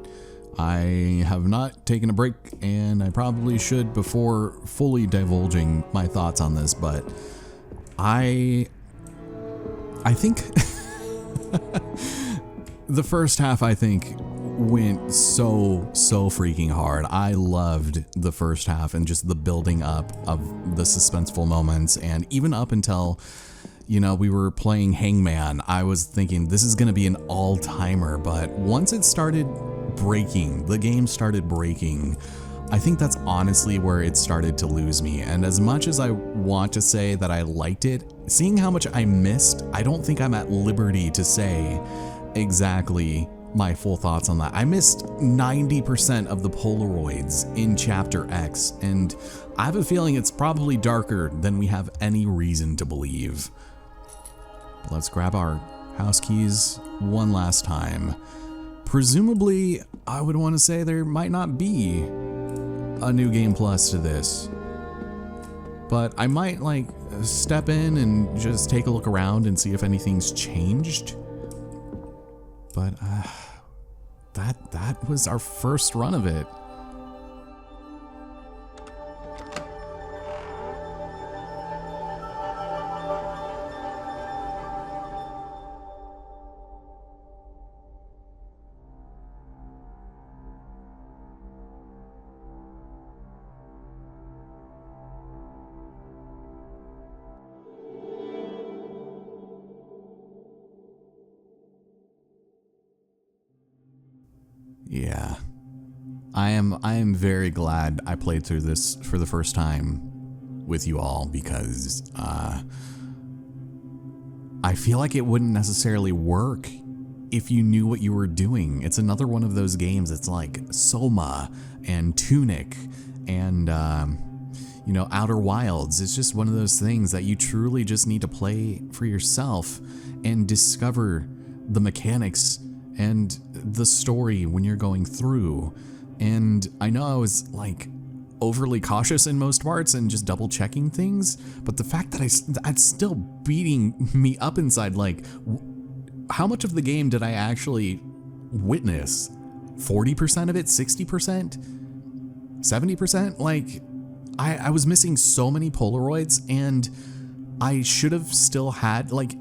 I have not taken a break, and I probably should before fully divulging my thoughts on this, but I think the first half, I think, went so freaking hard. I loved the first half and just the building up of the suspenseful moments, and even up until, you know, we were playing Hangman, I was thinking this is going to be an all-timer, but once it started breaking, the game started breaking, I think that's honestly where it started to lose me. And as much as I want to say that I liked it, seeing how much I missed, I don't think I'm at liberty to say exactly my full thoughts on that. I missed 90% of the Polaroids in Chapter X, and I have a feeling it's probably darker than we have any reason to believe. Let's grab our house keys one last time. Presumably, I would want to say there might not be a new game plus to this, but I might like step in and just take a look around and see if anything's changed. But that was our first run of it. Yeah, I am very glad I played through this for the first time with you all, because I feel like it wouldn't necessarily work if you knew what you were doing. It's another one of those games. It's like Soma and Tunic and you know, Outer Wilds. It's just one of those things that you truly just need to play for yourself and discover the mechanics and the story when you're going through. And I know I was like overly cautious in most parts and just double checking things, but the fact that it's still beating me up inside, like how much of the game did I actually witness? 40% of it, 60%, 70%? Like I was missing so many Polaroids, and I should have still had, like,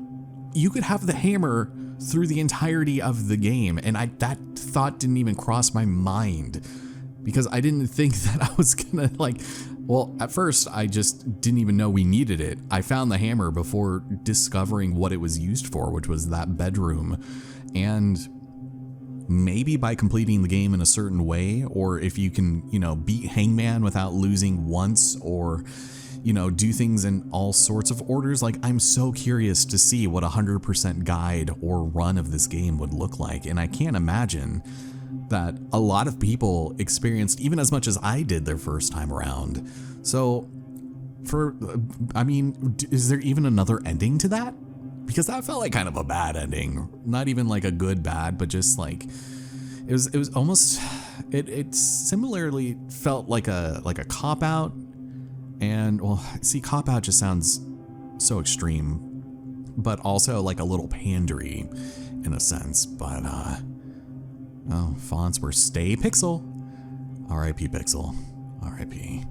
you could have the hammer through the entirety of the game, and that thought didn't even cross my mind, because I didn't think that I was gonna, like, well, at first I just didn't even know we needed it. I found the hammer before discovering what it was used for, which was that bedroom. And maybe by completing the game in a certain way, or if you can, you know, beat Hangman without losing once, or you know, do things in all sorts of orders. Like, I'm so curious to see what 100% guide or run of this game would look like. And I can't imagine that a lot of people experienced even as much as I did their first time around. So I mean, is there even another ending to that? Because that felt like kind of a bad ending. Not even like a good bad, but just like, it was almost, it similarly felt like a cop-out. And, well, see, cop-out just sounds so extreme, but also like a little pandery in a sense. But, oh, fonts were Stay Pixel. R.I.P. Pixel. R.I.P.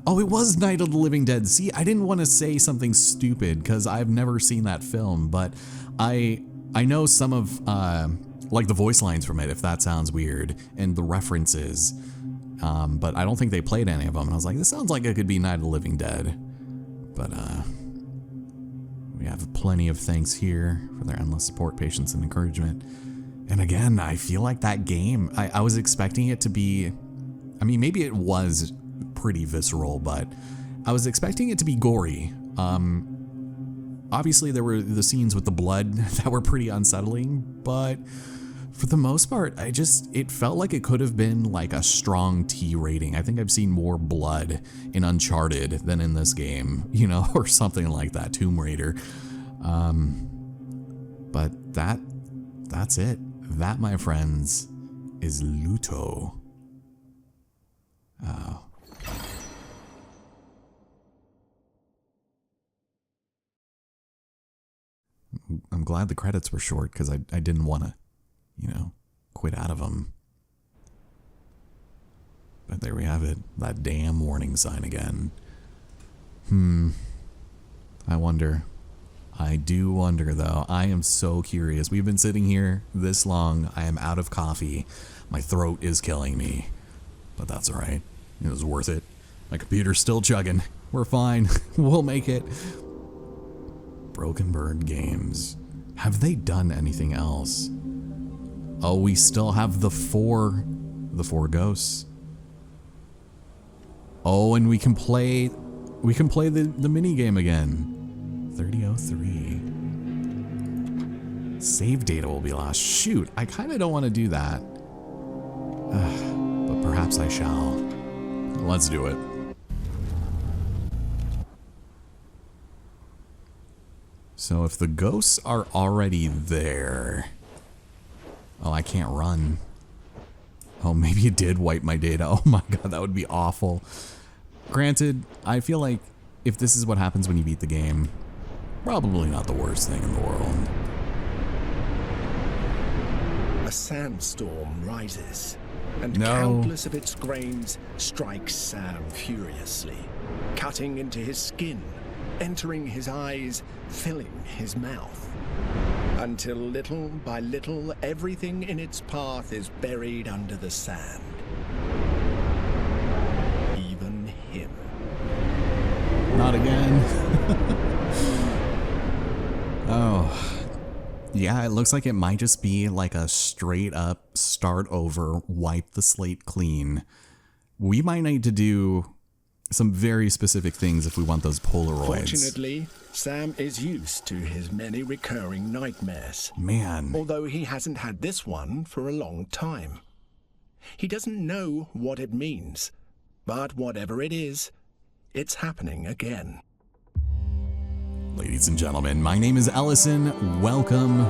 Oh, it was Night of the Living Dead. See, I didn't want to say something stupid because I've never seen that film, but I know some of, like the voice lines from it, if that sounds weird, and the references. But I don't think they played any of them. And I was like, this sounds like it could be Night of the Living Dead. But we have plenty of thanks here for their endless support, patience, and encouragement. And again, I feel like that game, I was expecting it to be, I mean, maybe it was pretty visceral, but I was expecting it to be gory. Obviously, there were the scenes with the blood that were pretty unsettling, but for the most part, it felt like it could have been like a strong T rating. I think I've seen more blood in Uncharted than in this game, you know, or something like that, Tomb Raider. But that's it. That, my friends, is Luto. Oh. I'm glad the credits were short because I didn't want to, you know, quit out of them. But there we have it. That damn warning sign again. I wonder. I do wonder, though. I am so curious. We've been sitting here this long. I am out of coffee. My throat is killing me. But that's all right. It was worth it. My computer's still chugging. We're fine. We'll make it. Broken Bird Games. Have they done anything else? Oh, we still have the four ghosts. Oh, and we can play the mini game again. 3003. Save data will be lost. Shoot, I kind of don't want to do that. But perhaps I shall. Let's do it. So if the ghosts are already there... Oh, I can't run. Oh, maybe it did wipe my data. Oh my god, that would be awful. Granted, I feel like if this is what happens when you beat the game, probably not the worst thing in the world. A sandstorm rises, and countless of its grains strike Sam furiously, cutting into his skin, entering his eyes, filling his mouth. Until little by little, everything in its path is buried under the sand. Even him. Not again. Oh. Yeah, it looks like it might just be like a straight up start over, wipe the slate clean. We might need to do some very specific things if we want those Polaroids. Fortunately, Sam is used to his many recurring nightmares. Man. Although he hasn't had this one for a long time. He doesn't know what it means, but whatever it is, it's happening again. Ladies and gentlemen, my name is Ellison. Welcome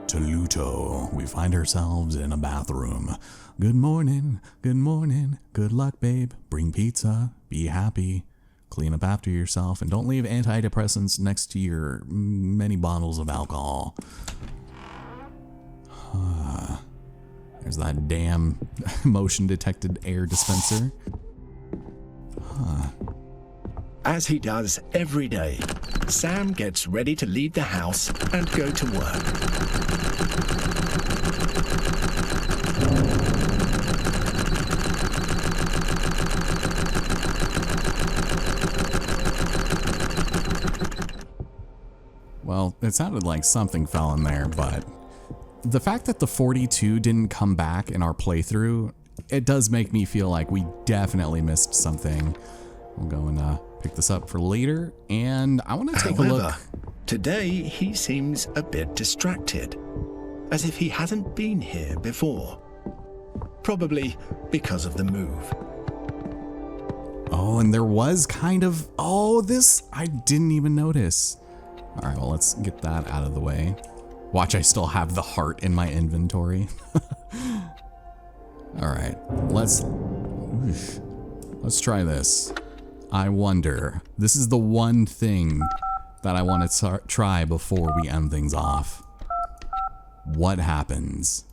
to Luto. We find ourselves in a bathroom. Good morning, good luck, babe. Bring pizza, be happy, clean up after yourself, and don't leave antidepressants next to your many bottles of alcohol. There's that damn motion detected air dispenser. As he does every day, Sam gets ready to leave the house and go to work. Well, it sounded like something fell in there, but the fact that the 42 didn't come back in our playthrough, it does make me feel like we definitely missed something. We'll go and pick this up for later, and I want to take a look. Today he seems a bit distracted, as if he hasn't been here before. Probably because of the move. Oh, and there was kind of... Oh, this I didn't even notice. All right, well, let's get that out of the way. Watch, I still have the heart in my inventory. All right, let's try this. I wonder, this is the one thing that I want to try before we end things off. What happens?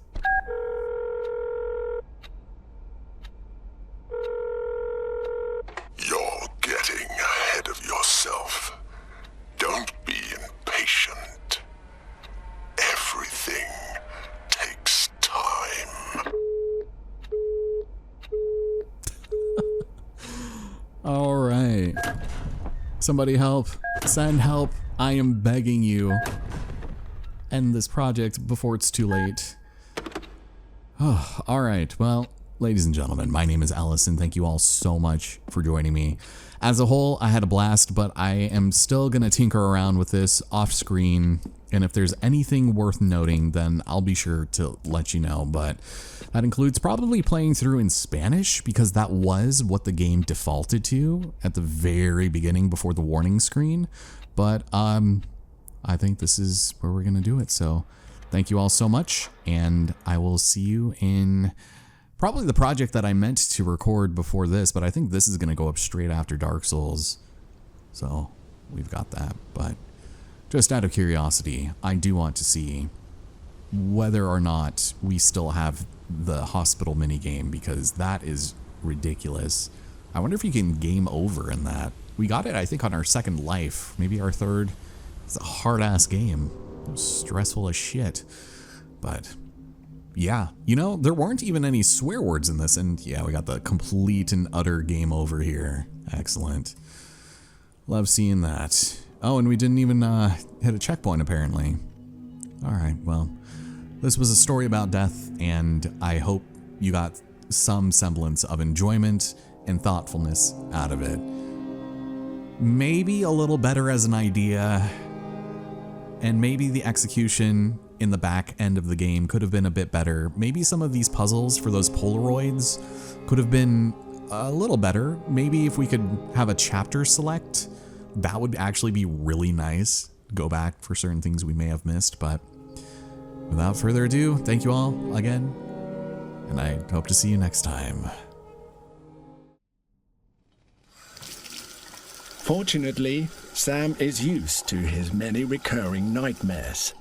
You're getting ahead of yourself. Don't be impatient. Everything takes time. All right. Somebody help. Send help. I am begging you. End this project before it's too late. Oh, all right. Well, ladies and gentlemen, my name is Ellison. Thank you all so much for joining me. As a whole, I had a blast, but I am still going to tinker around with this off screen. And if there's anything worth noting, then I'll be sure to let you know. But that includes probably playing through in Spanish, because that was what the game defaulted to at the very beginning before the warning screen. But I think this is where we're going to do it. So thank you all so much, and I will see you in probably the project that I meant to record before this, but I think this is going to go up straight after Dark Souls. So we've got that, but just out of curiosity, I do want to see whether or not we still have the hospital minigame, because that is ridiculous. I wonder if you can game over in that. We got it, I think, on our second life, maybe our third. It's a hard-ass game. It was stressful as shit. But yeah, you know, there weren't even any swear words in this, and yeah, we got the complete and utter game over here. Excellent. Love seeing that. Oh, and we didn't even hit a checkpoint, apparently. All right, well, this was a story about death, and I hope you got some semblance of enjoyment and thoughtfulness out of it. Maybe a little better as an idea, and maybe the execution in the back end of the game could have been a bit better. Maybe some of these puzzles for those Polaroids could have been a little better. Maybe if we could have a chapter select, that would actually be really nice. Go back for certain things we may have missed, but without further ado, thank you all again, and I hope to see you next time. Fortunately, Sam is used to his many recurring nightmares,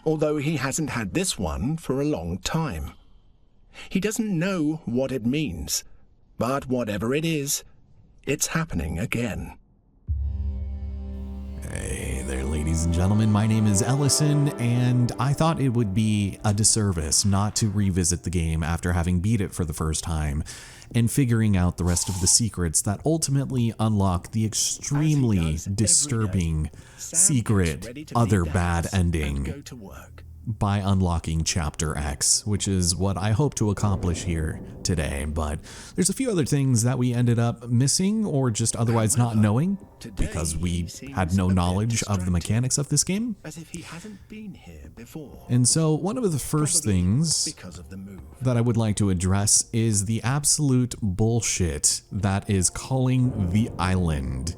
although he hasn't had this one for a long time. He doesn't know what it means, but whatever it is, it's happening again. Hey there, ladies and gentlemen. My name is Ellison, and I thought it would be a disservice not to revisit the game after having beat it for the first time and figuring out the rest of the secrets that ultimately unlock the extremely disturbing secret other bad ending by unlocking Chapter X, which is what I hope to accomplish here today. But there's a few other things that we ended up missing or just otherwise not knowing because we had no knowledge of the mechanics of this game. And so one of the first things that I would like to address is the absolute bullshit that is calling the island.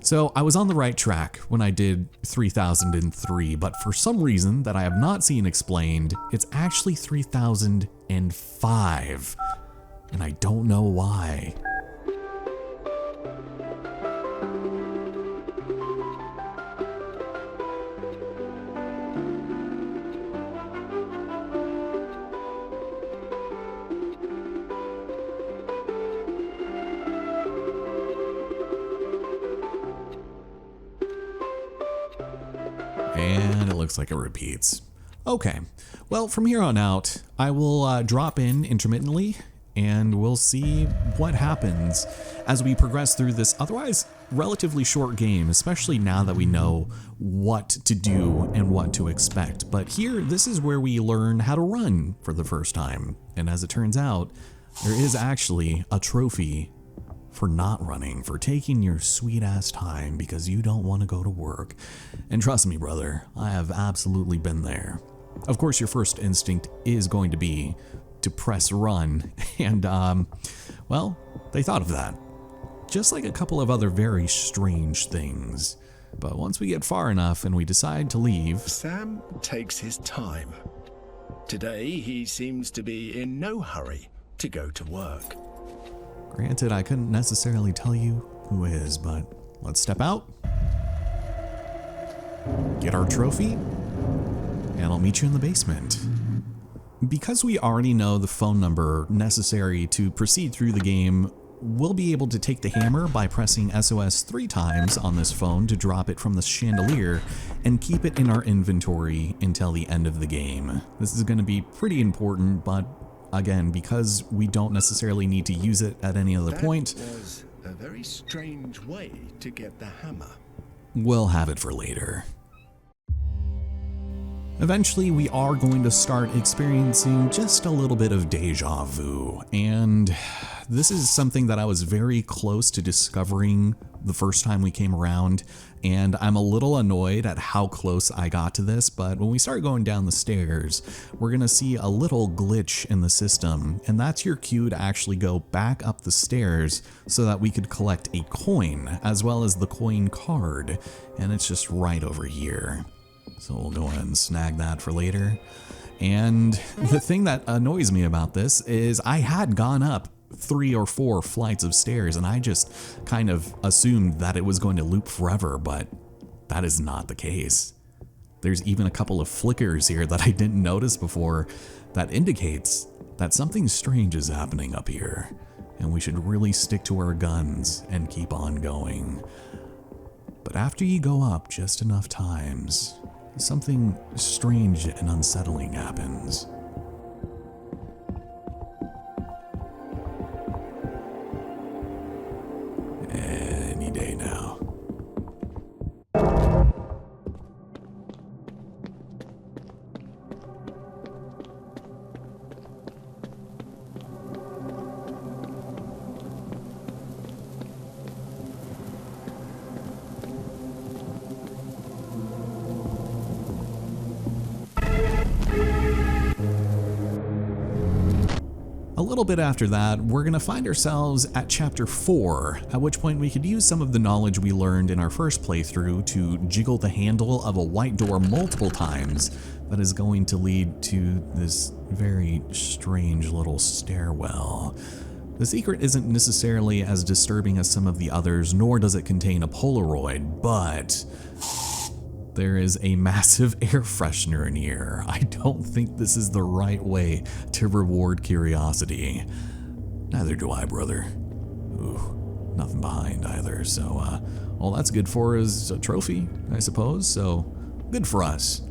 So I was on the right track when I did 3003, but for some reason that I have not seen explained, it's actually 3005, and I don't know why. And it looks like it repeats. Okay, well, from here on out, I will drop in intermittently, and we'll see what happens as we progress through this otherwise relatively short game, especially now that we know what to do and what to expect. But here, this is where we learn how to run for the first time. And as it turns out, there is actually a trophy for not running, for taking your sweet ass time because you don't want to go to work. And trust me, brother, I have absolutely been there. Of course, your first instinct is going to be to press run, and well, they thought of that. Just like a couple of other very strange things. But once we get far enough and we decide to leave, Sam takes his time. Today, he seems to be in no hurry to go to work. Granted, I couldn't necessarily tell you who is, but let's step out, get our trophy, and I'll meet you in the basement. Because we already know the phone number necessary to proceed through the game, we'll be able to take the hammer by pressing SOS 3 times on this phone to drop it from the chandelier and keep it in our inventory until the end of the game. This is going to be pretty important, but again, because we don't necessarily need to use it at any other point, That was a very strange way to get the hammer. we'll have it for later. Eventually, we are going to start experiencing just a little bit of deja vu, and this is something that I was very close to discovering the first time we came around, and I'm a little annoyed at how close I got to this, but when we start going down the stairs, we're going to see a little glitch in the system, and that's your cue to actually go back up the stairs so that we could collect a coin, as well as the coin card, and it's just right over here. So we'll go ahead and snag that for later. And the thing that annoys me about this is I had gone up 3 or 4 flights of stairs and I just kind of assumed that it was going to loop forever, but that is not the case. There's even a couple of flickers here that I didn't notice before that indicates that something strange is happening up here, and we should really stick to our guns and keep on going. But after you go up just enough times, something strange and unsettling happens. Any day now. little bit after that, we're going to find ourselves at chapter 4, at which point we could use some of the knowledge we learned in our first playthrough to jiggle the handle of a white door multiple times that is going to lead to this very strange little stairwell. The secret isn't necessarily as disturbing as some of the others, nor does it contain a Polaroid, but there is a massive air freshener in here. I don't think this is the right way to reward curiosity. Neither do I, brother. Ooh, nothing behind either, so, all that's good for is a trophy, I suppose, so good for us.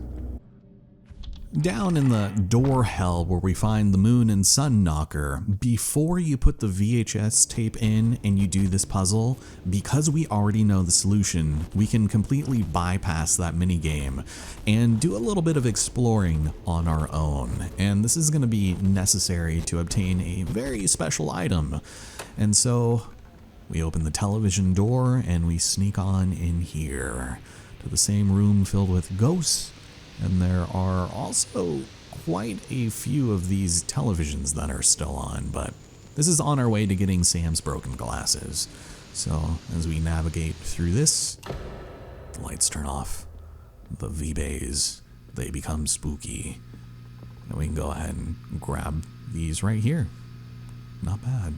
Down in the door hell where we find the moon and sun knocker, before you put the VHS tape in and you do this puzzle, because we already know the solution, we can completely bypass that minigame and do a little bit of exploring on our own. And this is going to be necessary to obtain a very special item. And so we open the television door and we sneak on in here to the same room filled with ghosts. And there are also quite a few of these televisions that are still on, but this is on our way to getting Sam's broken glasses. So as we navigate through this, the lights turn off, the V-Bays, they become spooky. And we can go ahead and grab these right here. Not bad.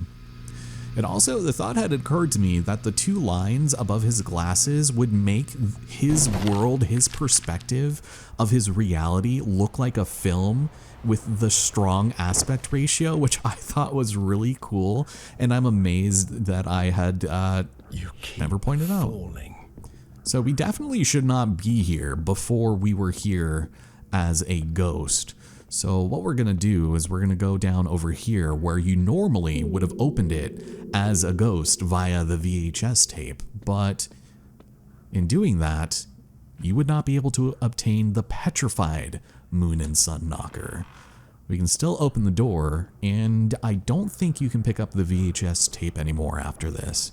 And also, the thought had occurred to me that the two lines above his glasses would make his world, his perspective of his reality look like a film with the strong aspect ratio, which I thought was really cool. And I'm amazed that I had never pointed out. So we definitely should not be here before we were here as a ghost. So what we're going to do is we're going to go down over here where you normally would have opened it as a ghost via the VHS tape. But in doing that, you would not be able to obtain the petrified moon and sun knocker. We can still open the door, and I don't think you can pick up the VHS tape anymore after this.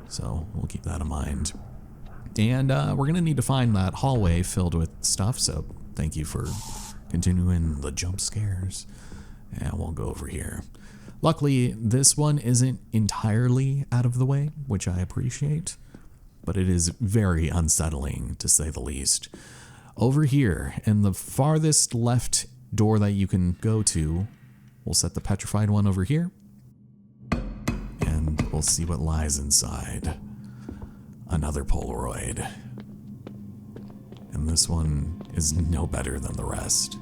So we'll keep that in mind. And we're going to need to find that hallway filled with stuff, so thank you for continuing the jump scares. And we'll go over here. Luckily, this one isn't entirely out of the way, which I appreciate, but it is very unsettling, to say the least. Over here, in the farthest left door that you can go to, we'll set the petrified one over here, and we'll see what lies inside. Another Polaroid. And this one is no better than the rest.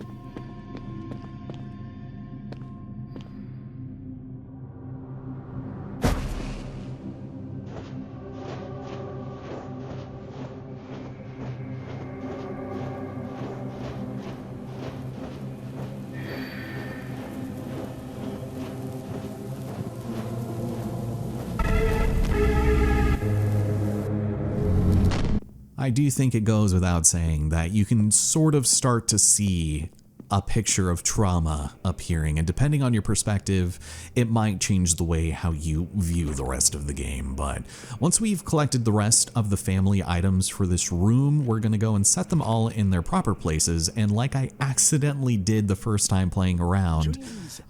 I do think it goes without saying that you can sort of start to see a picture of trauma appearing, and depending on your perspective, it might change the way how you view the rest of the game. But once we've collected the rest of the family items for this room, we're going to go and set them all in their proper places. And like I accidentally did the first time playing around,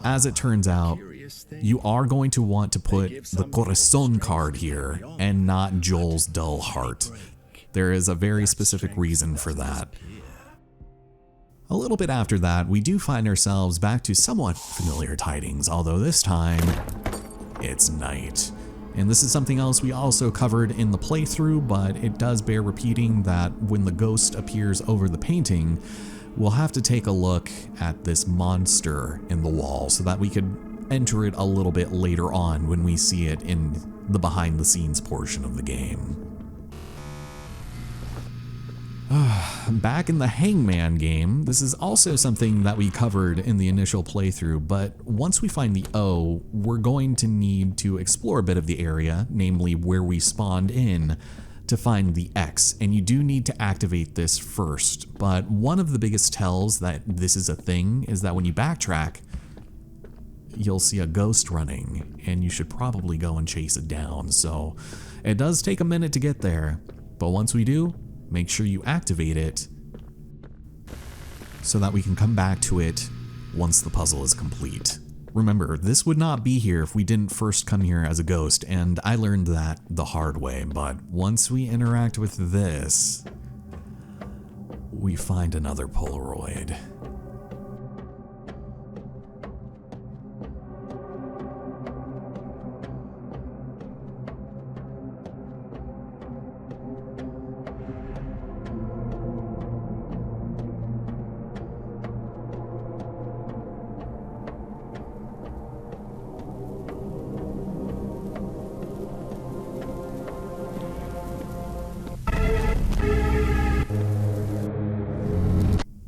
as it turns out, you are going to want to put the Corazon card here and not Joel's dull heart. There is a very specific reason for that. A little bit after that, we do find ourselves back to somewhat familiar tidings, although this time, it's night. And this is something else we also covered in the playthrough, but it does bear repeating that when the ghost appears over the painting, we'll have to take a look at this monster in the wall so that we could enter it a little bit later on when we see it in the behind-the-scenes portion of the game. Back in the Hangman game, this is also something that we covered in the initial playthrough, but once we find the O, we're going to need to explore a bit of the area, namely where we spawned in, to find the X, and you do need to activate this first. But one of the biggest tells that this is a thing is that when you backtrack, you'll see a ghost running, and you should probably go and chase it down. So it does take a minute to get there, but once we do, make sure you activate it so that we can come back to it once the puzzle is complete. Remember, this would not be here if we didn't first come here as a ghost, and I learned that the hard way, but once we interact with this, we find another Polaroid.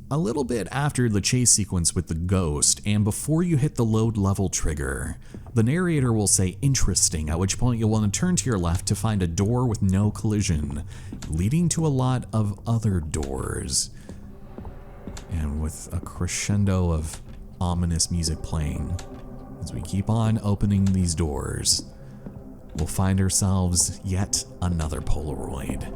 A little bit after the chase sequence with the ghost, and before you hit the load level trigger, the narrator will say interesting, at which point you'll want to turn to your left to find a door with no collision, leading to a lot of other doors. And with a crescendo of ominous music playing, as we keep on opening these doors, we'll find ourselves yet another Polaroid.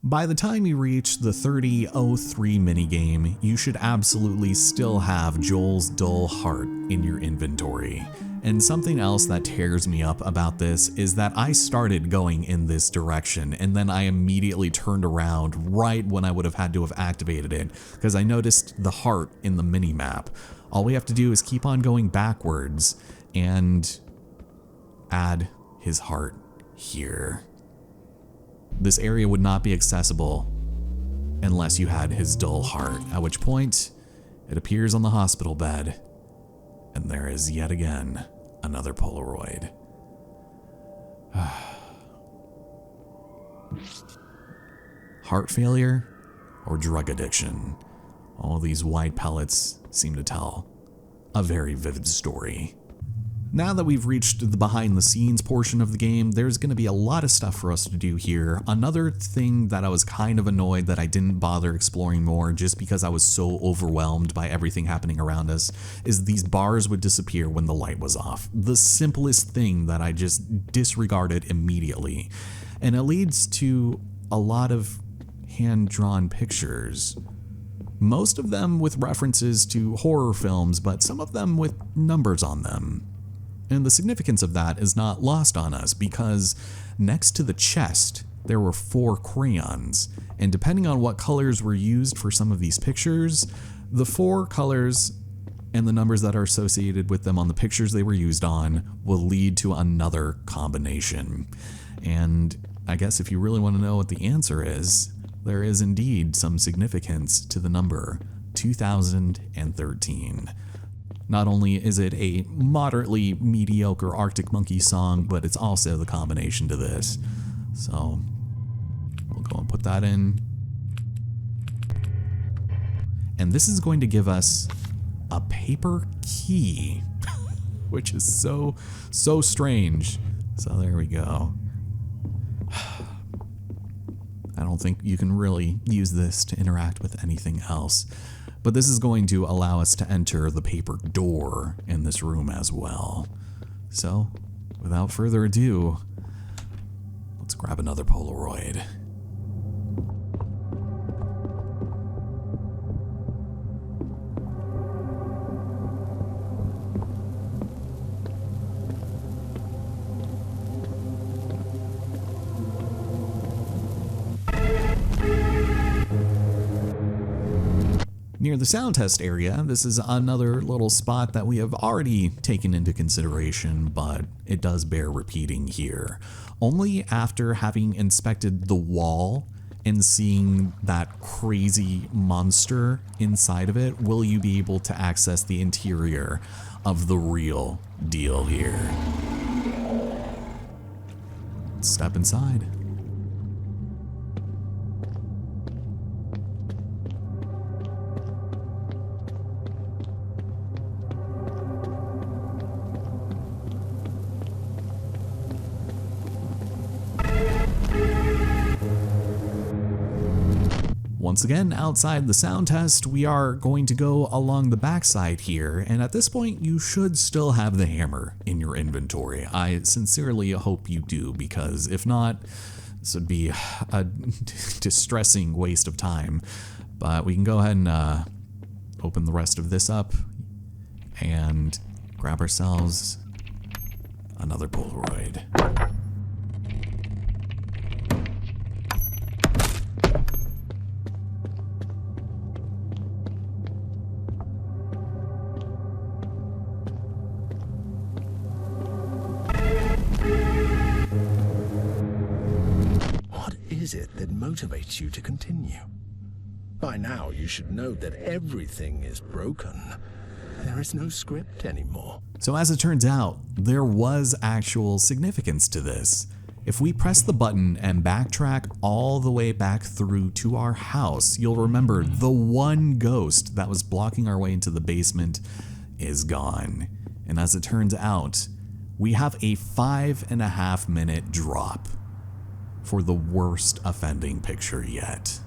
By the time you reach the 3003 minigame, you should absolutely still have Joel's dull heart in your inventory. And something else that tears me up about this is that I started going in this direction and then I immediately turned around right when I would have had to have activated it because I noticed the heart in the minimap. All we have to do is keep on going backwards and add his heart here. This area would not be accessible unless you had his dull heart, at which point it appears on the hospital bed, and there is yet again another Polaroid. Heart failure or drug addiction? All these white pellets seem to tell a very vivid story. Now that we've reached the behind the scenes portion of the game, there's going to be a lot of stuff for us to do here. Another thing that I was kind of annoyed that I didn't bother exploring more just because I was so overwhelmed by everything happening around us is these bars would disappear when the light was off. The simplest thing that I just disregarded immediately. And it leads to a lot of hand-drawn pictures. Most of them with references to horror films, but some of them with numbers on them. And the significance of that is not lost on us because next to the chest, there were 4 crayons. And depending on what colors were used for some of these pictures, the 4 colors and the numbers that are associated with them on the pictures they were used on will lead to another combination. And I guess if you really want to know what the answer is, there is indeed some significance to the number 2013. Not only is it a moderately mediocre Arctic Monkey song, but it's also the combination to this. So we'll go and put that in. And this is going to give us a paper key, which is so strange. So there we go. I don't think you can really use this to interact with anything else. But this is going to allow us to enter the paper door in this room as well. So, without further ado, let's grab another Polaroid. Near the sound test area, this is another little spot that we have already taken into consideration, but it does bear repeating here. Only after having inspected the wall and seeing that crazy monster inside of it will you be able to access the interior of the real deal here. let's step inside. Once again, outside the sound test, we are going to go along the backside here, and at this point, you should still have the hammer in your inventory. I sincerely hope you do, because if not, this would be a distressing waste of time. But we can go ahead and open the rest of this up and grab ourselves another Polaroid. What is it that motivates you to continue? By now, you should know that everything is broken. There is no script anymore. So as it turns out, there was actual significance to this. If we press the button and backtrack all the way back through to our house, you'll remember the one ghost that was blocking our way into the basement is gone. And as it turns out, we have a 5.5 minute drop for the worst offending picture yet.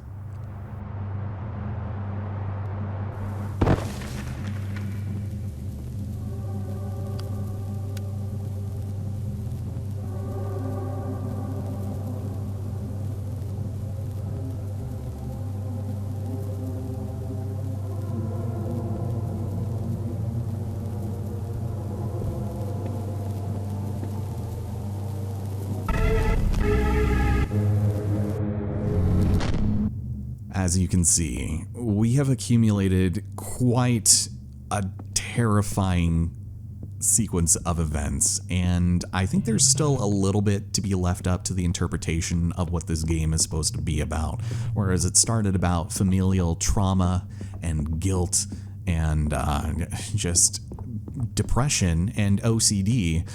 As you can see, we have accumulated quite a terrifying sequence of events, and I think there's still a little bit to be left up to the interpretation of what this game is supposed to be about. Whereas it started about familial trauma and guilt and just depression and OCD,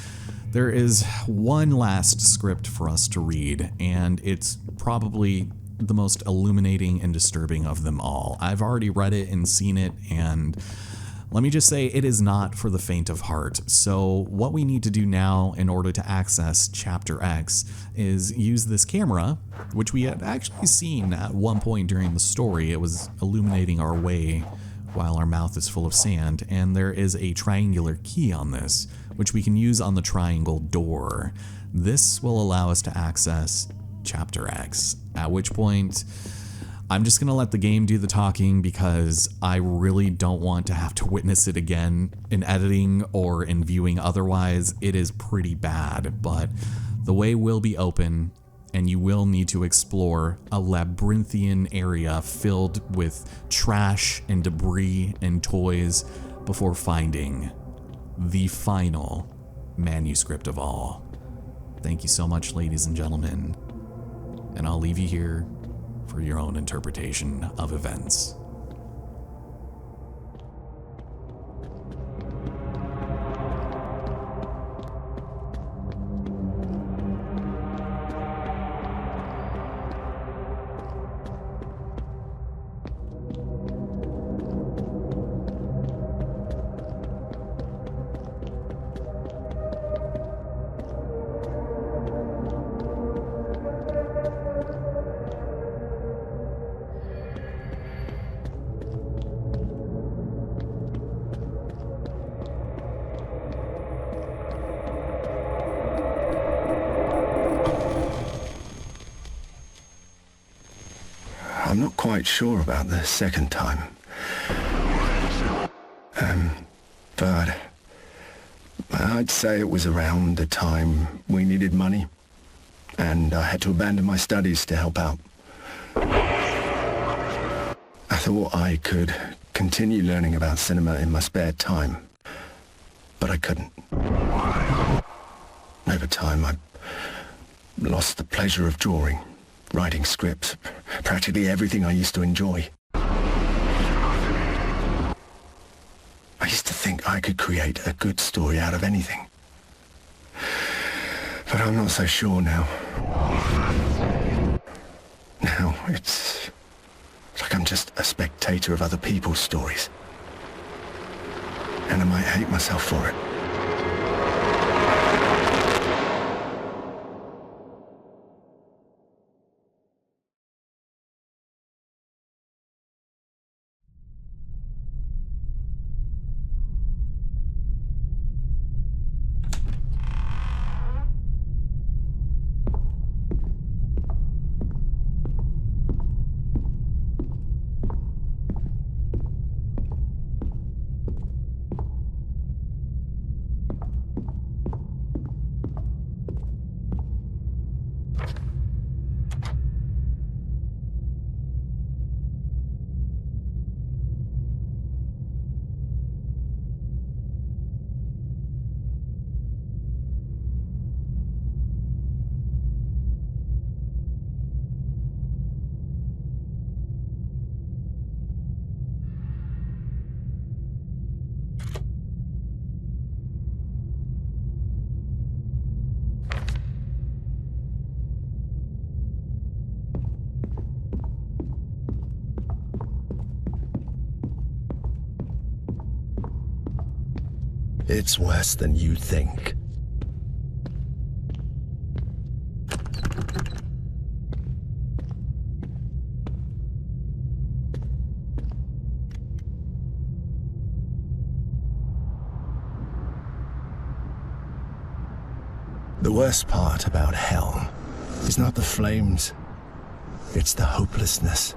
there is one last script for us to read, and it's probably the most illuminating and disturbing of them all. I've already read it and seen it, and let me just say it is not for the faint of heart. So what we need to do now in order to access Chapter X is use this camera, which we had actually seen at one point during the story. It was illuminating our way while our mouth is full of sand, and there is a triangular key on this, which we can use on the triangle door. This will allow us to access Chapter X, at which point I'm just gonna let the game do the talking, because I really don't want to have to witness it again in editing or in viewing otherwise. It is pretty bad, but the way will be open, and you will need to explore a labyrinthian area filled with trash and debris and toys before finding the final manuscript of all. Thank you so much, ladies and gentlemen. And I'll leave you here for your own interpretation of events. I'm not quite sure about the second time. But I'd say it was around the time we needed money, and I had to abandon my studies to help out. I thought I could continue learning about cinema in my spare time, but I couldn't. Over time, I lost the pleasure of drawing, writing scripts, practically everything I used to enjoy. I used to think I could create a good story out of anything. But I'm not so sure now. Now, it's like I'm just a spectator of other people's stories. And I might hate myself for it. It's worse than you think. The worst part about hell is not the flames, it's the hopelessness.